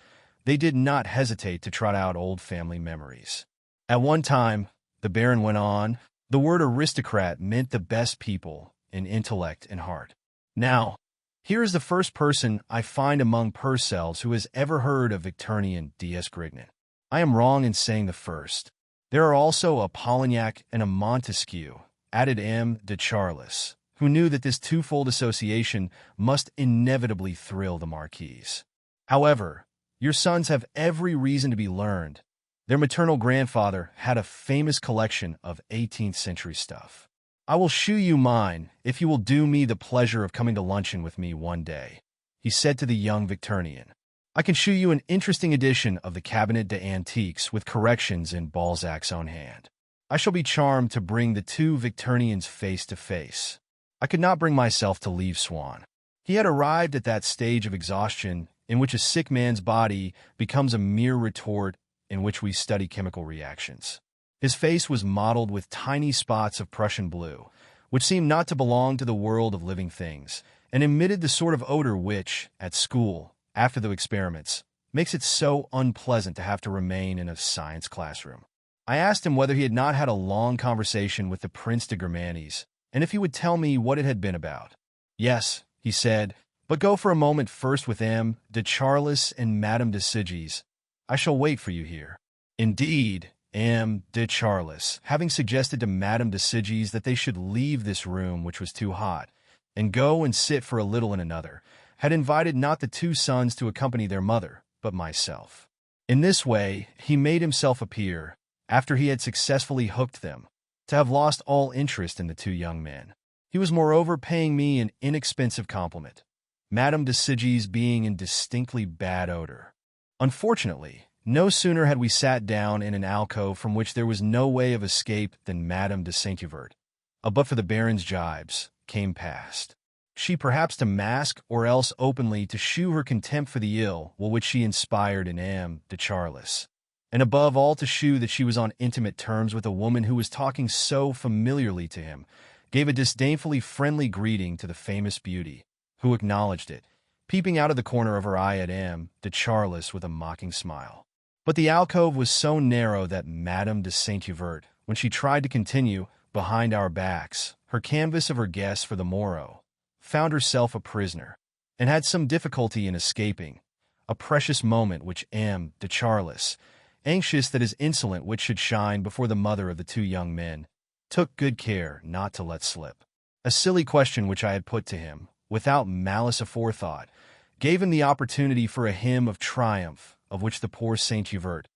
They did not hesitate to trot out old family memories. At one time, the Baron went on, the word aristocrat meant the best people in intellect and heart. Now, here is the first person I find among Purcells who has ever heard of Victurnien Dies Grignan. I am wrong in saying the first. There are also a Polignac and a Montesquieu, added M. de Charlus, who knew that this twofold association must inevitably thrill the Marquise. However, your sons have every reason to be learned. Their maternal grandfather had a famous collection of 18th century stuff. I will shew you mine if you will do me the pleasure of coming to luncheon with me one day," he said to the young Victurnien. "I can shew you an interesting edition of the Cabinet d'Antiques with corrections in Balzac's own hand. I shall be charmed to bring the two Victurniens face to face." I could not bring myself to leave Swann. He had arrived at that stage of exhaustion in which a sick man's body becomes a mere retort in which we study chemical reactions. His face was mottled with tiny spots of Prussian blue, which seemed not to belong to the world of living things, and emitted the sort of odor which, at school, after the experiments, makes it so unpleasant to have to remain in a science classroom. I asked him whether he had not had a long conversation with the Prince de Gomorrah, and if he would tell me what it had been about. "Yes," he said, "but go for a moment first with M. de Charlus and Madame de Sigis. I shall wait for you here." Indeed, M. de Charlus, having suggested to Madame de Sigis that they should leave this room which was too hot, and go and sit for a little in another, had invited not the two sons to accompany their mother, but myself. In this way, he made himself appear, after he had successfully hooked them, to have lost all interest in the two young men. He was moreover paying me an inexpensive compliment, Madame de Sigis being in distinctly bad odor. Unfortunately, no sooner had we sat down in an alcove from which there was no way of escape than Madame de Saint-Hubert, but for the Baron's jibes, came past. She perhaps to mask or else openly to shew her contempt for the ill will which she inspired in M. de Charlus, and above all to shew that she was on intimate terms with a woman who was talking so familiarly to him, gave a disdainfully friendly greeting to the famous beauty, who acknowledged it, peeping out of the corner of her eye at M. de Charlus with a mocking smile. But the alcove was so narrow that Madame de Saint-Hubert, when she tried to continue, behind our backs, her canvass of her guests for the morrow, found herself a prisoner, and had some difficulty in escaping, a precious moment which M. de Charlus, anxious that his insolent wit should shine before the mother of the two young men, took good care not to let slip. A silly question which I had put to him, without malice aforethought, gave him the opportunity for a hymn of triumph, of which the poor Saint-Hubert,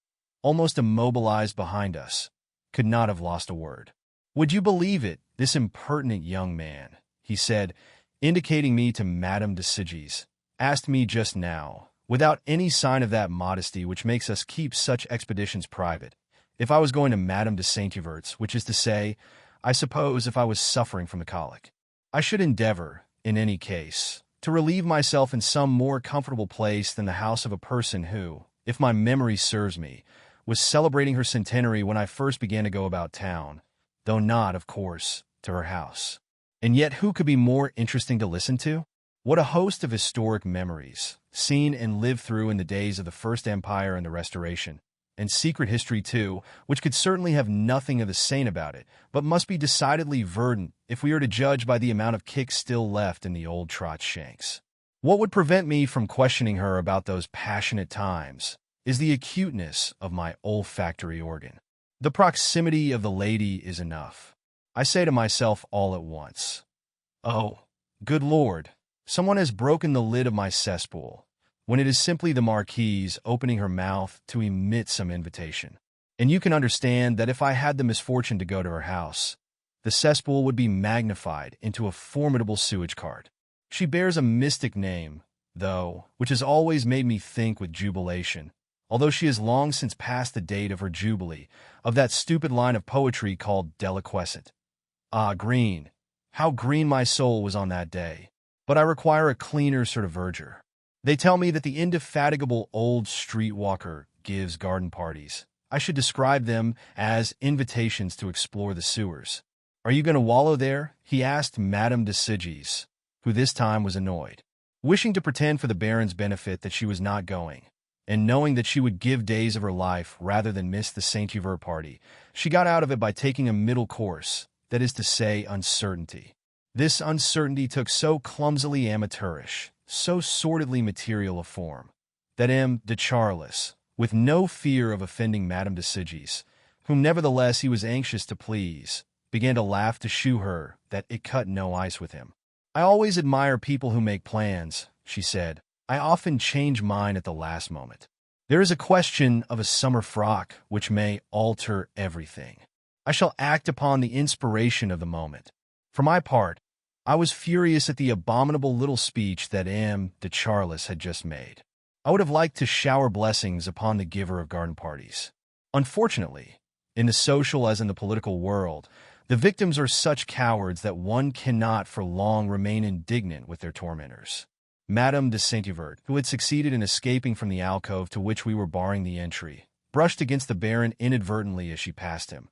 almost immobilized behind us, could not have lost a word. "Would you believe it, this impertinent young man," he said, indicating me to Madame de Sigis, "asked me just now, without any sign of that modesty which makes us keep such expeditions private, if I was going to Madame de Saint-Hubert's, which is to say, I suppose if I was suffering from the colic. I should endeavor, in any case, to relieve myself in some more comfortable place than the house of a person who, if my memory serves me, was celebrating her centenary when I first began to go about town, though not, of course, to her house. And yet who could be more interesting to listen to? What a host of historic memories, seen and lived through in the days of the First Empire and the Restoration, and secret history, too, which could certainly have nothing of the saint about it, but must be decidedly verdant if we are to judge by the amount of kicks still left in the old trot shanks. What would prevent me from questioning her about those passionate times is the acuteness of my olfactory organ. The proximity of the lady is enough. I say to myself all at once, "Oh, good Lord, someone has broken the lid of my cesspool," when it is simply the Marquise opening her mouth to emit some invitation. And you can understand that if I had the misfortune to go to her house, the cesspool would be magnified into a formidable sewage cart. She bears a mystic name, though, which has always made me think with jubilation, although she has long since passed the date of her jubilee, of that stupid line of poetry called deliquescent. Ah, green, how green my soul was on that day. But I require a cleaner sort of verdure. They tell me that the indefatigable old streetwalker gives garden parties. I should describe them as invitations to explore the sewers. "Are you going to wallow there?" he asked Madame de Charlus, who this time was annoyed. Wishing to pretend for the Baron's benefit that she was not going, and knowing that she would give days of her life rather than miss the Saint-Hubert party, she got out of it by taking a middle course, that is to say, uncertainty. This uncertainty took so clumsily amateurish, so sordidly material a form, that M. de Charlus, with no fear of offending Madame de Charlus, whom nevertheless he was anxious to please, began to laugh to shew her that it cut no ice with him. "I always admire people who make plans," she said. "I often change mine at the last moment. There is a question of a summer frock which may alter everything. I shall act upon the inspiration of the moment. For my part, I was furious at the abominable little speech that M. de Charlus had just made. I would have liked to shower blessings upon the giver of garden parties. Unfortunately, in the social as in the political world, the victims are such cowards that one cannot for long remain indignant with their tormentors." Madame de Saint-Hubert, who had succeeded in escaping from the alcove to which we were barring the entry, brushed against the Baron inadvertently as she passed him,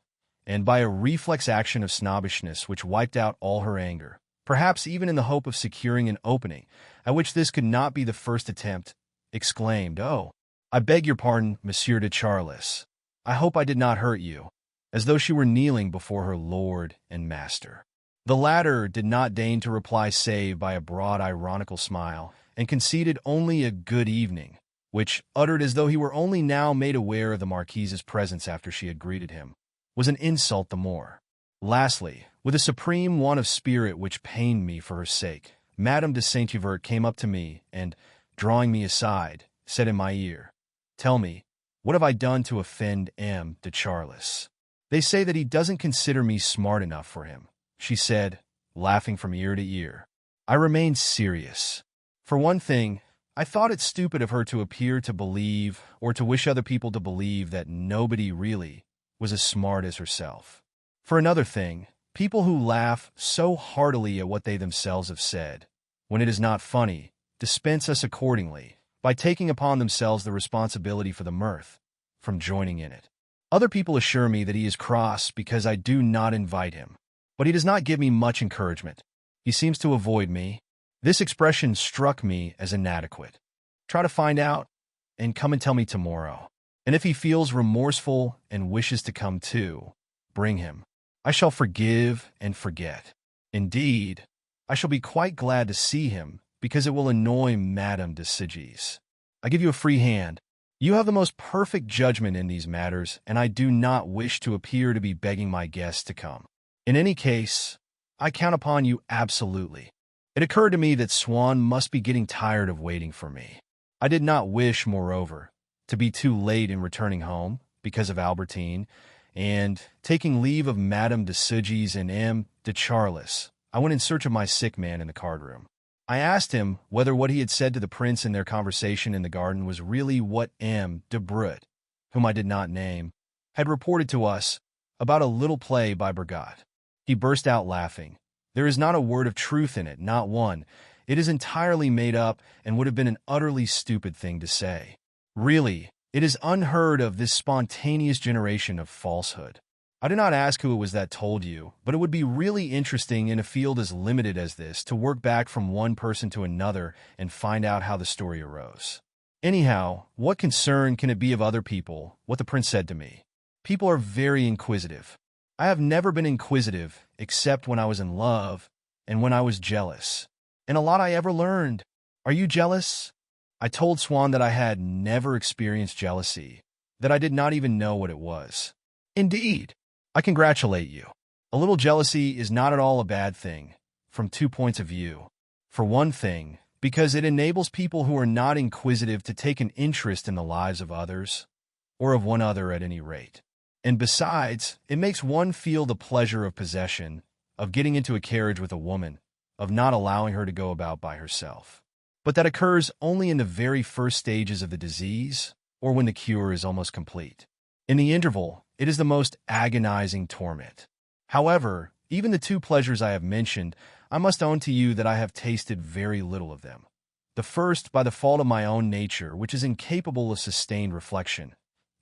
and by a reflex action of snobbishness which wiped out all her anger, perhaps even in the hope of securing an opening, at which this could not be the first attempt, exclaimed, "Oh, I beg your pardon, Monsieur de Charlus. I hope I did not hurt you," as though she were kneeling before her lord and master. The latter did not deign to reply save by a broad ironical smile, and conceded only a good evening, which, uttered as though he were only now made aware of the Marquise's presence after she had greeted him, was an insult the more. Lastly, with a supreme want of spirit which pained me for her sake, Madame de Saint-Hubert came up to me and, drawing me aside, said in my ear, "Tell me, what have I done to offend M. de Charlus? They say that he doesn't consider me smart enough for him," she said, laughing from ear to ear. I remained serious. For one thing, I thought it stupid of her to appear to believe, or to wish other people to believe, that nobody really was as smart as herself. For another thing, people who laugh so heartily at what they themselves have said, when it is not funny, dispense us accordingly, by taking upon themselves the responsibility for the mirth, from joining in it. Other people assure me that he is cross because I do not invite him, but he does not give me much encouragement. He seems to avoid me. This expression struck me as inadequate. Try to find out, and come and tell me tomorrow. And if he feels remorseful and wishes to come too, bring him. I shall forgive and forget. Indeed, I shall be quite glad to see him, because it will annoy Madame de Charlus. I give you a free hand. You have the most perfect judgment in these matters, and I do not wish to appear to be begging my guests to come. In any case, I count upon you absolutely. It occurred to me that Swann must be getting tired of waiting for me. I did not wish, moreover, to be too late in returning home, because of Albertine, and, taking leave of Madame de Charlus and M. de Charlus, I went in search of my sick man in the card-room. I asked him whether what he had said to the prince in their conversation in the garden was really what M. de Brut, whom I did not name, had reported to us about a little play by Bergot. He burst out laughing. There is not a word of truth in it, not one. It is entirely made up and would have been an utterly stupid thing to say. Really, it is unheard of, this spontaneous generation of falsehood. I do not ask who it was that told you, but it would be really interesting in a field as limited as this to work back from one person to another and find out how the story arose. Anyhow, what concern can it be of other people what the prince said to me? People are very inquisitive. I have never been inquisitive except when I was in love and when I was jealous. And a lot I ever learned. Are you jealous? I told Swann that I had never experienced jealousy, that I did not even know what it was. Indeed, I congratulate you. A little jealousy is not at all a bad thing, from 2 points of view. For one thing, because it enables people who are not inquisitive to take an interest in the lives of others, or of one other at any rate. And besides, it makes one feel the pleasure of possession, of getting into a carriage with a woman, of not allowing her to go about by herself. But that occurs only in the very first stages of the disease, or when the cure is almost complete. In the interval, it is the most agonizing torment. However, even the two pleasures I have mentioned, I must own to you that I have tasted very little of them. The first, by the fault of my own nature, which is incapable of sustained reflection.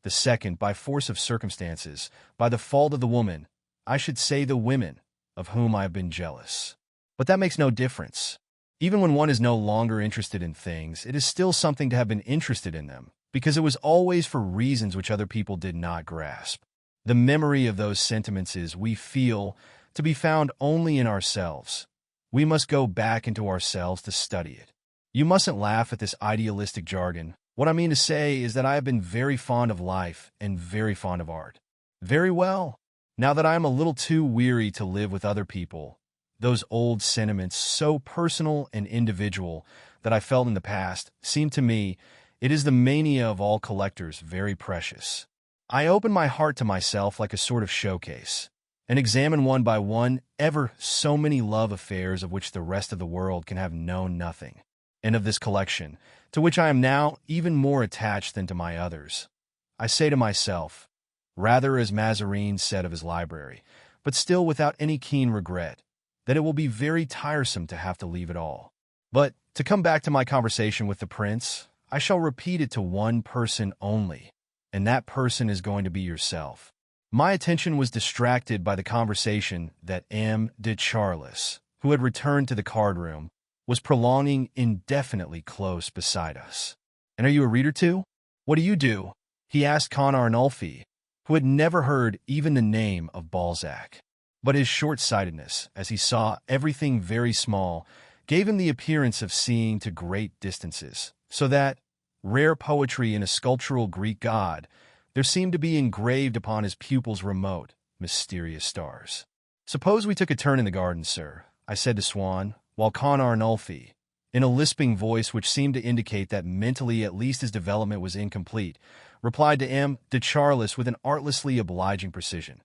The second, by force of circumstances, by the fault of the woman, I should say the women, of whom I have been jealous. But that makes no difference. Even when one is no longer interested in things, it is still something to have been interested in them, because it was always for reasons which other people did not grasp. The memory of those sentiments is, we feel, to be found only in ourselves. We must go back into ourselves to study it. You mustn't laugh at this idealistic jargon. What I mean to say is that I have been very fond of life and very fond of art. Very well. Now that I am a little too weary to live with other people, those old sentiments, so personal and individual, that I felt in the past, seem to me, it is the mania of all collectors, very precious. I open my heart to myself like a sort of showcase, and examine one by one ever so many love affairs of which the rest of the world can have known nothing. And of this collection, to which I am now even more attached than to my others, I say to myself, rather as Mazarin said of his library, but still without any keen regret, that it will be very tiresome to have to leave it all. But, to come back to my conversation with the prince, I shall repeat it to one person only, and that person is going to be yourself. My attention was distracted by the conversation that M. de Charlus, who had returned to the card-room, was prolonging indefinitely close beside us. "And are you a reader too? What do you do?" he asked Con Arnulfi, who had never heard even the name of Balzac. But his short-sightedness, as he saw everything very small, gave him the appearance of seeing to great distances, so that, rare poetry in a sculptural Greek god, there seemed to be engraved upon his pupils remote, mysterious stars. "Suppose we took a turn in the garden, sir," I said to Swann, while Con Arnulfi, in a lisping voice which seemed to indicate that mentally at least his development was incomplete, replied to M. de Charlus with an artlessly obliging precision.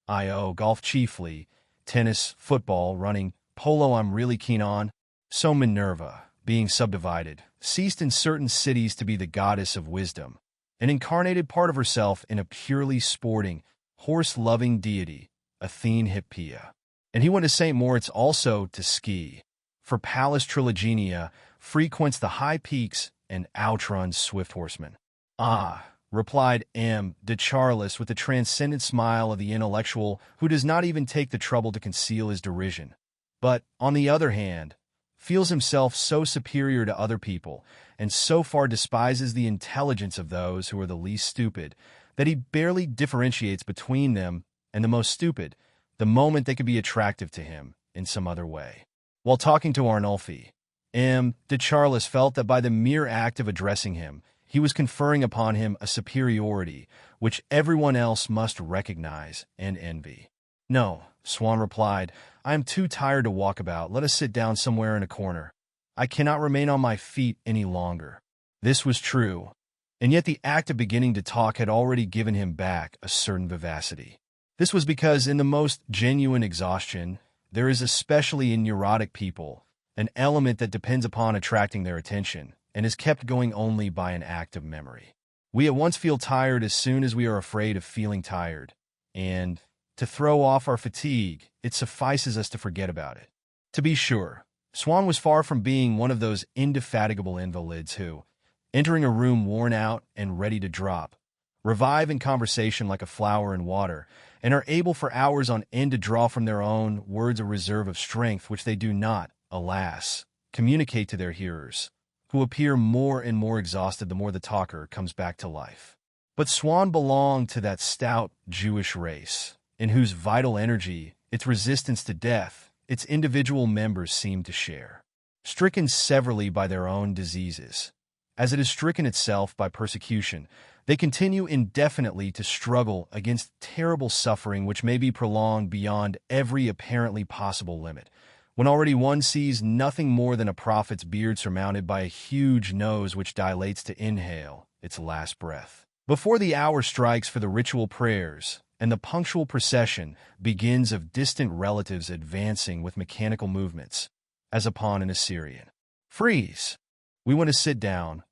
Golf chiefly, tennis, football, running, polo I'm really keen on. So Minerva, being subdivided, ceased in certain cities to be the goddess of wisdom, an incarnated part of herself in a purely sporting, horse-loving deity, Athene Hippia. And he went to St. Moritz also to ski, for Pallas Trilogenia frequents the high peaks and outruns swift horsemen. "Ah," replied M. de Charlus with the transcendent smile of the intellectual who does not even take the trouble to conceal his derision, but, on the other hand, feels himself so superior to other people, and so far despises the intelligence of those who are the least stupid, that he barely differentiates between them and the most stupid, the moment they could be attractive to him in some other way. While talking to Arnulfi, M. de Charlus felt that by the mere act of addressing him, he was conferring upon him a superiority which everyone else must recognize and envy. "No," Swann replied, "I am too tired to walk about. Let us sit down somewhere in a corner. I cannot remain on my feet any longer." This was true, and yet the act of beginning to talk had already given him back a certain vivacity. This was because in the most genuine exhaustion, there is, especially in neurotic people, an element that depends upon attracting their attention, and is kept going only by an act of memory. We at once feel tired as soon as we are afraid of feeling tired, and, to throw off our fatigue, it suffices us to forget about it. To be sure, Swann was far from being one of those indefatigable invalids who, entering a room worn out and ready to drop, revive in conversation like a flower in water, and are able for hours on end to draw from their own words a reserve of strength which they do not, alas, communicate to their hearers, who appear more and more exhausted the more the talker comes back to life. But Swann belonged to that stout Jewish race, in whose vital energy, its resistance to death, its individual members seem to share. Stricken severally by their own diseases, as it is stricken itself by persecution, they continue indefinitely to struggle against terrible suffering which may be prolonged beyond every apparently possible limit, when already one sees nothing more than a prophet's beard surmounted by a huge nose which dilates to inhale its last breath. Before the hour strikes for the ritual prayers, and the punctual procession begins of distant relatives advancing with mechanical movements, as upon an Assyrian. "Freeze! We want to sit down.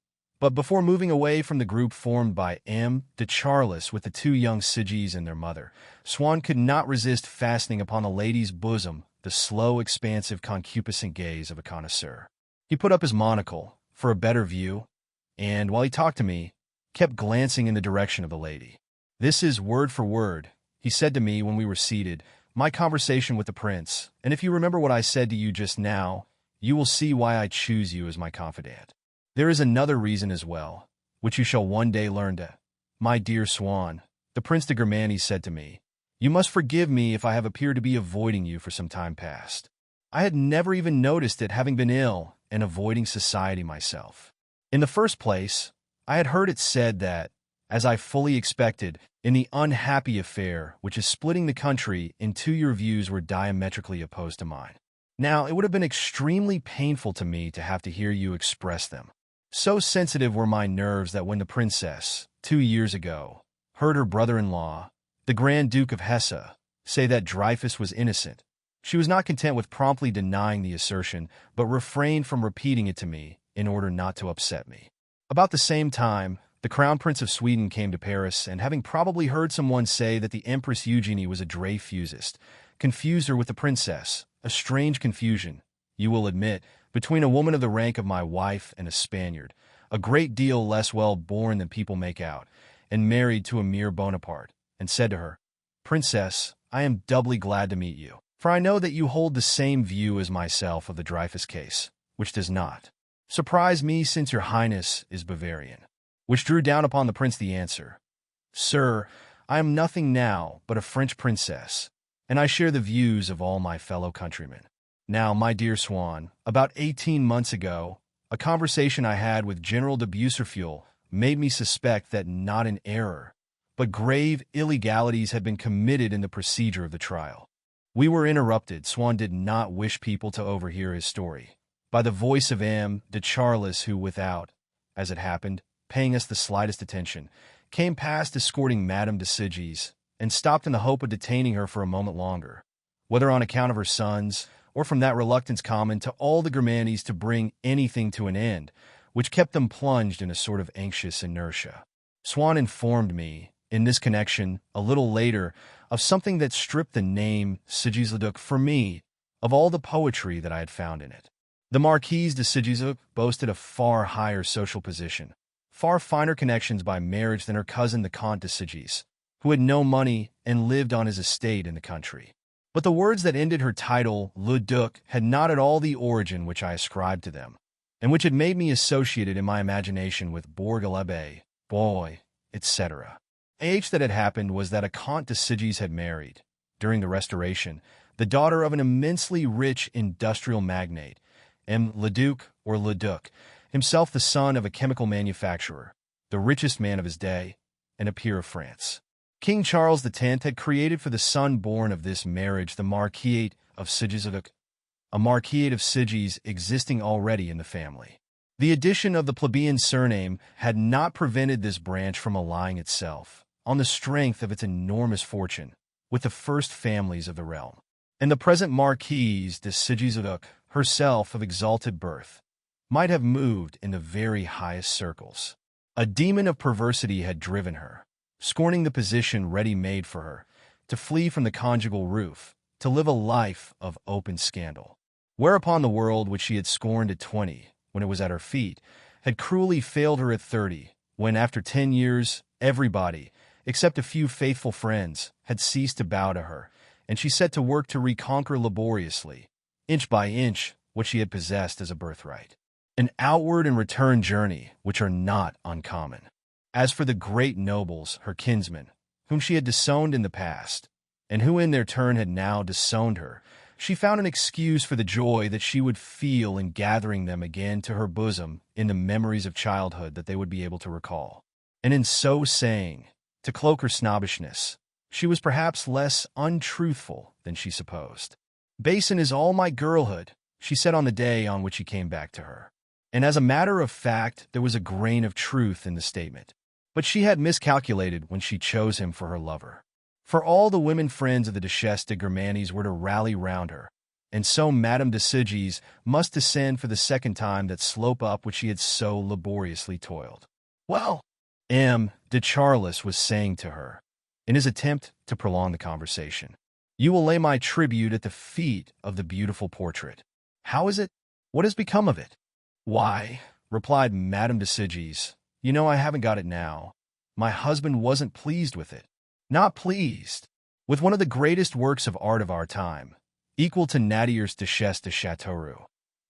But before moving away from the group formed by M. de Charlus with the two young Sigis and their mother, Swann could not resist fastening upon the lady's bosom the slow, expansive, concupiscent gaze of a connoisseur. He put up his monocle for a better view, and, while he talked to me, kept glancing in the direction of the lady. "This is word for word," he said to me when we were seated, "my conversation with the prince, and if you remember what I said to you just now, you will see why I choose you as my confidant. There is another reason as well, which you shall one day learn to. My dear Swann," the Prince de Gomorrah said to me, "you must forgive me if I have appeared to be avoiding you for some time past. I had never even noticed it, having been ill and avoiding society myself. In the first place, I had heard it said that, as I fully expected, in the unhappy affair which is splitting the country in two, your views were diametrically opposed to mine. Now, it would have been extremely painful to me to have to hear you express them. So sensitive were my nerves that when the princess, 2 years ago, heard her brother-in-law, the Grand Duke of Hesse, say that Dreyfus was innocent, she was not content with promptly denying the assertion, but refrained from repeating it to me in order not to upset me. About the same time, the Crown Prince of Sweden came to Paris, and having probably heard someone say that the Empress Eugenie was a Dreyfusist, confused her with the princess, a strange confusion, you will admit, between a woman of the rank of my wife and a Spaniard, a great deal less well-born than people make out, and married to a mere Bonaparte, and said to her, "Princess, I am doubly glad to meet you, for I know that you hold the same view as myself of the Dreyfus case, which does not surprise me since your Highness is Bavarian," which drew down upon the prince the answer, "Sir, I am nothing now but a French princess, and I share the views of all my fellow countrymen. Now, my dear Swann, about 18 months ago, a conversation I had with General de Bucerfuel made me suspect that not an error, but grave illegalities had been committed in the procedure of the trial. We were interrupted. Swann did not wish people to overhear his story, by the voice of M. de Charlus, who, without, as it happened, paying us the slightest attention, came past escorting Madame de Sigis, and stopped in the hope of detaining her for a moment longer, whether on account of her sons, or from that reluctance common to all the Gomorrahs to bring anything to an end, which kept them plunged in a sort of anxious inertia. Swann informed me, in this connection, a little later, of something that stripped the name Sigisleduc for me of all the poetry that I had found in it. The Marquise de Sigisleduc boasted a far higher social position, far finer connections by marriage than her cousin the Comte de Sigis, who had no money and lived on his estate in the country. But the words that ended her title, Le Duc, had not at all the origin which I ascribed to them, and which had made me associated in my imagination with Bourg-l'Abbé, Boy, etc. That had happened was that a Comte de Sigis had married, during the Restoration, the daughter of an immensely rich industrial magnate, M. Le Duc, or Le Duc, himself the son of a chemical manufacturer, the richest man of his day, and a peer of France. King Charles X had created for the son born of this marriage the Marquisate of Sigisleduc, a Marquisate of Sigis existing already in the family. The addition of the plebeian surname had not prevented this branch from allying itself, on the strength of its enormous fortune, with the first families of the realm. And the present Marquise de Sigisleduc, herself of exalted birth, might have moved in the very highest circles. A demon of perversity had driven her, scorning the position ready-made for her, to flee from the conjugal roof, to live a life of open scandal. Whereupon the world, which she had scorned at 20, when it was at her feet, had cruelly failed her at 30, when, after 10 years, everybody, except a few faithful friends, had ceased to bow to her, and she set to work to reconquer laboriously, inch by inch, what she had possessed as a birthright. An outward and return journey which are not uncommon. As for the great nobles, her kinsmen, whom she had disowned in the past, and who in their turn had now disowned her, she found an excuse for the joy that she would feel in gathering them again to her bosom in the memories of childhood that they would be able to recall. And in so saying, to cloak her snobbishness, she was perhaps less untruthful than she supposed. "Basin is all my girlhood," she said on the day on which he came back to her. And as a matter of fact, there was a grain of truth in the statement. But she had miscalculated when she chose him for her lover. For all the women friends of the Duchesse de Gomorrah were to rally round her, and so Madame de Sigis must descend for the second time that slope up which she had so laboriously toiled. "Well," M. de Charlus was saying to her, in his attempt to prolong the conversation, "you will lay my tribute at the feet of the beautiful portrait. How is it? What has become of it?" "Why," replied Madame de Sigis, "you know I haven't got it now. My husband wasn't pleased with it. Not pleased with one of the greatest works of art of our time, equal to Nadier's Duchesse de Châteauroux,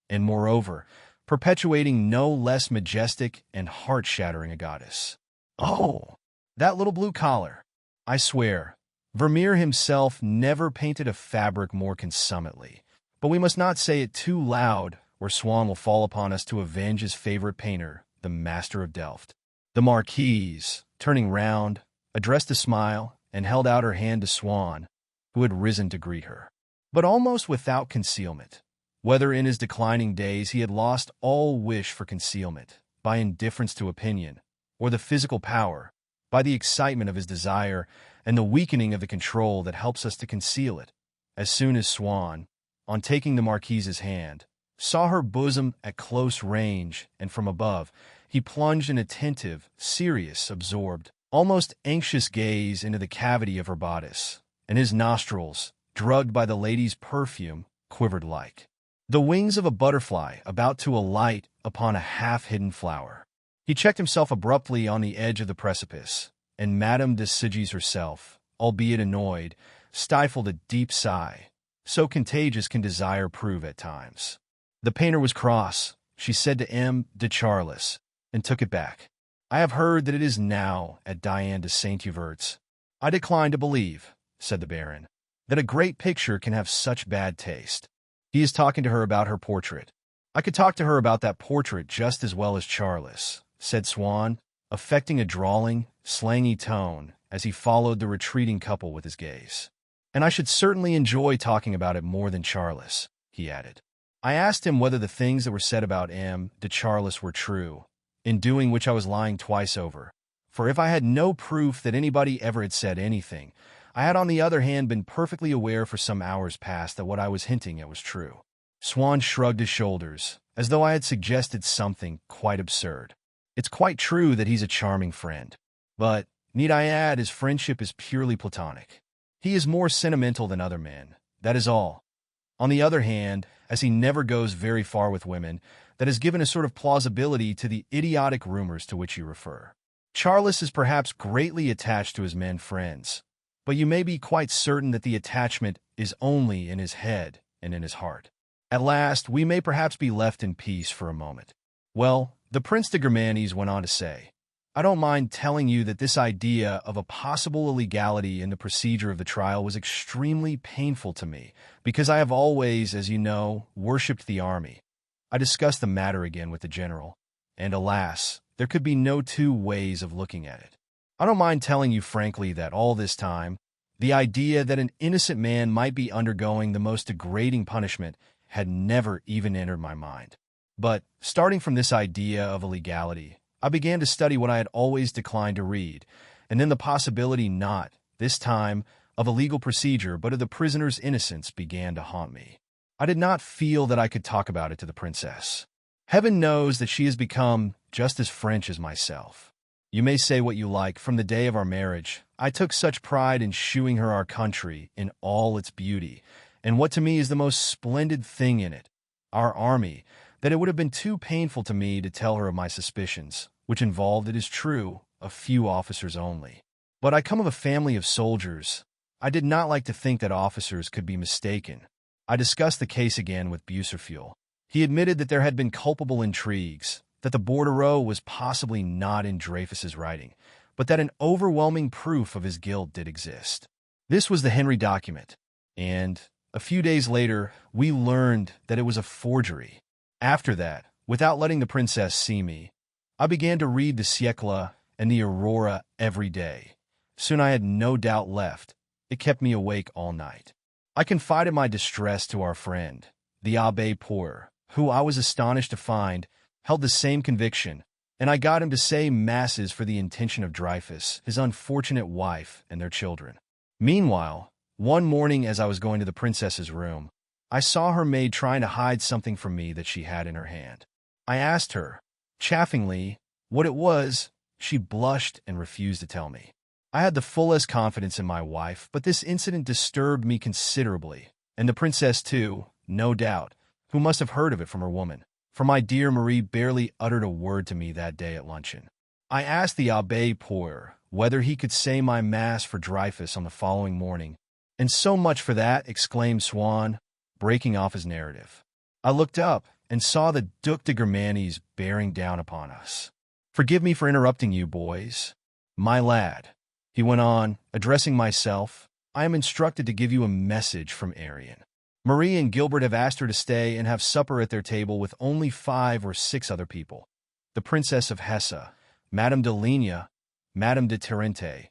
and moreover, perpetuating no less majestic and heart-shattering a goddess. Oh, that little blue collar! I swear, Vermeer himself never painted a fabric more consummately. But we must not say it too loud, or Swann will fall upon us to avenge his favorite painter, the master of Delft." The Marquise, turning round, addressed a smile and held out her hand to Swann, who had risen to greet her. But almost without concealment, whether in his declining days he had lost all wish for concealment, by indifference to opinion, or the physical power, by the excitement of his desire and the weakening of the control that helps us to conceal it, as soon as Swann, on taking the Marquise's hand, saw her bosom at close range and from above, he plunged an attentive, serious, absorbed, almost anxious gaze into the cavity of her bodice, and his nostrils, drugged by the lady's perfume, quivered like the wings of a butterfly about to alight upon a half-hidden flower. He checked himself abruptly on the edge of the precipice, and Madame de Sigis herself, albeit annoyed, stifled a deep sigh. So contagious can desire prove at times. The painter was cross, she said to M. de Charlus, and took it back. "I have heard that it is now at Diane de Saint-Hubert's." "I decline to believe," said the Baron, "that a great picture can have such bad taste." He is talking to her about her portrait. "I could talk to her about that portrait just as well as Charlus," said Swann, affecting a drawling, slangy tone as he followed the retreating couple with his gaze. "And I should certainly enjoy talking about it more than Charlus," he added. I asked him whether the things that were said about M. de Charlus were true, in doing which I was lying twice over, for if I had no proof that anybody ever had said anything, I had on the other hand been perfectly aware for some hours past that what I was hinting at was true. Swann shrugged his shoulders, as though I had suggested something quite absurd. "It's quite true that he's a charming friend, but, need I add, his friendship is purely platonic. He is more sentimental than other men, that is all. On the other hand, as he never goes very far with women, that has given a sort of plausibility to the idiotic rumors to which you refer. Charlus is perhaps greatly attached to his men friends, but you may be quite certain that the attachment is only in his head and in his heart. At last, we may perhaps be left in peace for a moment." Well, the Prince de Germanes went on to say, "I don't mind telling you that this idea of a possible illegality in the procedure of the trial was extremely painful to me, because I have always, as you know, worshipped the army. I discussed the matter again with the general, and alas, there could be no two ways of looking at it. I don't mind telling you frankly that all this time, the idea that an innocent man might be undergoing the most degrading punishment had never even entered my mind. But, starting from this idea of illegality, I began to study what I had always declined to read, and then the possibility not, this time, of a legal procedure but of the prisoner's innocence began to haunt me. I did not feel that I could talk about it to the princess. Heaven knows that she has become just as French as myself. You may say what you like, from the day of our marriage, I took such pride in shewing her our country in all its beauty, and what to me is the most splendid thing in it, our army, that it would have been too painful to me to tell her of my suspicions, which involved, it is true, a few officers only. But I come of a family of soldiers. I did not like to think that officers could be mistaken. I discussed the case again with Bucerfeuille. He admitted that there had been culpable intrigues, that the bordereau was possibly not in Dreyfus's writing, but that an overwhelming proof of his guilt did exist. This was the Henry document, and, a few days later, we learned that it was a forgery. After that, without letting the princess see me, I began to read the Siècle and the Aurora every day. Soon I had no doubt left. It kept me awake all night. I confided my distress to our friend, the Abbé Pour, who I was astonished to find held the same conviction, and I got him to say masses for the intention of Dreyfus, his unfortunate wife, and their children. Meanwhile, one morning as I was going to the princess's room, I saw her maid trying to hide something from me that she had in her hand. I asked her, chaffingly, what it was. She blushed and refused to tell me. I had the fullest confidence in my wife, but this incident disturbed me considerably, and the princess too, no doubt, who must have heard of it from her woman, for my dear Marie barely uttered a word to me that day at luncheon. I asked the Abbé Poir whether he could say my mass for Dreyfus on the following morning, and so much for that, exclaimed Swann, breaking off his narrative. I looked up and saw the Duc de Guermantes bearing down upon us. Forgive me for interrupting you, boys. My lad, he went on, addressing myself, I am instructed to give you a message from Arian. Marie and Gilbert have asked her to stay and have supper at their table with only 5 or 6 other people. The Princess of Hesse, Madame de Ligne, Madame de Tarente,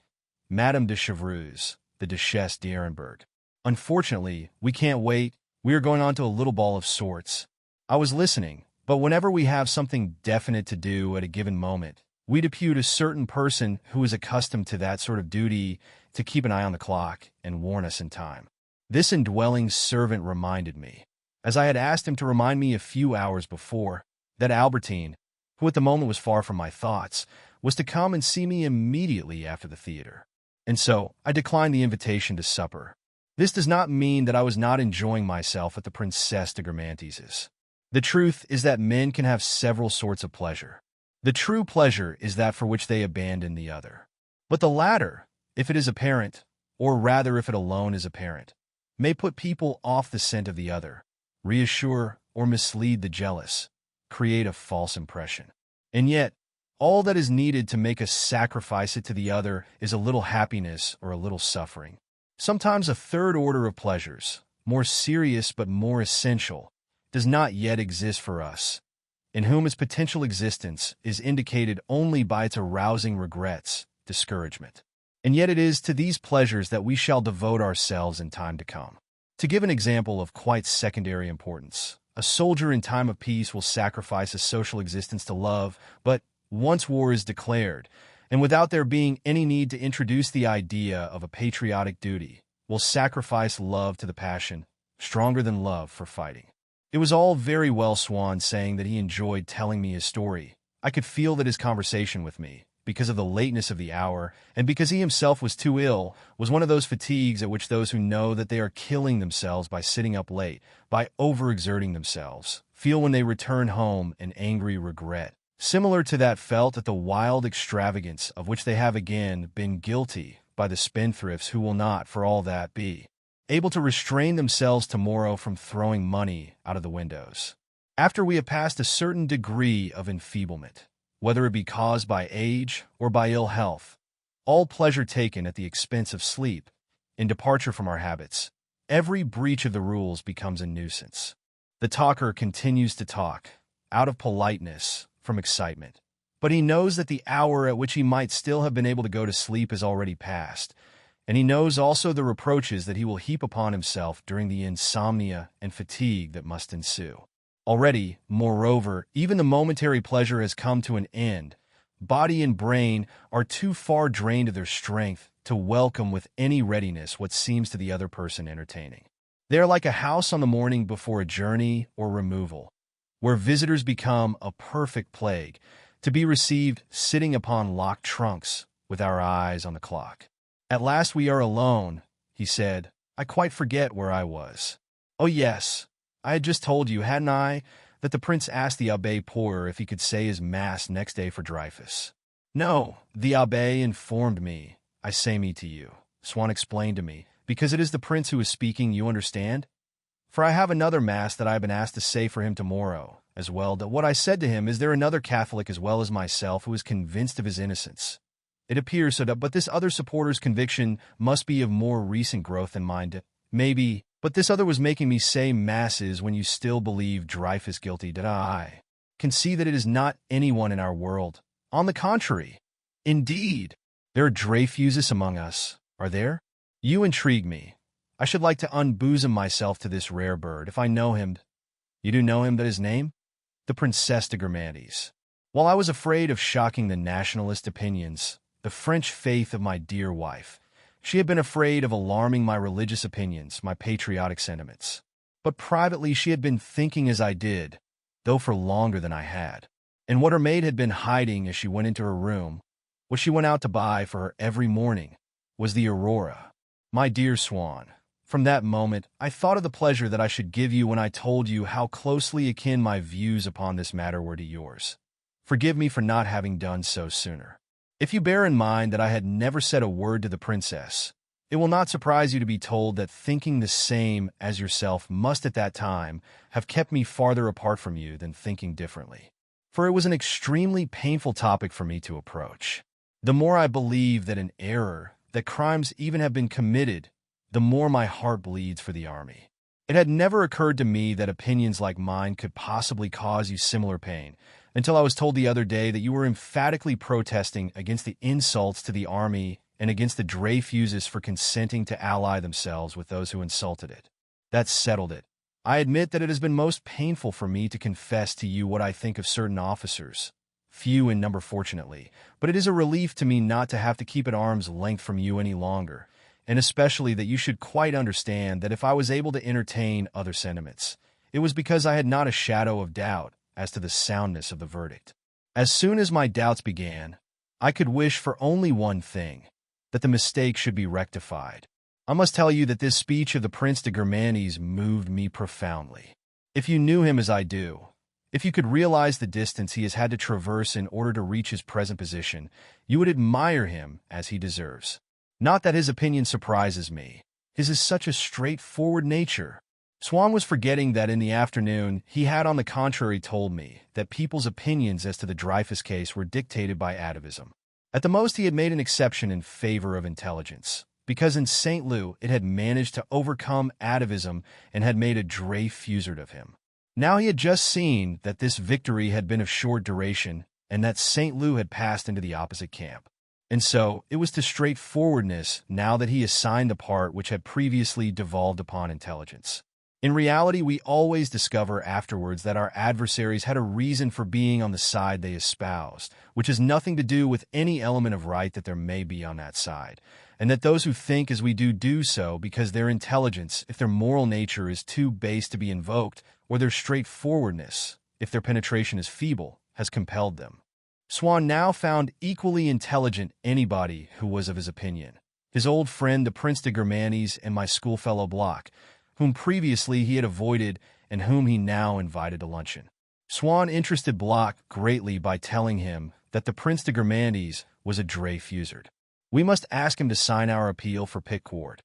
Madame de Chevreuse, the Duchesse d'Arenberg. Unfortunately, we can't wait. We are going on to a little ball of sorts. I was listening, but whenever we have something definite to do at a given moment, we depute a certain person who is accustomed to that sort of duty to keep an eye on the clock and warn us in time. This indwelling servant reminded me, as I had asked him to remind me a few hours before, that Albertine, who at the moment was far from my thoughts, was to come and see me immediately after the theater. And so I declined the invitation to supper. This does not mean that I was not enjoying myself at the Princesse de Guermantes's. The truth is that men can have several sorts of pleasure. The true pleasure is that for which they abandon the other. But the latter, if it is apparent, or rather if it alone is apparent, may put people off the scent of the other, reassure or mislead the jealous, create a false impression. And yet, all that is needed to make us sacrifice it to the other is a little happiness or a little suffering. Sometimes a third order of pleasures, more serious but more essential, does not yet exist for us, in whom its potential existence is indicated only by its arousing regrets, discouragement. And yet it is to these pleasures that we shall devote ourselves in time to come. To give an example of quite secondary importance, a soldier in time of peace will sacrifice a social existence to love, but once war is declared, and without there being any need to introduce the idea of a patriotic duty, will sacrifice love to the passion, stronger than love for fighting. It was all very well Swann saying that he enjoyed telling me his story. I could feel that his conversation with me, because of the lateness of the hour, and because he himself was too ill, was one of those fatigues at which those who know that they are killing themselves by sitting up late, by overexerting themselves, feel when they return home an angry regret, similar to that felt at the wild extravagance of which they have again been guilty by the spendthrifts who will not, for all that, be able to restrain themselves tomorrow from throwing money out of the windows. After we have passed a certain degree of enfeeblement, whether it be caused by age or by ill health, all pleasure taken at the expense of sleep, in departure from our habits, every breach of the rules becomes a nuisance. The talker continues to talk, out of politeness, from excitement, but he knows that the hour at which he might still have been able to go to sleep is already past, and he knows also the reproaches that he will heap upon himself during the insomnia and fatigue that must ensue. Already, moreover, even the momentary pleasure has come to an end. Body and brain are too far drained of their strength to welcome with any readiness what seems to the other person entertaining. They are like a house on the morning before a journey or removal, where visitors become a perfect plague, to be received sitting upon locked trunks with our eyes on the clock. At last we are alone, he said. I quite forget where I was. Oh yes, I had just told you, hadn't I, that the prince asked the Abbé Poir if he could say his mass next day for Dreyfus. No, the Abbé informed me. I say me to you, Swann explained to me, because it is the prince who is speaking, you understand? For I have another mass that I have been asked to say for him tomorrow, as well. That what I said to him is there another Catholic as well as myself who is convinced of his innocence. It appears so that, but this other supporter's conviction must be of more recent growth than mine. Maybe, but this other was making me say masses when you still believe Dreyfus guilty. Did I can see that it is not anyone in our world. On the contrary, indeed, there are Dreyfuses among us, are there? You intrigue me. I should like to unbosom myself to this rare bird, if I know him. You do know him, that his name? The Princesse de Guermantes. While I was afraid of shocking the nationalist opinions, the French faith of my dear wife, she had been afraid of alarming my religious opinions, my patriotic sentiments. But privately she had been thinking as I did, though for longer than I had. And what her maid had been hiding as she went into her room, what she went out to buy for her every morning, was the aurora. My dear Swan, from that moment I thought of the pleasure that I should give you when I told you how closely akin my views upon this matter were to yours. Forgive me for not having done so sooner. If you bear in mind that I had never said a word to the princess, it will not surprise you to be told that thinking the same as yourself must at that time have kept me farther apart from you than thinking differently. For it was an extremely painful topic for me to approach. The more I believe that an error, that crimes even have been committed, the more my heart bleeds for the army. It had never occurred to me that opinions like mine could possibly cause you similar pain, until I was told the other day that you were emphatically protesting against the insults to the army and against the Dreyfuses for consenting to ally themselves with those who insulted it. That settled it. I admit that it has been most painful for me to confess to you what I think of certain officers, few in number fortunately, but it is a relief to me not to have to keep at arm's length from you any longer, and especially that you should quite understand that if I was able to entertain other sentiments, it was because I had not a shadow of doubt as to the soundness of the verdict. As soon as my doubts began, I could wish for only one thing, that the mistake should be rectified. I must tell you that this speech of the Prince de Germanes moved me profoundly. If you knew him as I do, if you could realize the distance he has had to traverse in order to reach his present position, you would admire him as he deserves. Not that his opinion surprises me. His is such a straightforward nature. Swan was forgetting that in the afternoon he had on the contrary told me that people's opinions as to the Dreyfus case were dictated by atavism. At the most he had made an exception in favor of intelligence, because in St. Louis it had managed to overcome atavism and had made a Dreyfusard of him. Now he had just seen that this victory had been of short duration and that St. Louis had passed into the opposite camp. And so it was to straightforwardness now that he assigned the part which had previously devolved upon intelligence. In reality, we always discover afterwards that our adversaries had a reason for being on the side they espoused, which has nothing to do with any element of right that there may be on that side, and that those who think as we do so because their intelligence, if their moral nature is too base to be invoked, or their straightforwardness, if their penetration is feeble, has compelled them. Swan now found equally intelligent anybody who was of his opinion. His old friend the Prince de Germanes and my schoolfellow Bloch, whom previously he had avoided and whom he now invited to luncheon. Swan interested Bloch greatly by telling him that the Prince de Germanes was a Dreyfusard. We must ask him to sign our appeal for Pickford.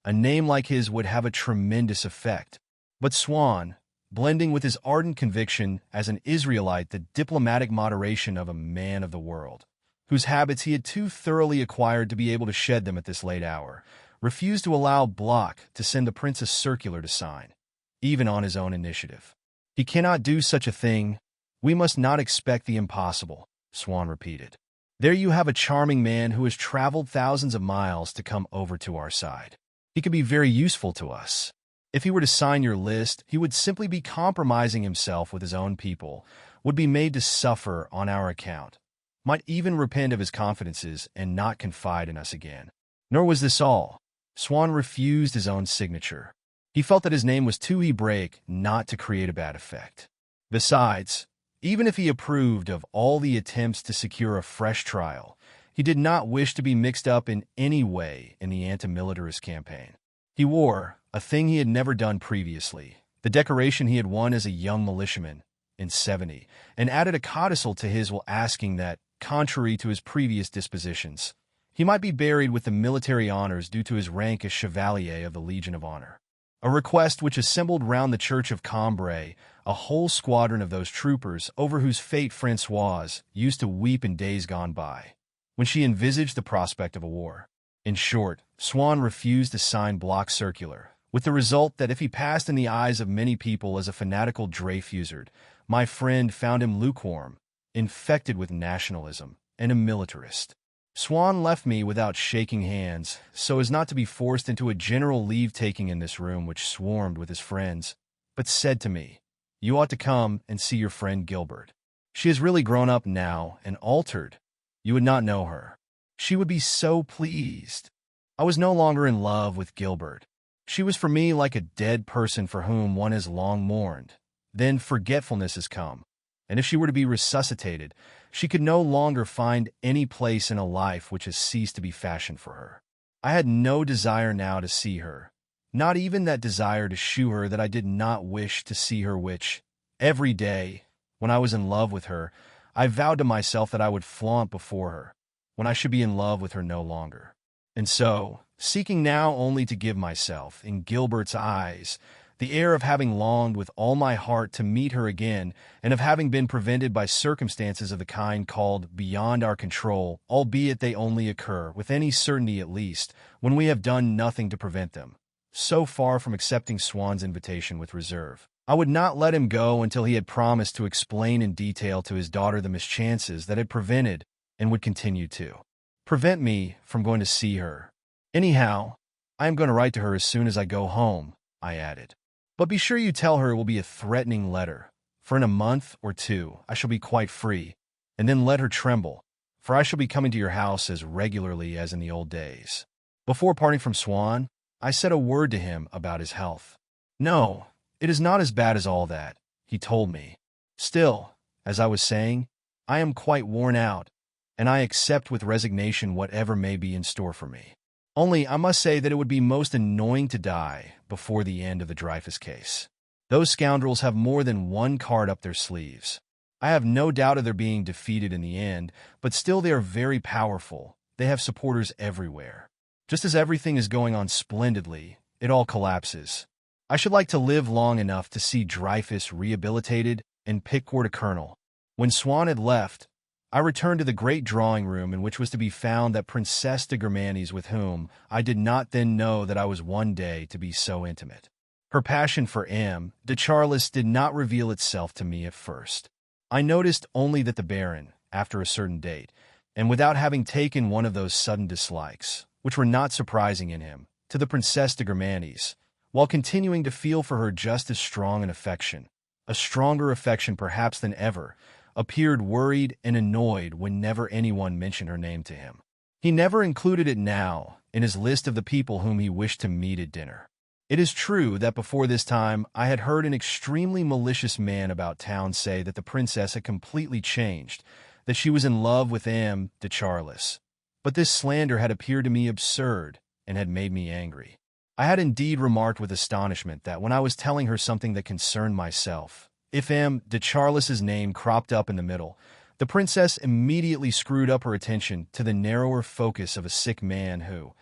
A name like his would have a tremendous effect. But Swan, blending with his ardent conviction as an Israelite the diplomatic moderation of a man of the world, whose habits he had too thoroughly acquired to be able to shed them at this late hour, refused to allow Bloch to send the prince a circular to sign, even on his own initiative. He cannot do such a thing. We must not expect the impossible, Swan repeated. There you have a charming man who has traveled thousands of miles to come over to our side. He could be very useful to us. If he were to sign your list, he would simply be compromising himself with his own people, would be made to suffer on our account, might even repent of his confidences and not confide in us again. Nor was this all. Swan refused his own signature. He felt that his name was too Hebraic not to create a bad effect. Besides, even if he approved of all the attempts to secure a fresh trial, he did not wish to be mixed up in any way in the anti-militarist campaign. He wore, a thing he had never done previously, the decoration he had won as a young militiaman in '70, and added a codicil to his while asking that, contrary to his previous dispositions, he might be buried with the military honors due to his rank as Chevalier of the Legion of Honor. A request which assembled round the church of Cambrai a whole squadron of those troopers over whose fate Françoise used to weep in days gone by, when she envisaged the prospect of a war. In short, Swan refused to sign Bloch's circular, with the result that if he passed in the eyes of many people as a fanatical Dreyfusard, my friend found him lukewarm, infected with nationalism, and a militarist. Swan left me without shaking hands, so as not to be forced into a general leave-taking in this room which swarmed with his friends, but said to me, "You ought to come and see your friend Gilbert. She has really grown up now and altered. You would not know her. She would be so pleased." I was no longer in love with Gilbert. She was for me like a dead person for whom one has long mourned. Then forgetfulness has come, and if she were to be resuscitated, she could no longer find any place in a life which has ceased to be fashioned for her. I had no desire now to see her, not even that desire to shew her that I did not wish to see her which, every day, when I was in love with her, I vowed to myself that I would flaunt before her, when I should be in love with her no longer. And so, seeking now only to give myself, in Gilbert's eyes, the air of having longed with all my heart to meet her again, and of having been prevented by circumstances of the kind called beyond our control, albeit they only occur, with any certainty at least, when we have done nothing to prevent them. So far from accepting Swann's invitation with reserve, I would not let him go until he had promised to explain in detail to his daughter the mischances that had prevented, and would continue to prevent me from going to see her. Anyhow, I am going to write to her as soon as I go home, I added. But be sure you tell her it will be a threatening letter, for in a month or two I shall be quite free, and then let her tremble, for I shall be coming to your house as regularly as in the old days. Before parting from Swann, I said a word to him about his health. No, it is not as bad as all that, he told me. Still, as I was saying, I am quite worn out, and I accept with resignation whatever may be in store for me. Only I must say that it would be most annoying to die before the end of the Dreyfus case. Those scoundrels have more than one card up their sleeves. I have no doubt of their being defeated in the end, but still they are very powerful. They have supporters everywhere. Just as everything is going on splendidly, it all collapses. I should like to live long enough to see Dreyfus rehabilitated and Pickford a colonel. When Swann had left, I returned to the great drawing-room in which was to be found that Princess de Germanis with whom I did not then know that I was one day to be so intimate. Her passion for M. de Charlus did not reveal itself to me at first. I noticed only that the Baron, after a certain date, and without having taken one of those sudden dislikes, which were not surprising in him, to the Princess de Germanis, while continuing to feel for her just as strong an affection, a stronger affection perhaps than ever, appeared worried and annoyed whenever anyone mentioned her name to him. He never included it now in his list of the people whom he wished to meet at dinner. It is true that before this time I had heard an extremely malicious man about town say that the princess had completely changed, that she was in love with M. de Charlus. But this slander had appeared to me absurd and had made me angry. I had indeed remarked with astonishment that when I was telling her something that concerned myself, if M. de Charlus's name cropped up in the middle, the princess immediately screwed up her attention to the narrower focus of a sick man who,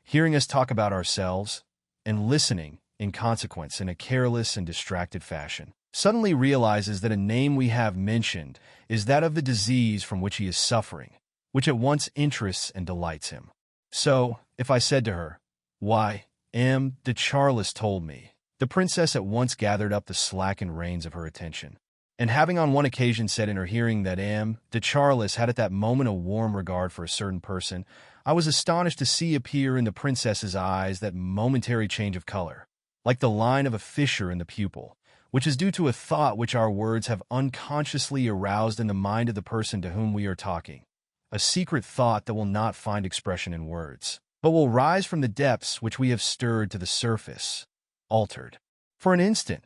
hearing us talk about ourselves, and listening, in consequence, in a careless and distracted fashion, suddenly realizes that a name we have mentioned is that of the disease from which he is suffering, which at once interests and delights him. So, if I said to her, "Why, M. de Charlus told me," the princess at once gathered up the slackened reins of her attention, and having on one occasion said in her hearing that M. de Charlus had at that moment a warm regard for a certain person, I was astonished to see appear in the princess's eyes that momentary change of color, like the line of a fissure in the pupil, which is due to a thought which our words have unconsciously aroused in the mind of the person to whom we are talking, a secret thought that will not find expression in words, but will rise from the depths which we have stirred to the surface, altered, for an instant,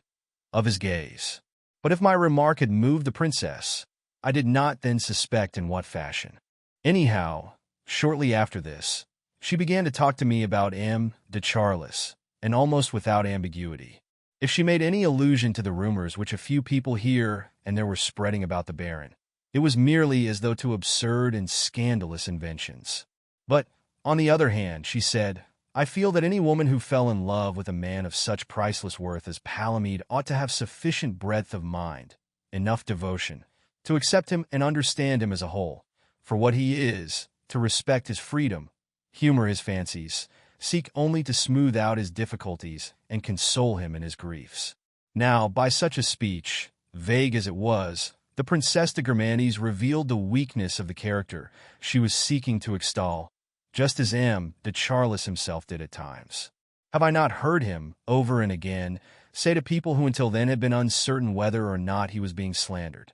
of his gaze. But if my remark had moved the princess, I did not then suspect in what fashion. Anyhow, shortly after this, she began to talk to me about M. de Charlus, and almost without ambiguity. If she made any allusion to the rumors which a few people here and there were spreading about the Baron, it was merely as though to absurd and scandalous inventions. But, on the other hand, she said, I feel that any woman who fell in love with a man of such priceless worth as Palamede ought to have sufficient breadth of mind, enough devotion, to accept him and understand him as a whole, for what he is, to respect his freedom, humor his fancies, seek only to smooth out his difficulties and console him in his griefs. Now, by such a speech, vague as it was, the Princess de Germanis revealed the weakness of the character she was seeking to extol, just as M. de Charlus himself did at times. Have I not heard him, over and again, say to people who until then had been uncertain whether or not he was being slandered?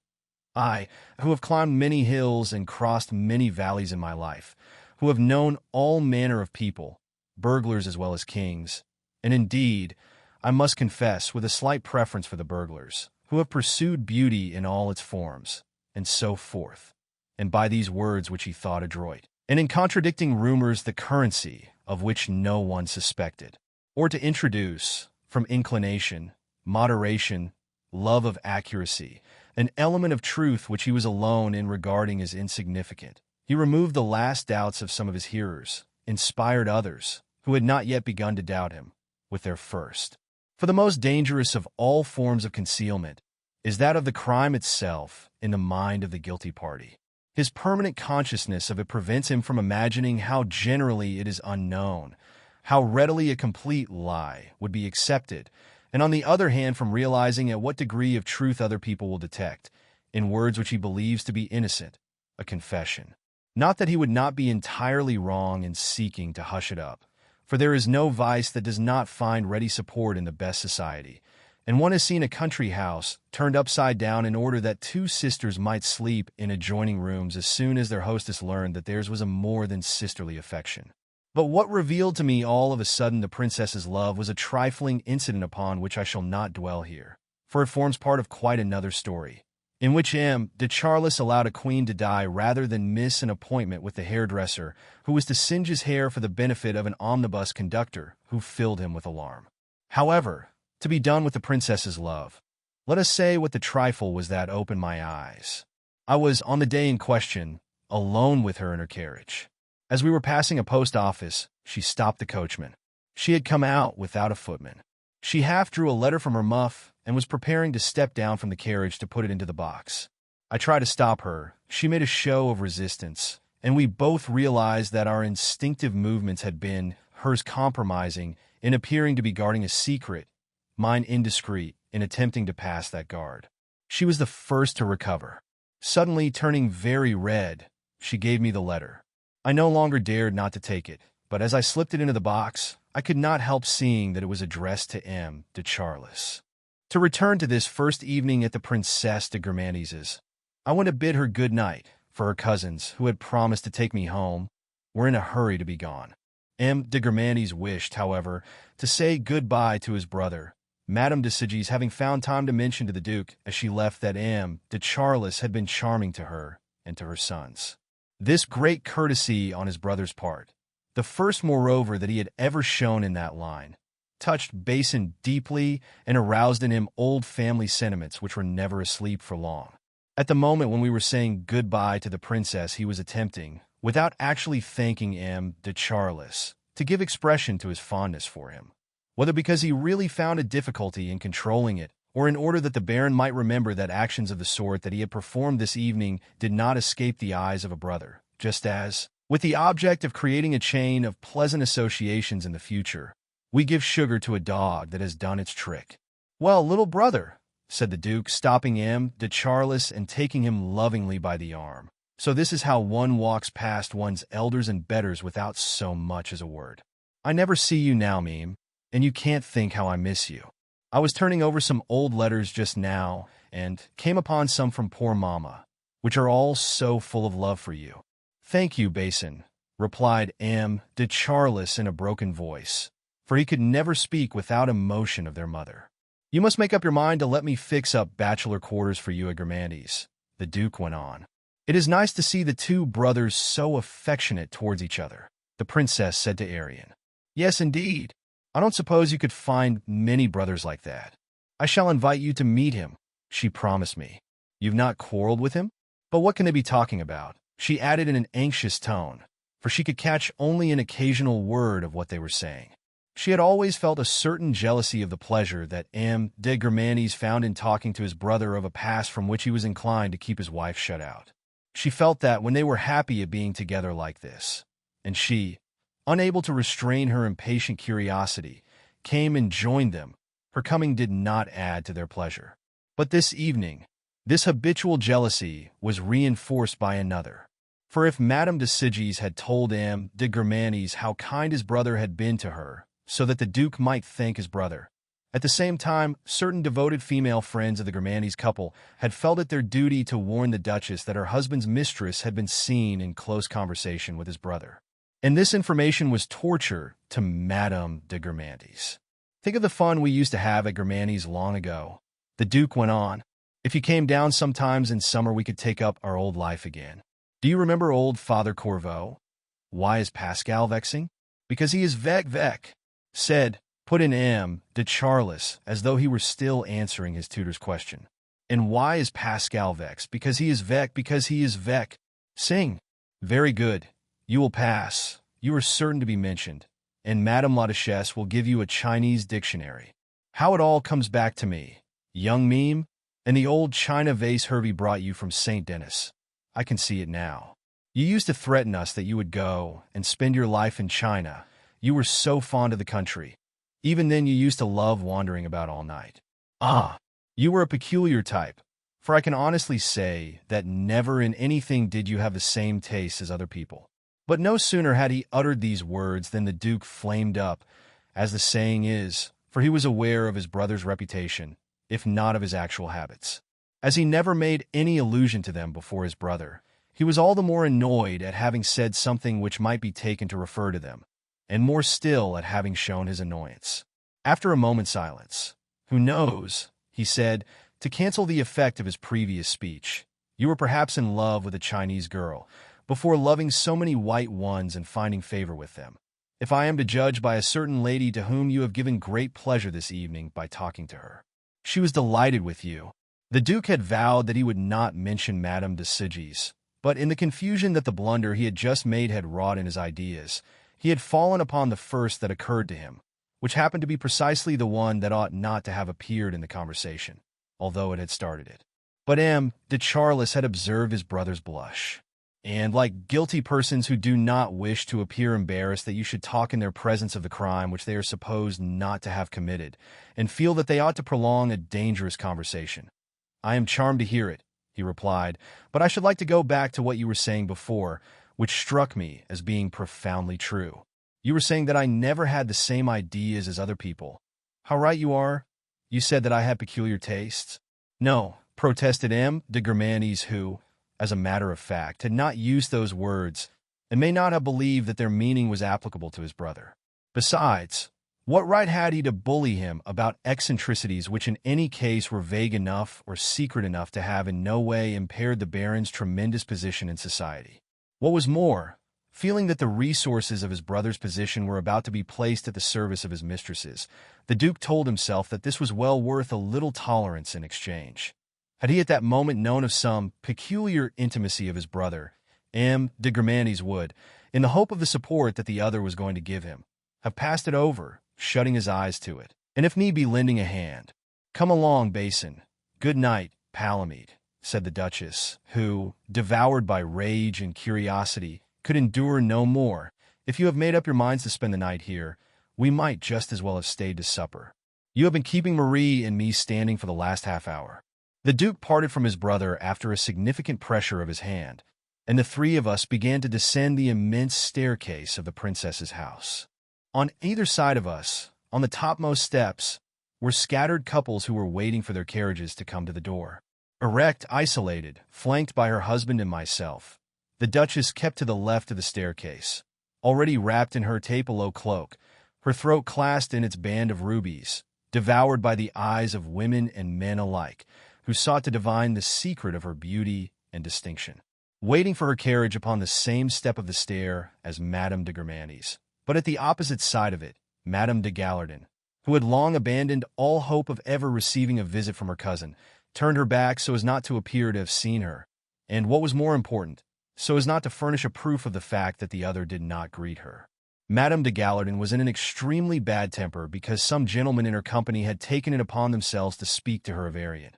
I, who have climbed many hills and crossed many valleys in my life, who have known all manner of people, burglars as well as kings, And indeed, I must confess, with a slight preference for the burglars, who have pursued beauty in all its forms, and so forth, and by these words which he thought adroit, and in contradicting rumors the currency of which no one suspected, or to introduce, from inclination, moderation, love of accuracy, an element of truth which he was alone in regarding as insignificant. He removed the last doubts of some of his hearers, inspired others, who had not yet begun to doubt him, with their first. For the most dangerous of all forms of concealment is that of the crime itself in the mind of the guilty party. His permanent consciousness of it prevents him from imagining how generally it is unknown, how readily a complete lie would be accepted, and on the other hand from realizing at what degree of truth other people will detect, in words which he believes to be innocent, a confession. Not that he would not be entirely wrong in seeking to hush it up, for there is no vice that does not find ready support in the best society, and one has seen a country house turned upside down in order that two sisters might sleep in adjoining rooms as soon as their hostess learned that theirs was a more than sisterly affection. But what revealed to me all of a sudden the princess's love was a trifling incident upon which I shall not dwell here, for it forms part of quite another story, in which M. de Charlus allowed a queen to die rather than miss an appointment with the hairdresser, who was to singe his hair for the benefit of an omnibus conductor who filled him with alarm. However, to be done with the princess's love, let us say what the trifle was that opened my eyes. I was, on the day in question, alone with her in her carriage. As we were passing a post office, she stopped the coachman. She had come out without a footman. She half drew a letter from her muff and was preparing to step down from the carriage to put it into the box. I tried to stop her. She made a show of resistance, and we both realized that our instinctive movements had been, hers compromising, in appearing to be guarding a secret, mine indiscreet, in attempting to pass that guard. She was the first to recover. Suddenly turning very red, she gave me the letter. I no longer dared not to take it, but as I slipped it into the box, I could not help seeing that it was addressed to M. de Charlus. To return to this first evening at the Princess de Gomorrah's, I went to bid her good night, for her cousins, who had promised to take me home, were in a hurry to be gone. M. de Gomorrah wished, however, to say good-bye to his brother, Madame de Charlus having found time to mention to the Duke as she left that M. de Charlus had been charming to her and to her sons. This great courtesy on his brother's part, the first moreover that he had ever shown in that line, touched Basin deeply and aroused in him old family sentiments which were never asleep for long. At the moment when we were saying goodbye to the princess, he was attempting, without actually thanking M. de Charlus, to give expression to his fondness for him, whether because he really found a difficulty in controlling it, or in order that the Baron might remember that actions of the sort that he had performed this evening did not escape the eyes of a brother, just as, with the object of creating a chain of pleasant associations in the future, we give sugar to a dog that has done its trick. "Well, little brother," said the Duke, stopping M. de Charlus and taking him lovingly by the arm. "So this is how one walks past one's elders and betters without so much as a word. I never see you now, Meme, and you can't think how I miss you. I was turning over some old letters just now, and came upon some from poor Mama, which are all so full of love for you." "Thank you, Basin," replied M. de Charlus in a broken voice, for he could never speak without emotion of their mother. "You must make up your mind to let me fix up bachelor quarters for you at Gomorrah's," the Duke went on. "It is nice to see the two brothers so affectionate towards each other," the princess said to Arion. "Yes, indeed. I don't suppose you could find many brothers like that. I shall invite you to meet him," she promised me. "You've not quarreled with him? But what can they be talking about?" she added in an anxious tone, for she could catch only an occasional word of what they were saying. She had always felt a certain jealousy of the pleasure that M. de Gomorrah found in talking to his brother of a past from which he was inclined to keep his wife shut out. She felt that when they were happy at being together like this, and she, unable to restrain her impatient curiosity, came and joined them, her coming did not add to their pleasure. But this evening, this habitual jealousy was reinforced by another. For if Madame de Charlus had told M. de Gomorrah how kind his brother had been to her, so that the Duke might thank his brother, at the same time, certain devoted female friends of the Gomorrah couple had felt it their duty to warn the Duchess that her husband's mistress had been seen in close conversation with his brother. And this information was torture to Madame de Gomorrah. Think of the fun we used to have at Germani's long ago. The Duke went on. If you came down sometimes in summer, we could take up our old life again. Do you remember old Father Corveau? Why is Pascal vexing? Because he is vec, said, put in M. de Charlus, as though he were still answering his tutor's question. And why is Pascal vexed? Because he is vec. Sing. Very good. You will pass. You are certain to be mentioned. And Madame la Duchesse will give you a Chinese dictionary. How it all comes back to me. Young meme, and the old china vase Hervey brought you from St. Denis. I can see it now. You used to threaten us that you would go and spend your life in China. You were so fond of the country. Even then you used to love wandering about all night. Ah, you were a peculiar type, for I can honestly say that never in anything did you have the same taste as other people. But no sooner had he uttered these words than the Duke flamed up, as the saying is, for he was aware of his brother's reputation, if not of his actual habits. As he never made any allusion to them before his brother, he was all the more annoyed at having said something which might be taken to refer to them, and more still at having shown his annoyance. After a moment's silence, "Who knows," he said, to cancel the effect of his previous speech. "You were perhaps in love with a Chinese girl, before loving so many white ones and finding favor with them. If I am to judge by a certain lady to whom you have given great pleasure this evening by talking to her. She was delighted with you." The Duke had vowed that he would not mention Madame de Sigis, but in the confusion that the blunder he had just made had wrought in his ideas, he had fallen upon the first that occurred to him, which happened to be precisely the one that ought not to have appeared in the conversation, although it had started it. But M. de Charlus had observed his brother's blush, and, like guilty persons who do not wish to appear embarrassed that you should talk in their presence of the crime which they are supposed not to have committed, and feel that they ought to prolong a dangerous conversation. "I am charmed to hear it," he replied, "but I should like to go back to what you were saying before, which struck me as being profoundly true. You were saying that I never had the same ideas as other people. How right you are. You said that I had peculiar tastes." "No," protested M. de Germanis, who, as a matter of fact, had not used those words, and may not have believed that their meaning was applicable to his brother. Besides, what right had he to bully him about eccentricities which in any case were vague enough or secret enough to have in no way impaired the Baron's tremendous position in society? What was more, feeling that the resources of his brother's position were about to be placed at the service of his mistresses, the Duke told himself that this was well worth a little tolerance in exchange. Had he at that moment known of some peculiar intimacy of his brother, M. de Germanis would, in the hope of the support that the other was going to give him, have passed it over, shutting his eyes to it, and if need be lending a hand. "Come along, Basin. Good night, Palamede," said the Duchess, who, devoured by rage and curiosity, could endure no more. "If you have made up your minds to spend the night here, we might just as well have stayed to supper. You have been keeping Marie and me standing for the last half-hour." The Duke parted from his brother after a significant pressure of his hand, and the three of us began to descend the immense staircase of the princess's house. On either side of us, on the topmost steps, were scattered couples who were waiting for their carriages to come to the door. Erect, isolated, flanked by her husband and myself, the Duchess kept to the left of the staircase, already wrapped in her tape-a-low cloak, her throat clasped in its band of rubies, devoured by the eyes of women and men alike, who sought to divine the secret of her beauty and distinction. Waiting for her carriage upon the same step of the stair as Madame de Germanis, but at the opposite side of it, Madame de Gallardin, who had long abandoned all hope of ever receiving a visit from her cousin, turned her back so as not to appear to have seen her, and, what was more important, so as not to furnish a proof of the fact that the other did not greet her. Madame de Gallardin was in an extremely bad temper because some gentlemen in her company had taken it upon themselves to speak to her of Harriet.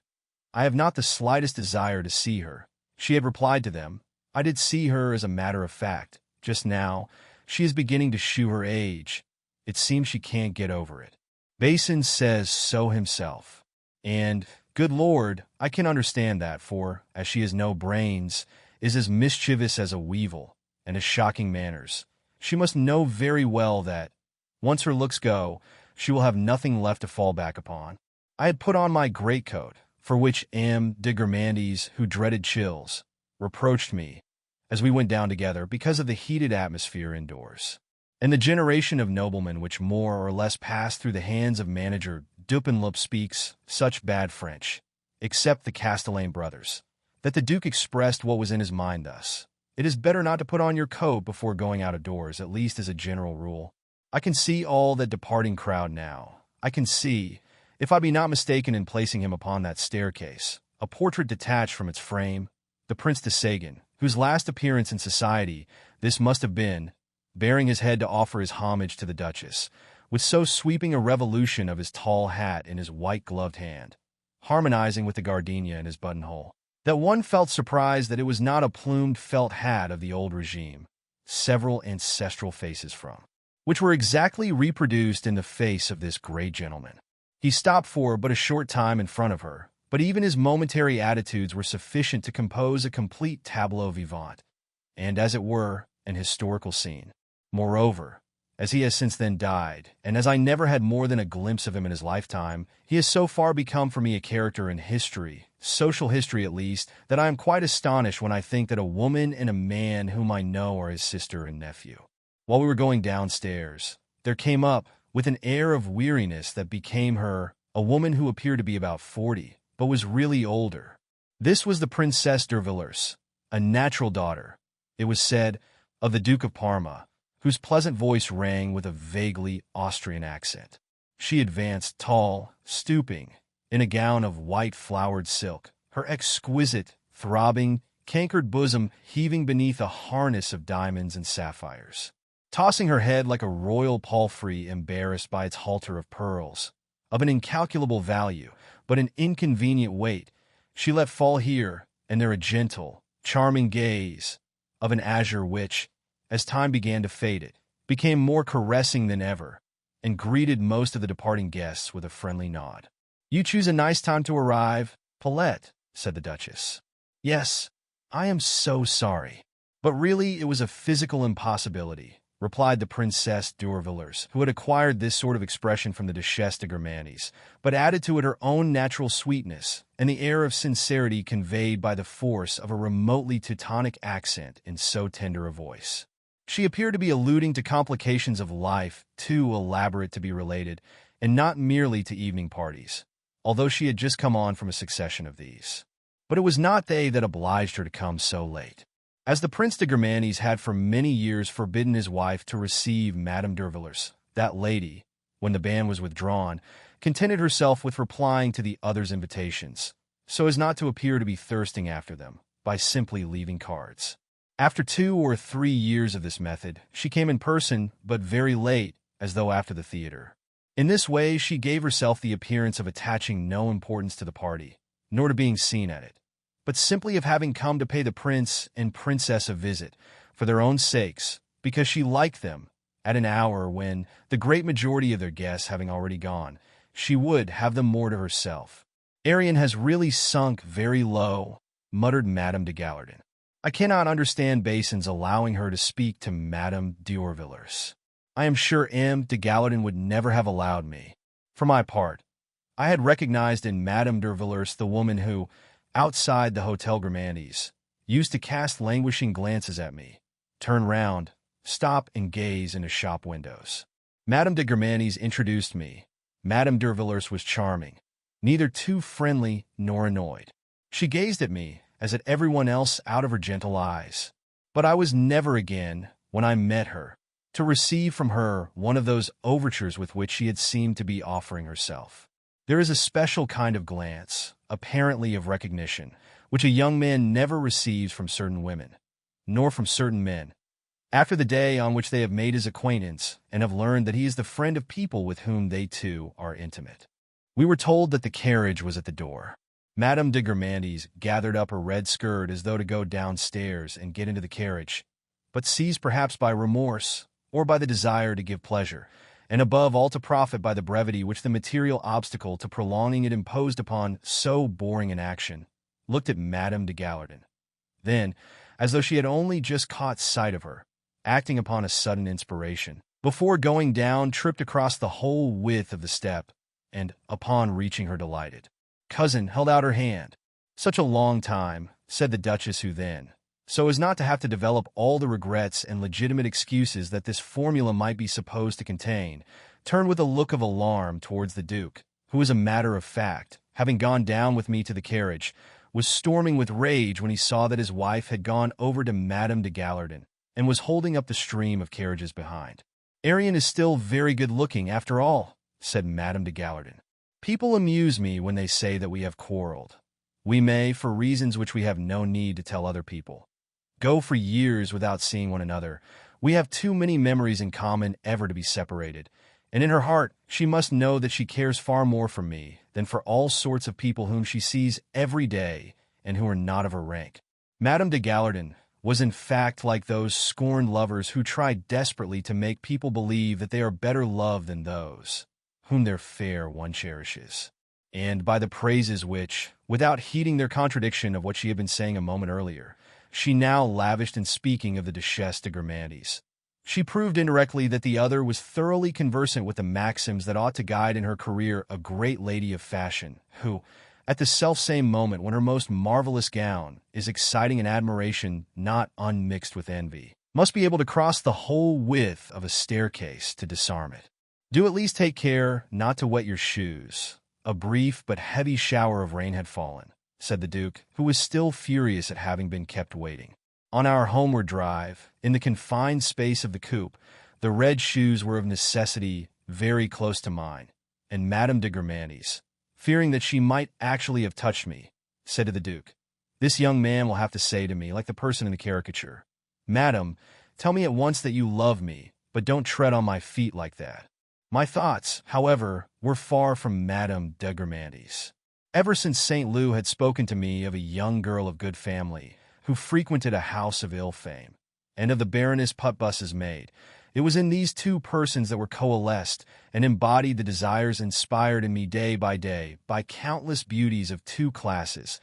"I have not the slightest desire to see her," she had replied to them. "I did see her as a matter of fact. Just now, she is beginning to shew her age. It seems she can't get over it. Basin says so himself. And, good Lord, I can understand that, for, as she has no brains, is as mischievous as a weevil, and has shocking manners, she must know very well that, once her looks go, she will have nothing left to fall back upon." I had put on my greatcoat, for which M. de Germanis, who dreaded chills, reproached me, as we went down together, because of the heated atmosphere indoors. And the generation of noblemen which more or less passed through the hands of manager Dupanloup speaks such bad French, except the Castellane brothers, that the Duke expressed what was in his mind thus: "It is better not to put on your coat before going out of doors, at least as a general rule." I can see all that departing crowd now. I can see, if I be not mistaken in placing him upon that staircase, a portrait detached from its frame, the Prince de Sagan, whose last appearance in society this must have been, baring his head to offer his homage to the Duchess, with so sweeping a revolution of his tall hat in his white-gloved hand, harmonizing with the gardenia in his buttonhole, that one felt surprised that it was not a plumed felt hat of the old regime, several ancestral faces from, which were exactly reproduced in the face of this great gentleman. He stopped for but a short time in front of her, but even his momentary attitudes were sufficient to compose a complete tableau vivant, and, as it were, an historical scene. Moreover, as he has since then died, and as I never had more than a glimpse of him in his lifetime, he has so far become for me a character in history, social history at least, that I am quite astonished when I think that a woman and a man whom I know are his sister and nephew. While we were going downstairs, there came up, with an air of weariness that became her, a woman who appeared to be about 40, but was really older. This was the Princess de Villers, a natural daughter, it was said, of the Duke of Parma, whose pleasant voice rang with a vaguely Austrian accent. She advanced, tall, stooping, in a gown of white flowered silk, her exquisite, throbbing, cankered bosom heaving beneath a harness of diamonds and sapphires. Tossing her head like a royal palfrey embarrassed by its halter of pearls, of an incalculable value, but an inconvenient weight, she let fall here and there a gentle, charming gaze of an azure which, as time began to fade it, became more caressing than ever, and greeted most of the departing guests with a friendly nod. "You choose a nice time to arrive, Paulette," said the Duchess. "Yes, I am so sorry. But really it was a physical impossibility," replied the Princess de Villers, who had acquired this sort of expression from the Duchesse de Guermantes, but added to it her own natural sweetness and the air of sincerity conveyed by the force of a remotely Teutonic accent in so tender a voice. She appeared to be alluding to complications of life too elaborate to be related, and not merely to evening parties, although she had just come on from a succession of these. But it was not they that obliged her to come so late. As the Prince de Guermantes had for many years forbidden his wife to receive Madame de Villers, that lady, when the ban was withdrawn, contented herself with replying to the others' invitations, so as not to appear to be thirsting after them, by simply leaving cards. After 2 or 3 years of this method, she came in person, but very late, as though after the theater. In this way, she gave herself the appearance of attaching no importance to the party, nor to being seen at it, but simply of having come to pay the prince and princess a visit, for their own sakes, because she liked them, at an hour when, the great majority of their guests having already gone, she would have them more to herself. "Arion has really sunk very low," muttered Madame de Gallardin. "I cannot understand Basin's allowing her to speak to Madame d'Orvillers. I am sure M. de Gallardin would never have allowed me. For my part, I had recognized in Madame d'Orvillers the woman who, outside the Hotel Guermantes, used to cast languishing glances at me, turn round, stop and gaze into shop windows. Madame de Guermantes introduced me. Madame d'Orvillers was charming, neither too friendly nor annoyed. She gazed at me, as at everyone else, out of her gentle eyes. But I was never again, when I met her, to receive from her one of those overtures with which she had seemed to be offering herself. There is a special kind of glance, apparently of recognition, which a young man never receives from certain women, nor from certain men, after the day on which they have made his acquaintance and have learned that he is the friend of people with whom they too are intimate. We were told that the carriage was at the door. Madame de Guermantes gathered up her red skirt as though to go downstairs and get into the carriage, but seized perhaps by remorse or by the desire to give pleasure, and above all to profit by the brevity which the material obstacle to prolonging it imposed upon so boring an action, looked at Madame de Gallardin. Then, as though she had only just caught sight of her, acting upon a sudden inspiration, before going down, tripped across the whole width of the step, and, upon reaching her delighted cousin, held out her hand. "Such a long time," said the Duchess, who then, so as not to have to develop all the regrets and legitimate excuses that this formula might be supposed to contain, turned with a look of alarm towards the Duke, who, as a matter of fact, having gone down with me to the carriage, was storming with rage when he saw that his wife had gone over to Madame de Gallardin and was holding up the stream of carriages behind. "Arion is still very good-looking, after all," said Madame de Gallardin. "People amuse me when they say that we have quarreled. We may, for reasons which we have no need to tell other people, go for years without seeing one another. We have too many memories in common ever to be separated, and in her heart she must know that she cares far more for me than for all sorts of people whom she sees every day and who are not of her rank." Madame de Gallardin was in fact like those scorned lovers who try desperately to make people believe that they are better loved than those whom their fair one cherishes, and by the praises which, without heeding their contradiction of what she had been saying a moment earlier, she now lavished in speaking of the Duchesse de Gourmandi's, she proved indirectly that the other was thoroughly conversant with the maxims that ought to guide in her career a great lady of fashion, who, at the selfsame moment when her most marvelous gown is exciting an admiration not unmixed with envy, must be able to cross the whole width of a staircase to disarm it. "Do at least take care not to wet your shoes." A brief but heavy shower of rain had fallen, said the Duke, who was still furious at having been kept waiting. On our homeward drive, in the confined space of the coupe, the red shoes were of necessity very close to mine, and Madame de Gourmandi's, fearing that she might actually have touched me, said to the Duke, "This young man will have to say to me, like the person in the caricature, 'Madam, tell me at once that you love me, but don't tread on my feet like that.'" My thoughts, however, were far from Madame de Gourmandi's. Ever since St. Lou had spoken to me of a young girl of good family who frequented a house of ill fame, and of the Baroness Putbus's maid, it was in these two persons that were coalesced and embodied the desires inspired in me day by countless beauties of two classes.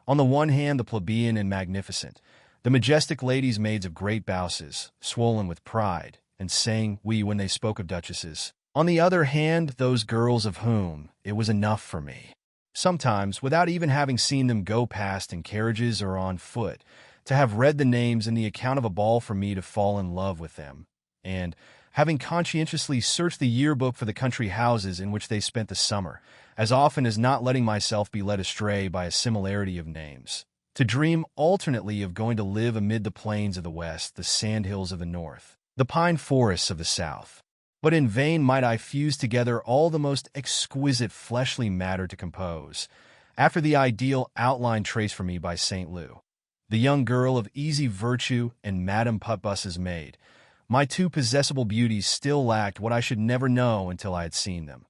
On the one hand, the plebeian and magnificent, the majestic ladies maids of great blouses, swollen with pride, and saying we when they spoke of duchesses. On the other hand, those girls of whom it was enough for me, sometimes without even having seen them go past in carriages or on foot, to have read the names in the account of a ball for me to fall in love with them, and, having conscientiously searched the yearbook for the country houses in which they spent the summer, as often as not letting myself be led astray by a similarity of names, to dream alternately of going to live amid the plains of the west, the sandhills of the north, the pine forests of the south. But in vain might I fuse together all the most exquisite fleshly matter to compose, after the ideal outline traced for me by St. Lou, the young girl of easy virtue and Madame Putbus's maid, my two possessable beauties still lacked what I should never know until I had seen them: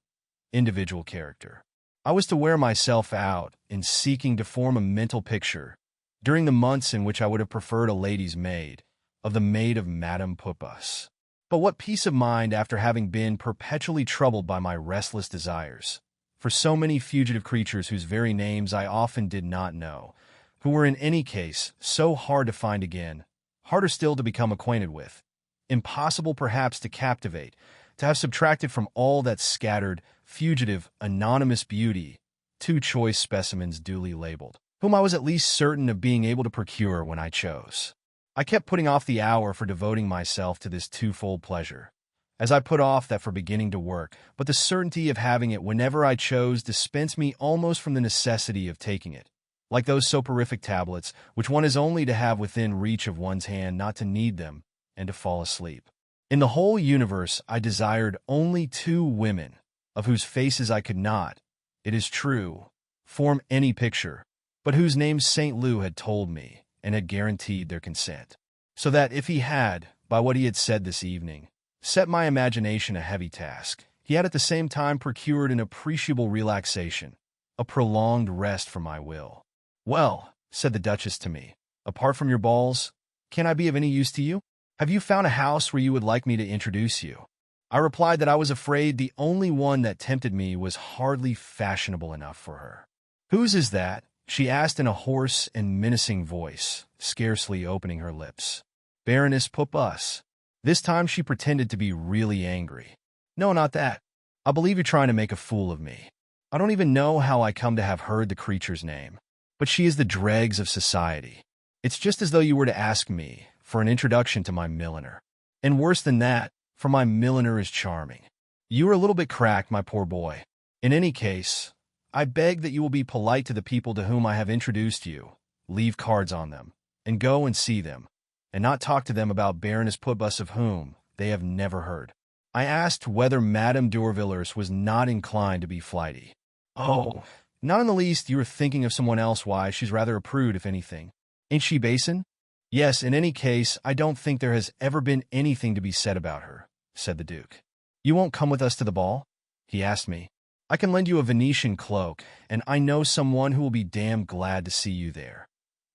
individual character. I was to wear myself out in seeking to form a mental picture, during the months in which I would have preferred a lady's maid, of the maid of Madame Putbus. But what peace of mind after having been perpetually troubled by my restless desires for so many fugitive creatures whose very names I often did not know, who were in any case so hard to find again, harder still to become acquainted with, impossible perhaps to captivate, to have subtracted from all that scattered, fugitive, anonymous beauty, two choice specimens duly labeled, whom I was at least certain of being able to procure when I chose. I kept putting off the hour for devoting myself to this twofold pleasure, as I put off that for beginning to work, but the certainty of having it whenever I chose dispensed me almost from the necessity of taking it, like those soporific tablets which one is only to have within reach of one's hand not to need them and to fall asleep. In the whole universe I desired only two women, of whose faces I could not, it is true, form any picture, but whose names St. Lou had told me, and had guaranteed their consent, so that if he had, by what he had said this evening, set my imagination a heavy task, he had at the same time procured an appreciable relaxation, a prolonged rest for my will. "Well," said the Duchess to me, "apart from your balls, can I be of any use to you? Have you found a house where you would like me to introduce you?" I replied that I was afraid the only one that tempted me was hardly fashionable enough for her. "Whose is that?" she asked in a hoarse and menacing voice, scarcely opening her lips. "Baroness Putbus." This time she pretended to be really angry. "No, not that. I believe you're trying to make a fool of me. I don't even know how I come to have heard the creature's name, but she is the dregs of society. It's just as though you were to ask me for an introduction to my milliner. And worse than that, for my milliner is charming. You are a little bit cracked, my poor boy. In any case, I beg that you will be polite to the people to whom I have introduced you, leave cards on them, and go and see them, and not talk to them about Baroness Putbus of whom they have never heard. I asked whether Madame d'Urvillers was not inclined to be flighty. Oh, not in the least. You are thinking of someone else. Why, she's rather a prude, if anything. Ain't she, Basin? Yes, in any case, I don't think there has ever been anything to be said about her, said the Duke. You won't come with us to the ball? He asked me. I can lend you a Venetian cloak, and I know someone who will be damned glad to see you there.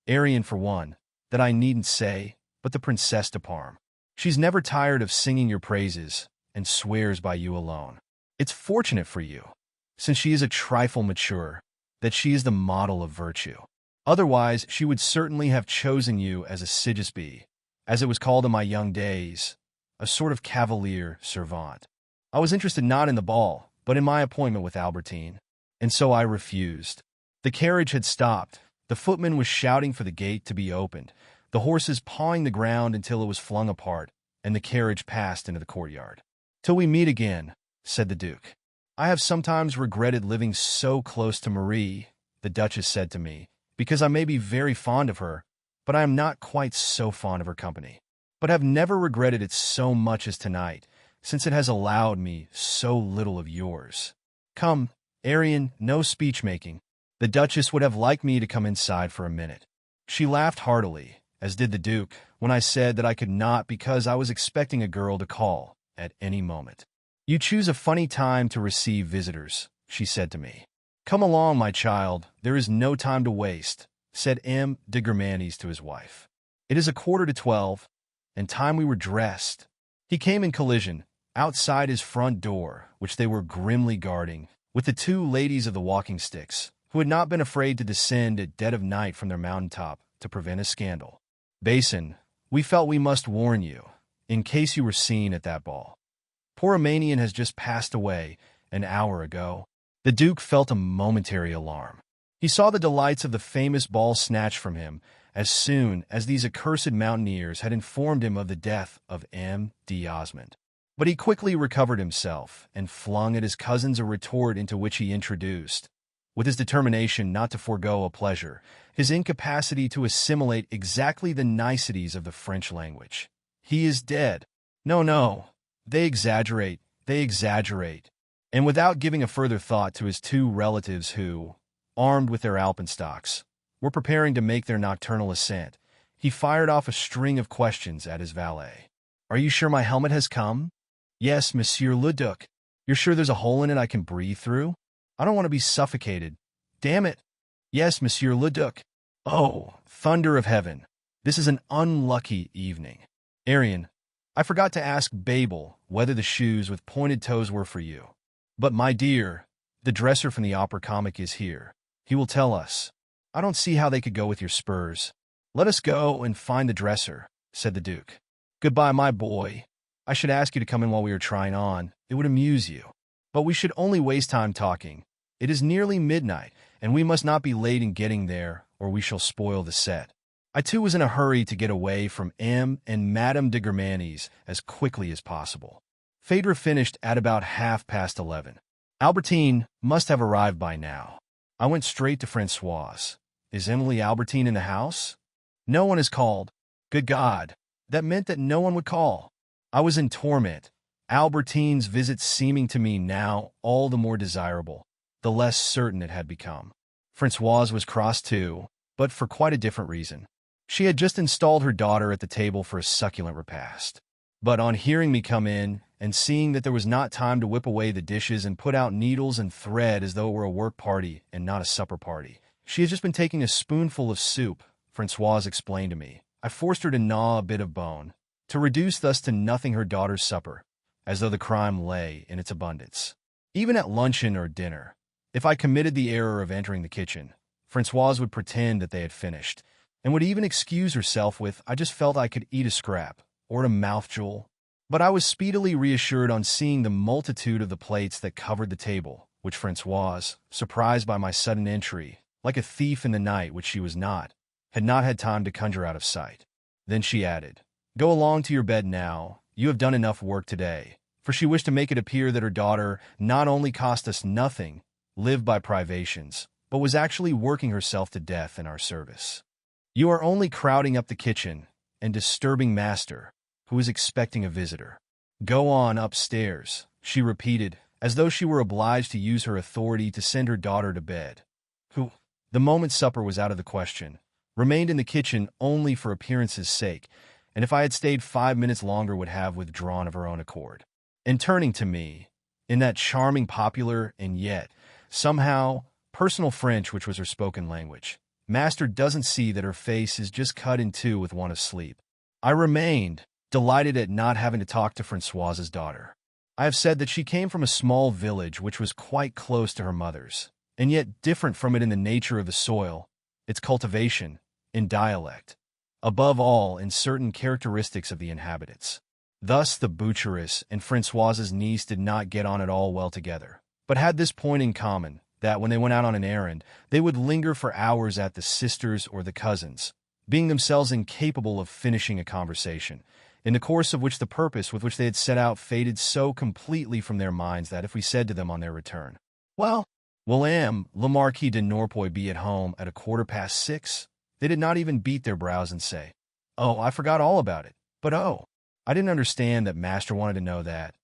Arian, for one, that I needn't say, but the Princess de Parme. She's never tired of singing your praises, and swears by you alone. It's fortunate for you, since she is a trifle mature, that she is the model of virtue. Otherwise, she would certainly have chosen you as a Sigisbee, as it was called in my young days, a sort of cavalier servant. I was interested not in the ball, but in my appointment with Albertine, and so I refused. The carriage had stopped. The footman was shouting for the gate to be opened, the horses pawing the ground until it was flung apart, and the carriage passed into the courtyard. Till we meet again, said the Duke. I have sometimes regretted living so close to Marie, the Duchess said to me, because I may be very fond of her, but I am not quite so fond of her company. But have never regretted it so much as tonight, since it has allowed me so little of yours. Come, Arian, no speech-making. The Duchess would have liked me to come inside for a minute. She laughed heartily, as did the Duke, when I said that I could not because I was expecting a girl to call at any moment. You choose a funny time to receive visitors, she said to me. Come along, my child, there is no time to waste, said M. de Germanes to his wife. It is 11:45, and time we were dressed. He came in collision, outside his front door, which they were grimly guarding, with the two ladies of the walking sticks, who had not been afraid to descend at dead of night from their mountaintop to prevent a scandal. Basin, we felt we must warn you, in case you were seen at that ball. Poor Armanian has just passed away an hour ago. The Duke felt a momentary alarm. He saw the delights of the famous ball snatched from him as soon as these accursed mountaineers had informed him of the death of M. d'Osmond. But he quickly recovered himself and flung at his cousins a retort into which he introduced, with his determination not to forego a pleasure, his incapacity to assimilate exactly the niceties of the French language. He is dead. No, they exaggerate. And without giving a further thought to his two relatives who, armed with their alpenstocks, were preparing to make their nocturnal ascent, he fired off a string of questions at his valet. Are you sure my helmet has come? Yes, Monsieur le Duc. You're sure there's a hole in it I can breathe through? I don't want to be suffocated. Damn it. Yes, Monsieur le Duc. Oh, thunder of heaven. This is an unlucky evening. Arian, I forgot to ask Babel whether the shoes with pointed toes were for you. But, my dear, the dresser from the opera comic is here. He will tell us. I don't see how they could go with your spurs. Let us go and find the dresser, said the Duke. Goodbye, my boy. I should ask you to come in while we are trying on. It would amuse you. But we should only waste time talking. It is nearly midnight, and we must not be late in getting there, or we shall spoil the set. I too was in a hurry to get away from M. and Madame de Germanes as quickly as possible. Phaedra finished at about 11:30. Albertine must have arrived by now. I went straight to Françoise. Is Emily Albertine in the house? No one has called. Good God, that meant that no one would call. I was in torment, Albertine's visit seeming to me now all the more desirable, the less certain it had become. Françoise was cross too, but for quite a different reason. She had just installed her daughter at the table for a succulent repast. But on hearing me come in, and seeing that there was not time to whip away the dishes and put out needles and thread as though it were a work party and not a supper party, she had just been taking a spoonful of soup, Françoise explained to me. I forced her to gnaw a bit of bone, to reduce thus to nothing her daughter's supper, as though the crime lay in its abundance. Even at luncheon or dinner, if I committed the error of entering the kitchen, Françoise would pretend that they had finished, and would even excuse herself with, I just felt I could eat a scrap, or a mouthful. But I was speedily reassured on seeing the multitude of the plates that covered the table, which Françoise, surprised by my sudden entry, like a thief in the night which she was not, had not had time to conjure out of sight. Then she added, "Go along to your bed now. You have done enough work today." For she wished to make it appear that her daughter not only cost us nothing, lived by privations, but was actually working herself to death in our service. "You are only crowding up the kitchen and disturbing master, who is expecting a visitor. Go on upstairs," she repeated, as though she were obliged to use her authority to send her daughter to bed, who, the moment supper was out of the question, remained in the kitchen only for appearance's sake, and if I had stayed 5 minutes longer would have withdrawn of her own accord. And turning to me, in that charming popular and yet, somehow, personal French which was her spoken language, "Master doesn't see that her face is just cut in two with want of sleep." I remained, delighted at not having to talk to Françoise's daughter. I have said that she came from a small village which was quite close to her mother's, and yet different from it in the nature of the soil, its cultivation, in dialect, above all in certain characteristics of the inhabitants. Thus the butcheress and Françoise's niece did not get on at all well together, but had this point in common, that when they went out on an errand, they would linger for hours at the sister's or the cousin's, being themselves incapable of finishing a conversation, in the course of which the purpose with which they had set out faded so completely from their minds that if we said to them on their return, "Well, will le Marquis de Norpois be at home at 6:15?" they did not even beat their brows and say, "Oh, I forgot all about it, but oh, I didn't understand that master wanted to know that.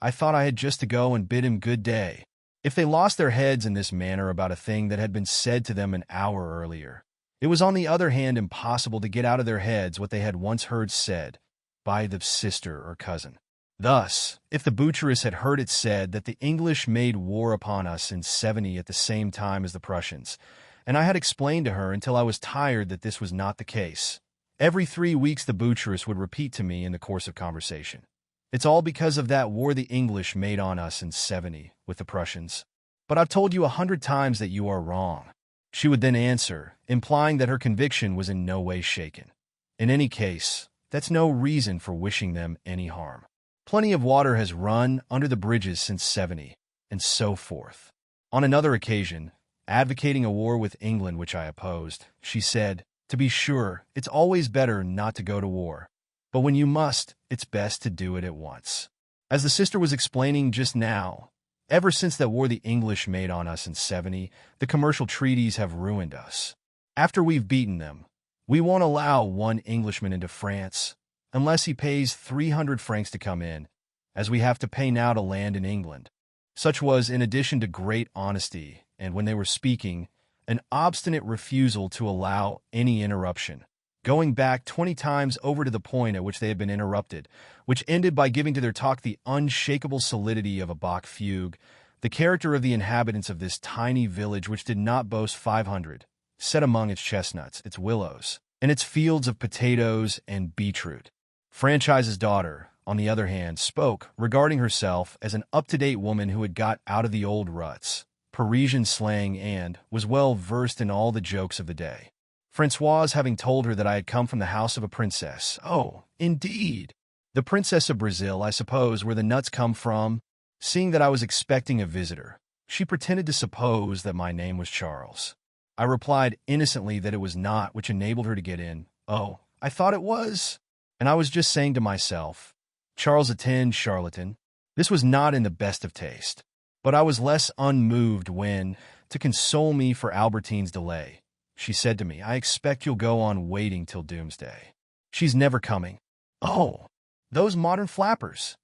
I thought I had just to go and bid him good day." If they lost their heads in this manner about a thing that had been said to them an hour earlier, it was on the other hand impossible to get out of their heads what they had once heard said by the sister or cousin. Thus, if the butcheress had heard it said that the English made war upon us in 70 at the same time as the Prussians, and I had explained to her until I was tired that this was not the case, every 3 weeks the butcheress would repeat to me in the course of conversation, "It's all because of that war the English made on us in 70 with the Prussians. But I've told you 100 times that you are wrong," she would then answer, implying that her conviction was in no way shaken. "In any case, that's no reason for wishing them any harm. Plenty of water has run under the bridges since 70, and so forth." On another occasion, advocating a war with England which I opposed, she said, "To be sure, it's always better not to go to war. But when you must, it's best to do it at once. As the sister was explaining just now, ever since that war the English made on us in 70, the commercial treaties have ruined us. After we've beaten them, we won't allow one Englishman into France unless he pays 300 francs to come in, as we have to pay now to land in England." Such was, in addition to great honesty, and when they were speaking, an obstinate refusal to allow any interruption, going back 20 times over to the point at which they had been interrupted, which ended by giving to their talk the unshakable solidity of a Bach fugue, the character of the inhabitants of this tiny village which did not boast 500, set among its chestnuts, its willows, and its fields of potatoes and beetroot. Franchise's daughter, on the other hand, spoke, regarding herself as an up-to-date woman who had got out of the old ruts, Parisian slang, and was well versed in all the jokes of the day. Françoise having told her that I had come from the house of a princess. "Oh, indeed. The Princess of Brazil, I suppose, where the nuts come from." Seeing that I was expecting a visitor, she pretended to suppose that my name was Charles. I replied innocently that it was not, which enabled her to get in. "Oh, I thought it was." And I was just saying to myself, "Charles attend, charlatan." This was not in the best of taste, but I was less unmoved when, to console me for Albertine's delay, she said to me, "I expect you'll go on waiting till doomsday. She's never coming." Oh, those modern flappers!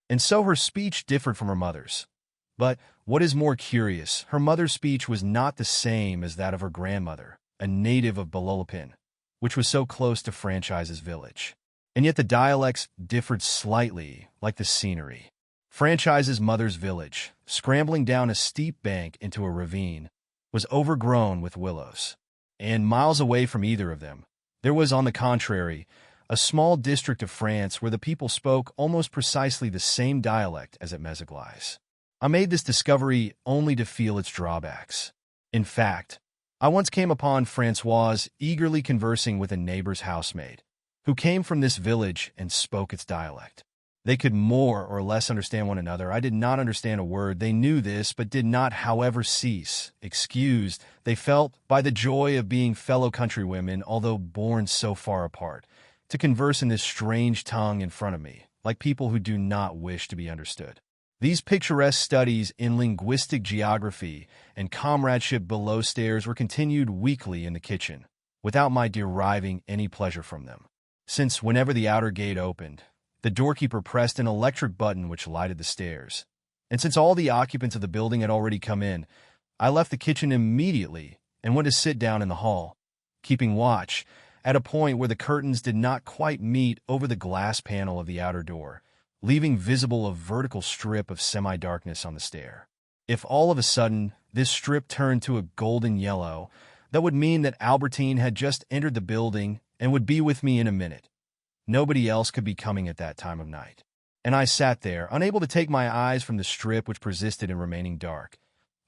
And so her speech differed from her mother's. But, what is more curious, her mother's speech was not the same as that of her grandmother, a native of Belolopin, which was so close to Franchise's village. And yet the dialects differed slightly, like the scenery. Franchise's mother's village, scrambling down a steep bank into a ravine, was overgrown with willows. And miles away from either of them, there was, on the contrary, a small district of France where the people spoke almost precisely the same dialect as at Méséglise. I made this discovery only to feel its drawbacks. In fact, I once came upon Françoise eagerly conversing with a neighbor's housemaid, who came from this village and spoke its dialect. They could more or less understand one another. I did not understand a word. They knew this, but did not, however, cease. Excused, they felt, by the joy of being fellow countrywomen, although born so far apart, to converse in this strange tongue in front of me, like people who do not wish to be understood. These picturesque studies in linguistic geography and comradeship below stairs were continued weekly in the kitchen, without my deriving any pleasure from them. Since whenever the outer gate opened, the doorkeeper pressed an electric button which lighted the stairs. And since all the occupants of the building had already come in, I left the kitchen immediately and went to sit down in the hall, keeping watch at a point where the curtains did not quite meet over the glass panel of the outer door, leaving visible a vertical strip of semi-darkness on the stair. If all of a sudden this strip turned to a golden yellow, that would mean that Albertine had just entered the building and would be with me in a minute. Nobody else could be coming at that time of night. And I sat there, unable to take my eyes from the strip which persisted in remaining dark.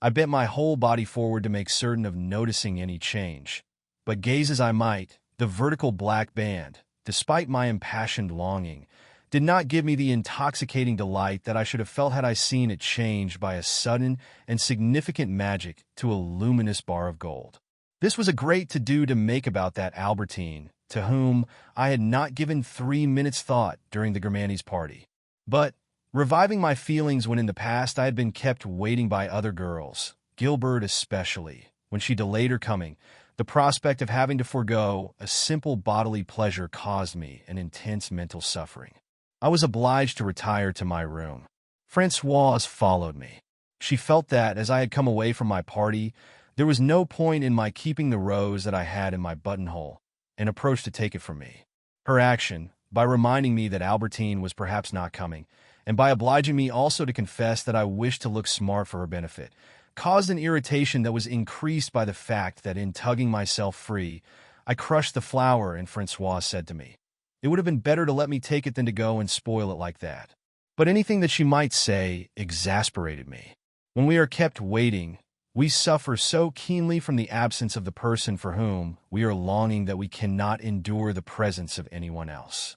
I bent my whole body forward to make certain of noticing any change. But gaze as I might, the vertical black band, despite my impassioned longing, did not give me the intoxicating delight that I should have felt had I seen it changed by a sudden and significant magic to a luminous bar of gold. This was a great to-do to make about that Albertine, to whom I had not given 3 minutes' thought during the Germani's party. But, reviving my feelings when in the past I had been kept waiting by other girls, Gilbert especially, when she delayed her coming, the prospect of having to forego a simple bodily pleasure caused me an intense mental suffering. I was obliged to retire to my room. Françoise followed me. She felt that, as I had come away from my party, there was no point in my keeping the rose that I had in my buttonhole, and approached to take it from me. Her action, by reminding me that Albertine was perhaps not coming, and by obliging me also to confess that I wished to look smart for her benefit, caused an irritation that was increased by the fact that in tugging myself free, I crushed the flower, and Françoise said to me, "It would have been better to let me take it than to go and spoil it like that." But anything that she might say exasperated me. When we are kept waiting, we suffer so keenly from the absence of the person for whom we are longing that we cannot endure the presence of anyone else.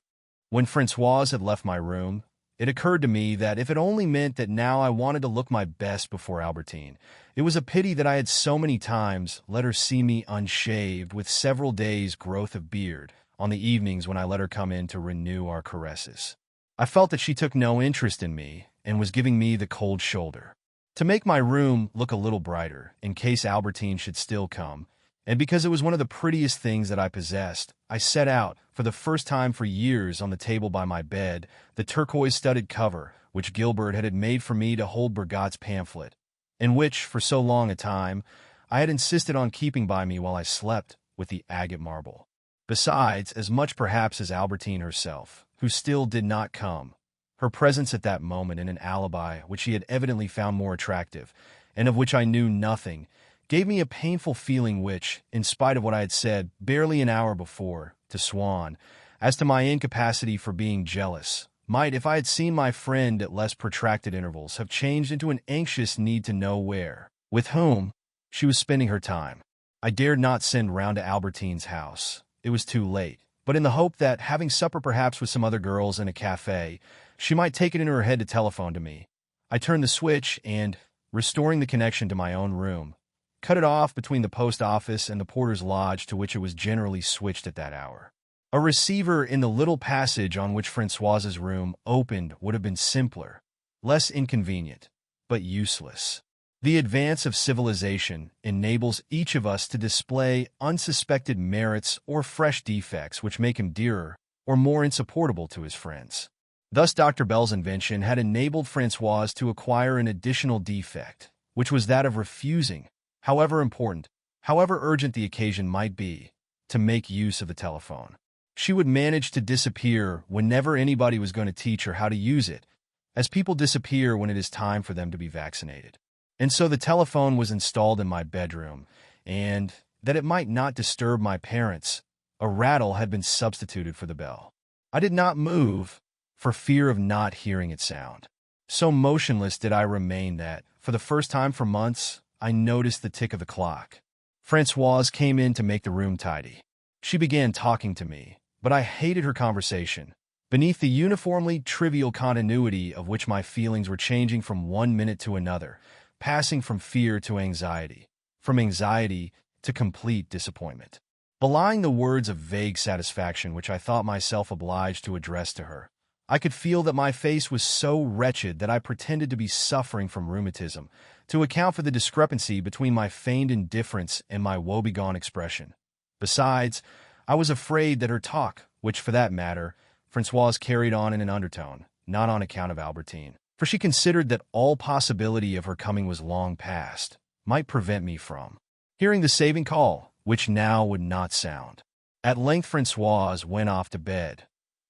When Françoise had left my room, it occurred to me that if it only meant that now I wanted to look my best before Albertine, it was a pity that I had so many times let her see me unshaved with several days' growth of beard on the evenings when I let her come in to renew our caresses. I felt that she took no interest in me and was giving me the cold shoulder. To make my room look a little brighter, in case Albertine should still come, and because it was one of the prettiest things that I possessed, I set out, for the first time for years on the table by my bed, the turquoise-studded cover which Gilbert had made for me to hold Bergot's pamphlet, and which, for so long a time, I had insisted on keeping by me while I slept with the agate marble. Besides, as much perhaps as Albertine herself, who still did not come, her presence at that moment in an alibi which she had evidently found more attractive, and of which I knew nothing, gave me a painful feeling which, in spite of what I had said barely an hour before to Swann, as to my incapacity for being jealous, might, if I had seen my friend at less protracted intervals, have changed into an anxious need to know where, with whom, she was spending her time. I dared not send round to Albertine's house. It was too late. But in the hope that, having supper perhaps with some other girls in a café, she might take it into her head to telephone to me, I turned the switch and, restoring the connection to my own room, cut it off between the post office and the porter's lodge to which it was generally switched at that hour. A receiver in the little passage on which Françoise's room opened would have been simpler, less inconvenient, but useless. The advance of civilization enables each of us to display unsuspected merits or fresh defects which make him dearer or more insupportable to his friends. Thus Dr. Bell's invention had enabled Françoise to acquire an additional defect, which was that of refusing, however important, however urgent the occasion might be, to make use of the telephone. She would manage to disappear whenever anybody was going to teach her how to use it, as people disappear when it is time for them to be vaccinated. And so the telephone was installed in my bedroom, and, that it might not disturb my parents, a rattle had been substituted for the bell. I did not move, for fear of not hearing it sound. So motionless did I remain that, for the first time for months, I noticed the tick of the clock. Françoise came in to make the room tidy. She began talking to me, but I hated her conversation, beneath the uniformly trivial continuity of which my feelings were changing from one minute to another, passing from fear to anxiety, from anxiety to complete disappointment. Belying the words of vague satisfaction which I thought myself obliged to address to her, I could feel that my face was so wretched that I pretended to be suffering from rheumatism, to account for the discrepancy between my feigned indifference and my woebegone expression. Besides, I was afraid that her talk, which for that matter, Françoise carried on in an undertone, not on account of Albertine, for she considered that all possibility of her coming was long past, might prevent me from hearing the saving call, which now would not sound. At length Françoise went off to bed.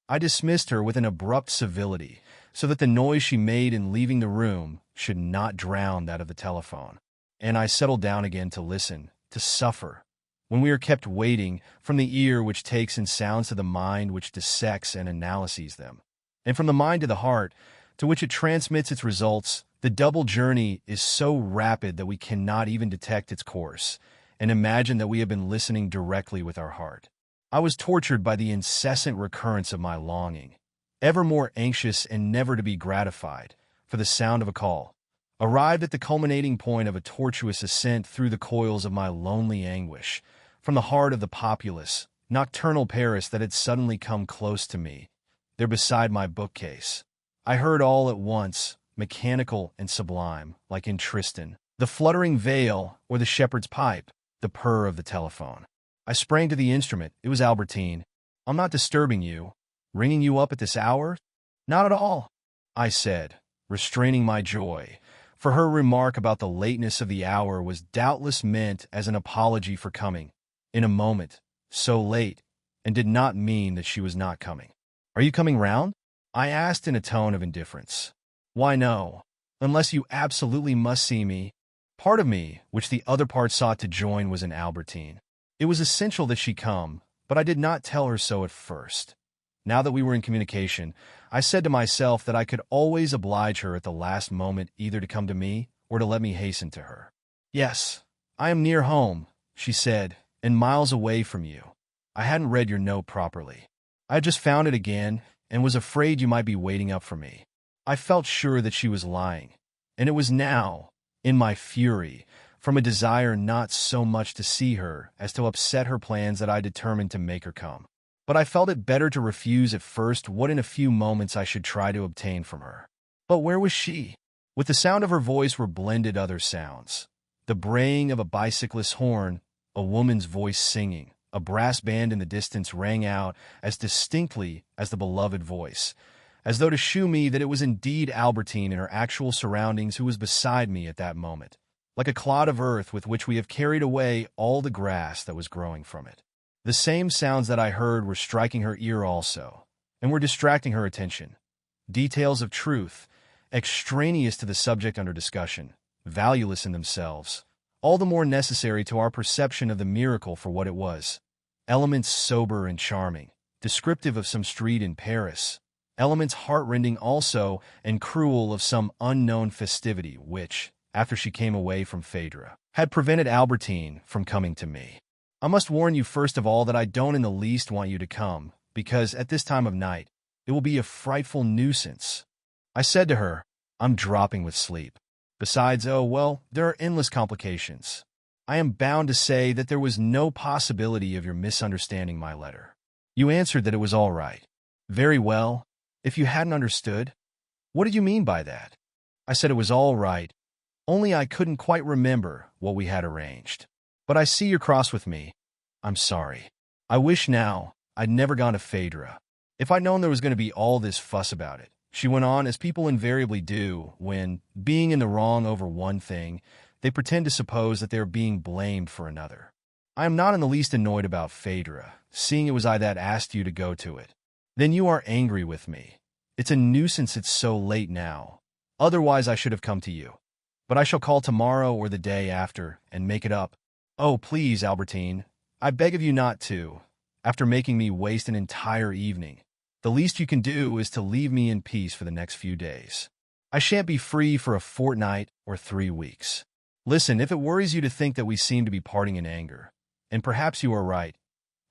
I dismissed her with an abrupt civility, so that the noise she made in leaving the room should not drown that of the telephone, and I settled down again to listen, to suffer, when we are kept waiting, from the ear which takes in sounds to the mind which dissects and analyses them, and from the mind to the heart, to which it transmits its results. The double journey is so rapid that we cannot even detect its course, and imagine that we have been listening directly with our heart. I was tortured by the incessant recurrence of my longing, ever more anxious and never to be gratified, for the sound of a call. Arrived at the culminating point of a tortuous ascent through the coils of my lonely anguish, from the heart of the populous, nocturnal Paris that had suddenly come close to me, there beside my bookcase, I heard all at once, mechanical and sublime, like in Tristan, the fluttering veil or the shepherd's pipe, the purr of the telephone. I sprang to the instrument. It was Albertine. "I'm not disturbing you. Ringing you up at this hour?" "Not at all," I said, restraining my joy, for her remark about the lateness of the hour was doubtless meant as an apology for coming, in a moment, so late, and did not mean that she was not coming. "Are you coming round?" I asked in a tone of indifference. "Why, no, unless you absolutely must see me." Part of me, which the other part sought to join, was in Albertine. It was essential that she come, but I did not tell her so at first. Now that we were in communication, I said to myself that I could always oblige her at the last moment either to come to me or to let me hasten to her. "Yes, I am near home," she said, "and miles away from you. I hadn't read your note properly. I had just found it again and was afraid you might be waiting up for me." I felt sure that she was lying, and it was now, in my fury, from a desire not so much to see her as to upset her plans, that I determined to make her come. But I felt it better to refuse at first what in a few moments I should try to obtain from her. But where was she? With the sound of her voice were blended other sounds. The braying of a bicyclist's horn, a woman's voice singing, a brass band in the distance rang out as distinctly as the beloved voice, as though to shew me that it was indeed Albertine in her actual surroundings who was beside me at that moment, like a clod of earth with which we have carried away all the grass that was growing from it. The same sounds that I heard were striking her ear also, and were distracting her attention. Details of truth, extraneous to the subject under discussion, valueless in themselves, all the more necessary to our perception of the miracle for what it was. Elements sober and charming, descriptive of some street in Paris, elements heart-rending also and cruel of some unknown festivity which, after she came away from Phaedra, had prevented Albertine from coming to me. I must warn you first of all that I don't in the least want you to come, because at this time of night it will be a frightful nuisance. I said to her, "I'm dropping with sleep. Besides, oh, well, there are endless complications. I am bound to say that there was no possibility of your misunderstanding my letter. You answered that it was all right. Very well. If you hadn't understood, what did you mean by that?" I said it was all right, only I couldn't quite remember what we had arranged. "But I see you're cross with me. I'm sorry. I wish now I'd never gone to Phaedra. If I'd known there was going to be all this fuss about it," she went on, as people invariably do when, being in the wrong over one thing, they pretend to suppose that they are being blamed for another. "I am not in the least annoyed about Phaedra, seeing it was I that asked you to go to it." "Then you are angry with me. It's a nuisance it's so late now. Otherwise I should have come to you. But I shall call tomorrow or the day after and make it up." "Oh, please, Albertine, I beg of you not to, after making me waste an entire evening. The least you can do is to leave me in peace for the next few days. I shan't be free for a fortnight or 3 weeks. Listen, if it worries you to think that we seem to be parting in anger, and perhaps you are right,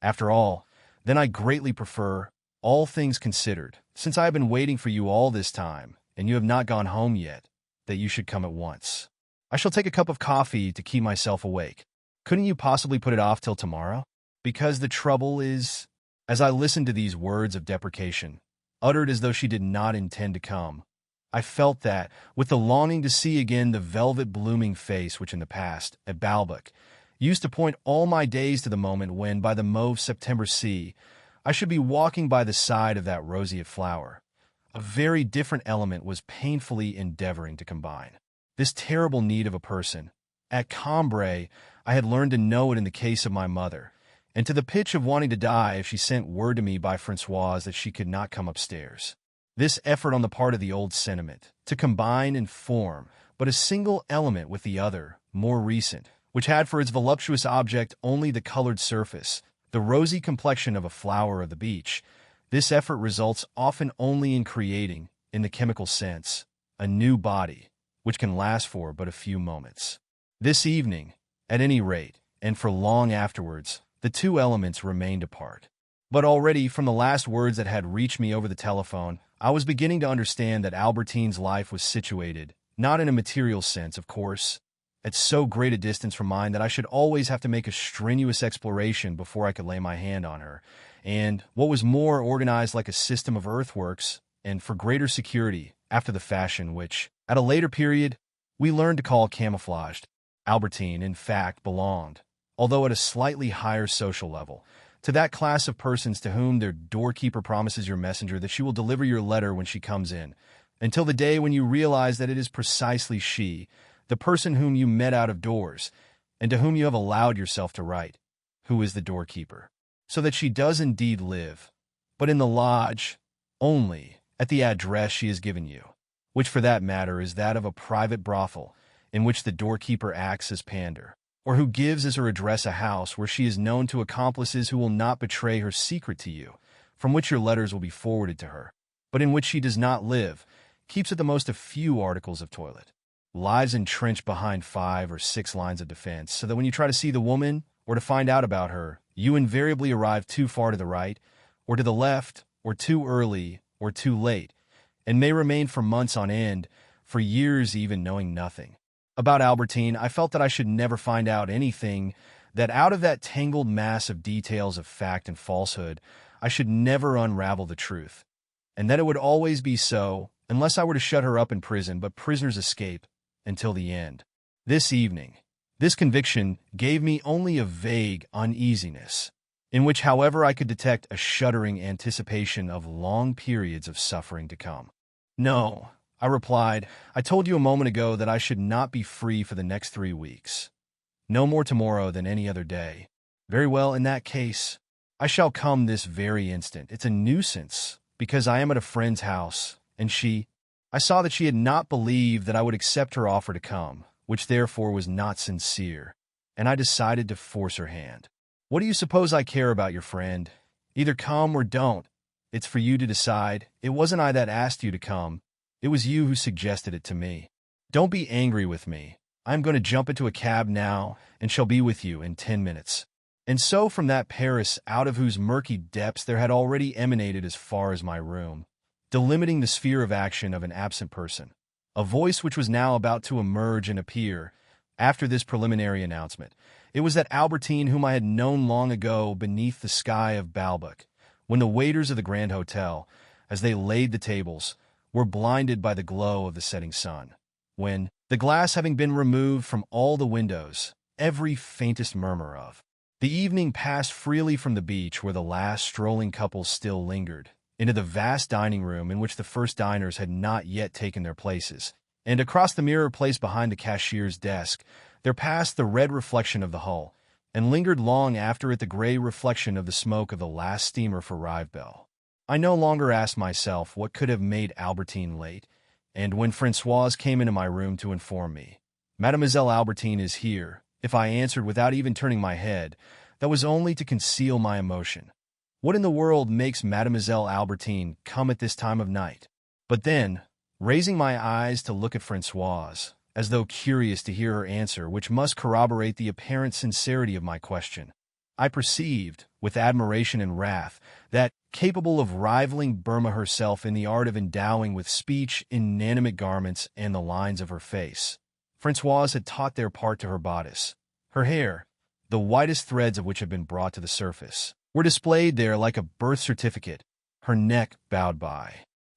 after all, then I greatly prefer, all things considered, since I have been waiting for you all this time, and you have not gone home yet, that you should come at once. I shall take a cup of coffee to keep myself awake. Couldn't you possibly put it off till tomorrow? Because the trouble is—" As I listened to these words of deprecation, uttered as though she did not intend to come, I felt that, with the longing to see again the velvet-blooming face which in the past, at Balbec, used to point all my days to the moment when, by the mauve September sea, I should be walking by the side of that roseate flower, a very different element was painfully endeavoring to combine. This terrible need of a person. At Cambrai, I had learned to know it in the case of my mother, and to the pitch of wanting to die if she sent word to me by Françoise that she could not come upstairs. This effort on the part of the old sentiment, to combine and form but a single element with the other, more recent, which had for its voluptuous object only the colored surface, the rosy complexion of a flower of the beach, this effort results often only in creating, in the chemical sense, a new body, which can last for but a few moments. This evening, at any rate, and for long afterwards, the two elements remained apart. But already, from the last words that had reached me over the telephone, I was beginning to understand that Albertine's life was situated, not in a material sense, of course, at so great a distance from mine that I should always have to make a strenuous exploration before I could lay my hand on her, and, what was more, organized like a system of earthworks, and for greater security, after the fashion which, at a later period, we learned to call camouflaged. Albertine, in fact, belonged, although at a slightly higher social level, to that class of persons to whom their doorkeeper promises your messenger that she will deliver your letter when she comes in, until the day when you realize that it is precisely she, the person whom you met out of doors, and to whom you have allowed yourself to write, who is the doorkeeper. So that she does indeed live, but in the lodge, only, at the address she has given you, which for that matter is that of a private brothel, in which the doorkeeper acts as pander, or who gives as her address a house where she is known to accomplices who will not betray her secret to you, from which your letters will be forwarded to her, but in which she does not live, keeps at the most a few articles of toilet, lies entrenched behind 5 or 6 lines of defense, so that when you try to see the woman, or to find out about her, you invariably arrive too far to the right, or to the left, or too early, or too late, and may remain for months on end, for years even, knowing nothing. About Albertine, I felt that I should never find out anything, that out of that tangled mass of details of fact and falsehood, I should never unravel the truth, and that it would always be so, unless I were to shut her up in prison, but prisoners escape, until the end. This evening, this conviction gave me only a vague uneasiness, in which, however, I could detect a shuddering anticipation of long periods of suffering to come. "No," I replied, "I told you a moment ago that I should not be free for the next 3 weeks. No more tomorrow than any other day." "Very well, in that case, I shall come this very instant. It's a nuisance, because I am at a friend's house, and I saw that she had not believed that I would accept her offer to come, which therefore was not sincere, and I decided to force her hand. What do you suppose I care about your friend? Either come or don't. It's for you to decide. It wasn't I that asked you to come. It was you who suggested it to me. Don't be angry with me. I'm going to jump into a cab now, and shall be with you in 10 minutes. And so from that Paris, out of whose murky depths there had already emanated as far as my room, delimiting the sphere of action of an absent person, a voice which was now about to emerge and appear, after this preliminary announcement. It was that Albertine whom I had known long ago beneath the sky of Balbec, when the waiters of the Grand Hotel, as they laid the tables, were blinded by the glow of the setting sun, when, the glass having been removed from all the windows, every faintest murmur of the evening passed freely from the beach where the last strolling couples still lingered, into the vast dining room in which the first diners had not yet taken their places, and across the mirror placed behind the cashier's desk, there passed the red reflection of the hull, and lingered long after it the gray reflection of the smoke of the last steamer for Rivebelle. I no longer asked myself what could have made Albertine late, and when Françoise came into my room to inform me, "Mademoiselle Albertine is here," if I answered without even turning my head, that was only to conceal my emotion. What in the world makes Mademoiselle Albertine come at this time of night? But then, raising my eyes to look at Françoise, as though curious to hear her answer, which must corroborate the apparent sincerity of my question, I perceived, with admiration and wrath, that, capable of rivaling Burma herself in the art of endowing with speech inanimate garments and the lines of her face. Françoise had taught their part to her bodice. Her hair, the whitest threads of which had been brought to the surface, were displayed there like a birth certificate, her neck bowed by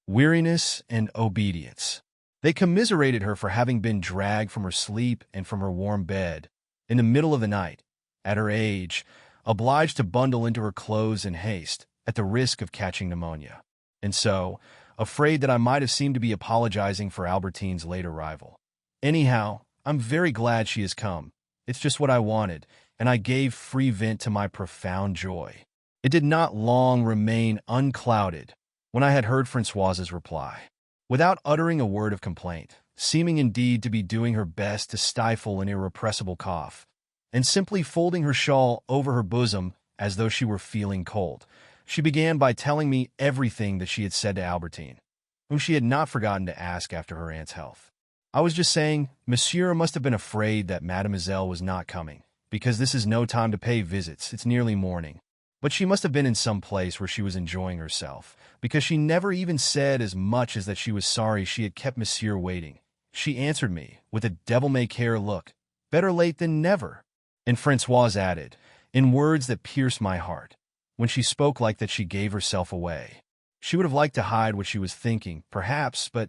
weariness and obedience. They commiserated her for having been dragged from her sleep and from her warm bed, in the middle of the night, at her age, obliged to bundle into her clothes in haste, at the risk of catching pneumonia. And so, afraid that I might have seemed to be apologizing for Albertine's late arrival. Anyhow, I'm very glad she has come. It's just what I wanted, and I gave free vent to my profound joy. It did not long remain unclouded when I had heard Françoise's reply. Without uttering a word of complaint, seeming indeed to be doing her best to stifle an irrepressible cough, and simply folding her shawl over her bosom as though she were feeling cold, she began by telling me everything that she had said to Albertine, whom she had not forgotten to ask after her aunt's health. I was just saying, Monsieur must have been afraid that Mademoiselle was not coming, because this is no time to pay visits, it's nearly morning. But she must have been in some place where she was enjoying herself, because she never even said as much as that she was sorry she had kept Monsieur waiting. She answered me, with a devil-may-care look, better late than never. And Françoise added, in words that pierced my heart, when she spoke like that she gave herself away. She would have liked to hide what she was thinking, perhaps, but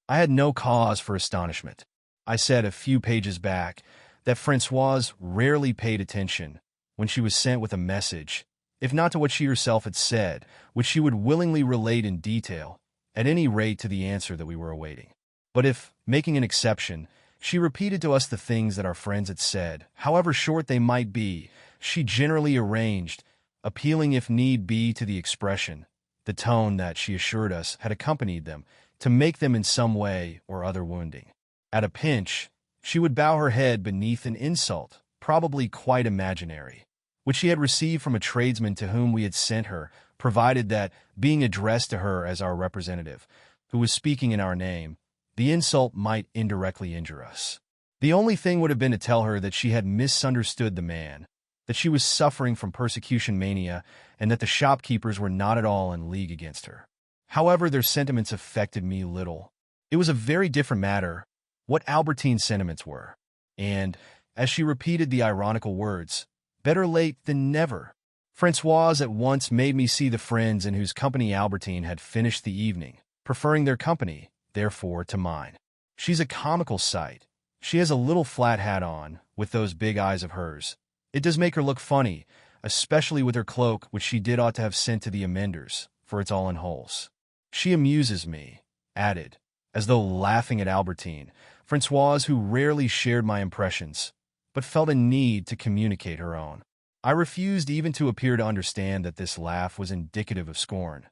I had no cause for astonishment. I said a few pages back that Françoise rarely paid attention when she was sent with a message, if not to what she herself had said, which she would willingly relate in detail, at any rate to the answer that we were awaiting. But if, making an exception, she repeated to us the things that our friends had said, however short they might be, she generally arranged, appealing if need be to the expression, the tone that, she assured us, had accompanied them, to make them in some way or other wounding. At a pinch, she would bow her head beneath an insult, probably quite imaginary, which she had received from a tradesman to whom we had sent her, provided that, being addressed to her as our representative, who was speaking in our name, the insult might indirectly injure us. The only thing would have been to tell her that she had misunderstood the man, that she was suffering from persecution mania, and that the shopkeepers were not at all in league against her. However, their sentiments affected me little. It was a very different matter what Albertine's sentiments were, and, as she repeated the ironical words, better late than never, Françoise at once made me see the friends in whose company Albertine had finished the evening, preferring their company, therefore, to mine. She's a comical sight. She has a little flat hat on, with those big eyes of hers. It does make her look funny, especially with her cloak, which she did ought to have sent to the amenders, for it's all in holes. She amuses me, added, as though laughing at Albertine, Françoise, who rarely shared my impressions, but felt a need to communicate her own. I refused even to appear to understand that this laugh was indicative of scorn,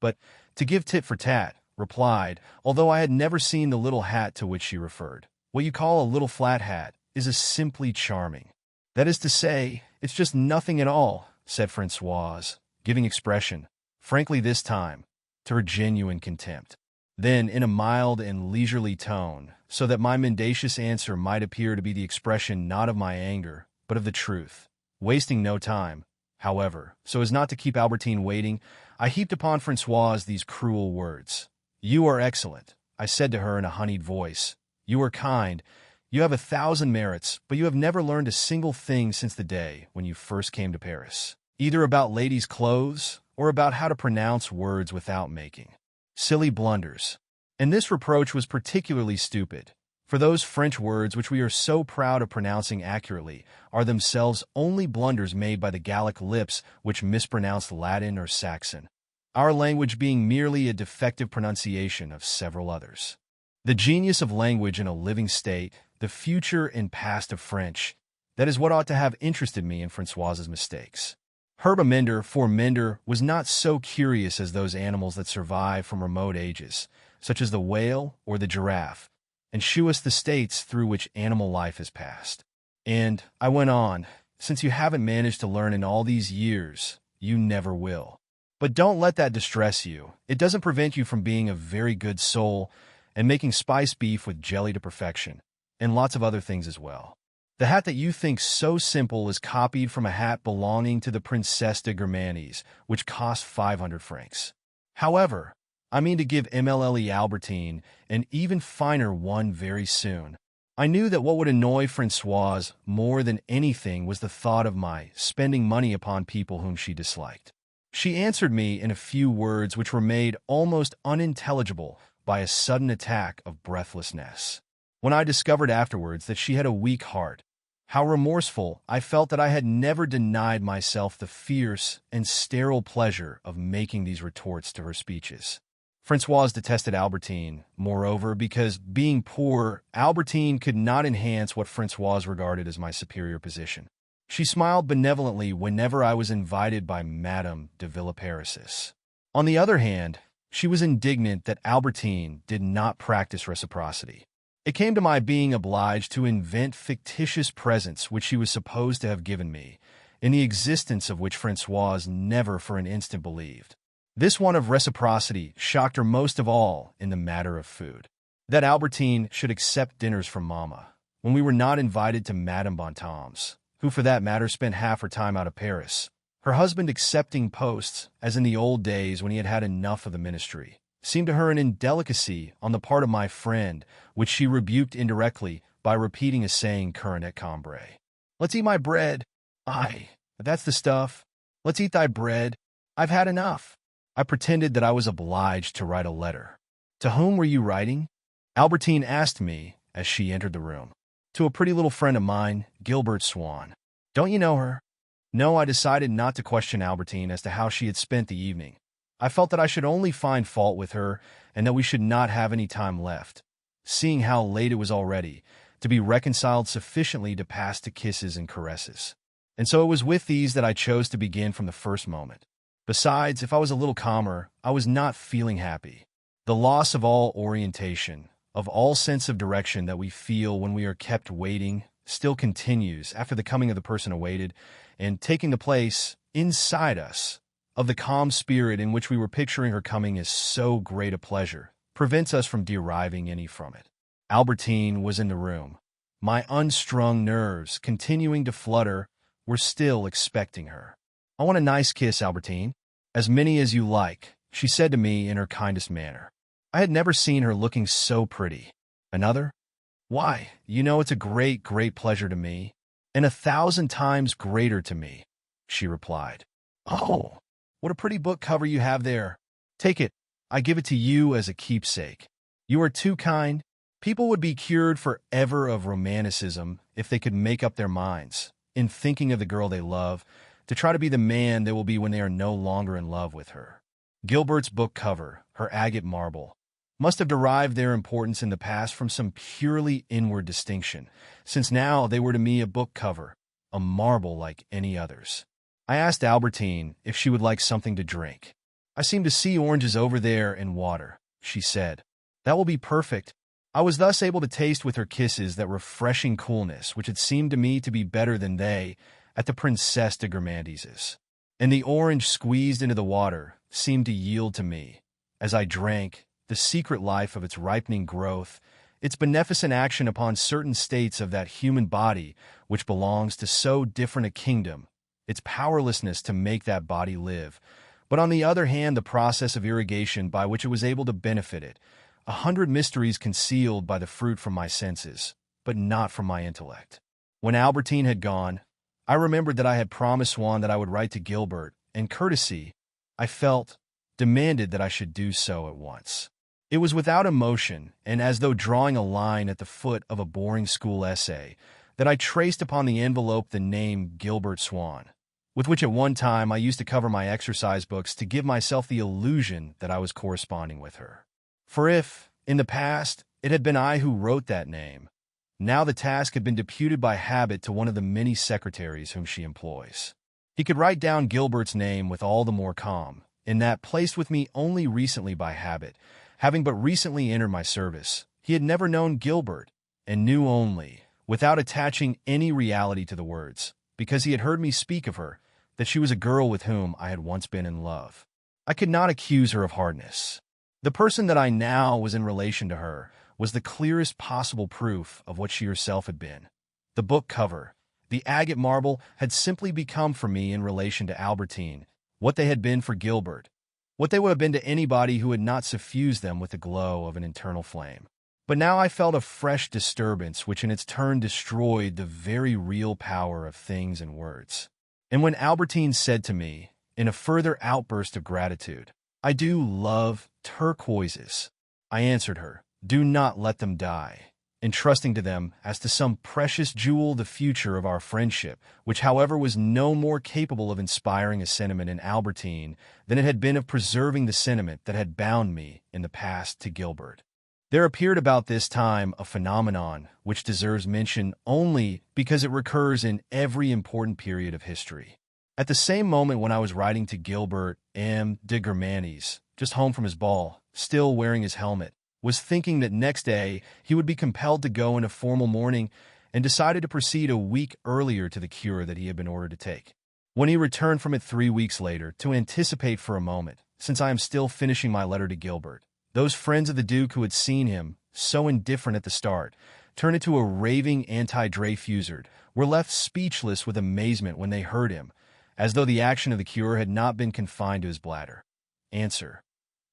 but, to give tit for tat, replied, although I had never seen the little hat to which she referred. What you call a little flat hat is a simply charming. That is to say, it's just nothing at all, said Françoise, giving expression, frankly this time, to her genuine contempt. Then, in a mild and leisurely tone, so that my mendacious answer might appear to be the expression not of my anger, but of the truth, wasting no time, however, so as not to keep Albertine waiting, I heaped upon Françoise these cruel words. You are excellent, I said to her in a honeyed voice. You are kind. You have 1,000 merits, but you have never learned a single thing since the day when you first came to Paris, either about ladies' clothes or about how to pronounce words without making silly blunders. And this reproach was particularly stupid, for those French words which we are so proud of pronouncing accurately are themselves only blunders made by the Gallic lips which mispronounce Latin or Saxon, our language being merely a defective pronunciation of several others. The genius of language in a living state, the future and past of French, that is what ought to have interested me in Françoise's mistakes. Herb Amender, for Mender, was not so curious as those animals that survive from remote ages, such as the whale or the giraffe, and shew us the states through which animal life has passed. And, I went on, since you haven't managed to learn in all these years, you never will. But don't let that distress you. It doesn't prevent you from being a very good soul and making spiced beef with jelly to perfection, and lots of other things as well. The hat that you think so simple is copied from a hat belonging to the Princesse de Germanies, which cost 500 francs. However, I mean to give MLLE Albertine an even finer one very soon. I knew that what would annoy Françoise more than anything was the thought of my spending money upon people whom she disliked. She answered me in a few words which were made almost unintelligible by a sudden attack of breathlessness. When I discovered afterwards that she had a weak heart, how remorseful I felt that I had never denied myself the fierce and sterile pleasure of making these retorts to her speeches. Françoise detested Albertine, moreover, because, being poor, Albertine could not enhance what Françoise regarded as my superior position. She smiled benevolently whenever I was invited by Madame de Villeparisis. On the other hand, she was indignant that Albertine did not practice reciprocity. It came to my being obliged to invent fictitious presents which she was supposed to have given me, in the existence of which Françoise never for an instant believed. This one of reciprocity shocked her most of all in the matter of food. That Albertine should accept dinners from Mamma, when we were not invited to Madame Bontemps, who for that matter spent half her time out of Paris, her husband accepting posts, as in the old days when he had had enough of the ministry, seemed to her an indelicacy on the part of my friend, which she rebuked indirectly by repeating a saying current at Cambrai. "Let's eat my bread." "Aye, that's the stuff. Let's eat thy bread. I've had enough." I pretended that I was obliged to write a letter. "To whom were you writing?" Albertine asked me as she entered the room. "To a pretty little friend of mine, Gilbert Swann. Don't you know her?" No, I decided not to question Albertine as to how she had spent the evening. I felt that I should only find fault with her and that we should not have any time left, seeing how late it was already, to be reconciled sufficiently to pass to kisses and caresses. And so it was with these that I chose to begin from the first moment. Besides, if I was a little calmer, I was not feeling happy. The loss of all orientation, of all sense of direction that we feel when we are kept waiting, still continues after the coming of the person awaited, and taking the place, inside us, of the calm spirit in which we were picturing her coming as so great a pleasure, prevents us from deriving any from it. Albertine was in the room. My unstrung nerves, continuing to flutter, were still expecting her. "I want a nice kiss, Albertine. As many as you like," she said to me in her kindest manner. I had never seen her looking so pretty. "Another? Why, you know it's a great, great pleasure to me, and 1,000 times greater to me," she replied. "Oh, what a pretty book cover you have there. Take it. I give it to you as a keepsake. You are too kind. People would be cured forever of romanticism if they could make up their minds, in thinking of the girl they love, to try to be the man they will be when they are no longer in love with her." Gilbert's book cover, her agate marble, must have derived their importance in the past from some purely inward distinction, since now they were to me a book cover, a marble like any others. I asked Albertine if she would like something to drink. "I seem to see oranges over there and water," she said. "That will be perfect." I was thus able to taste with her kisses that refreshing coolness which had seemed to me to be better than they at the Princesse de Germanies'. And the orange squeezed into the water seemed to yield to me, as I drank, the secret life of its ripening growth, its beneficent action upon certain states of that human body which belongs to so different a kingdom, its powerlessness to make that body live, but on the other hand the process of irrigation by which it was able to benefit it, 100 mysteries concealed by the fruit from my senses, but not from my intellect. When Albertine had gone, I remembered that I had promised Swann that I would write to Gilbert, and courtesy, I felt, demanded that I should do so at once. It was without emotion, and as though drawing a line at the foot of a boring school essay, that I traced upon the envelope the name Gilbert Swann, with which at one time I used to cover my exercise books to give myself the illusion that I was corresponding with her. For if, in the past, it had been I who wrote that name, now the task had been deputed by habit to one of the many secretaries whom she employs. He could write down Gilbert's name with all the more calm, in that, placed with me only recently by habit, having but recently entered my service, he had never known Gilbert, and knew only, without attaching any reality to the words, because he had heard me speak of her, that she was a girl with whom I had once been in love. I could not accuse her of hardness. The person that I now was in relation to her was the clearest possible proof of what she herself had been. The book cover, the agate marble, had simply become for me in relation to Albertine what they had been for Gilbert, what they would have been to anybody who had not suffused them with the glow of an internal flame. But now I felt a fresh disturbance which in its turn destroyed the very real power of things and words. And when Albertine said to me, in a further outburst of gratitude, "I do love turquoises," I answered her, "Do not let them die," entrusting to them as to some precious jewel the future of our friendship, which however was no more capable of inspiring a sentiment in Albertine than it had been of preserving the sentiment that had bound me in the past to Gilbert. There appeared about this time a phenomenon which deserves mention only because it recurs in every important period of history. At the same moment when I was writing to Gilbert, M. de Germanes, just home from his ball, still wearing his helmet, was thinking that next day he would be compelled to go into formal mourning and decided to proceed a week earlier to the cure that he had been ordered to take. When he returned from it 3 weeks later, to anticipate for a moment, since I am still finishing my letter to Gilbert, those friends of the Duke who had seen him, so indifferent at the start, turn into a raving anti-Dreyfusard, were left speechless with amazement when they heard him, as though the action of the cure had not been confined to his bladder. Answer: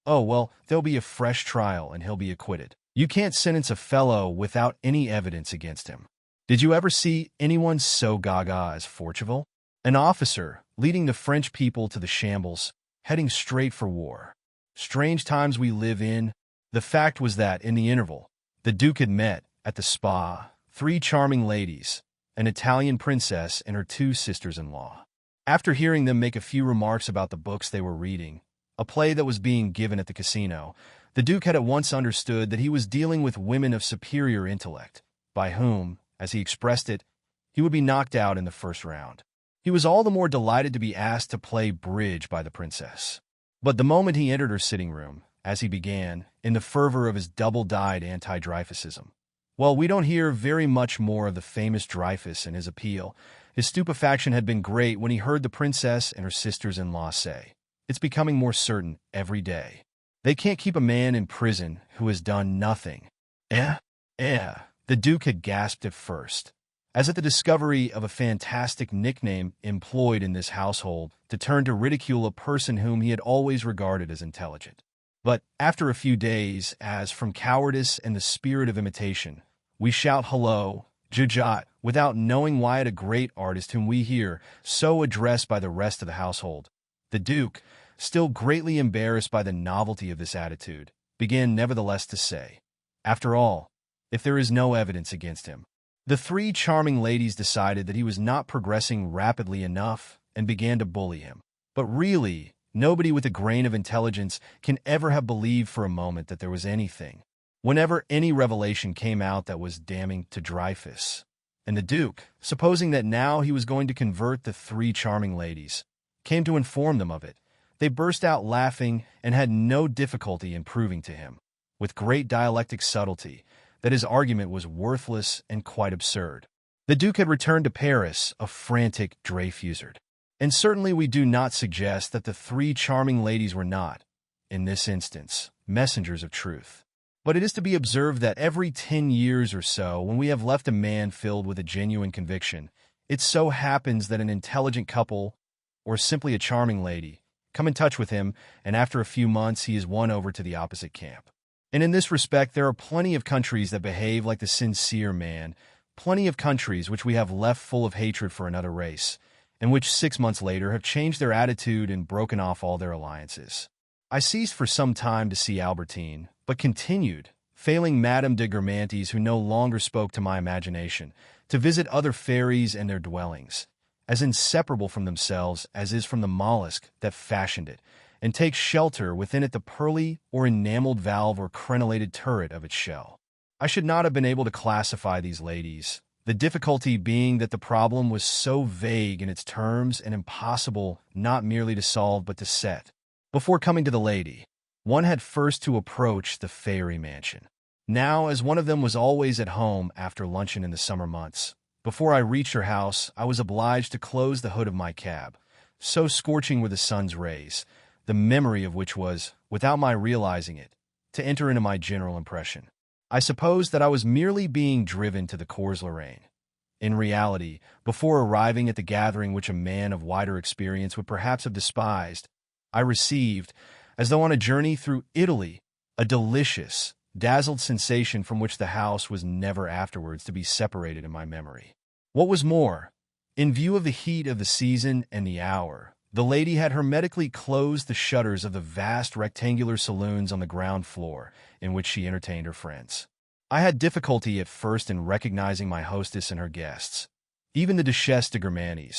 "Oh, well, there'll be a fresh trial and he'll be acquitted. You can't sentence a fellow without any evidence against him. Did you ever see anyone so gaga as Forcheval? An officer leading the French people to the shambles, heading straight for war. Strange times we live in." The fact was that, in the interval, the Duke had met, at the spa, 3 charming ladies, an Italian princess and her 2 sisters-in-law. After hearing them make a few remarks about the books they were reading, a play that was being given at the casino, the Duke had at once understood that he was dealing with women of superior intellect, by whom, as he expressed it, he would be knocked out in the first round. He was all the more delighted to be asked to play bridge by the princess. But the moment he entered her sitting room, as he began, in the fervor of his double-dyed anti-Dreyfusism, while we don't hear very much more of the famous Dreyfus and his appeal, his stupefaction had been great when he heard the princess and her sisters-in-law say, "It's becoming more certain every day. They can't keep a man in prison who has done nothing." The Duke had gasped at first, as at the discovery of a fantastic nickname employed in this household to turn to ridicule a person whom he had always regarded as intelligent. But after a few days, as from cowardice and the spirit of imitation, we shout hello, Jujat, without knowing why at a great artist whom we hear so addressed by the rest of the household, the Duke, still greatly embarrassed by the novelty of this attitude, began nevertheless to say, "After all, if there is no evidence against him." The 3 charming ladies decided that he was not progressing rapidly enough and began to bully him. But really, nobody with a grain of intelligence can ever have believed for a moment that there was anything, whenever any revelation came out that was damning to Dreyfus. And the Duke, supposing that now he was going to convert the 3 charming ladies, came to inform them of it. They burst out laughing and had no difficulty in proving to him, with great dialectic subtlety, that his argument was worthless and quite absurd. The Duke had returned to Paris a frantic Dreyfusard. And certainly we do not suggest that the 3 charming ladies were not, in this instance, messengers of truth. But it is to be observed that every 10 years or so, when we have left a man filled with a genuine conviction, it so happens that an intelligent couple, or simply a charming lady, come in touch with him, and after a few months he is won over to the opposite camp. And in this respect, there are plenty of countries that behave like the sincere man, plenty of countries which we have left full of hatred for another race, and which 6 months later have changed their attitude and broken off all their alliances. I ceased for some time to see Albertine, but continued, failing Madame de Germantes, who no longer spoke to my imagination, to visit other fairies and their dwellings, as inseparable from themselves as is from the mollusk that fashioned it, and take shelter within it the pearly or enameled valve or crenellated turret of its shell. I should not have been able to classify these ladies, the difficulty being that the problem was so vague in its terms and impossible not merely to solve but to set. Before coming to the lady, one had first to approach the fairy mansion. Now, as one of them was always at home after luncheon in the summer months, before I reached her house, I was obliged to close the hood of my cab, so scorching were the sun's rays, the memory of which was, without my realizing it, to enter into my general impression. I supposed that I was merely being driven to the Cours Lorraine. In reality, before arriving at the gathering which a man of wider experience would perhaps have despised, I received, as though on a journey through Italy, a delicious, dazzled sensation from which the house was never afterwards to be separated in my memory. What was more, in view of the heat of the season and the hour, the lady had hermetically closed the shutters of the vast rectangular saloons on the ground floor in which she entertained her friends. I had difficulty at first in recognizing my hostess and her guests, even the Duchesse de Gomorrah,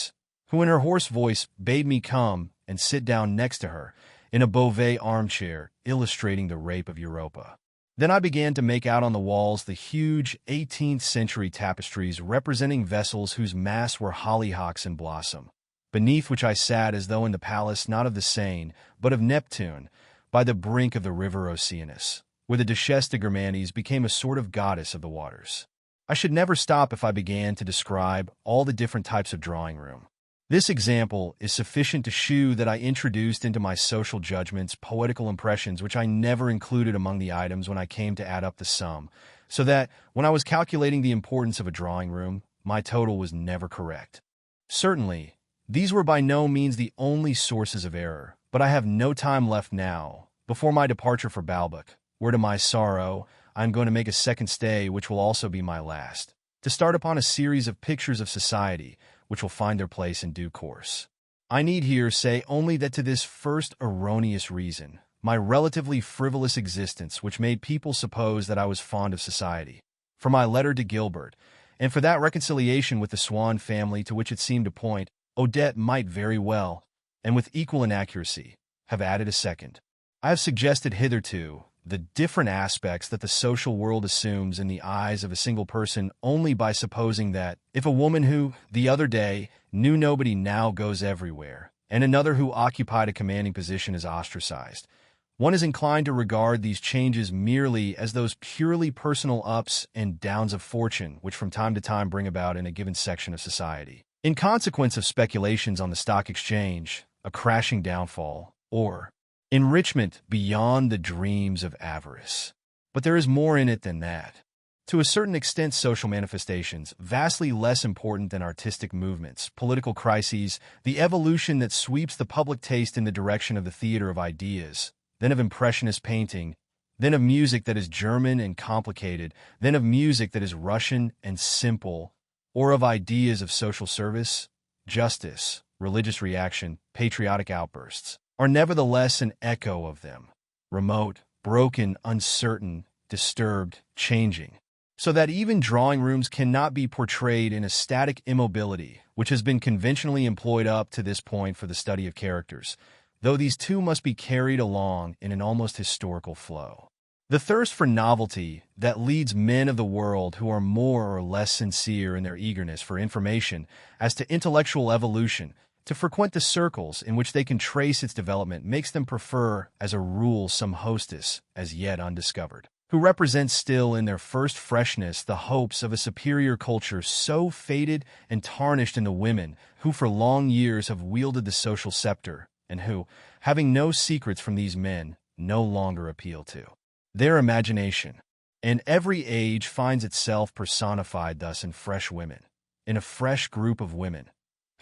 who in her hoarse voice bade me come and sit down next to her in a Beauvais armchair illustrating the rape of Europa. Then I began to make out on the walls the huge 18th-century tapestries representing vessels whose masts were hollyhocks in blossom, beneath which I sat as though in the palace not of the Seine, but of Neptune, by the brink of the river Oceanus, where the Duchesse de Gomorrah became a sort of goddess of the waters. I should never stop if I began to describe all the different types of drawing room. This example is sufficient to shew that I introduced into my social judgments poetical impressions which I never included among the items when I came to add up the sum, so that, when I was calculating the importance of a drawing room, my total was never correct. Certainly, these were by no means the only sources of error, but I have no time left now, before my departure for Baalbek, where to my sorrow, I am going to make a second stay which will also be my last, to start upon a series of pictures of society, which will find their place in due course. I need here say only that to this first erroneous reason, my relatively frivolous existence which made people suppose that I was fond of society, for my letter to Gilbert, and for that reconciliation with the Swann family to which it seemed to point, Odette might very well, and with equal inaccuracy, have added a second. I have suggested hitherto the different aspects that the social world assumes in the eyes of a single person only by supposing that, if a woman who, the other day, knew nobody now goes everywhere, and another who occupied a commanding position is ostracized, one is inclined to regard these changes merely as those purely personal ups and downs of fortune which from time to time bring about in a given section of society, in consequence of speculations on the stock exchange, a crashing downfall, or enrichment beyond the dreams of avarice. But there is more in it than that. To a certain extent, social manifestations, vastly less important than artistic movements, political crises, the evolution that sweeps the public taste in the direction of the theater of ideas, then of impressionist painting, then of music that is German and complicated, then of music that is Russian and simple, or of ideas of social service, justice, religious reaction, patriotic outbursts, are nevertheless an echo of them, remote, broken, uncertain, disturbed, changing, so that even drawing rooms cannot be portrayed in a static immobility which has been conventionally employed up to this point for the study of characters, though these two must be carried along in an almost historical flow. The thirst for novelty that leads men of the world who are more or less sincere in their eagerness for information as to intellectual evolution to frequent the circles in which they can trace its development makes them prefer, as a rule, some hostess as yet undiscovered, who represents still in their first freshness the hopes of a superior culture so faded and tarnished in the women who for long years have wielded the social scepter, and who, having no secrets from these men, no longer appeal to their imagination. And every age finds itself personified thus in fresh women, in a fresh group of women,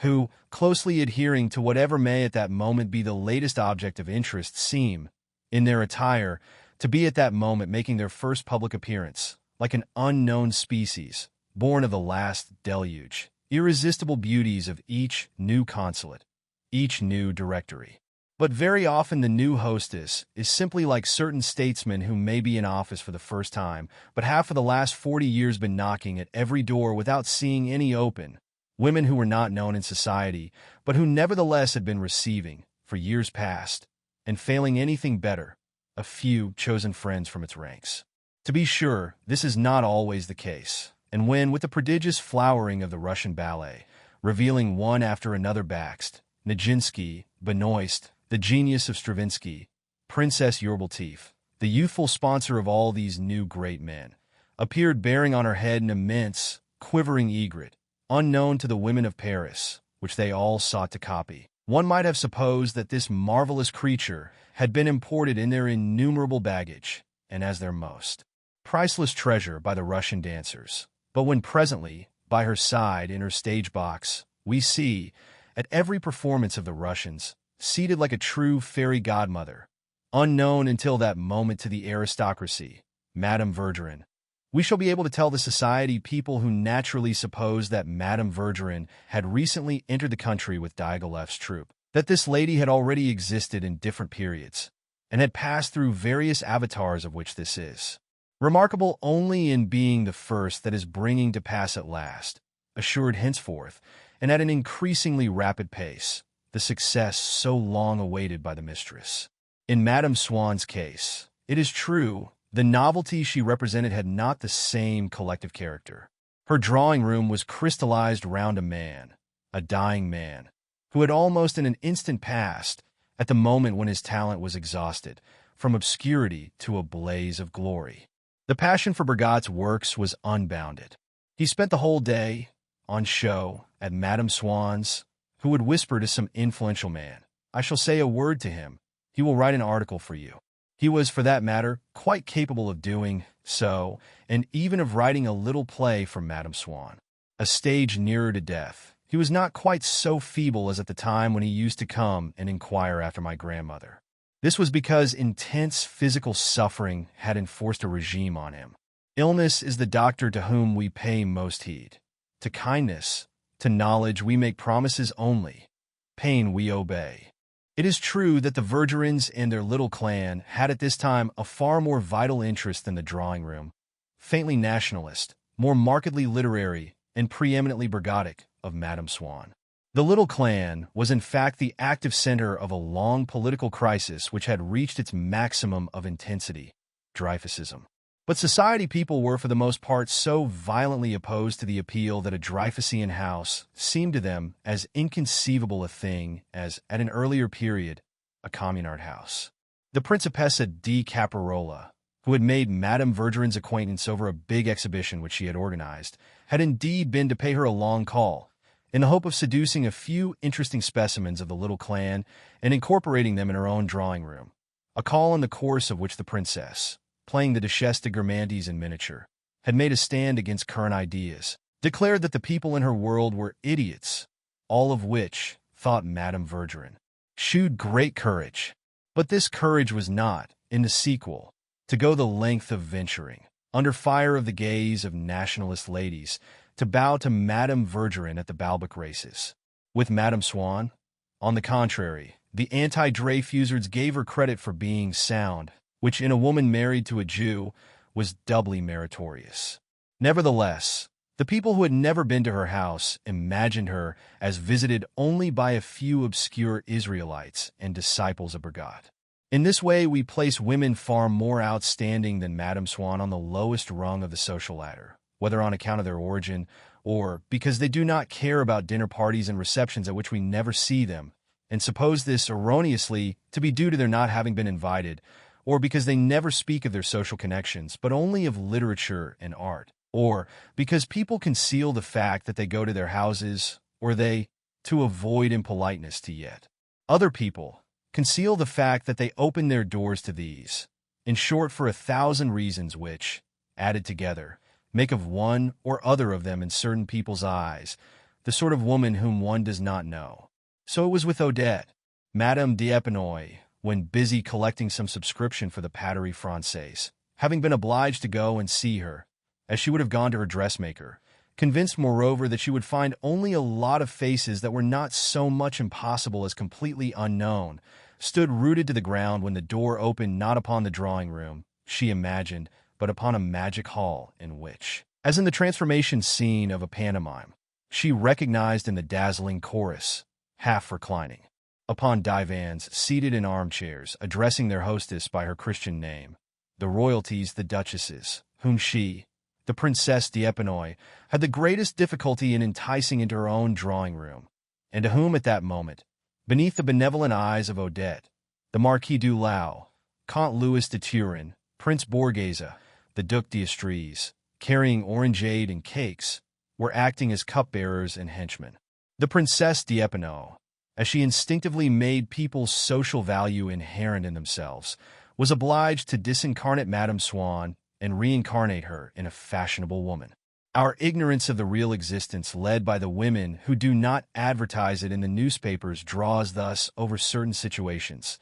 who, closely adhering to whatever may at that moment be the latest object of interest, seem, in their attire, to be at that moment making their first public appearance, like an unknown species, born of the last deluge, irresistible beauties of each new consulate, each new directory. But very often the new hostess is simply like certain statesmen who may be in office for the first time, but have for the last 40 years been knocking at every door without seeing any open, women who were not known in society, but who nevertheless had been receiving, for years past, and failing anything better, a few chosen friends from its ranks. To be sure, this is not always the case, and when, with the prodigious flowering of the Russian ballet, revealing one after another Bakst, Nijinsky, Benoist, the genius of Stravinsky, Princess Yorbalteef, the youthful sponsor of all these new great men, appeared bearing on her head an immense, quivering egret, unknown to the women of Paris, which they all sought to copy. One might have supposed that this marvelous creature had been imported in their innumerable baggage, and as their most priceless treasure by the Russian dancers. But when presently, By her side, in her stage box, we see, at every performance of the Russians, seated like a true fairy godmother, unknown until that moment to the aristocracy, Madame Verdurin. We shall be able to tell the society people who naturally suppose that Madame Verdurin had recently entered the country with Diaghilev's troop, that this lady had already existed in different periods, and had passed through various avatars of which this is. Remarkable only in being the first that is bringing to pass at last, assured henceforth, and at an increasingly rapid pace, the success so long awaited by the mistress. In Madame Swan's case, it is true, the novelty she represented had not the same collective character. Her drawing room was crystallized round a man, a dying man, who had almost in an instant passed, at the moment when his talent was exhausted, from obscurity to a blaze of glory. The passion for Bergotte's works was unbounded. He spent the whole day, on show, at Madame Swan's, who would whisper to some influential man, "I shall say a word to him. He will write an article for you." He was, for that matter, quite capable of doing so, and even of writing a little play for Madame Swan. A stage nearer to death, he was not quite so feeble as at the time when he used to come and inquire after my grandmother. This was because intense physical suffering had enforced a regime on him. Illness is the doctor to whom we pay most heed. To kindness, to knowledge we make promises only. Pain we obey. It is true that the Verdurins and their little clan had at this time a far more vital interest than the drawing room, faintly nationalist, more markedly literary, and preeminently Bergottic, of Madame Swan. The little clan was in fact the active center of a long political crisis which had reached its maximum of intensity, Dreyfusism. But society people were for the most part so violently opposed to the appeal that a Dreyfusian house seemed to them as inconceivable a thing as, at an earlier period, a communard house. The Principessa di Caprarola, who had made Madame Verdurin's acquaintance over a big exhibition which she had organized, had indeed been to pay her a long call, in the hope of seducing a few interesting specimens of the little clan and incorporating them in her own drawing room, a call in the course of which the princess, playing the Duchesse de Guermantes in miniature, had made a stand against current ideas, declared that the people in her world were idiots, all of which, thought Madame Verdurin, shewed great courage. But this courage was not, in the sequel, to go the length of venturing, under fire of the gaze of nationalist ladies, to bow to Madame Verdurin at the Balbec races. With Madame Swan, on the contrary, the anti-Dreyfusards gave her credit for being sound, which in a woman married to a Jew was doubly meritorious. Nevertheless, the people who had never been to her house imagined her as visited only by a few obscure Israelites and disciples of Bergotte. In this way, we place women far more outstanding than Madame Swan on the lowest rung of the social ladder, whether on account of their origin or because they do not care about dinner parties and receptions at which we never see them, and suppose this erroneously to be due to their not having been invited, or because they never speak of their social connections, but only of literature and art, or because people conceal the fact that they go to their houses, or they, to avoid impoliteness to yet other people, conceal the fact that they open their doors to these, in short for 1,000 reasons which, added together, make of one or other of them in certain people's eyes the sort of woman whom one does not know. So it was with Odette. Madame d'Epinay, when busy collecting some subscription for the Paterie Française, having been obliged to go and see her, as she would have gone to her dressmaker, convinced moreover that she would find only a lot of faces that were not so much impossible as completely unknown, stood rooted to the ground when the door opened not upon the drawing room, she imagined, but upon a magic hall in which, as in the transformation scene of a pantomime, she recognized in the dazzling chorus, half reclining, upon divans seated in armchairs, addressing their hostess by her Christian name, the royalties, the duchesses, whom she, the Princesse d'Epinay, had the greatest difficulty in enticing into her own drawing room, and to whom at that moment, beneath the benevolent eyes of Odette, the Marquis du Lau, Count Louis de Turin, Prince Borghese, the Duc d'Estrées, carrying orangeade and cakes, were acting as cupbearers and henchmen. The Princesse d'Epinay, as she instinctively made people's social value inherent in themselves, was obliged to disincarnate Madame Swan and reincarnate her in a fashionable woman. Our ignorance of the real existence led by the women who do not advertise it in the newspapers draws thus over certain situations,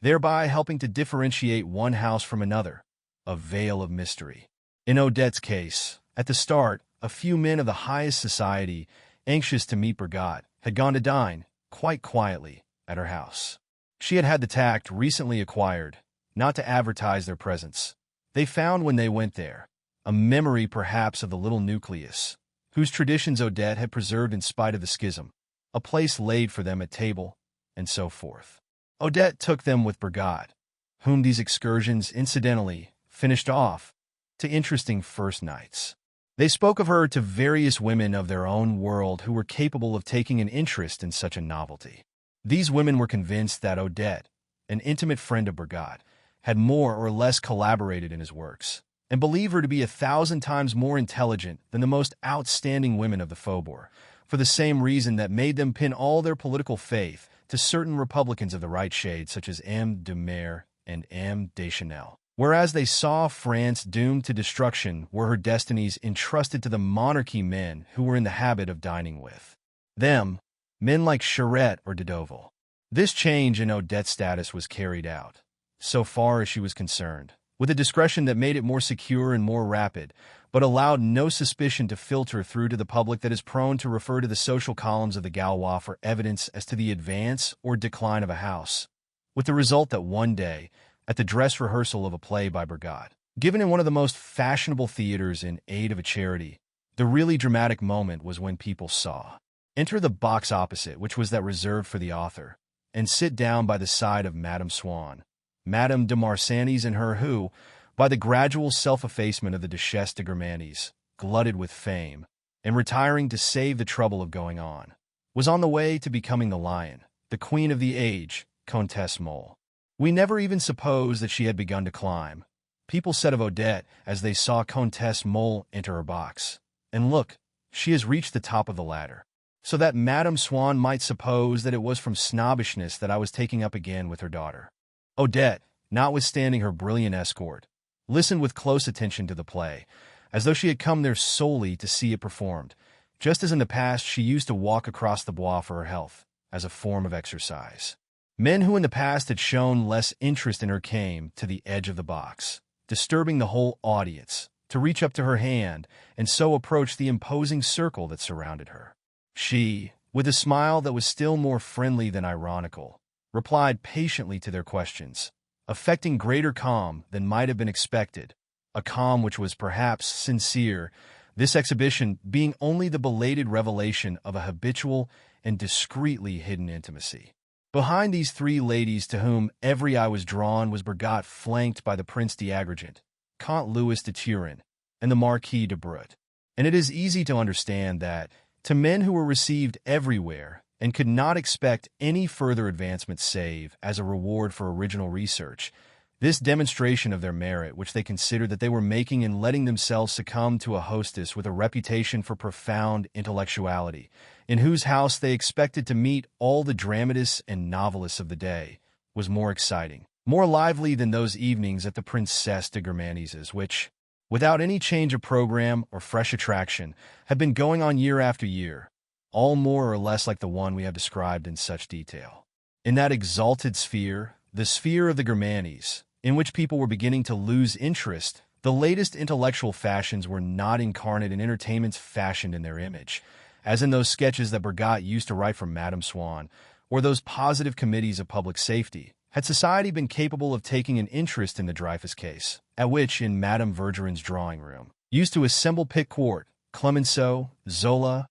thereby helping to differentiate one house from another, a veil of mystery. In Odette's case, at the start, a few men of the highest society, anxious to meet Brigade, had gone to dine, quite quietly, at her house. She had had the tact recently acquired not to advertise their presence. They found when they went there a memory perhaps of the little nucleus, whose traditions Odette had preserved in spite of the schism, a place laid for them at table, and so forth. Odette took them with Brigade, whom these excursions incidentally finished off, to interesting first nights. They spoke of her to various women of their own world who were capable of taking an interest in such a novelty. These women were convinced that Odette, an intimate friend of Brigade, had more or less collaborated in his works, and believe her to be 1,000 times more intelligent than the most outstanding women of the Faubourg, for the same reason that made them pin all their political faith to certain Republicans of the right shade such as M. de Maire and M. Deschanel. Whereas they saw France doomed to destruction were her destinies entrusted to the monarchy men who were in the habit of dining with them, men like Charette or de Deauville. This change in Odette's status was carried out, so far as she was concerned, with a discretion that made it more secure and more rapid, but allowed no suspicion to filter through to the public that is prone to refer to the social columns of the Gaulois for evidence as to the advance or decline of a house, with the result that one day, at the dress rehearsal of a play by Brigade, given in one of the most fashionable theaters in aid of a charity, the really dramatic moment was when people saw enter the box opposite, which was that reserved for the author, and sit down by the side of Madame Swann, Madame de Marsannes and her who, by the gradual self-effacement of the Duchesse de Grammanes, glutted with fame, and retiring to save the trouble of going on, was on the way to becoming the lion, the queen of the age, Comtesse Mole. We never even supposed that she had begun to climb. People said of Odette as they saw Comtesse Mole enter her box, and look, she has reached the top of the ladder. So that Madame Swann might suppose that it was from snobbishness that I was taking up again with her daughter. Odette, notwithstanding her brilliant escort, listened with close attention to the play, as though she had come there solely to see it performed, just as in the past she used to walk across the Bois for her health, as a form of exercise. Men who in the past had shown less interest in her came to the edge of the box, disturbing the whole audience, to reach up to her hand and so approach the imposing circle that surrounded her. She, with a smile that was still more friendly than ironical, replied patiently to their questions, affecting greater calm than might have been expected, a calm which was perhaps sincere, this exhibition being only the belated revelation of a habitual and discreetly hidden intimacy. Behind these three ladies to whom every eye was drawn was Brigade, flanked by the Prince d'Agrigent, Count Louis de Turin, and the Marquis de Brut. And it is easy to understand that, to men who were received everywhere and could not expect any further advancement save as a reward for original research, this demonstration of their merit, which they considered that they were making in letting themselves succumb to a hostess with a reputation for profound intellectuality, in whose house they expected to meet all the dramatists and novelists of the day, was more exciting, more lively than those evenings at the Princesse de Grammanes's, which, without any change of program or fresh attraction, had been going on year after year, all more or less like the one we have described in such detail. In that exalted sphere, the sphere of the Grammanes, in which people were beginning to lose interest, the latest intellectual fashions were not incarnate in entertainments fashioned in their image, as in those sketches that Brigade used to write for Madame Swann, or those positive committees of public safety. Had society been capable of taking an interest in the Dreyfus case, at which, in Madame Verdurin's drawing room, used to assemble Pickcourt, Clemenceau, Zola,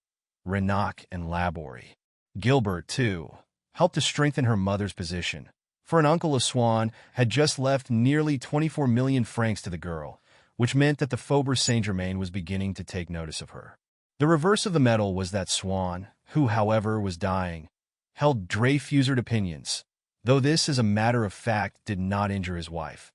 Renac, and Laborie. Gilbert, too, helped to strengthen her mother's position, for an uncle of Swann had just left nearly 24 million francs to the girl, which meant that the Faubourg Saint-Germain was beginning to take notice of her. The reverse of the medal was that Swann, who, however, was dying, held Dreyfusered opinions, though this, as a matter of fact, did not injure his wife,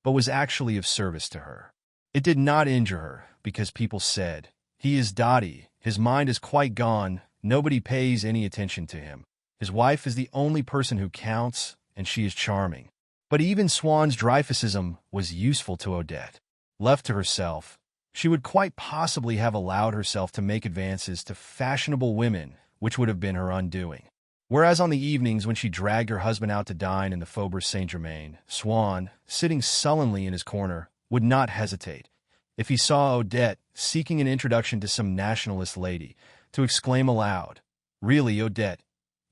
but was actually of service to her. It did not injure her, because people said, "He is dotty, his mind is quite gone, nobody pays any attention to him. His wife is the only person who counts, and she is charming." But even Swann's Dreyfusism was useful to Odette. Left to herself, She would quite possibly have allowed herself to make advances to fashionable women, which would have been her undoing. Whereas on the evenings when she dragged her husband out to dine in the Faubourg Saint-Germain, Swann, sitting sullenly in his corner, would not hesitate, if he saw Odette seeking an introduction to some nationalist lady, to exclaim aloud, "Really, Odette,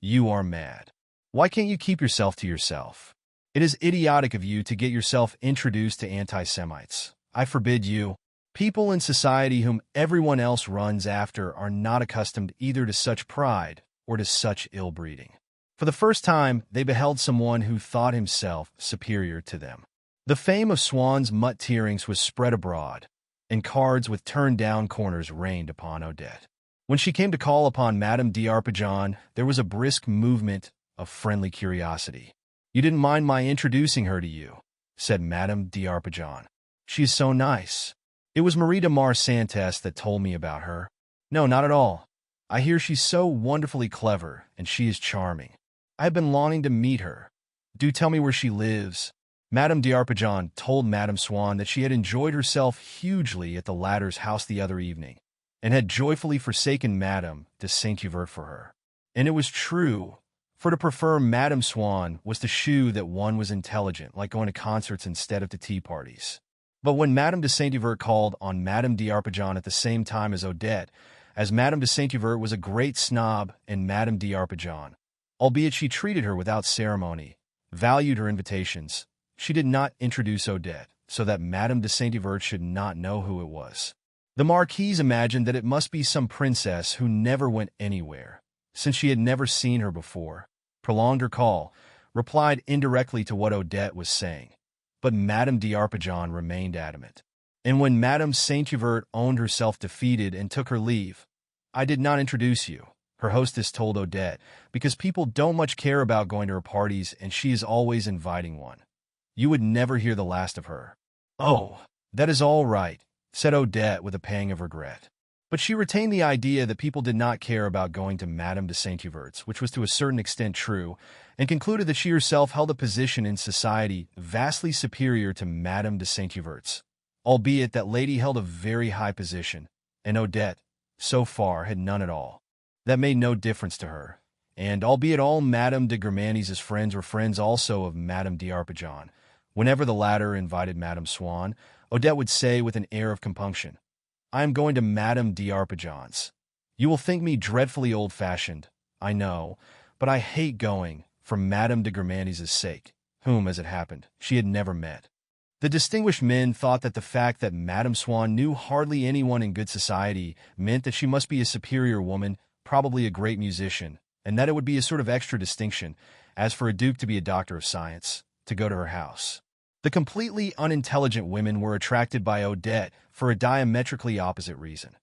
you are mad. Why can't you keep yourself to yourself? It is idiotic of you to get yourself introduced to anti-Semites. I forbid you." People in society whom everyone else runs after are not accustomed either to such pride or to such ill-breeding. For the first time, they beheld someone who thought himself superior to them. The fame of Swann's mutt-tearings was spread abroad, and cards with turned-down corners rained upon Odette. When she came to call upon Madame d'Arpajon, there was a brisk movement of friendly curiosity. "You didn't mind my introducing her to you," said Madame d'Arpajon. "She is so nice. It was Marie de Marsantes that told me about her." "No, not at all. I hear she's so wonderfully clever, and she is charming. I have been longing to meet her. Do tell me where she lives." Madame d'Arpajon told Madame Swann that she had enjoyed herself hugely at the latter's house the other evening, and had joyfully forsaken Madame de Saint-Hubert for her. And it was true, for to prefer Madame Swann was to shew that one was intelligent, like going to concerts instead of to tea parties. But when Madame de Saint-Hubert called on Madame d'Arpajon at the same time as Odette, as Madame de Saint-Hubert was a great snob and Madame d'Arpajon, albeit she treated her without ceremony, valued her invitations, she did not introduce Odette, so that Madame de Saint-Hubert should not know who it was. The Marquise imagined that it must be some princess who never went anywhere, since she had never seen her before, prolonged her call, replied indirectly to what Odette was saying. But Madame d'Arpajon remained adamant. And when Madame Saint-Hubert owned herself defeated and took her leave, "I did not introduce you," her hostess told Odette, "because people don't much care about going to her parties and she is always inviting one. You would never hear the last of her." "Oh, that is all right," said Odette with a pang of regret. But she retained the idea that people did not care about going to Madame de Saint-Hubert's, which was to a certain extent true, and concluded that she herself held a position in society vastly superior to Madame de Saint-Hubert's, albeit that lady held a very high position, and Odette, so far, had none at all. That made no difference to her, and albeit all Madame de Gramagne's friends were friends also of Madame d'Arpajon, whenever the latter invited Madame Swann, Odette would say with an air of compunction, "I am going to Madame d'Arpajon's. You will think me dreadfully old-fashioned, I know, but I hate going, for Madame de Gramagne's sake," whom, as it happened, she had never met. The distinguished men thought that the fact that Madame Swann knew hardly anyone in good society meant that she must be a superior woman, probably a great musician, and that it would be a sort of extra distinction, as for a duke to be a doctor of science, to go to her house. The completely unintelligent women were attracted by Odette for a diametrically opposite reason.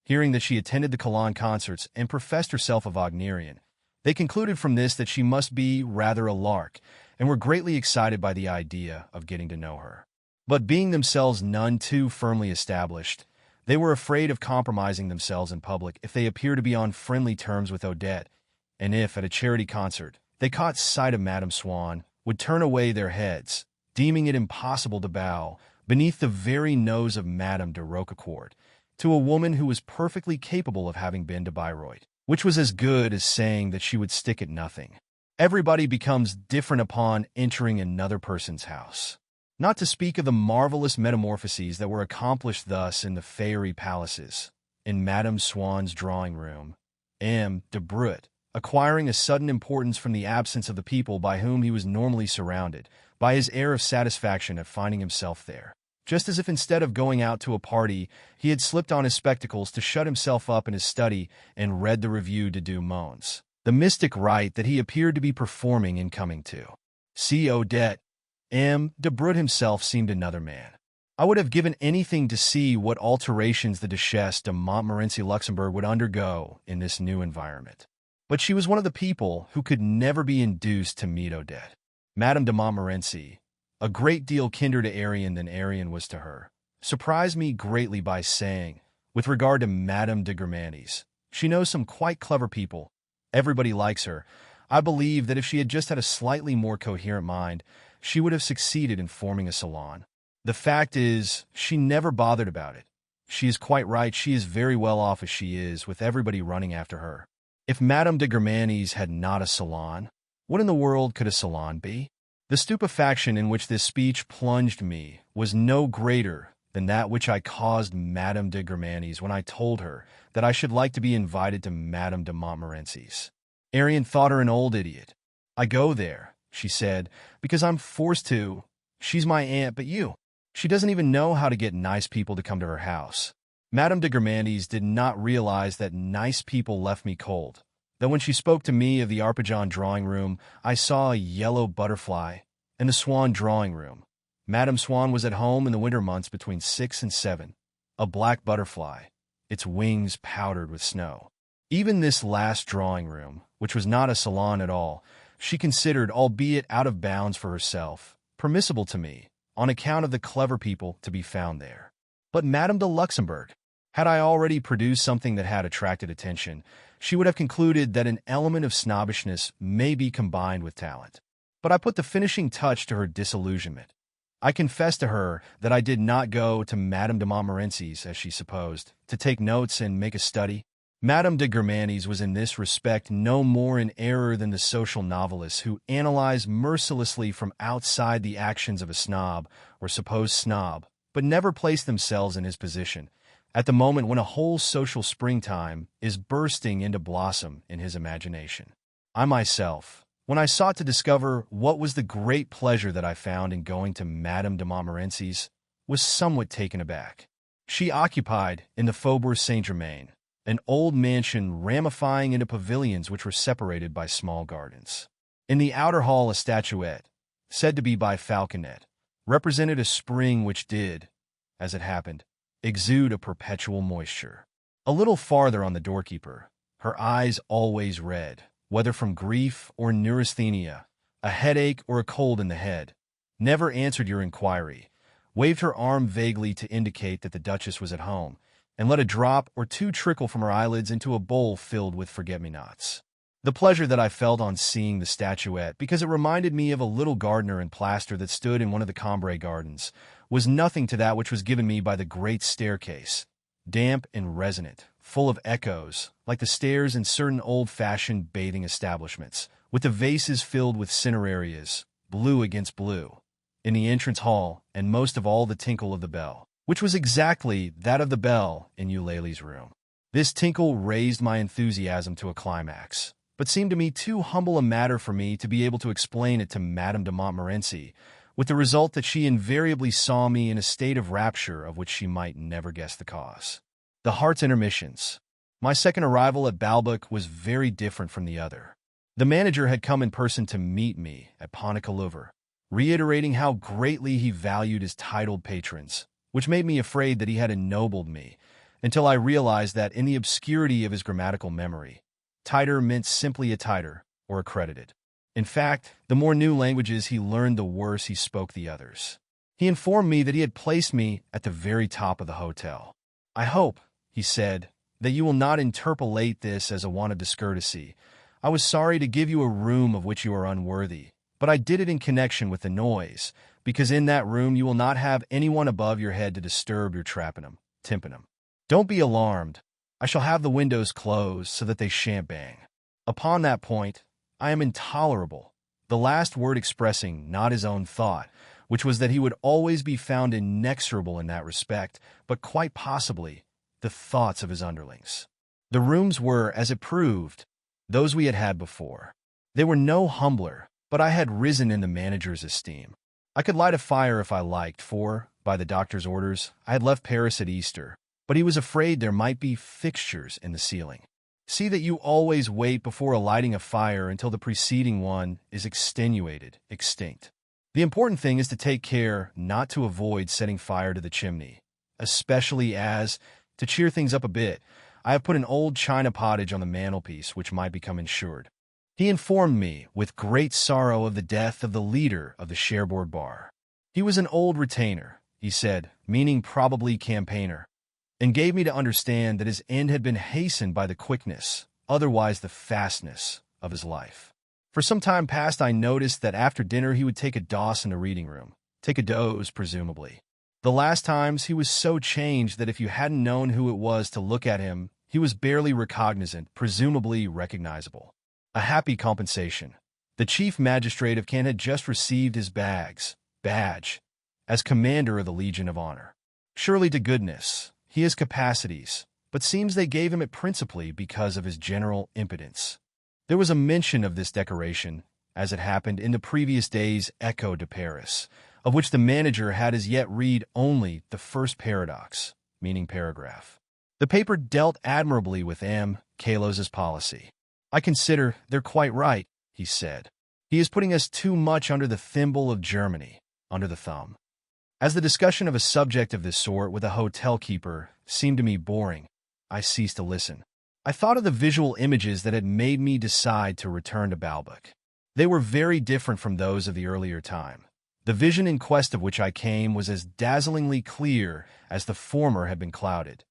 Hearing that she attended the Cologne concerts and professed herself a Wagnerian, they concluded from this that she must be rather a lark, and were greatly excited by the idea of getting to know her. But being themselves none too firmly established, they were afraid of compromising themselves in public if they appeared to be on friendly terms with Odette, and if, at a charity concert, they caught sight of Madame Swann, would turn away their heads, deeming it impossible to bow beneath the very nose of Madame de Roquecourt to a woman who was perfectly capable of having been to Bayreuth, which was as good as saying that she would stick at nothing. Everybody becomes different upon entering another person's house. Not to speak of the marvelous metamorphoses that were accomplished thus in the fairy palaces, in Madame Swann's drawing room, M. de Brut, acquiring a sudden importance from the absence of the people by whom he was normally surrounded, by his air of satisfaction at finding himself there, just as if instead of going out to a party, he had slipped on his spectacles to shut himself up in his study and read the Revue de Deux Mondes, the mystic rite that he appeared to be performing in coming to see Odette. M. de Brut himself seemed another man. I would have given anything to see what alterations the Duchesse de Montmorency Luxembourg would undergo in this new environment. But she was one of the people who could never be induced to meet Odette. Madame de Montmorency, a great deal kinder to Arion than Arion was to her, surprised me greatly by saying, with regard to Madame de Gramagne's, "She knows some quite clever people. Everybody likes her. I believe that if she had just had a slightly more coherent mind, she would have succeeded in forming a salon. The fact is, she never bothered about it. She is quite right. She is very well off as she is, with everybody running after her. If Madame de Germanis had not a salon, what in the world could a salon be? The stupefaction in which this speech plunged me was no greater than that which I caused Madame de Germanis when I told her that I should like to be invited to Madame de Montmorency's. Arian thought her an old idiot. I go there, she said, because I'm forced to. She's my aunt, but you. She doesn't even know how to get nice people to come to her house. Madame de Germanis did not realize that nice people left me cold. Though when she spoke to me of the Arpajon drawing room, I saw a yellow butterfly, and the Swan drawing room. Madame Swan was at home in the winter months between 6 and 7, a black butterfly, its wings powdered with snow. Even this last drawing room, which was not a salon at all, she considered, albeit out of bounds for herself, permissible to me, on account of the clever people to be found there. But Madame de Luxembourg, had I already produced something that had attracted attention, she would have concluded that an element of snobbishness may be combined with talent. But I put the finishing touch to her disillusionment. I confessed to her that I did not go to Madame de Montmorency's, as she supposed, to take notes and make a study. Madame de Germanis was in this respect no more in error than the social novelists who analyze mercilessly from outside the actions of a snob or supposed snob, but never place themselves in his position, at the moment when a whole social springtime is bursting into blossom in his imagination. I myself, when I sought to discover what was the great pleasure that I found in going to Madame de Montmorency's, was somewhat taken aback. She occupied, in the Faubourg Saint-Germain, an old mansion ramifying into pavilions which were separated by small gardens. In the outer hall a statuette, said to be by Falconet, represented a spring which did, as it happened, exude a perpetual moisture. A little farther on the doorkeeper, her eyes always red, whether from grief or neurasthenia, a headache or a cold in the head, never answered your inquiry, waved her arm vaguely to indicate that the Duchess was at home, and let a drop or two trickle from her eyelids into a bowl filled with forget-me-nots. The pleasure that I felt on seeing the statuette, because it reminded me of a little gardener in plaster that stood in one of the Cambrai gardens, was nothing to that which was given me by the great staircase, damp and resonant, full of echoes, like the stairs in certain old-fashioned bathing establishments, with the vases filled with cinerarias, blue against blue, in the entrance hall, and most of all the tinkle of the bell, which was exactly that of the bell in Eulalie's room. This tinkle raised my enthusiasm to a climax, but seemed to me too humble a matter for me to be able to explain it to Madame de Montmorency, with the result that she invariably saw me in a state of rapture of which she might never guess the cause. The Heart's intermissions. My second arrival at Balbec was very different from the other. The manager had come in person to meet me at Pont-à-Couleur, reiterating how greatly he valued his titled patrons, which made me afraid that he had ennobled me, until I realized that in the obscurity of his grammatical memory, titre meant simply a titre, or accredited. In fact, the more new languages he learned, the worse he spoke the others. He informed me that he had placed me at the very top of the hotel. "I hope," he said, "that you will not interpolate this as a want of discourtesy. I was sorry to give you a room of which you are unworthy, but I did it in connection with the noise, because in that room you will not have anyone above your head to disturb your tympanum. Don't be alarmed. I shall have the windows closed so that they shan't bang. Upon that point, I am intolerable," the last word expressing not his own thought, which was that he would always be found inexorable in that respect, but quite possibly the thoughts of his underlings. The rooms were, as it proved, those we had had before. They were no humbler, but I had risen in the manager's esteem. I could light a fire if I liked, for, by the doctor's orders, I had left Paris at Easter, but he was afraid there might be fixtures in the ceiling. See that you always wait before lighting a fire until the preceding one is extinct. The important thing is to take care not to avoid setting fire to the chimney, especially as, to cheer things up a bit, I have put an old china pottage on the mantelpiece which might become insured. He informed me with great sorrow of the death of the leader of the Cherbourg bar. He was an old retainer, he said, meaning probably campaigner, and gave me to understand that his end had been hastened by the quickness, otherwise the fastness, of his life. For some time past I noticed that after dinner he would take a doze in the reading room, take a doze, presumably. The last times he was so changed that if you hadn't known who it was to look at him, he was barely recognizant, presumably recognizable. A happy compensation. The chief magistrate of Kent had just received his badge as commander of the Legion of Honor. Surely to goodness, he has capacities, but seems they gave him it principally because of his general impotence. There was a mention of this decoration, as it happened in the previous day's Echo de Paris, of which the manager had as yet read only the first paradox, meaning paragraph. The paper dealt admirably with M. Kalos's policy. "I consider they're quite right," he said. "He is putting us too much under the thimble of Germany, under the thumb." As the discussion of a subject of this sort with a hotel keeper seemed to me boring, I ceased to listen. I thought of the visual images that had made me decide to return to Baalbek. They were very different from those of the earlier time. The vision in quest of which I came was as dazzlingly clear as the former had been clouded.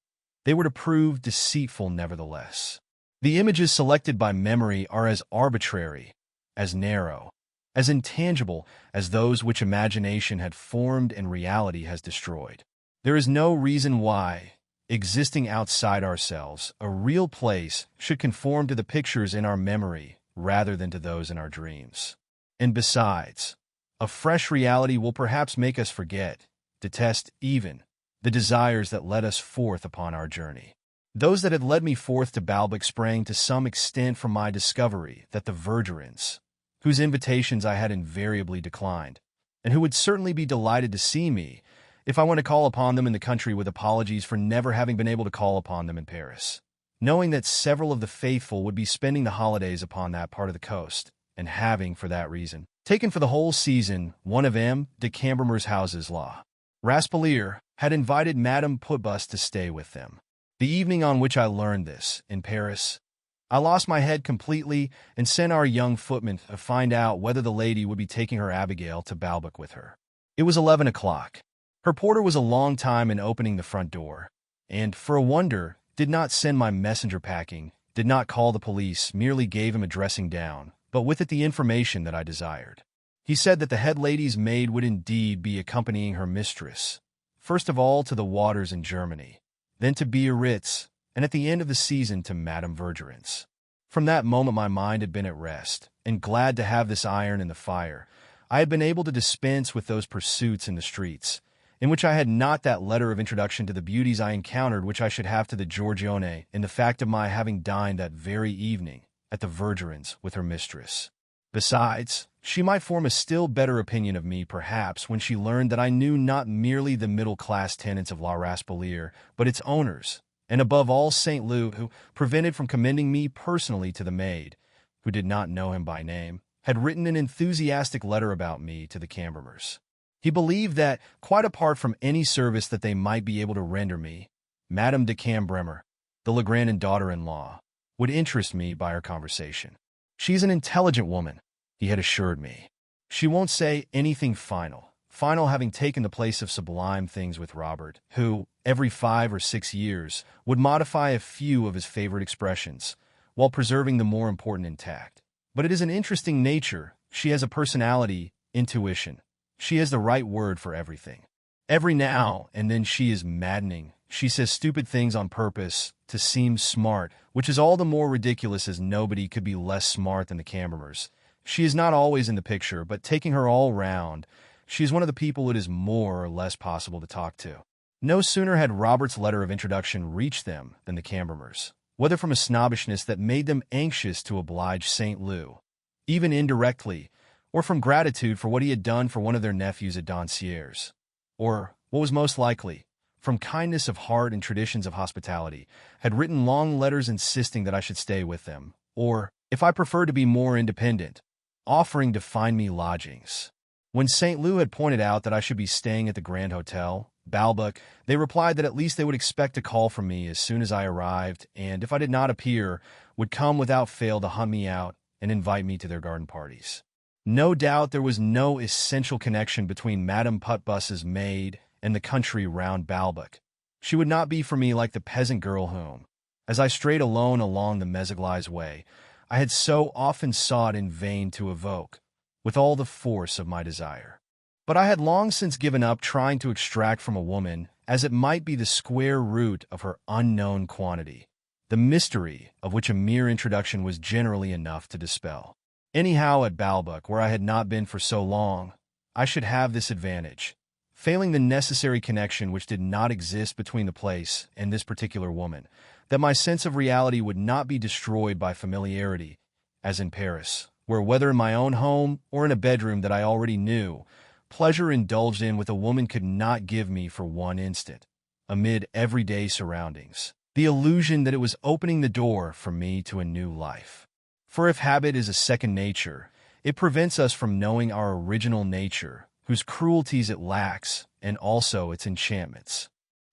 They were to prove deceitful nevertheless. The images selected by memory are as arbitrary, as narrow, as intangible as those which imagination had formed and reality has destroyed. There is no reason why, existing outside ourselves, a real place should conform to the pictures in our memory rather than to those in our dreams. And besides, a fresh reality will perhaps make us forget, detest even, the desires that led us forth upon our journey. Those that had led me forth to Baalbek sprang to some extent from my discovery that the Vergerins, whose invitations I had invariably declined, and who would certainly be delighted to see me if I went to call upon them in the country with apologies for never having been able to call upon them in Paris, knowing that several of the faithful would be spending the holidays upon that part of the coast, and having, for that reason, taken for the whole season one of M. de Cambremer's houses La Raspelier had invited Madame Putbus to stay with them. The evening on which I learned this, in Paris, I lost my head completely and sent our young footman to find out whether the lady would be taking her Abigail to Baalbek with her. It was 11 o'clock. Her porter was a long time in opening the front door, and, for a wonder, did not send my messenger packing, did not call the police, merely gave him a dressing down, but with it the information that I desired. He said that the head lady's maid would indeed be accompanying her mistress, first of all to the waters in Germany, then to Biarritz, and at the end of the season to Madame Vergerin's. From that moment my mind had been at rest, and glad to have this iron in the fire, I had been able to dispense with those pursuits in the streets, in which I had not that letter of introduction to the beauties I encountered which I should have to the Giorgione in the fact of my having dined that very evening at the Vergerin's with her mistress. Besides, she might form a still better opinion of me, perhaps, when she learned that I knew not merely the middle-class tenants of La Raspelier, but its owners, and above all St. Loup, who, prevented from commending me personally to the maid, who did not know him by name, had written an enthusiastic letter about me to the Cambremers. He believed that, quite apart from any service that they might be able to render me, Madame de Cambremer, the Legrandin daughter-in-law, would interest me by her conversation. "She's an intelligent woman," he had assured me. "She won't say anything final having taken the place of sublime things with Robert, who, every 5 or 6 years, would modify a few of his favorite expressions, while preserving the more important intact. But it is an interesting nature. She has a personality, intuition. She has the right word for everything. Every now and then she is maddening. She says stupid things on purpose to seem smart, which is all the more ridiculous as nobody could be less smart than the Cambremers. She is not always in the picture, but taking her all round, she is one of the people it is more or less possible to talk to." No sooner had Robert's letter of introduction reached them than the Cambremers, whether from a snobbishness that made them anxious to oblige St. Loup, even indirectly, or from gratitude for what he had done for one of their nephews at Doncier's, or, what was most likely, from kindness of heart and traditions of hospitality, had written long letters insisting that I should stay with them, or, if I preferred to be more independent, offering to find me lodgings. When St. Loup had pointed out that I should be staying at the Grand Hotel, Baalbek, they replied that at least they would expect a call from me as soon as I arrived, and if I did not appear, would come without fail to hunt me out and invite me to their garden parties. No doubt there was no essential connection between Madame Putbus's maid and the country round Baalbek. She would not be for me like the peasant girl whom, as I strayed alone along the Meseglise way, I had so often sought in vain to evoke, with all the force of my desire. But I had long since given up trying to extract from a woman, as it might be the square root of her unknown quantity, the mystery of which a mere introduction was generally enough to dispel. Anyhow, at Balbuck, where I had not been for so long, I should have this advantage. Failing the necessary connection which did not exist between the place and this particular woman, that my sense of reality would not be destroyed by familiarity, as in Paris, where whether in my own home or in a bedroom that I already knew, pleasure indulged in with a woman could not give me for one instant, amid everyday surroundings, the illusion that it was opening the door for me to a new life. For if habit is a second nature, it prevents us from knowing our original nature, whose cruelties it lacks, and also its enchantments.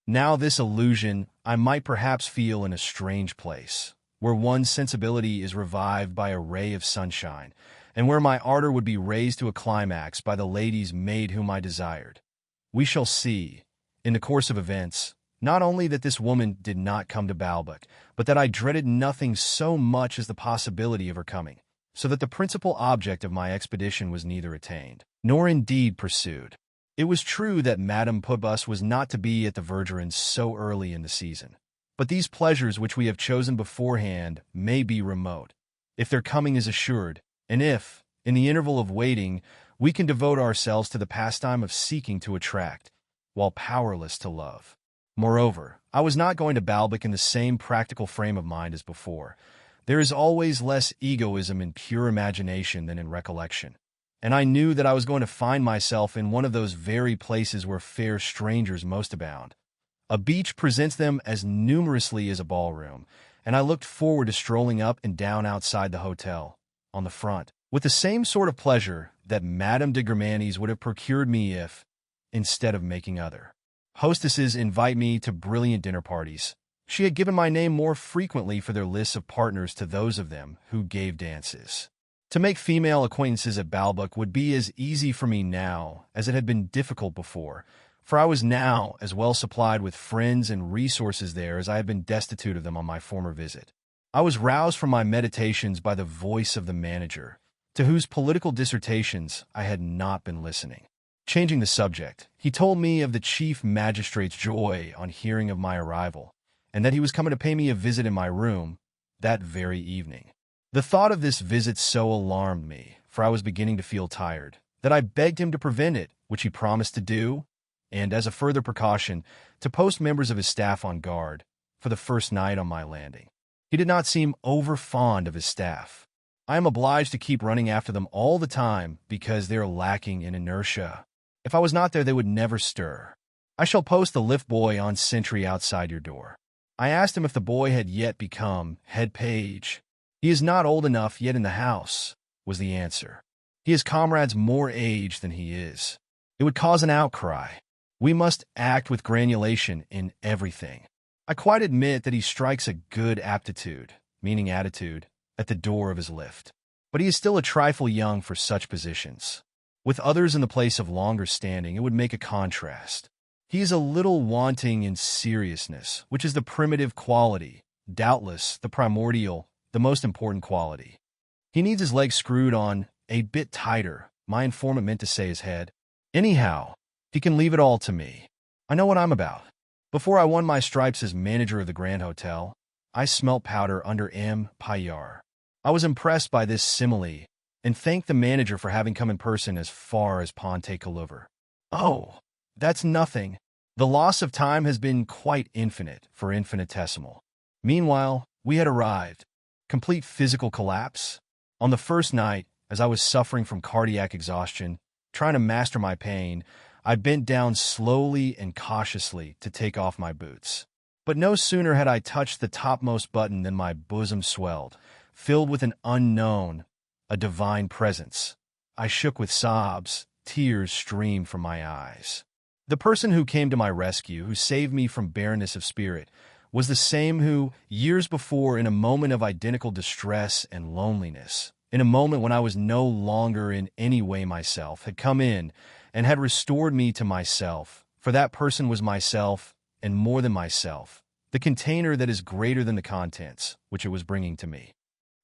Now this illusion I might perhaps feel in a strange place, where one's sensibility is revived by a ray of sunshine, and where my ardor would be raised to a climax by the lady's maid whom I desired. We shall see, in the course of events, not only that this woman did not come to Balbuck, but that I dreaded nothing so much as the possibility of her coming, so that the principal object of my expedition was neither attained, nor indeed pursued. It was true that Madame Putbus was not to be at the Verdurins so early in the season, but these pleasures which we have chosen beforehand may be remote, if their coming is assured, and if, in the interval of waiting, we can devote ourselves to the pastime of seeking to attract, while powerless to love. Moreover, I was not going to Balbuck in the same practical frame of mind as before. There is always less egoism in pure imagination than in recollection, and I knew that I was going to find myself in one of those very places where fair strangers most abound. A beach presents them as numerously as a ballroom, and I looked forward to strolling up and down outside the hotel, on the front, with the same sort of pleasure that Madame de Germanis would have procured me if, instead of making other hostesses invite me to brilliant dinner parties, she had given my name more frequently for their lists of partners to those of them who gave dances. To make female acquaintances at Balbuck would be as easy for me now as it had been difficult before, for I was now as well supplied with friends and resources there as I had been destitute of them on my former visit. I was roused from my meditations by the voice of the manager, to whose political dissertations I had not been listening. Changing the subject, he told me of the chief magistrate's joy on hearing of my arrival, and that he was coming to pay me a visit in my room that very evening. The thought of this visit so alarmed me, for I was beginning to feel tired, that I begged him to prevent it, which he promised to do, and, as a further precaution, to post members of his staff on guard for the first night on my landing. He did not seem over-fond of his staff. I am obliged to keep running after them all the time because they are lacking in inertia. If I was not there, they would never stir. I shall post the lift boy on sentry outside your door. I asked him if the boy had yet become head page. He is not old enough yet in the house, was the answer. He has comrades more aged than he is. It would cause an outcry. We must act with granulation in everything. I quite admit that he strikes a good aptitude, meaning attitude, at the door of his lift. But he is still a trifle young for such positions. With others in the place of longer standing, it would make a contrast. He is a little wanting in seriousness, which is the primitive quality, doubtless the primordial, the most important quality. He needs his legs screwed on a bit tighter. My informant meant to say his head. Anyhow, he can leave it all to me. I know what I'm about. Before I won my stripes as manager of the Grand Hotel, I smelt powder under M. Paillard. I was impressed by this simile, and thanked the manager for having come in person as far as Ponte Calover. Oh, that's nothing. The loss of time has been quite infinite for infinitesimal. Meanwhile, we had arrived. Complete physical collapse. On the first night, as I was suffering from cardiac exhaustion, trying to master my pain, I bent down slowly and cautiously to take off my boots. But no sooner had I touched the topmost button than my bosom swelled, filled with an unknown, a divine presence. I shook with sobs, tears streamed from my eyes. The person who came to my rescue, who saved me from barrenness of spirit, was the same who, years before, in a moment of identical distress and loneliness, in a moment when I was no longer in any way myself, had come in and had restored me to myself, for that person was myself, and more than myself, the container that is greater than the contents, which it was bringing to me.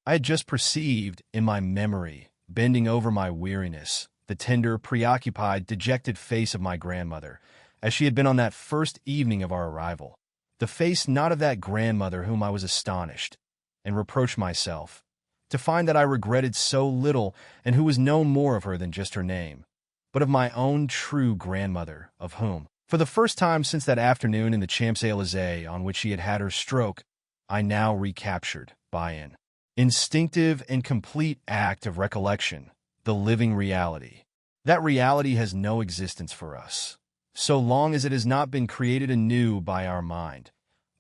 I had just perceived, in my memory, bending over my weariness, the tender, preoccupied, dejected face of my grandmother, as she had been on that first evening of our arrival. The face not of that grandmother whom I was astonished, and reproached myself, to find that I regretted so little, and who was no more of her than just her name, but of my own true grandmother, of whom, for the first time since that afternoon in the Champs-Élysées on which she had had her stroke, I now recaptured, by an instinctive and complete act of recollection, the living reality. That reality has no existence for us, so long as it has not been created anew by our mind.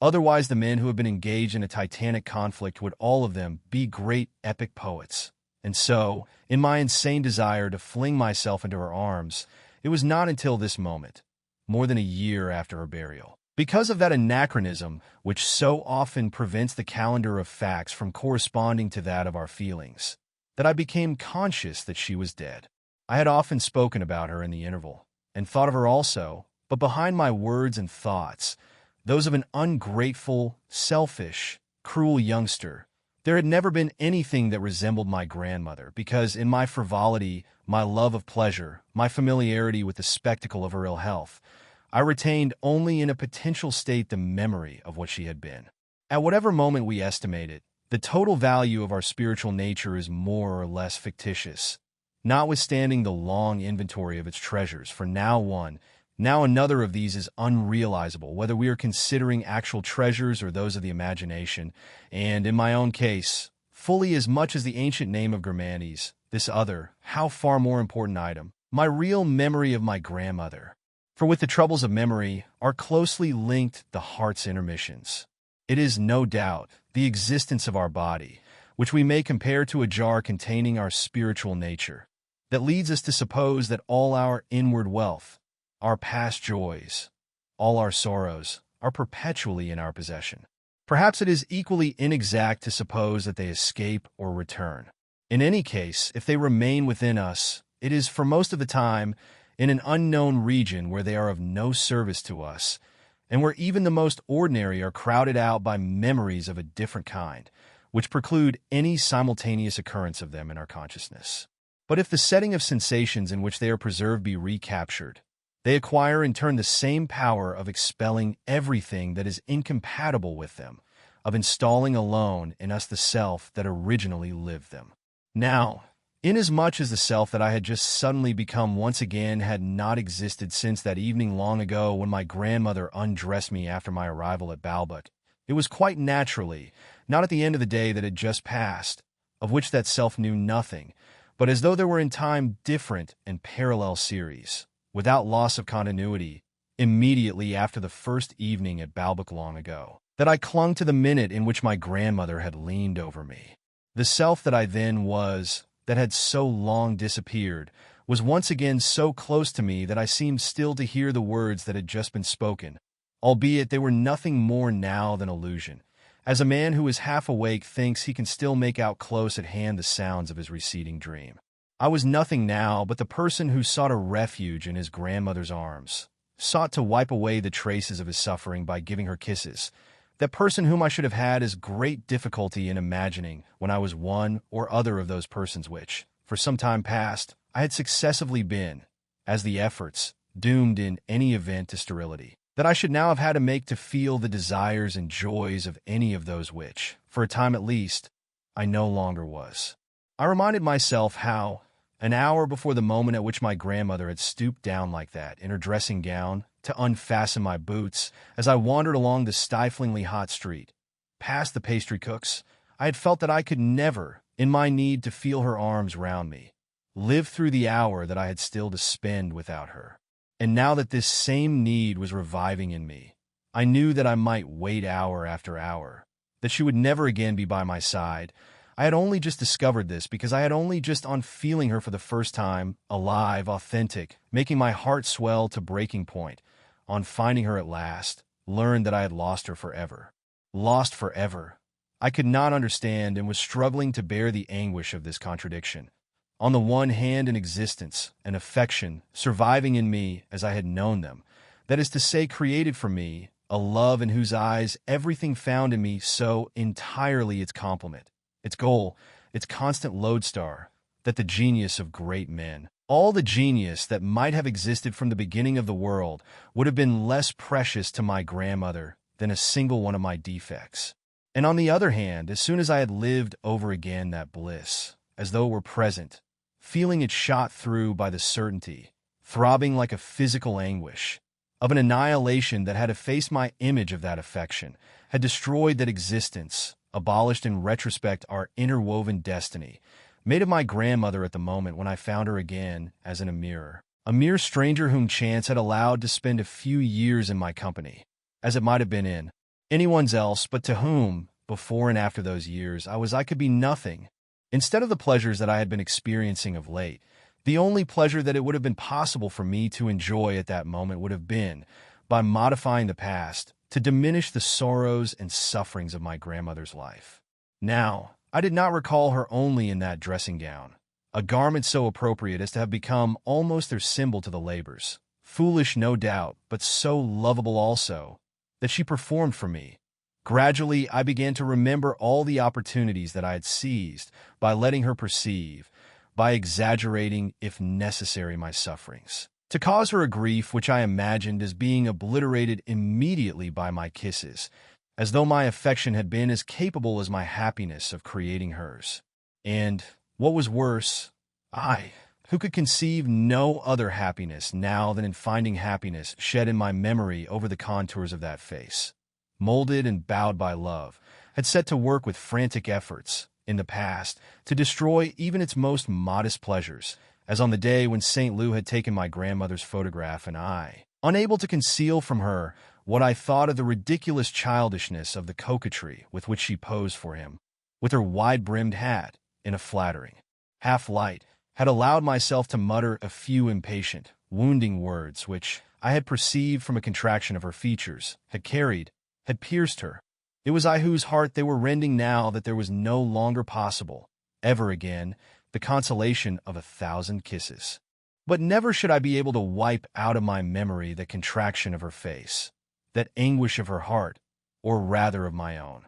Otherwise, the men who have been engaged in a titanic conflict would all of them be great epic poets. And so, in my insane desire to fling myself into her arms, it was not until this moment, more than a year after her burial, because of that anachronism which so often prevents the calendar of facts from corresponding to that of our feelings, that I became conscious that she was dead. I had often spoken about her in the interval, and thought of her also, but behind my words and thoughts, those of an ungrateful, selfish, cruel youngster, there had never been anything that resembled my grandmother, because in my frivolity, my love of pleasure, my familiarity with the spectacle of her ill health, I retained only in a potential state the memory of what she had been. At whatever moment we estimate it, the total value of our spiritual nature is more or less fictitious, notwithstanding the long inventory of its treasures, for now one, now another of these is unrealizable, whether we are considering actual treasures or those of the imagination, and, in my own case, fully as much as the ancient name of Germanes, this other, how far more important item, my real memory of my grandmother. For with the troubles of memory are closely linked the heart's intermissions. It is, no doubt, the existence of our body, which we may compare to a jar containing our spiritual nature, that leads us to suppose that all our inward wealth, our past joys, all our sorrows, are perpetually in our possession. Perhaps it is equally inexact to suppose that they escape or return. In any case, if they remain within us, it is for most of the time in an unknown region where they are of no service to us, and where even the most ordinary are crowded out by memories of a different kind, which preclude any simultaneous occurrence of them in our consciousness. But if the setting of sensations in which they are preserved be recaptured, they acquire in turn the same power of expelling everything that is incompatible with them, of installing alone in us the self that originally lived them. Now, inasmuch as the self that I had just suddenly become once again had not existed since that evening long ago when my grandmother undressed me after my arrival at Balbec, it was quite naturally, not at the end of the day that had just passed, of which that self knew nothing, but as though there were in time different and parallel series, without loss of continuity, immediately after the first evening at Balbec long ago, that I clung to the minute in which my grandmother had leaned over me. The self that I then was, that had so long disappeared, was once again so close to me that I seemed still to hear the words that had just been spoken, albeit they were nothing more now than illusion, as a man who is half awake thinks he can still make out close at hand the sounds of his receding dream. I was nothing now but the person who sought a refuge in his grandmother's arms, sought to wipe away the traces of his suffering by giving her kisses, that person whom I should have had as great difficulty in imagining when I was one or other of those persons which, for some time past, I had successively been, as the efforts, doomed in any event to sterility, that I should now have had to make to feel the desires and joys of any of those which, for a time at least, I no longer was. I reminded myself how, an hour before the moment at which my grandmother had stooped down like that in her dressing gown to unfasten my boots, as I wandered along the stiflingly hot street, past the pastry cook's, I had felt that I could never, in my need to feel her arms round me, live through the hour that I had still to spend without her. And now that this same need was reviving in me, I knew that I might wait hour after hour, that she would never again be by my side. I had only just discovered this because I had only just on feeling her for the first time, alive, authentic, making my heart swell to breaking point, on finding her at last, learned that I had lost her forever. Lost forever. I could not understand and was struggling to bear the anguish of this contradiction. On the one hand, an existence, an affection, surviving in me as I had known them, that is to say, created for me, a love in whose eyes everything found in me so entirely its complement, its goal, its constant lodestar, that the genius of great men, All the genius that might have existed from the beginning of the world would have been less precious to my grandmother than a single one of my defects. And on the other hand, as soon as I had lived over again that bliss, as though it were present, feeling it shot through by the certainty, throbbing like a physical anguish, of an annihilation that had effaced my image of that affection, had destroyed that existence, abolished in retrospect our interwoven destiny, made of my grandmother at the moment when I found her again as in a mere stranger whom chance had allowed to spend a few years in my company, as it might have been in anyone's else, but to whom, before and after those years, I could be nothing. Instead of the pleasures that I had been experiencing of late, the only pleasure that it would have been possible for me to enjoy at that moment would have been, by modifying the past, to diminish the sorrows and sufferings of my grandmother's life. Now, I did not recall her only in that dressing gown, a garment so appropriate as to have become almost their symbol to the labors, foolish no doubt, but so lovable also, that she performed for me. Gradually, I began to remember all the opportunities that I had seized by letting her perceive, by exaggerating, if necessary, my sufferings, to cause her a grief which I imagined as being obliterated immediately by my kisses, as though my affection had been as capable as my happiness of creating hers. And, what was worse, I, who could conceive no other happiness now than in finding happiness shed in my memory over the contours of that face, molded and bowed by love, had set to work with frantic efforts, in the past, to destroy even its most modest pleasures, as on the day when St. Lou had taken my grandmother's photograph and I, unable to conceal from her what I thought of the ridiculous childishness of the coquetry with which she posed for him, with her wide-brimmed hat, in a flattering half-light, had allowed myself to mutter a few impatient, wounding words which I had perceived from a contraction of her features, had pierced her. It was I whose heart they were rending now that there was no longer possible, ever again, the consolation of 1,000 kisses. But never should I be able to wipe out of my memory the contraction of her face, that anguish of her heart, or rather of my own.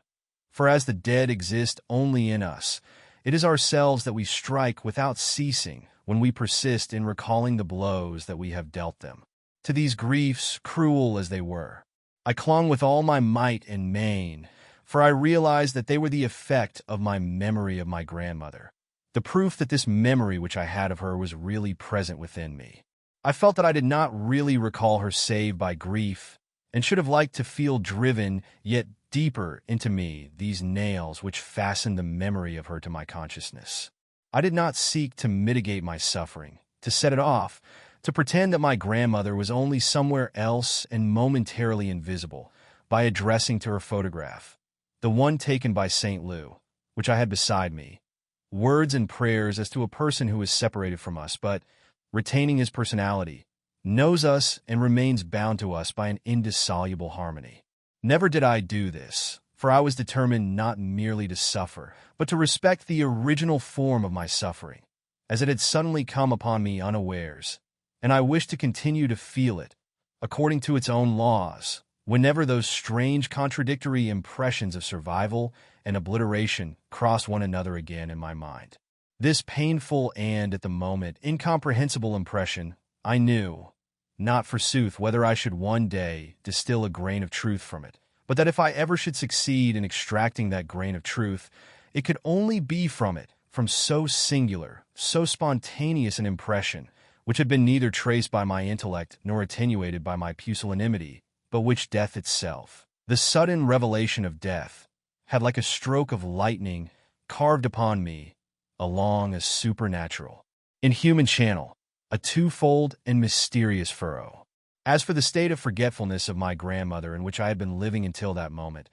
For as the dead exist only in us, it is ourselves that we strike without ceasing when we persist in recalling the blows that we have dealt them. To these griefs, cruel as they were, I clung with all my might and main, for I realized that they were the effect of my memory of my grandmother, the proof that this memory which I had of her was really present within me. I felt that I did not really recall her save by grief, and should have liked to feel driven yet deeper into me these nails which fastened the memory of her to my consciousness. I did not seek to mitigate my suffering, to set it off, to pretend that my grandmother was only somewhere else and momentarily invisible, by addressing to her photograph, the one taken by St. Lou, which I had beside me, words and prayers as to a person who is separated from us, but, retaining his personality, knows us and remains bound to us by an indissoluble harmony. Never did I do this, for I was determined not merely to suffer, but to respect the original form of my suffering, as it had suddenly come upon me unawares, and I wished to continue to feel it, according to its own laws, whenever those strange contradictory impressions of survival and obliteration crossed one another again in my mind. This painful and, at the moment, incomprehensible impression, I knew, not forsooth whether I should one day distill a grain of truth from it, but that if I ever should succeed in extracting that grain of truth, it could only be from it, from so singular, so spontaneous an impression, which had been neither traced by my intellect nor attenuated by my pusillanimity, but which death itself, the sudden revelation of death, had like a stroke of lightning carved upon me along a supernatural, inhuman channel, a twofold and mysterious furrow. As for the state of forgetfulness of my grandmother in which I had been living until that moment,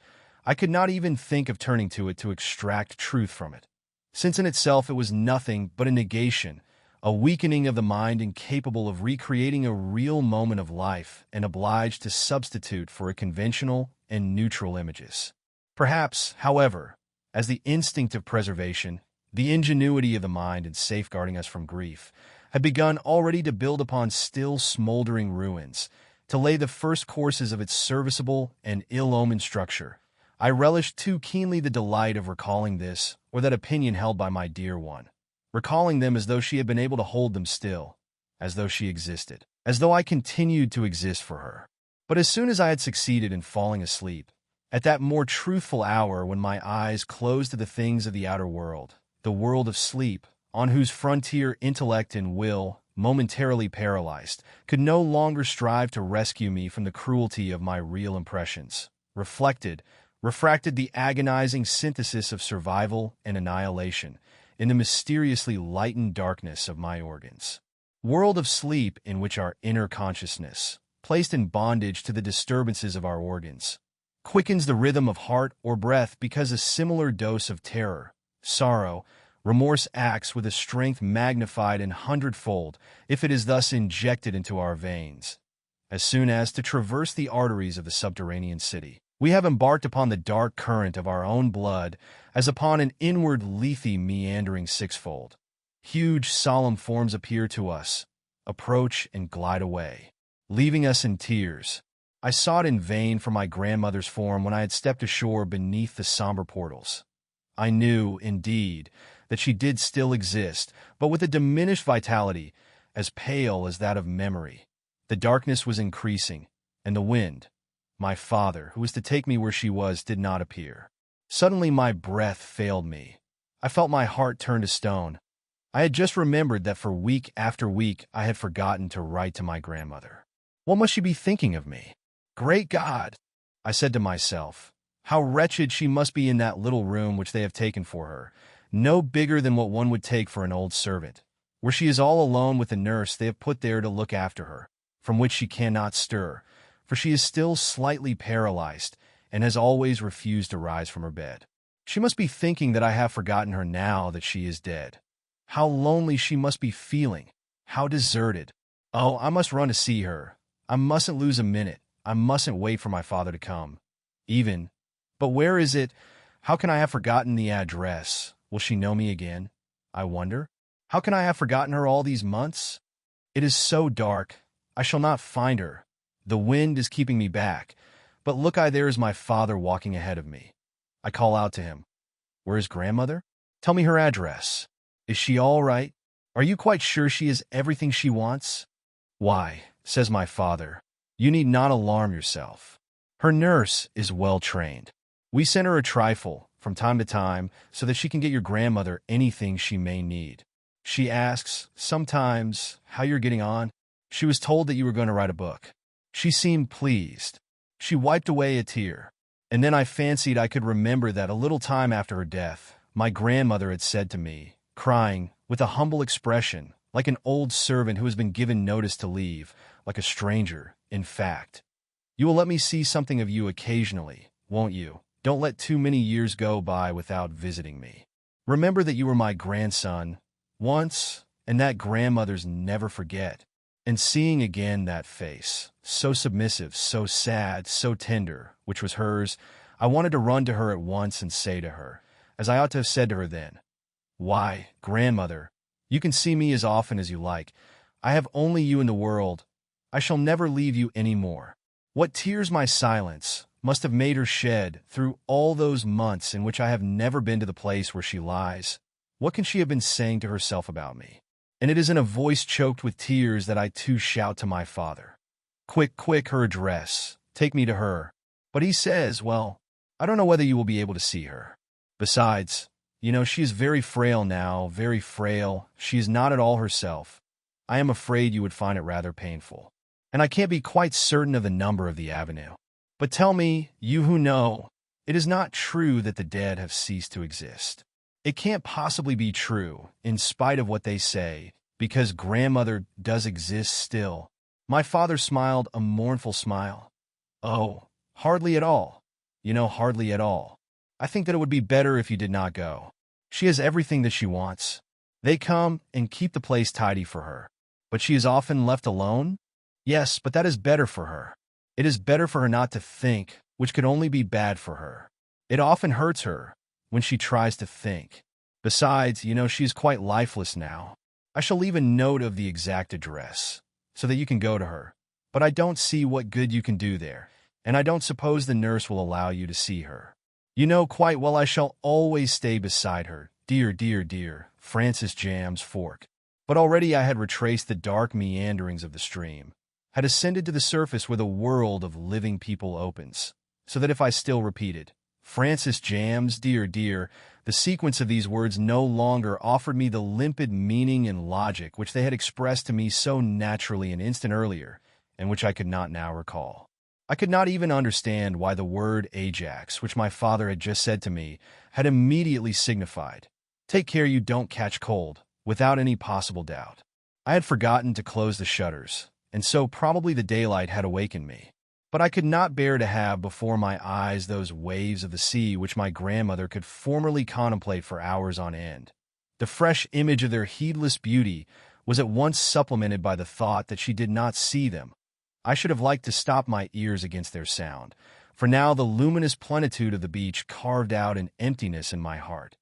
I could not even think of turning to it to extract truth from it, since in itself it was nothing but a negation, a weakening of the mind incapable of recreating a real moment of life and obliged to substitute for a conventional and neutral images. Perhaps, however, as the instinct of preservation, the ingenuity of the mind in safeguarding us from grief, had begun already to build upon still smoldering ruins, to lay the first courses of its serviceable and ill-omened structure, I relished too keenly the delight of recalling this or that opinion held by my dear one, recalling them as though she had been able to hold them still, as though she existed, as though I continued to exist for her. But as soon as I had succeeded in falling asleep, at that more truthful hour when my eyes closed to the things of the outer world, the world of sleep, on whose frontier intellect and will, momentarily paralyzed, could no longer strive to rescue me from the cruelty of my real impressions, refracted the agonizing synthesis of survival and annihilation in the mysteriously lightened darkness of my organs. World of sleep in which our inner consciousness, placed in bondage to the disturbances of our organs, quickens the rhythm of heart or breath because a similar dose of terror, sorrow, remorse acts with a strength magnified an hundredfold if it is thus injected into our veins. As soon as to traverse the arteries of the subterranean city, we have embarked upon the dark current of our own blood as upon an inward lethe meandering sixfold. Huge solemn forms appear to us, approach and glide away, leaving us in tears. I sought in vain for my grandmother's form when I had stepped ashore beneath the somber portals. I knew, indeed, that she did still exist, but with a diminished vitality, as pale as that of memory. The darkness was increasing, and the wind, my father, who was to take me where she was, did not appear. Suddenly my breath failed me. I felt my heart turn to stone. I had just remembered that for week after week I had forgotten to write to my grandmother. What must she be thinking of me? Great God! I said to myself. How wretched she must be in that little room which they have taken for her, no bigger than what one would take for an old servant, where she is all alone with the nurse they have put there to look after her, from which she cannot stir, for she is still slightly paralyzed and has always refused to rise from her bed. She must be thinking that I have forgotten her now that she is dead. How lonely she must be feeling, how deserted. Oh, I must run to see her. I mustn't lose a minute. I mustn't wait for my father to come. But where is it? How can I have forgotten the address? Will she know me again? I wonder. How can I have forgotten her all these months? It is so dark. I shall not find her. The wind is keeping me back. But look, there is my father walking ahead of me. I call out to him. Where is grandmother? Tell me her address. Is she all right? Are you quite sure she is everything she wants? Why, says my father, you need not alarm yourself. Her nurse is well trained. We send her a trifle, from time to time, so that she can get your grandmother anything she may need. She asks, sometimes, how you're getting on. She was told that you were going to write a book. She seemed pleased. She wiped away a tear. And then I fancied I could remember that a little time after her death, my grandmother had said to me, crying, with a humble expression, like an old servant who has been given notice to leave, like a stranger, in fact. You will let me see something of you occasionally, won't you? Don't let too many years go by without visiting me. Remember that you were my grandson once, and that grandmothers never forget. And seeing again that face, so submissive, so sad, so tender, which was hers, I wanted to run to her at once and say to her, as I ought to have said to her then, why, grandmother, you can see me as often as you like. I have only you in the world. I shall never leave you any more. What tears my silence must have made her shed through all those months in which I have never been to the place where she lies. What can she have been saying to herself about me? And it is in a voice choked with tears that I too shout to my father. Quick, quick, her address. Take me to her. But he says, well, I don't know whether you will be able to see her. Besides, she is very frail now, very frail. She is not at all herself. I am afraid you would find it rather painful. And I can't be quite certain of the number of the avenue. But tell me, you who know, it is not true that the dead have ceased to exist. It can't possibly be true, in spite of what they say, because grandmother does exist still. My father smiled a mournful smile. Oh, hardly at all. Hardly at all. I think that it would be better if you did not go. She has everything that she wants. They come and keep the place tidy for her. But she is often left alone? Yes, but that is better for her. It is better for her not to think, which could only be bad for her. It often hurts her when she tries to think. Besides, she is quite lifeless now. I shall leave a note of the exact address, so that you can go to her. But I don't see what good you can do there, and I don't suppose the nurse will allow you to see her. You know quite well I shall always stay beside her, dear, dear, dear, Francis Jam's fork. But already I had retraced the dark meanderings of the stream, had ascended to the surface where the world of living people opens, so that if I still repeated, "Francis Jams, dear, dear," the sequence of these words no longer offered me the limpid meaning and logic which they had expressed to me so naturally an instant earlier, and which I could not now recall. I could not even understand why the word Ajax, which my father had just said to me, had immediately signified, "Take care you don't catch cold," without any possible doubt. I had forgotten to close the shutters, and so probably the daylight had awakened me. But I could not bear to have before my eyes those waves of the sea which my grandmother could formerly contemplate for hours on end. The fresh image of their heedless beauty was at once supplemented by the thought that she did not see them. I should have liked to stop my ears against their sound, for now the luminous plenitude of the beach carved out an emptiness in my heart.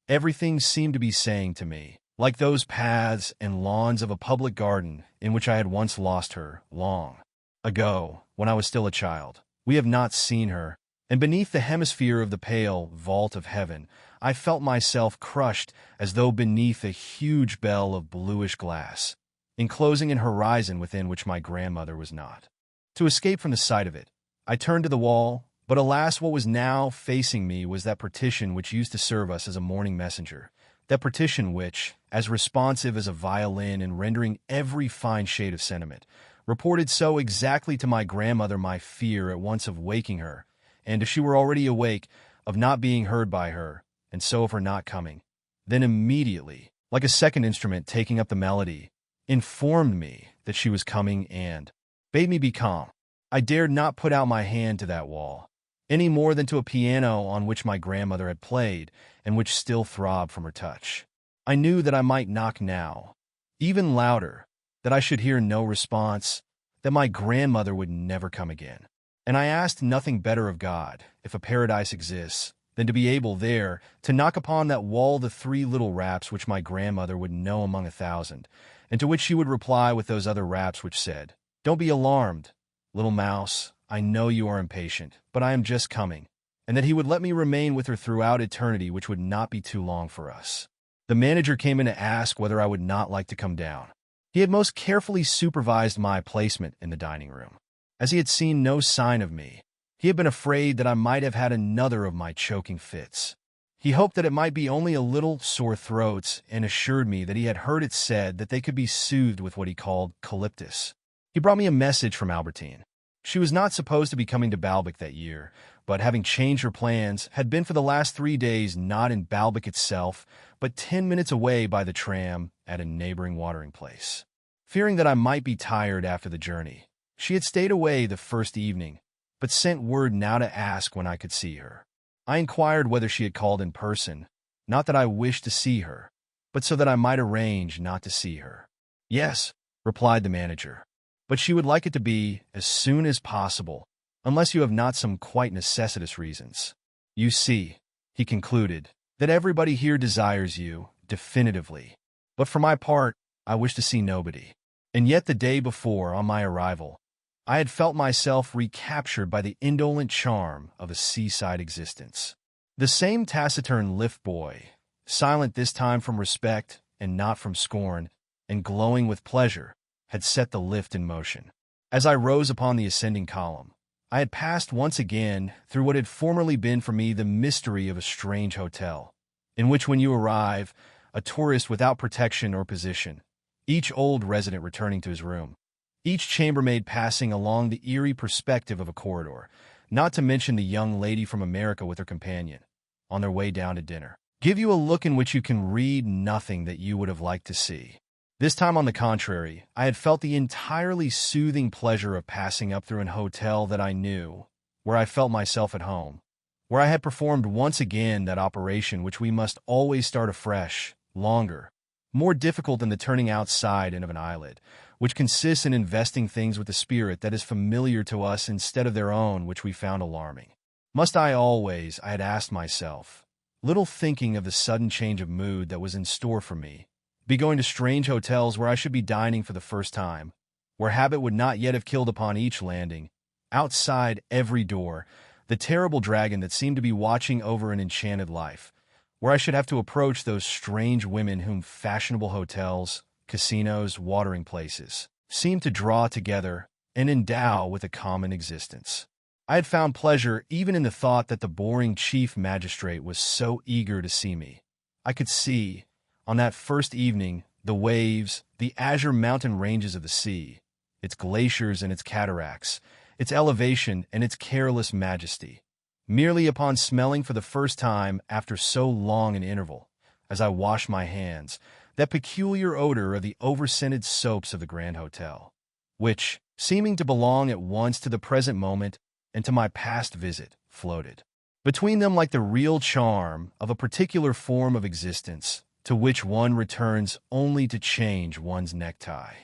Everything seemed to be saying to me, like those paths and lawns of a public garden in which I had once lost her, long ago, when I was still a child. We have not seen her, and beneath the hemisphere of the pale vault of heaven, I felt myself crushed as though beneath a huge bell of bluish glass, enclosing an horizon within which my grandmother was not. To escape from the sight of it, I turned to the wall, but alas, what was now facing me was that partition which used to serve us as a morning messenger, that partition which, as responsive as a violin and rendering every fine shade of sentiment, reported so exactly to my grandmother my fear at once of waking her, and if she were already awake, of not being heard by her, and so of her not coming. Then immediately, like a second instrument taking up the melody, informed me that she was coming and bade me be calm. I dared not put out my hand to that wall, any more than to a piano on which my grandmother had played and which still throbbed from her touch. I knew that I might knock now, even louder, that I should hear no response, that my grandmother would never come again. And I asked nothing better of God, if a paradise exists, than to be able there to knock upon that wall the 3 little raps which my grandmother would know among 1,000, and to which she would reply with those other raps which said, "Don't be alarmed, little mouse, I know you are impatient, but I am just coming," and that he would let me remain with her throughout eternity, which would not be too long for us. The manager came in to ask whether I would not like to come down. He had most carefully supervised my placement in the dining room. As he had seen no sign of me, he had been afraid that I might have had another of my choking fits. He hoped that it might be only a little sore throats, and assured me that he had heard it said that they could be soothed with what he called calyptus. He brought me a message from Albertine. She was not supposed to be coming to Baalbek that year, but having changed her plans, had been for the last 3 days not in Baalbek itself, but 10 minutes away by the tram at a neighboring watering place. Fearing that I might be tired after the journey, she had stayed away the first evening, but sent word now to ask when I could see her. I inquired whether she had called in person, not that I wished to see her, but so that I might arrange not to see her. "Yes," replied the manager, "but she would like it to be as soon as possible, unless you have not some quite necessitous reasons. You see," he concluded, "that everybody here desires you, definitively. But for my part, I wish to see nobody." And yet the day before, on my arrival, I had felt myself recaptured by the indolent charm of a seaside existence. The same taciturn lift boy, silent this time from respect and not from scorn, and glowing with pleasure, had set the lift in motion. As I rose upon the ascending column, I had passed once again through what had formerly been for me the mystery of a strange hotel, in which when you arrive, a tourist without protection or position, each old resident returning to his room, each chambermaid passing along the eerie perspective of a corridor, not to mention the young lady from America with her companion, on their way down to dinner, give you a look in which you can read nothing that you would have liked to see. This time, on the contrary, I had felt the entirely soothing pleasure of passing up through an hotel that I knew, where I felt myself at home, where I had performed once again that operation which we must always start afresh, longer, more difficult than the turning outside in of an eyelid, which consists in investing things with a spirit that is familiar to us instead of their own, which we found alarming. Must I always, I had asked myself, little thinking of the sudden change of mood that was in store for me, be going to strange hotels where I should be dining for the first time, where habit would not yet have killed upon each landing, outside every door, the terrible dragon that seemed to be watching over an enchanted life, where I should have to approach those strange women whom fashionable hotels, casinos, watering places, seemed to draw together and endow with a common existence. I had found pleasure even in the thought that the boring chief magistrate was so eager to see me. I could see, on that first evening, the waves, the azure mountain ranges of the sea, its glaciers and its cataracts, its elevation and its careless majesty. Merely upon smelling for the first time after so long an interval, as I washed my hands, that peculiar odor of the over-scented soaps of the Grand Hotel, which, seeming to belong at once to the present moment and to my past visit, floated between them like the real charm of a particular form of existence to which one returns only to change one's necktie.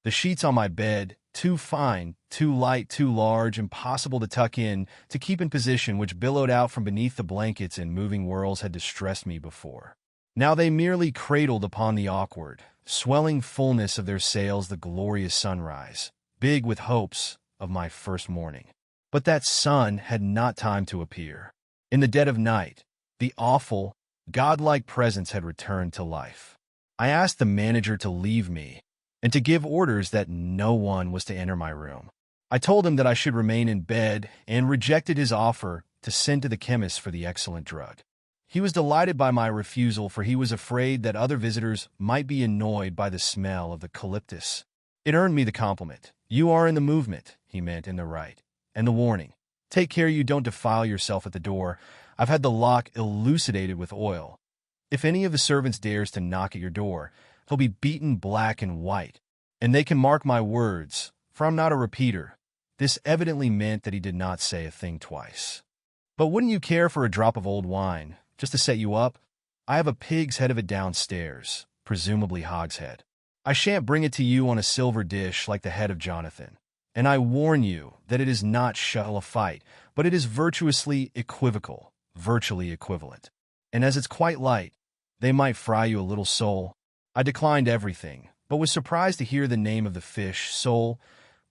The sheets on my bed, too fine, too light, too large, impossible to tuck in, to keep in position, which billowed out from beneath the blankets in moving whirls, had distressed me before. Now they merely cradled upon the awkward, swelling fullness of their sails the glorious sunrise, big with hopes of my first morning. But that sun had not time to appear. In the dead of night, the awful, godlike presence had returned to life. I asked the manager to leave me and to give orders that no one was to enter my room. I told him that I should remain in bed and rejected his offer to send to the chemist for the excellent drug. He was delighted by my refusal, for he was afraid that other visitors might be annoyed by the smell of the eucalyptus. It earned me the compliment. "You are in the movement," he meant in the right, and the warning, "Take care you don't defile yourself at the door. I've had the lock elucidated with oil. If any of the servants dares to knock at your door, he'll be beaten black and white. And they can mark my words, for I'm not a repeater." This evidently meant that he did not say a thing twice. "But wouldn't you care for a drop of old wine, just to set you up? I have a pig's head of it downstairs, presumably hogshead. I shan't bring it to you on a silver dish like the head of Jonathan. And I warn you that it is not shall a fight, but it is virtually equivocal, virtually equivalent. And as it's quite light, they might fry you a little sole." I declined everything, but was surprised to hear the name of the fish, sole,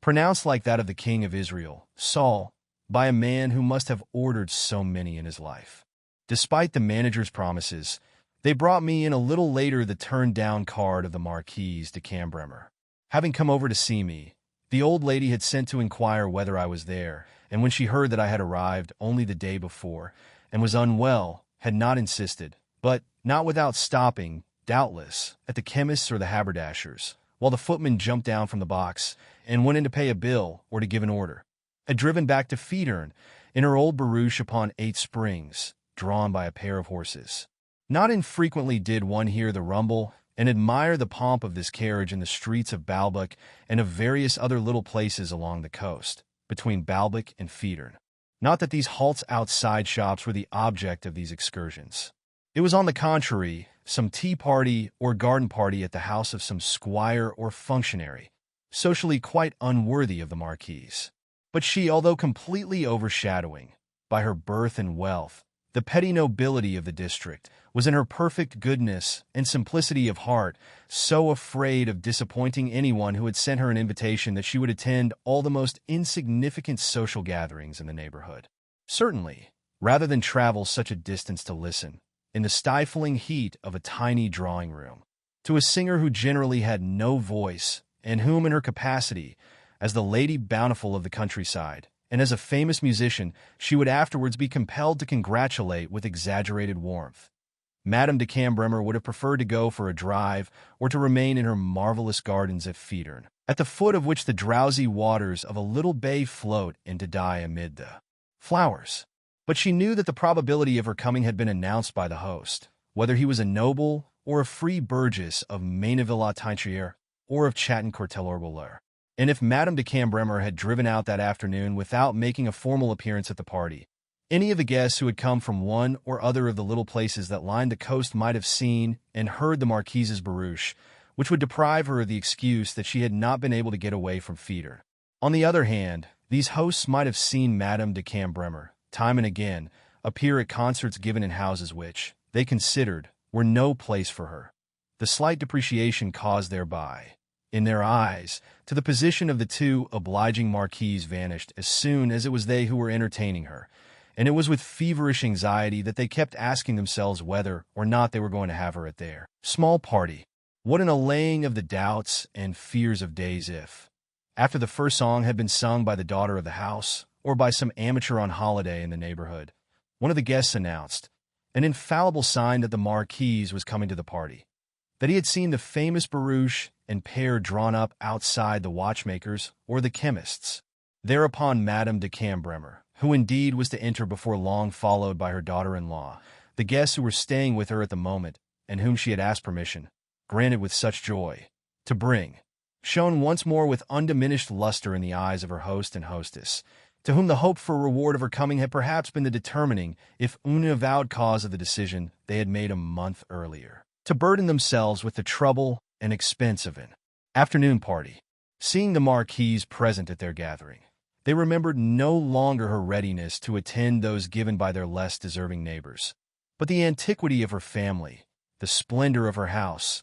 pronounced like that of the king of Israel, Saul, by a man who must have ordered so many in his life. Despite the manager's promises, they brought me in a little later the turned-down card of the Marquise de Cambremer. Having come over to see me, the old lady had sent to inquire whether I was there, and when she heard that I had arrived only the day before and was unwell, had not insisted, but, not without stopping, doubtless, at the chemist's or the haberdasher's, while the footman jumped down from the box and went in to pay a bill or to give an order, had driven back to Feedern in her old barouche upon 8 springs, drawn by a pair of horses. Not infrequently did one hear the rumble and admire the pomp of this carriage in the streets of Baalbek and of various other little places along the coast, between Baalbek and Feedern. Not that these halts outside shops were the object of these excursions. It was, on the contrary, some tea party or garden party at the house of some squire or functionary, socially quite unworthy of the Marquise. But she, although completely overshadowing, by her birth and wealth, the petty nobility of the district, was in her perfect goodness and simplicity of heart so afraid of disappointing anyone who had sent her an invitation that she would attend all the most insignificant social gatherings in the neighborhood. Certainly, rather than travel such a distance to listen, in the stifling heat of a tiny drawing-room, to a singer who generally had no voice and whom in her capacity as the Lady Bountiful of the countryside, and as a famous musician, she would afterwards be compelled to congratulate with exaggerated warmth. Madame de Cambremer would have preferred to go for a drive or to remain in her marvelous gardens at Feedern, at the foot of which the drowsy waters of a little bay float and to die amid the flowers. But she knew that the probability of her coming had been announced by the host, whether he was a noble or a free burgess of Maineville-la-Teintière or of Chatton-Courtelleurbouleur. And if Madame de Cambremer had driven out that afternoon without making a formal appearance at the party, any of the guests who had come from one or other of the little places that lined the coast might have seen and heard the Marquise's barouche, which would deprive her of the excuse that she had not been able to get away from Feedern. On the other hand, these hosts might have seen Madame de Cambremer, time and again, appear at concerts given in houses which, they considered, were no place for her. The slight depreciation caused thereby, in their eyes, to the position of the two obliging marquises vanished as soon as it was they who were entertaining her, and it was with feverish anxiety that they kept asking themselves whether or not they were going to have her at their small party. What an allaying of the doubts and fears of days if, after the first song had been sung by the daughter of the house, or by some amateur on holiday in the neighborhood, one of the guests announced, an infallible sign that the Marquis was coming to the party, that he had seen the famous barouche and pair drawn up outside the watchmaker's or the chemist's. Thereupon Madame de Cambremer, who indeed was to enter before long, followed by her daughter-in-law, the guests who were staying with her at the moment, and whom she had asked permission, granted with such joy, to bring, shone once more with undiminished luster in the eyes of her host and hostess, to whom the hoped for reward of her coming had perhaps been the determining, if unavowed cause of the decision they had made a month earlier, to burden themselves with the trouble and expense of an afternoon party. Seeing the Marquise present at their gathering, they remembered no longer her readiness to attend those given by their less deserving neighbors, but the antiquity of her family, the splendor of her house,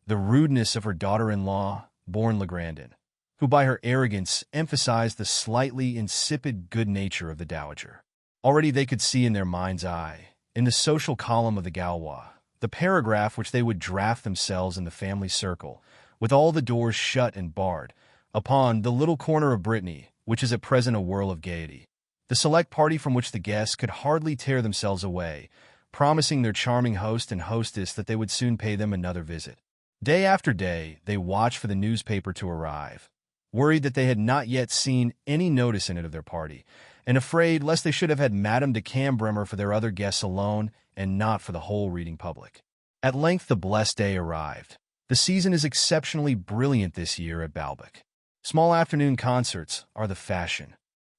the rudeness of her daughter-in-law, born Legrandin, who by her arrogance emphasized the slightly insipid good nature of the dowager. Already they could see in their mind's eye, in the social column of the Gaulois, the paragraph which they would draft themselves in the family circle, with all the doors shut and barred, upon the little corner of Brittany, which is at present a whirl of gaiety, the select party from which the guests could hardly tear themselves away, promising their charming host and hostess that they would soon pay them another visit. Day after day, they watched for the newspaper to arrive, worried that they had not yet seen any notice in it of their party, and afraid lest they should have had Madame de Cambremer for their other guests alone and not for the whole reading public. At length the blessed day arrived. The season is exceptionally brilliant this year at Balbec. Small afternoon concerts are the fashion.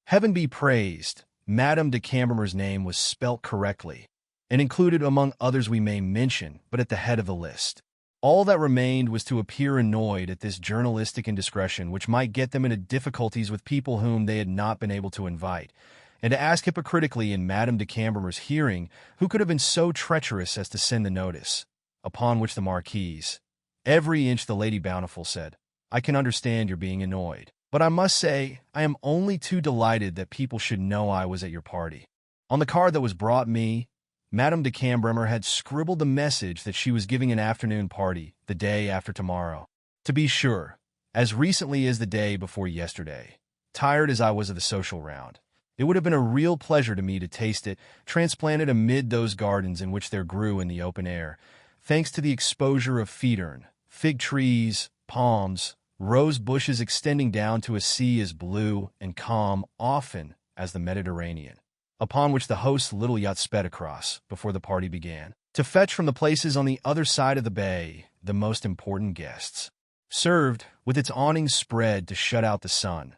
Heaven be praised, Madame de Cambremer's name was spelt correctly, and included among others we may mention, but at the head of the list. All that remained was to appear annoyed at this journalistic indiscretion which might get them into difficulties with people whom they had not been able to invite, and to ask hypocritically in Madame de Cambremer's hearing who could have been so treacherous as to send the notice, upon which the Marquise, every inch the Lady Bountiful, said, "I can understand your being annoyed, but I must say I am only too delighted that people should know I was at your party." On the card that was brought me, Madame de Cambremer had scribbled the message that she was giving an afternoon party the day after tomorrow. To be sure, as recently as the day before yesterday, tired as I was of the social round, it would have been a real pleasure to me to taste it, transplanted amid those gardens in which there grew in the open air, thanks to the exposure of feedern, fig trees, palms, rose bushes extending down to a sea as blue and calm often as the Mediterranean, upon which the host's little yacht sped across before the party began, to fetch from the places on the other side of the bay the most important guests. Served, with its awnings spread to shut out the sun,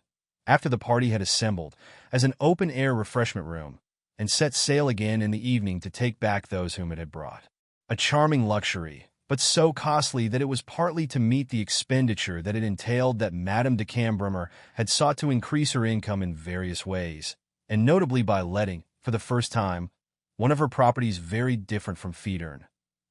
after the party had assembled, as an open-air refreshment room, and set sail again in the evening to take back those whom it had brought. A charming luxury, but so costly that it was partly to meet the expenditure that it entailed that Madame de Cambremer had sought to increase her income in various ways, and notably by letting, for the first time, one of her properties very different from Feedern,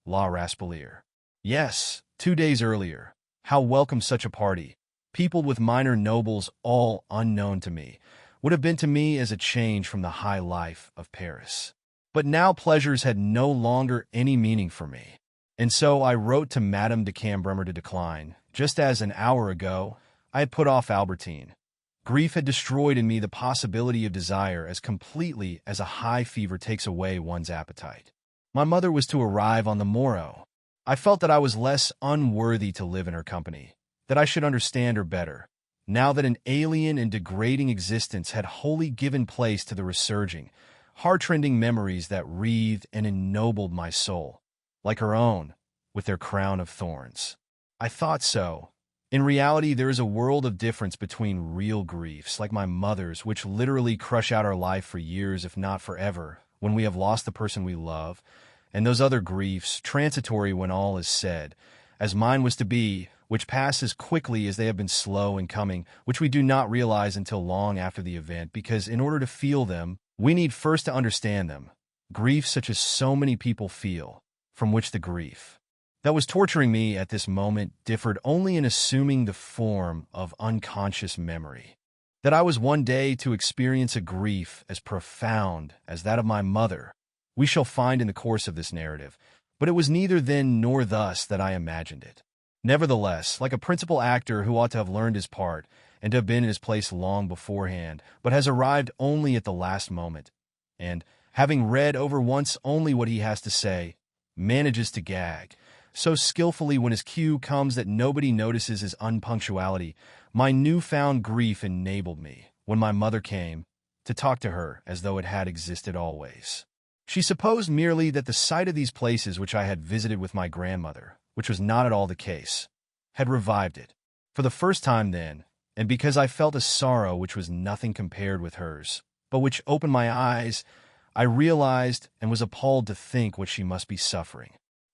La Raspelière. Yes, 2 days earlier, how welcome such a party, peopled with minor nobles all unknown to me, would have been to me as a change from the high life of Paris. But now pleasures had no longer any meaning for me, and so I wrote to Madame de Cambremer to decline, just as an hour ago I had put off Albertine. Grief had destroyed in me the possibility of desire as completely as a high fever takes away one's appetite. My mother was to arrive on the morrow. I felt that I was less unworthy to live in her company, that I should understand her better, now that an alien and degrading existence had wholly given place to the resurging, heart-rending memories that wreathed and ennobled my soul, like her own, with their crown of thorns. I thought so. In reality, there is a world of difference between real griefs, like my mother's, which literally crush out our life for years, if not forever, when we have lost the person we love, and those other griefs, transitory when all is said, as mine was to be, which pass as quickly as they have been slow in coming, which we do not realize until long after the event, because in order to feel them, we need first to understand them. Grief such as so many people feel, from which the grief that was torturing me at this moment differed only in assuming the form of unconscious memory. That I was one day to experience a grief as profound as that of my mother, we shall find in the course of this narrative, but it was neither then nor thus that I imagined it. Nevertheless, like a principal actor who ought to have learned his part and to have been in his place long beforehand, but has arrived only at the last moment, and, having read over once only what he has to say, manages to gag so skillfully when his cue comes that nobody notices his unpunctuality, my newfound grief enabled me, when my mother came, to talk to her as though it had existed always. She supposed merely that the sight of these places which I had visited with my grandmother, which was not at all the case, had revived it. For the first time then, and because I felt a sorrow which was nothing compared with hers, but which opened my eyes, I realized and was appalled to think what she must be suffering.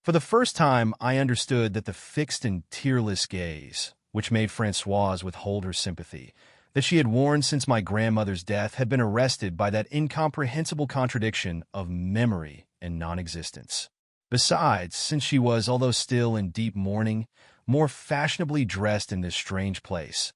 For the first time, I understood that the fixed and tearless gaze, which made Françoise withhold her sympathy, that she had worn since my grandmother's death, had been arrested by that incomprehensible contradiction of memory and non-existence. Besides, since she was, although still in deep mourning, more fashionably dressed in this strange place,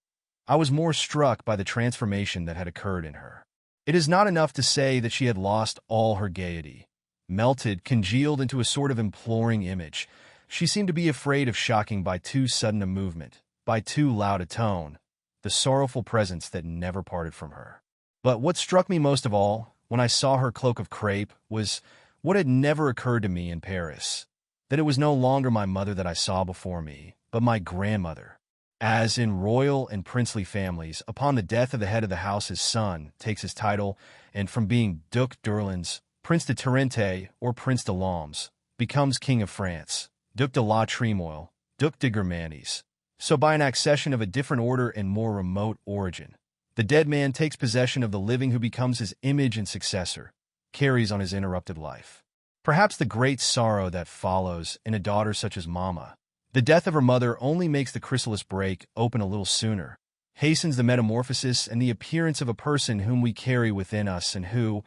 I was more struck by the transformation that had occurred in her. It is not enough to say that she had lost all her gaiety. Melted, congealed into a sort of imploring image, she seemed to be afraid of shocking by too sudden a movement, by too loud a tone, the sorrowful presence that never parted from her. But what struck me most of all, when I saw her cloak of crape, was what had never occurred to me in Paris, that it was no longer my mother that I saw before me, but my grandmother. As in royal and princely families, upon the death of the head of the house his son takes his title, and from being Duc d'Orleans, Prince de Tarente, or Prince de Lens, becomes King of France, Duc de la Trémoille, Duc de Guermantes. So by an accession of a different order and more remote origin, the dead man takes possession of the living who becomes his image and successor, carries on his interrupted life. Perhaps the great sorrow that follows in a daughter such as Mama, the death of her mother, only makes the chrysalis break open a little sooner, hastens the metamorphosis and the appearance of a person whom we carry within us and who,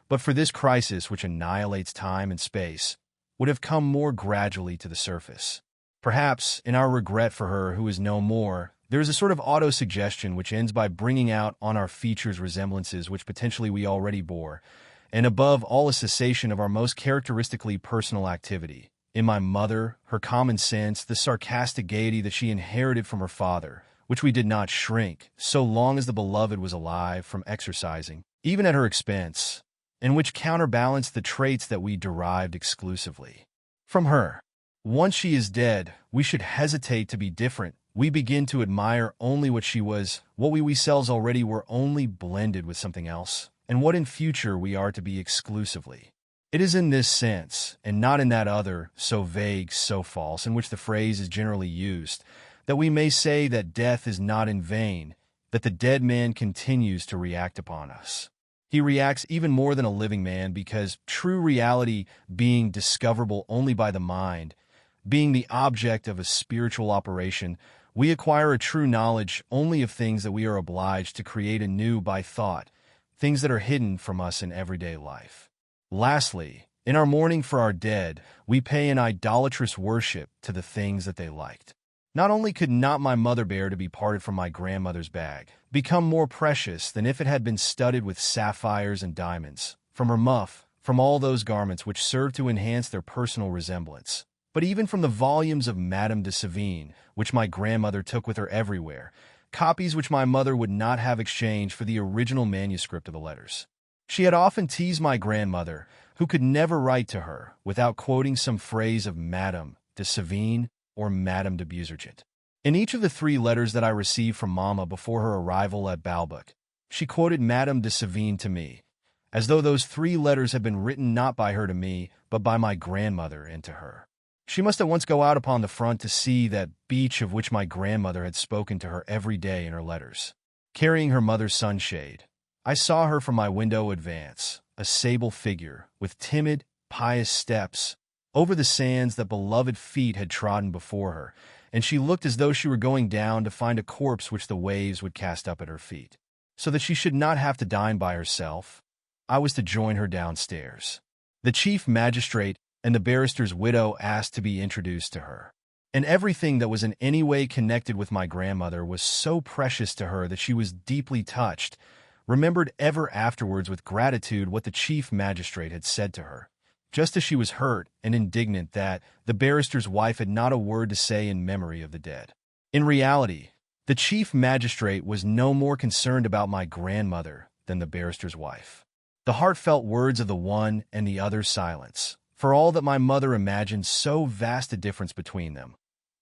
but for this crisis which annihilates time and space, would have come more gradually to the surface. Perhaps, in our regret for her who is no more, there is a sort of auto-suggestion which ends by bringing out on our features resemblances which potentially we already bore, and above all a cessation of our most characteristically personal activity. In my mother, her common sense, the sarcastic gaiety that she inherited from her father, which we did not shrink, so long as the beloved was alive, from exercising, even at her expense, and which counterbalanced the traits that we derived exclusively from her. Once she is dead, we should hesitate to be different. We begin to admire only what she was, what we ourselves already were, only blended with something else, and what in future we are to be exclusively. It is in this sense, and not in that other, so vague, so false, in which the phrase is generally used, that we may say that death is not in vain, that the dead man continues to react upon us. He reacts even more than a living man because, true reality being discoverable only by the mind, being the object of a spiritual operation, we acquire a true knowledge only of things that we are obliged to create anew by thought, things that are hidden from us in everyday life. Lastly, in our mourning for our dead, we pay an idolatrous worship to the things that they liked. Not only could not my mother bear to be parted from my grandmother's bag, become more precious than if it had been studded with sapphires and diamonds, from her muff, from all those garments which served to enhance their personal resemblance, but even from the volumes of Madame de Sévigné, which my grandmother took with her everywhere, copies which my mother would not have exchanged for the original manuscript of the letters. She had often teased my grandmother, who could never write to her without quoting some phrase of Madame de Sévigné or Madame de Beausergent. In each of the 3 letters that I received from Mama before her arrival at Balbec, she quoted Madame de Sévigné to me, as though those 3 letters had been written not by her to me, but by my grandmother and to her. She must at once go out upon the front to see that beach of which my grandmother had spoken to her every day in her letters. Carrying her mother's sunshade, I saw her from my window advance, a sable figure, with timid, pious steps, over the sands that beloved feet had trodden before her, and she looked as though she were going down to find a corpse which the waves would cast up at her feet. So that she should not have to dine by herself, I was to join her downstairs. The chief magistrate and the barrister's widow asked to be introduced to her. And everything that was in any way connected with my grandmother was so precious to her that she was deeply touched, remembered ever afterwards with gratitude what the chief magistrate had said to her, just as she was hurt and indignant that the barrister's wife had not a word to say in memory of the dead. In reality, the chief magistrate was no more concerned about my grandmother than the barrister's wife. The heartfelt words of the one and the other's silence, for all that my mother imagined so vast a difference between them,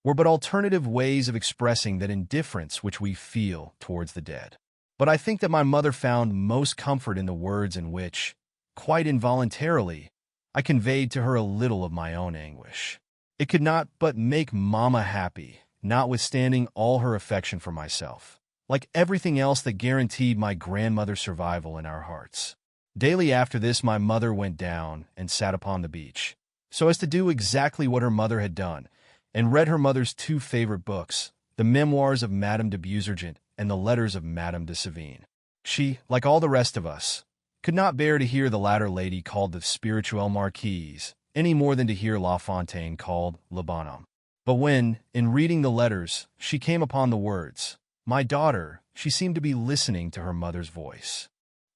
were but alternative ways of expressing that indifference which we feel towards the dead. But I think that my mother found most comfort in the words in which, quite involuntarily, I conveyed to her a little of my own anguish. It could not but make Mama happy, notwithstanding all her affection for myself, like everything else that guaranteed my grandmother's survival in our hearts. Daily after this, my mother went down and sat upon the beach, so as to do exactly what her mother had done, and read her mother's two favorite books, the memoirs of Madame de Busergent and the letters of Madame de Sévigné. She, like all the rest of us, could not bear to hear the latter lady called the spirituelle marquise, any more than to hear La Fontaine called le bonhomme. But when, in reading the letters, she came upon the words, "My daughter," she seemed to be listening to her mother's voice.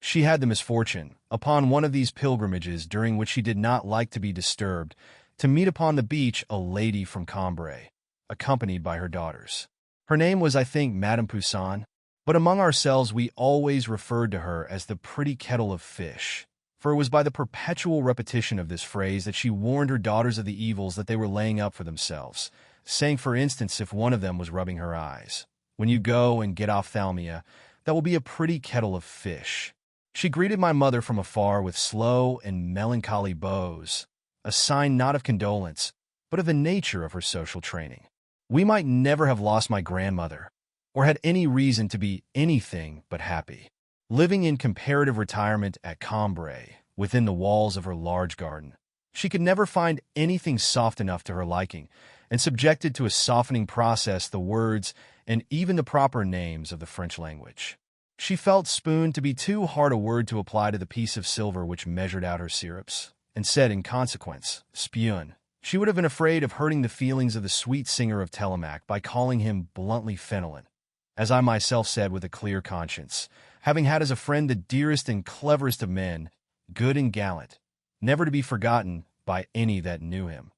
She had the misfortune, upon one of these pilgrimages during which she did not like to be disturbed, to meet upon the beach a lady from Cambrai, accompanied by her daughters. Her name was, I think, Madame Poussin, but among ourselves we always referred to her as the pretty kettle of fish, for it was by the perpetual repetition of this phrase that she warned her daughters of the evils that they were laying up for themselves, saying, for instance, if one of them was rubbing her eyes, "When you go and get ophthalmia, that will be a pretty kettle of fish." She greeted my mother from afar with slow and melancholy bows, a sign not of condolence, but of the nature of her social training. We might never have lost my grandmother, or had any reason to be anything but happy. Living in comparative retirement at Cambrai, within the walls of her large garden, she could never find anything soft enough to her liking, and subjected to a softening process the words and even the proper names of the French language. She felt spoon to be too hard a word to apply to the piece of silver which measured out her syrups, and said in consequence, "Spune." She would have been afraid of hurting the feelings of the sweet singer of Telemaque by calling him bluntly Fenelon, as I myself said with a clear conscience, having had as a friend the dearest and cleverest of men, good and gallant, never to be forgotten by any that knew him,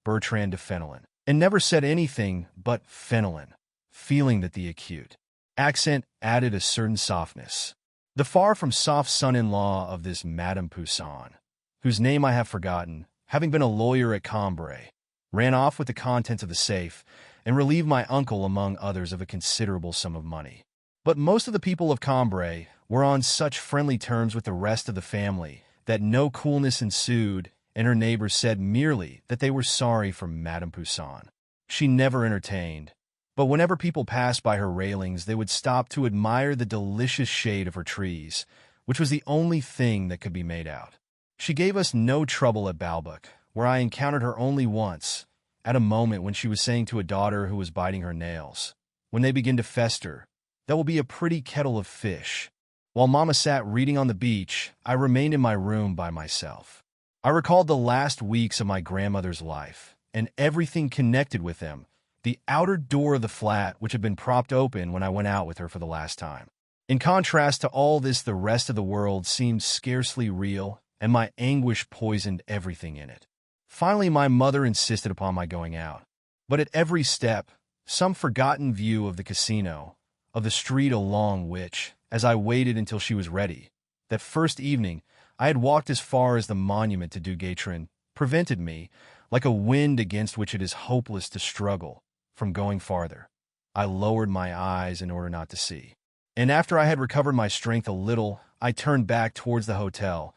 Bertrand de Fenelon, and never said anything but Fenelon, feeling that the acute accent added a certain softness. The far from soft son-in-law of this Madame Poussin, whose name I have forgotten, having been a lawyer at Cambrai, ran off with the contents of the safe and relieved my uncle, among others, of a considerable sum of money. But most of the people of Cambrai were on such friendly terms with the rest of the family that no coolness ensued, and her neighbors said merely that they were sorry for Madame Poussin. She never entertained, but whenever people passed by her railings, they would stop to admire the delicious shade of her trees, which was the only thing that could be made out. She gave us no trouble at Balbec, where I encountered her only once, at a moment when she was saying to a daughter who was biting her nails, "When they begin to fester, that will be a pretty kettle of fish." While Mama sat reading on the beach, I remained in my room by myself. I recalled the last weeks of my grandmother's life, and everything connected with them, the outer door of the flat which had been propped open when I went out with her for the last time. In contrast to all this, the rest of the world seemed scarcely real, and my anguish poisoned everything in it. Finally, my mother insisted upon my going out, but at every step, some forgotten view of the casino, of the street along which, as I waited until she was ready, that first evening I had walked as far as the monument to Dugatrin, prevented me, like a wind against which it is hopeless to struggle, from going farther. I lowered my eyes in order not to see. And after I had recovered my strength a little, I turned back towards the hotel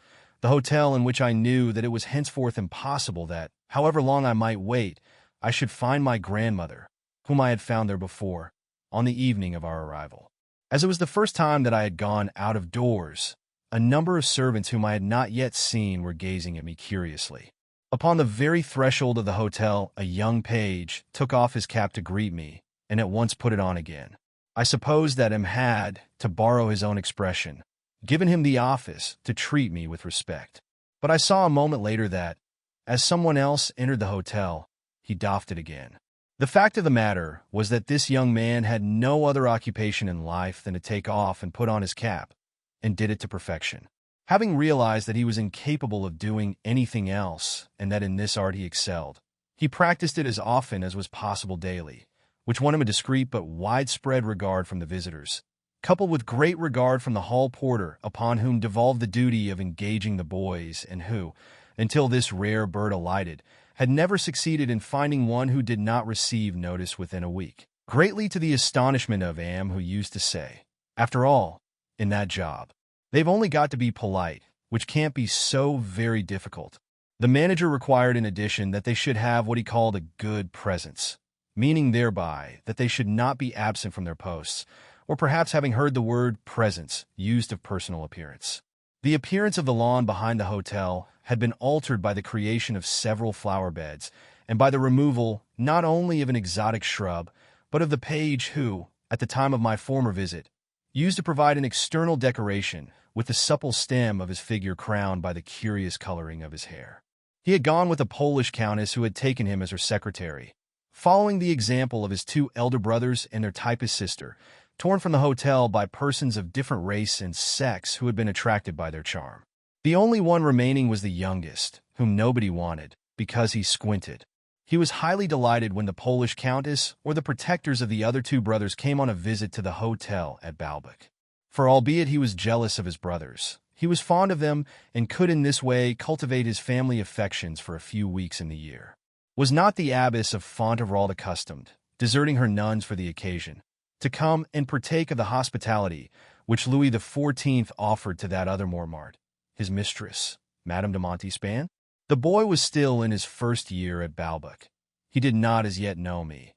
in which I knew that it was henceforth impossible that, however long I might wait, I should find my grandmother, whom I had found there before, on the evening of our arrival. As it was the first time that I had gone out of doors, a number of servants whom I had not yet seen were gazing at me curiously. Upon the very threshold of the hotel, a young page took off his cap to greet me, and at once put it on again. I supposed that M had, to borrow his own expression, given him the office to treat me with respect. But I saw a moment later that, as someone else entered the hotel, he doffed it again. The fact of the matter was that this young man had no other occupation in life than to take off and put on his cap, and did it to perfection. Having realized that he was incapable of doing anything else and that in this art he excelled, he practiced it as often as was possible daily, which won him a discreet but widespread regard from the visitors, coupled with great regard from the hall porter, upon whom devolved the duty of engaging the boys, and who, until this rare bird alighted, had never succeeded in finding one who did not receive notice within a week. Greatly to the astonishment of Am, who used to say, "After all, in that job, they've only got to be polite, which can't be so very difficult." The manager required in addition that they should have what he called a good presence, meaning thereby that they should not be absent from their posts, or perhaps having heard the word presence used of personal appearance. The appearance of the lawn behind the hotel had been altered by the creation of several flower beds, and by the removal not only of an exotic shrub, but of the page who, at the time of my former visit, used to provide an external decoration with the supple stem of his figure crowned by the curious coloring of his hair. He had gone with a Polish countess who had taken him as her secretary, following the example of his two elder brothers and their typist sister, torn from the hotel by persons of different race and sex who had been attracted by their charm. The only one remaining was the youngest, whom nobody wanted, because he squinted. He was highly delighted when the Polish countess or the protectors of the other two brothers came on a visit to the hotel at Baalbek. For albeit he was jealous of his brothers, he was fond of them and could in this way cultivate his family affections for a few weeks in the year. Was not the abbess of Fontevraud accustomed, deserting her nuns for the occasion, to come and partake of the hospitality which Louis XIV offered to that other Mormart, his mistress, Madame de Montespan? The boy was still in his first year at Baalbek. He did not as yet know me,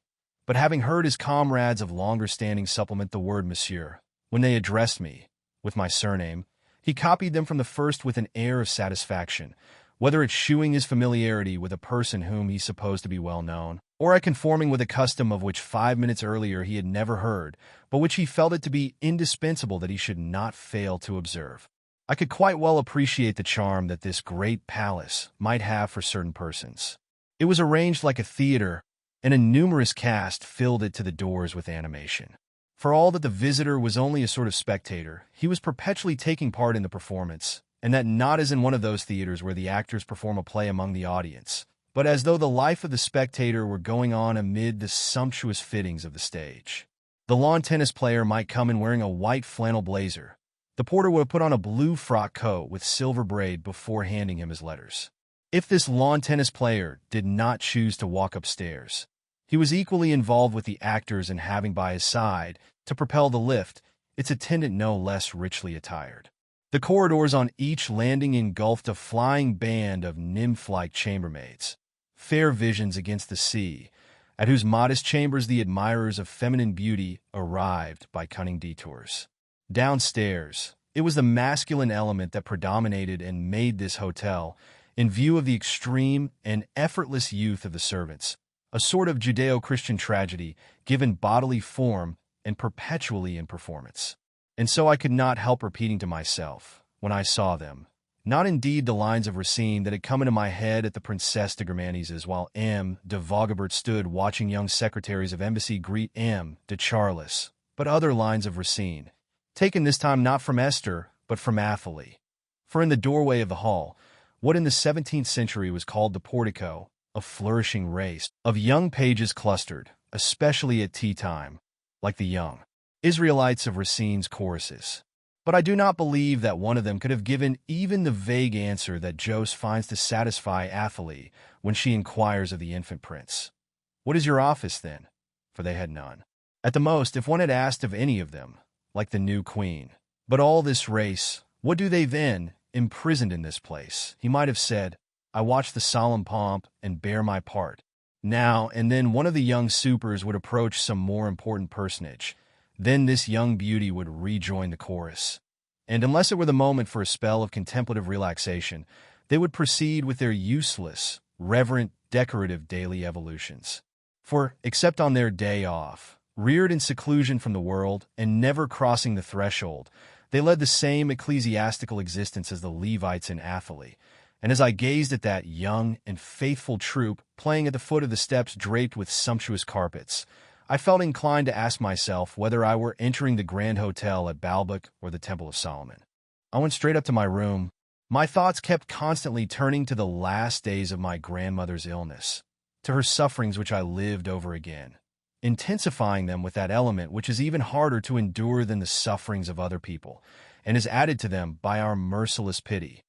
but having heard his comrades of longer standing supplement the word monsieur, when they addressed me, with my surname, he copied them from the first with an air of satisfaction, whether at shewing his familiarity with a person whom he supposed to be well known, or at conforming with a custom of which 5 minutes earlier he had never heard, but which he felt it to be indispensable that he should not fail to observe. I could quite well appreciate the charm that this great palace might have for certain persons. It was arranged like a theater, and a numerous cast filled it to the doors with animation. For all that the visitor was only a sort of spectator, he was perpetually taking part in the performance, and that not as in one of those theaters where the actors perform a play among the audience, but as though the life of the spectator were going on amid the sumptuous fittings of the stage. The lawn tennis player might come in wearing a white flannel blazer. The porter would have put on a blue frock coat with silver braid before handing him his letters. If this lawn tennis player did not choose to walk upstairs, he was equally involved with the actors in having by his side, to propel the lift, its attendant no less richly attired. The corridors on each landing engulfed a flying band of nymph-like chambermaids, fair visions against the sea, at whose modest chambers the admirers of feminine beauty arrived by cunning detours. Downstairs, it was the masculine element that predominated and made this hotel, in view of the extreme and effortless youth of the servants, a sort of Judeo-Christian tragedy given bodily form and perpetually in performance. And so I could not help repeating to myself, when I saw them, not indeed the lines of Racine that had come into my head at the Princesse de Germanie's while M. de Vaugebert stood watching young secretaries of embassy greet M. de Charlus, but other lines of Racine, taken this time not from Esther, but from Athalie. For in the doorway of the hall, what in the 17th century was called the portico, a flourishing race of young pages clustered, especially at tea-time, like the young Israelites of Racine's choruses. But I do not believe that one of them could have given even the vague answer that Jos finds to satisfy Athalie when she inquires of the infant prince. What is your office, then? For they had none. At the most, if one had asked of any of them, like the new queen, but all this race, what do they then, imprisoned in this place? He might have said, I watch the solemn pomp and bear my part. Now and then one of the young supers would approach some more important personage. Then this young beauty would rejoin the chorus. And unless it were the moment for a spell of contemplative relaxation, they would proceed with their useless, reverent, decorative daily evolutions. For, except on their day off, reared in seclusion from the world and never crossing the threshold, they led the same ecclesiastical existence as the Levites in Athalie. And as I gazed at that young and faithful troop playing at the foot of the steps draped with sumptuous carpets, I felt inclined to ask myself whether I were entering the Grand Hotel at Baalbek or the Temple of Solomon. I went straight up to my room. My thoughts kept constantly turning to the last days of my grandmother's illness, to her sufferings which I lived over again, intensifying them with that element which is even harder to endure than the sufferings of other people, and is added to them by our merciless pity.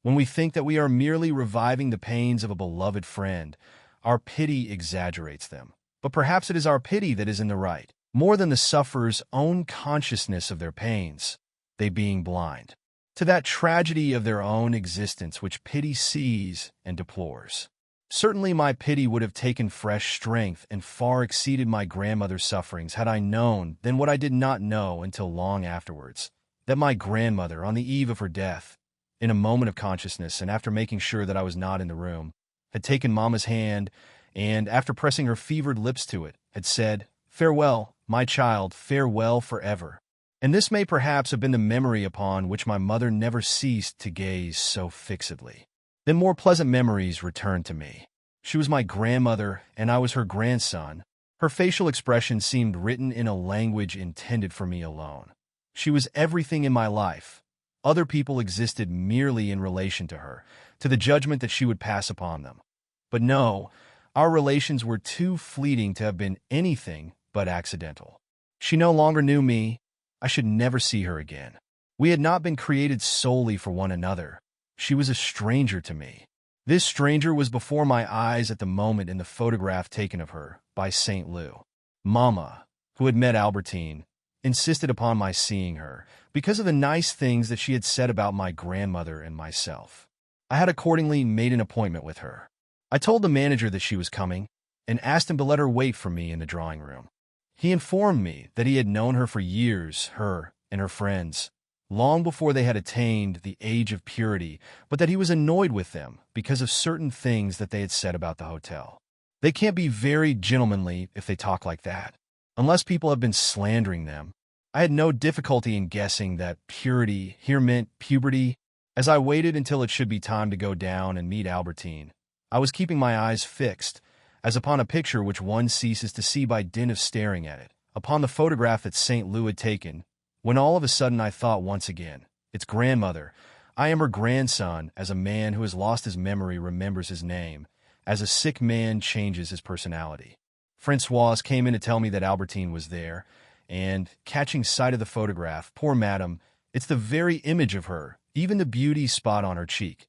When we think that we are merely reviving the pains of a beloved friend, our pity exaggerates them. But perhaps it is our pity that is in the right, more than the sufferer's own consciousness of their pains, they being blind to that tragedy of their own existence which pity sees and deplores. Certainly my pity would have taken fresh strength and far exceeded my grandmother's sufferings had I known, then what I did not know until long afterwards, that my grandmother, on the eve of her death, in a moment of consciousness and after making sure that I was not in the room, had taken Mama's hand and, after pressing her fevered lips to it, had said, "Farewell, my child, farewell forever." And this may perhaps have been the memory upon which my mother never ceased to gaze so fixedly. Then more pleasant memories returned to me. She was my grandmother, and I was her grandson. Her facial expression seemed written in a language intended for me alone. She was everything in my life. Other people existed merely in relation to her, to the judgment that she would pass upon them. But no, our relations were too fleeting to have been anything but accidental. She no longer knew me. I should never see her again. We had not been created solely for one another. She was a stranger to me. This stranger was before my eyes at the moment in the photograph taken of her by St. Lou. Mama, who had met Albertine, insisted upon my seeing her because of the nice things that she had said about my grandmother and myself. I had accordingly made an appointment with her. I told the manager that she was coming and asked him to let her wait for me in the drawing room. He informed me that he had known her for years, her and her friends, long before they had attained the age of purity, but that he was annoyed with them because of certain things that they had said about the hotel. They can't be very gentlemanly if they talk like that, unless people have been slandering them. I had no difficulty in guessing that purity here meant puberty. As I waited until it should be time to go down and meet Albertine, I was keeping my eyes fixed, as upon a picture which one ceases to see by dint of staring at it, upon the photograph that St. Lou had taken, when all of a sudden I thought once again, "It's grandmother. I am her grandson," as a man who has lost his memory remembers his name, as a sick man changes his personality. Francoise came in to tell me that Albertine was there, and, catching sight of the photograph, poor madam, it's the very image of her, even the beauty spot on her cheek.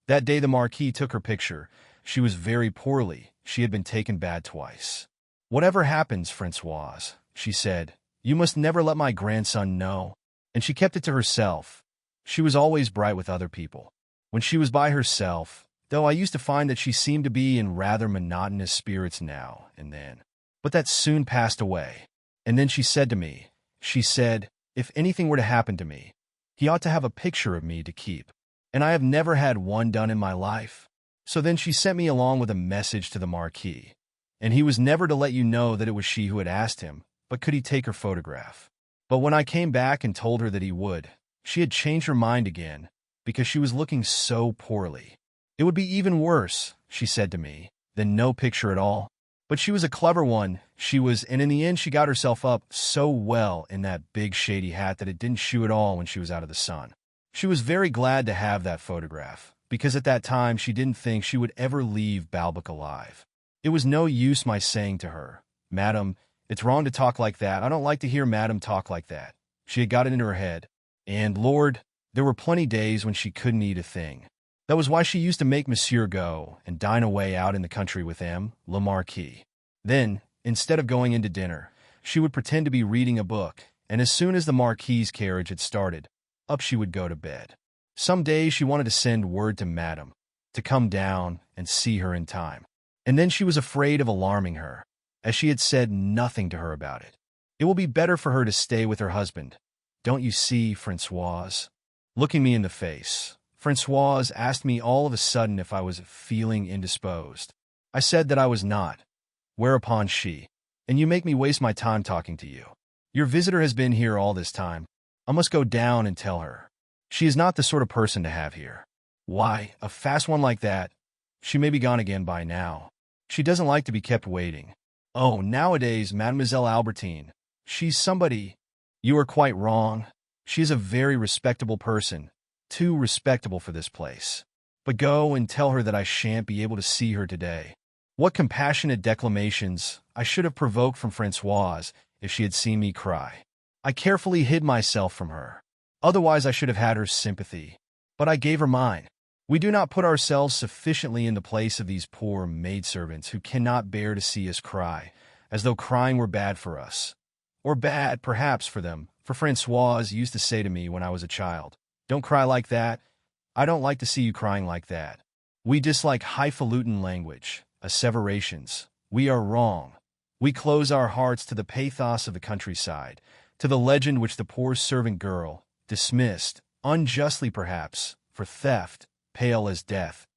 That day the Marquis took her picture. She was very poorly. She had been taken bad twice. "Whatever happens, Francoise," she said, "you must never let my grandson know." And she kept it to herself. She was always bright with other people. When she was by herself, though I used to find that she seemed to be in rather monotonous spirits now and then. But that soon passed away. And then she said to me, she said, if anything were to happen to me, he ought to have a picture of me to keep. And I have never had one done in my life. So then she sent me along with a message to the Marquis, and he was never to let you know that it was she who had asked him, but could he take her photograph. But when I came back and told her that he would, she had changed her mind again, because she was looking so poorly. It would be even worse, she said to me, than no picture at all. But she was a clever one, she was, and in the end she got herself up so well in that big shady hat that it didn't show at all when she was out of the sun. She was very glad to have that photograph, because at that time she didn't think she would ever leave Balbec alive. It was no use my saying to her, "Madam, it's wrong to talk like that. I don't like to hear Madam talk like that." She had got it into her head. And, Lord, there were plenty days when she couldn't eat a thing. That was why she used to make Monsieur go and dine away out in the country with M. Le Marquis. Then, instead of going into dinner, she would pretend to be reading a book, and as soon as the Marquis's carriage had started, up she would go to bed. Some days she wanted to send word to Madame to come down and see her in time. And then she was afraid of alarming her, as she had said nothing to her about it. It will be better for her to stay with her husband. Don't you see, Francoise? Looking me in the face, Francoise asked me all of a sudden if I was feeling indisposed. I said that I was not, whereupon she, "And you make me waste my time talking to you. Your visitor has been here all this time. I must go down and tell her. She is not the sort of person to have here." "Why, a fast one like that? She may be gone again by now. She doesn't like to be kept waiting." "Oh, nowadays, Mademoiselle Albertine, she's somebody." "You are quite wrong. She is a very respectable person, too respectable for this place. But go and tell her that I shan't be able to see her today." What compassionate declamations I should have provoked from Françoise if she had seen me cry. I carefully hid myself from her. Otherwise I should have had her sympathy. But I gave her mine. We do not put ourselves sufficiently in the place of these poor maidservants who cannot bear to see us cry, as though crying were bad for us. Or bad, perhaps, for them, for Françoise used to say to me when I was a child, "Don't cry like that. I don't like to see you crying like that." We dislike highfalutin language, asseverations. We are wrong. We close our hearts to the pathos of the countryside, to the legend which the poor servant girl, dismissed, unjustly perhaps, for theft, pale as death,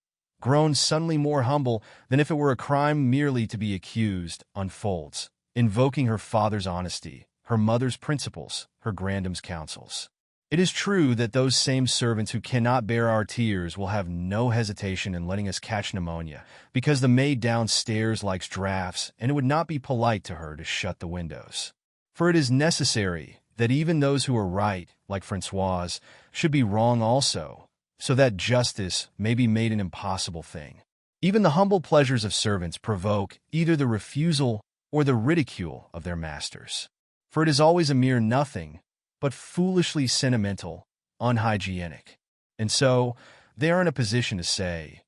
grown suddenly more humble than if it were a crime merely to be accused, unfolds, invoking her father's honesty, her mother's principles, her grandam's counsels. It is true that those same servants who cannot bear our tears will have no hesitation in letting us catch pneumonia, because the maid downstairs likes draughts, and it would not be polite to her to shut the windows. For it is necessary that even those who are right, like Françoise, should be wrong also, so that justice may be made an impossible thing. Even the humble pleasures of servants provoke either the refusal or the ridicule of their masters. For it is always a mere nothing, but foolishly sentimental, unhygienic. And so, they are in a position to say,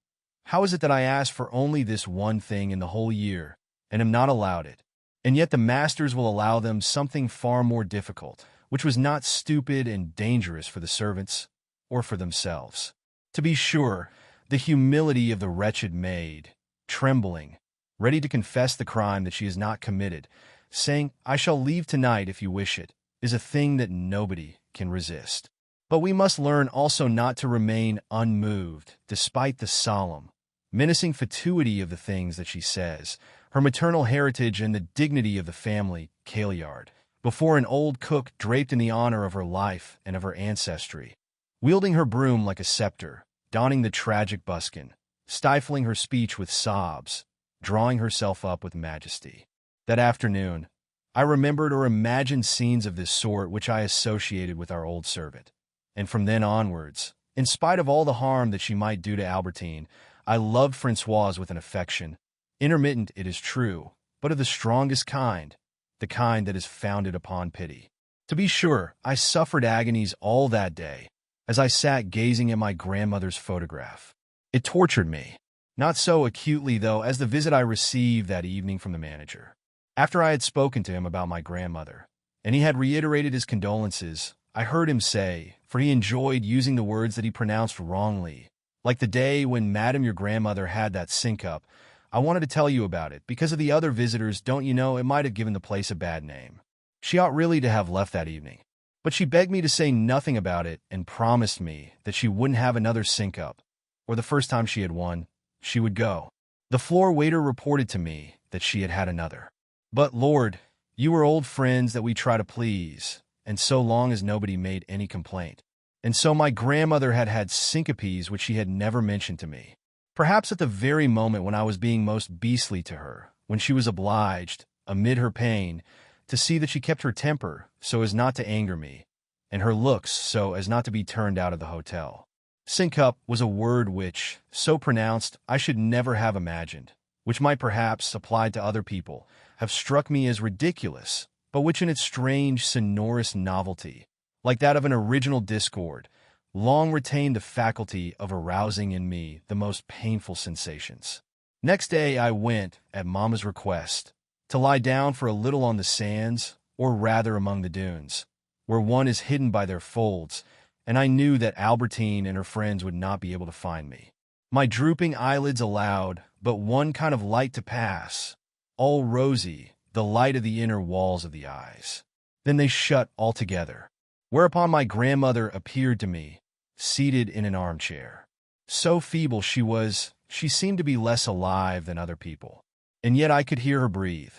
"How is it that I ask for only this one thing in the whole year, and am not allowed it?" And yet the masters will allow them something far more difficult, which was not stupid and dangerous for the servants, or for themselves. To be sure, the humility of the wretched maid, trembling, ready to confess the crime that she has not committed, saying, "I shall leave tonight if you wish it," is a thing that nobody can resist. But we must learn also not to remain unmoved, despite the solemn, menacing fatuity of the things that she says, her maternal heritage and the dignity of the family, Caillard, before an old cook draped in the honor of her life and of her ancestry, wielding her broom like a scepter, donning the tragic buskin, stifling her speech with sobs, drawing herself up with majesty. That afternoon, I remembered or imagined scenes of this sort which I associated with our old servant. And from then onwards, in spite of all the harm that she might do to Albertine, I loved Françoise with an affection, intermittent, it is true, but of the strongest kind, the kind that is founded upon pity. To be sure, I suffered agonies all that day, as I sat gazing at my grandmother's photograph. It tortured me, not so acutely, though, as the visit I received that evening from the manager. After I had spoken to him about my grandmother, and he had reiterated his condolences, I heard him say, for he enjoyed using the words that he pronounced wrongly, "Like the day when Madame your grandmother had that syncope, I wanted to tell you about it, because of the other visitors, don't you know, it might have given the place a bad name. She ought really to have left that evening. But she begged me to say nothing about it and promised me that she wouldn't have another syncope, or the first time she had one, she would go. The floor waiter reported to me that she had had another. But, Lord, you were old friends that we try to please, and so long as nobody made any complaint. And so my grandmother had had syncopes which she had never mentioned to me. Perhaps at the very moment when I was being most beastly to her, when she was obliged, amid her pain, to see that she kept her temper so as not to anger me, and her looks so as not to be turned out of the hotel. Syncope was a word which, so pronounced, I should never have imagined, which might perhaps, applied to other people, have struck me as ridiculous, but which in its strange, sonorous novelty, like that of an original discord, long retained the faculty of arousing in me the most painful sensations. Next day I went, at Mamma's request, to lie down for a little on the sands, or rather among the dunes, where one is hidden by their folds, and I knew that Albertine and her friends would not be able to find me. My drooping eyelids allowed but one kind of light to pass, all rosy, the light of the inner walls of the eyes. Then they shut altogether, whereupon my grandmother appeared to me, seated in an armchair. So feeble she was, she seemed to be less alive than other people, and yet I could hear her breathe.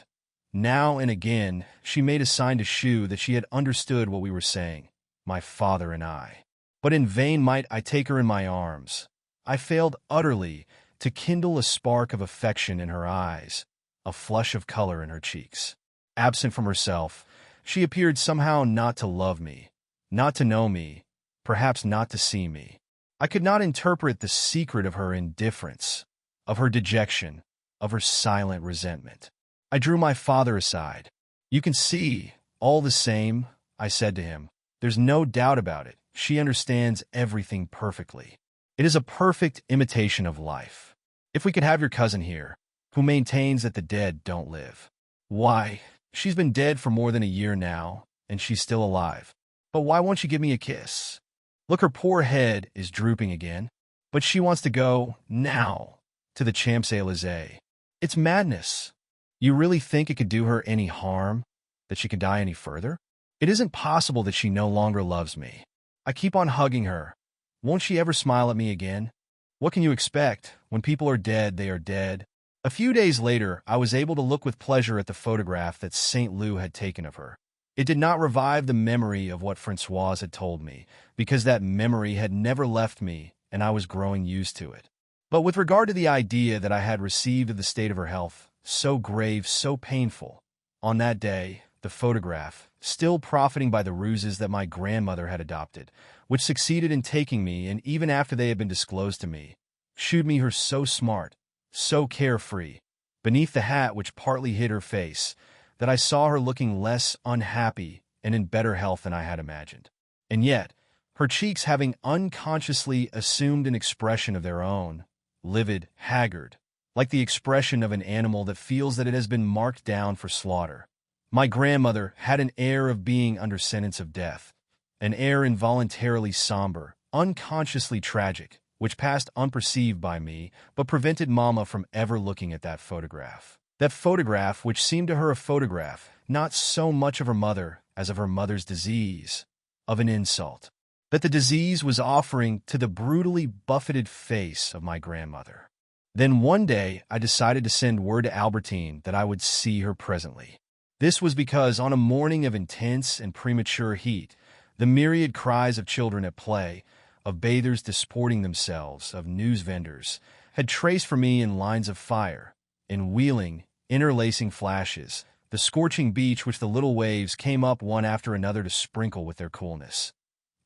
Now and again she made a sign to shew that she had understood what we were saying, my father and I. But in vain might I take her in my arms. I failed utterly to kindle a spark of affection in her eyes, a flush of color in her cheeks. Absent from herself, she appeared somehow not to love me, not to know me, perhaps not to see me. I could not interpret the secret of her indifference, of her dejection, of her silent resentment. I drew my father aside. "You can see, all the same," I said to him. "There's no doubt about it. She understands everything perfectly. It is a perfect imitation of life. If we could have your cousin here, who maintains that the dead don't live. Why, she's been dead for more than a year now, and she's still alive. But why won't she give me a kiss? Look, her poor head is drooping again. But she wants to go, now, to the Champs-Élysées. It's madness. You really think it could do her any harm, that she could die any further? It isn't possible that she no longer loves me. I keep on hugging her. Won't she ever smile at me again? What can you expect? When people are dead, they are dead." A few days later, I was able to look with pleasure at the photograph that St. Lou had taken of her. It did not revive the memory of what Françoise had told me, because that memory had never left me and I was growing used to it. But with regard to the idea that I had received of the state of her health, so grave, so painful, on that day, the photograph, still profiting by the ruses that my grandmother had adopted, which succeeded in taking me, and even after they had been disclosed to me, shewed me her so smart, so carefree, beneath the hat which partly hid her face, that I saw her looking less unhappy and in better health than I had imagined. And yet, her cheeks having unconsciously assumed an expression of their own, livid, haggard, like the expression of an animal that feels that it has been marked down for slaughter. My grandmother had an air of being under sentence of death, an air involuntarily somber, unconsciously tragic, which passed unperceived by me, but prevented Mama from ever looking at that photograph. That photograph which seemed to her a photograph, not so much of her mother as of her mother's disease, of an insult, that the disease was offering to the brutally buffeted face of my grandmother. Then one day I decided to send word to Albertine that I would see her presently. This was because on a morning of intense and premature heat, the myriad cries of children at play, of bathers disporting themselves, of news vendors, had traced for me in lines of fire, in wheeling, interlacing flashes, the scorching beach which the little waves came up one after another to sprinkle with their coolness.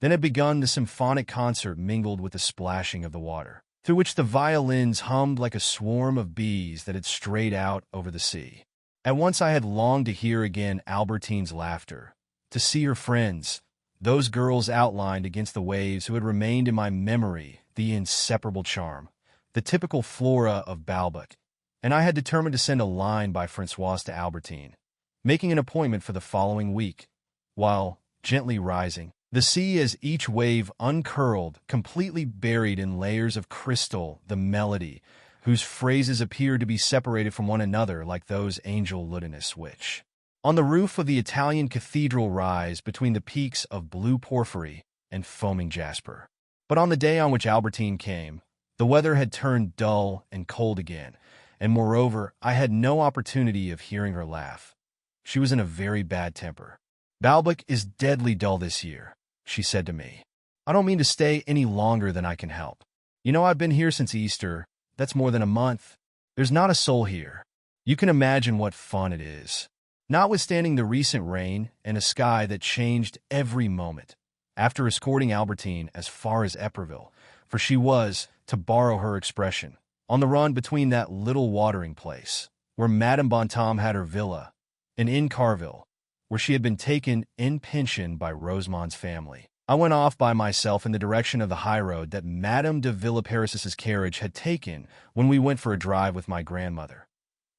Then had begun the symphonic concert mingled with the splashing of the water, through which the violins hummed like a swarm of bees that had strayed out over the sea. At once I had longed to hear again Albertine's laughter, to see her friends, those girls outlined against the waves who had remained in my memory, the inseparable charm, the typical flora of Balbec, and I had determined to send a line by Françoise to Albertine, making an appointment for the following week, while, gently rising, the sea as each wave uncurled, completely buried in layers of crystal, the melody, whose phrases appeared to be separated from one another like those angel lutinous which, on the roof of the Italian cathedral, rise between the peaks of blue porphyry and foaming jasper. But on the day on which Albertine came, the weather had turned dull and cold again, and moreover, I had no opportunity of hearing her laugh. She was in a very bad temper. "Balbec is deadly dull this year," she said to me. "I don't mean to stay any longer than I can help. You know, I've been here since Easter. That's more than a month. There's not a soul here. You can imagine what fun it is. Notwithstanding the recent rain and a sky that changed every moment, after escorting Albertine as far as Eperville, for she was, to borrow her expression, on the run between that little watering place, where Madame Bontemps had her villa, and in Carville, where she had been taken in pension by Rosamond's family. I went off by myself in the direction of the highroad that Madame de Villeparis's carriage had taken when we went for a drive with my grandmother.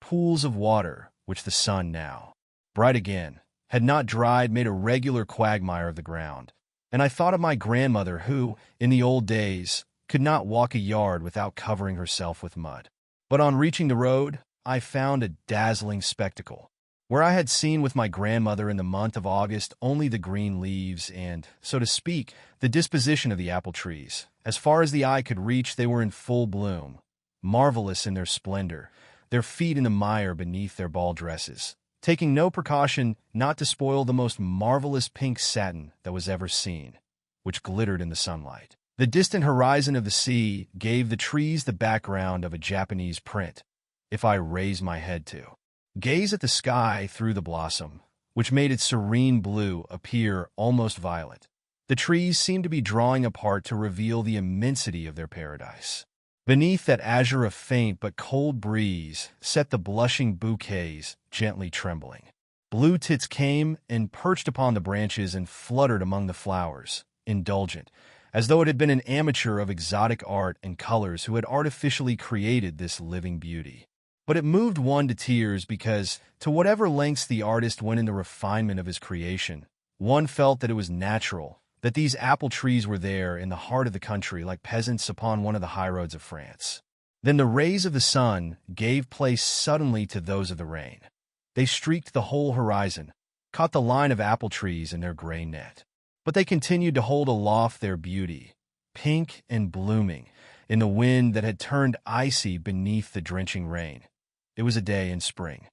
Pools of water, which the sun now, bright again, had not dried, made a regular quagmire of the ground, and I thought of my grandmother who, in the old days, could not walk a yard without covering herself with mud. But on reaching the road, I found a dazzling spectacle. Where I had seen with my grandmother in the month of August only the green leaves and, so to speak, the disposition of the apple trees, as far as the eye could reach they were in full bloom, marvelous in their splendor, their feet in the mire beneath their ball dresses, taking no precaution not to spoil the most marvelous pink satin that was ever seen, which glittered in the sunlight. The distant horizon of the sea gave the trees the background of a Japanese print, if I raised my head to gaze at the sky through the blossom, which made its serene blue appear almost violet. The trees seemed to be drawing apart to reveal the immensity of their paradise. Beneath that azure a faint but cold breeze set the blushing bouquets gently trembling. Blue tits came and perched upon the branches and fluttered among the flowers, indulgent, as though it had been an amateur of exotic art and colors who had artificially created this living beauty. But it moved one to tears because, to whatever lengths the artist went in the refinement of his creation, one felt that it was natural, that these apple trees were there in the heart of the country like peasants upon one of the highroads of France. Then the rays of the sun gave place suddenly to those of the rain. They streaked the whole horizon, caught the line of apple trees in their gray net. But they continued to hold aloft their beauty, pink and blooming, in the wind that had turned icy beneath the drenching rain. It was a day in spring.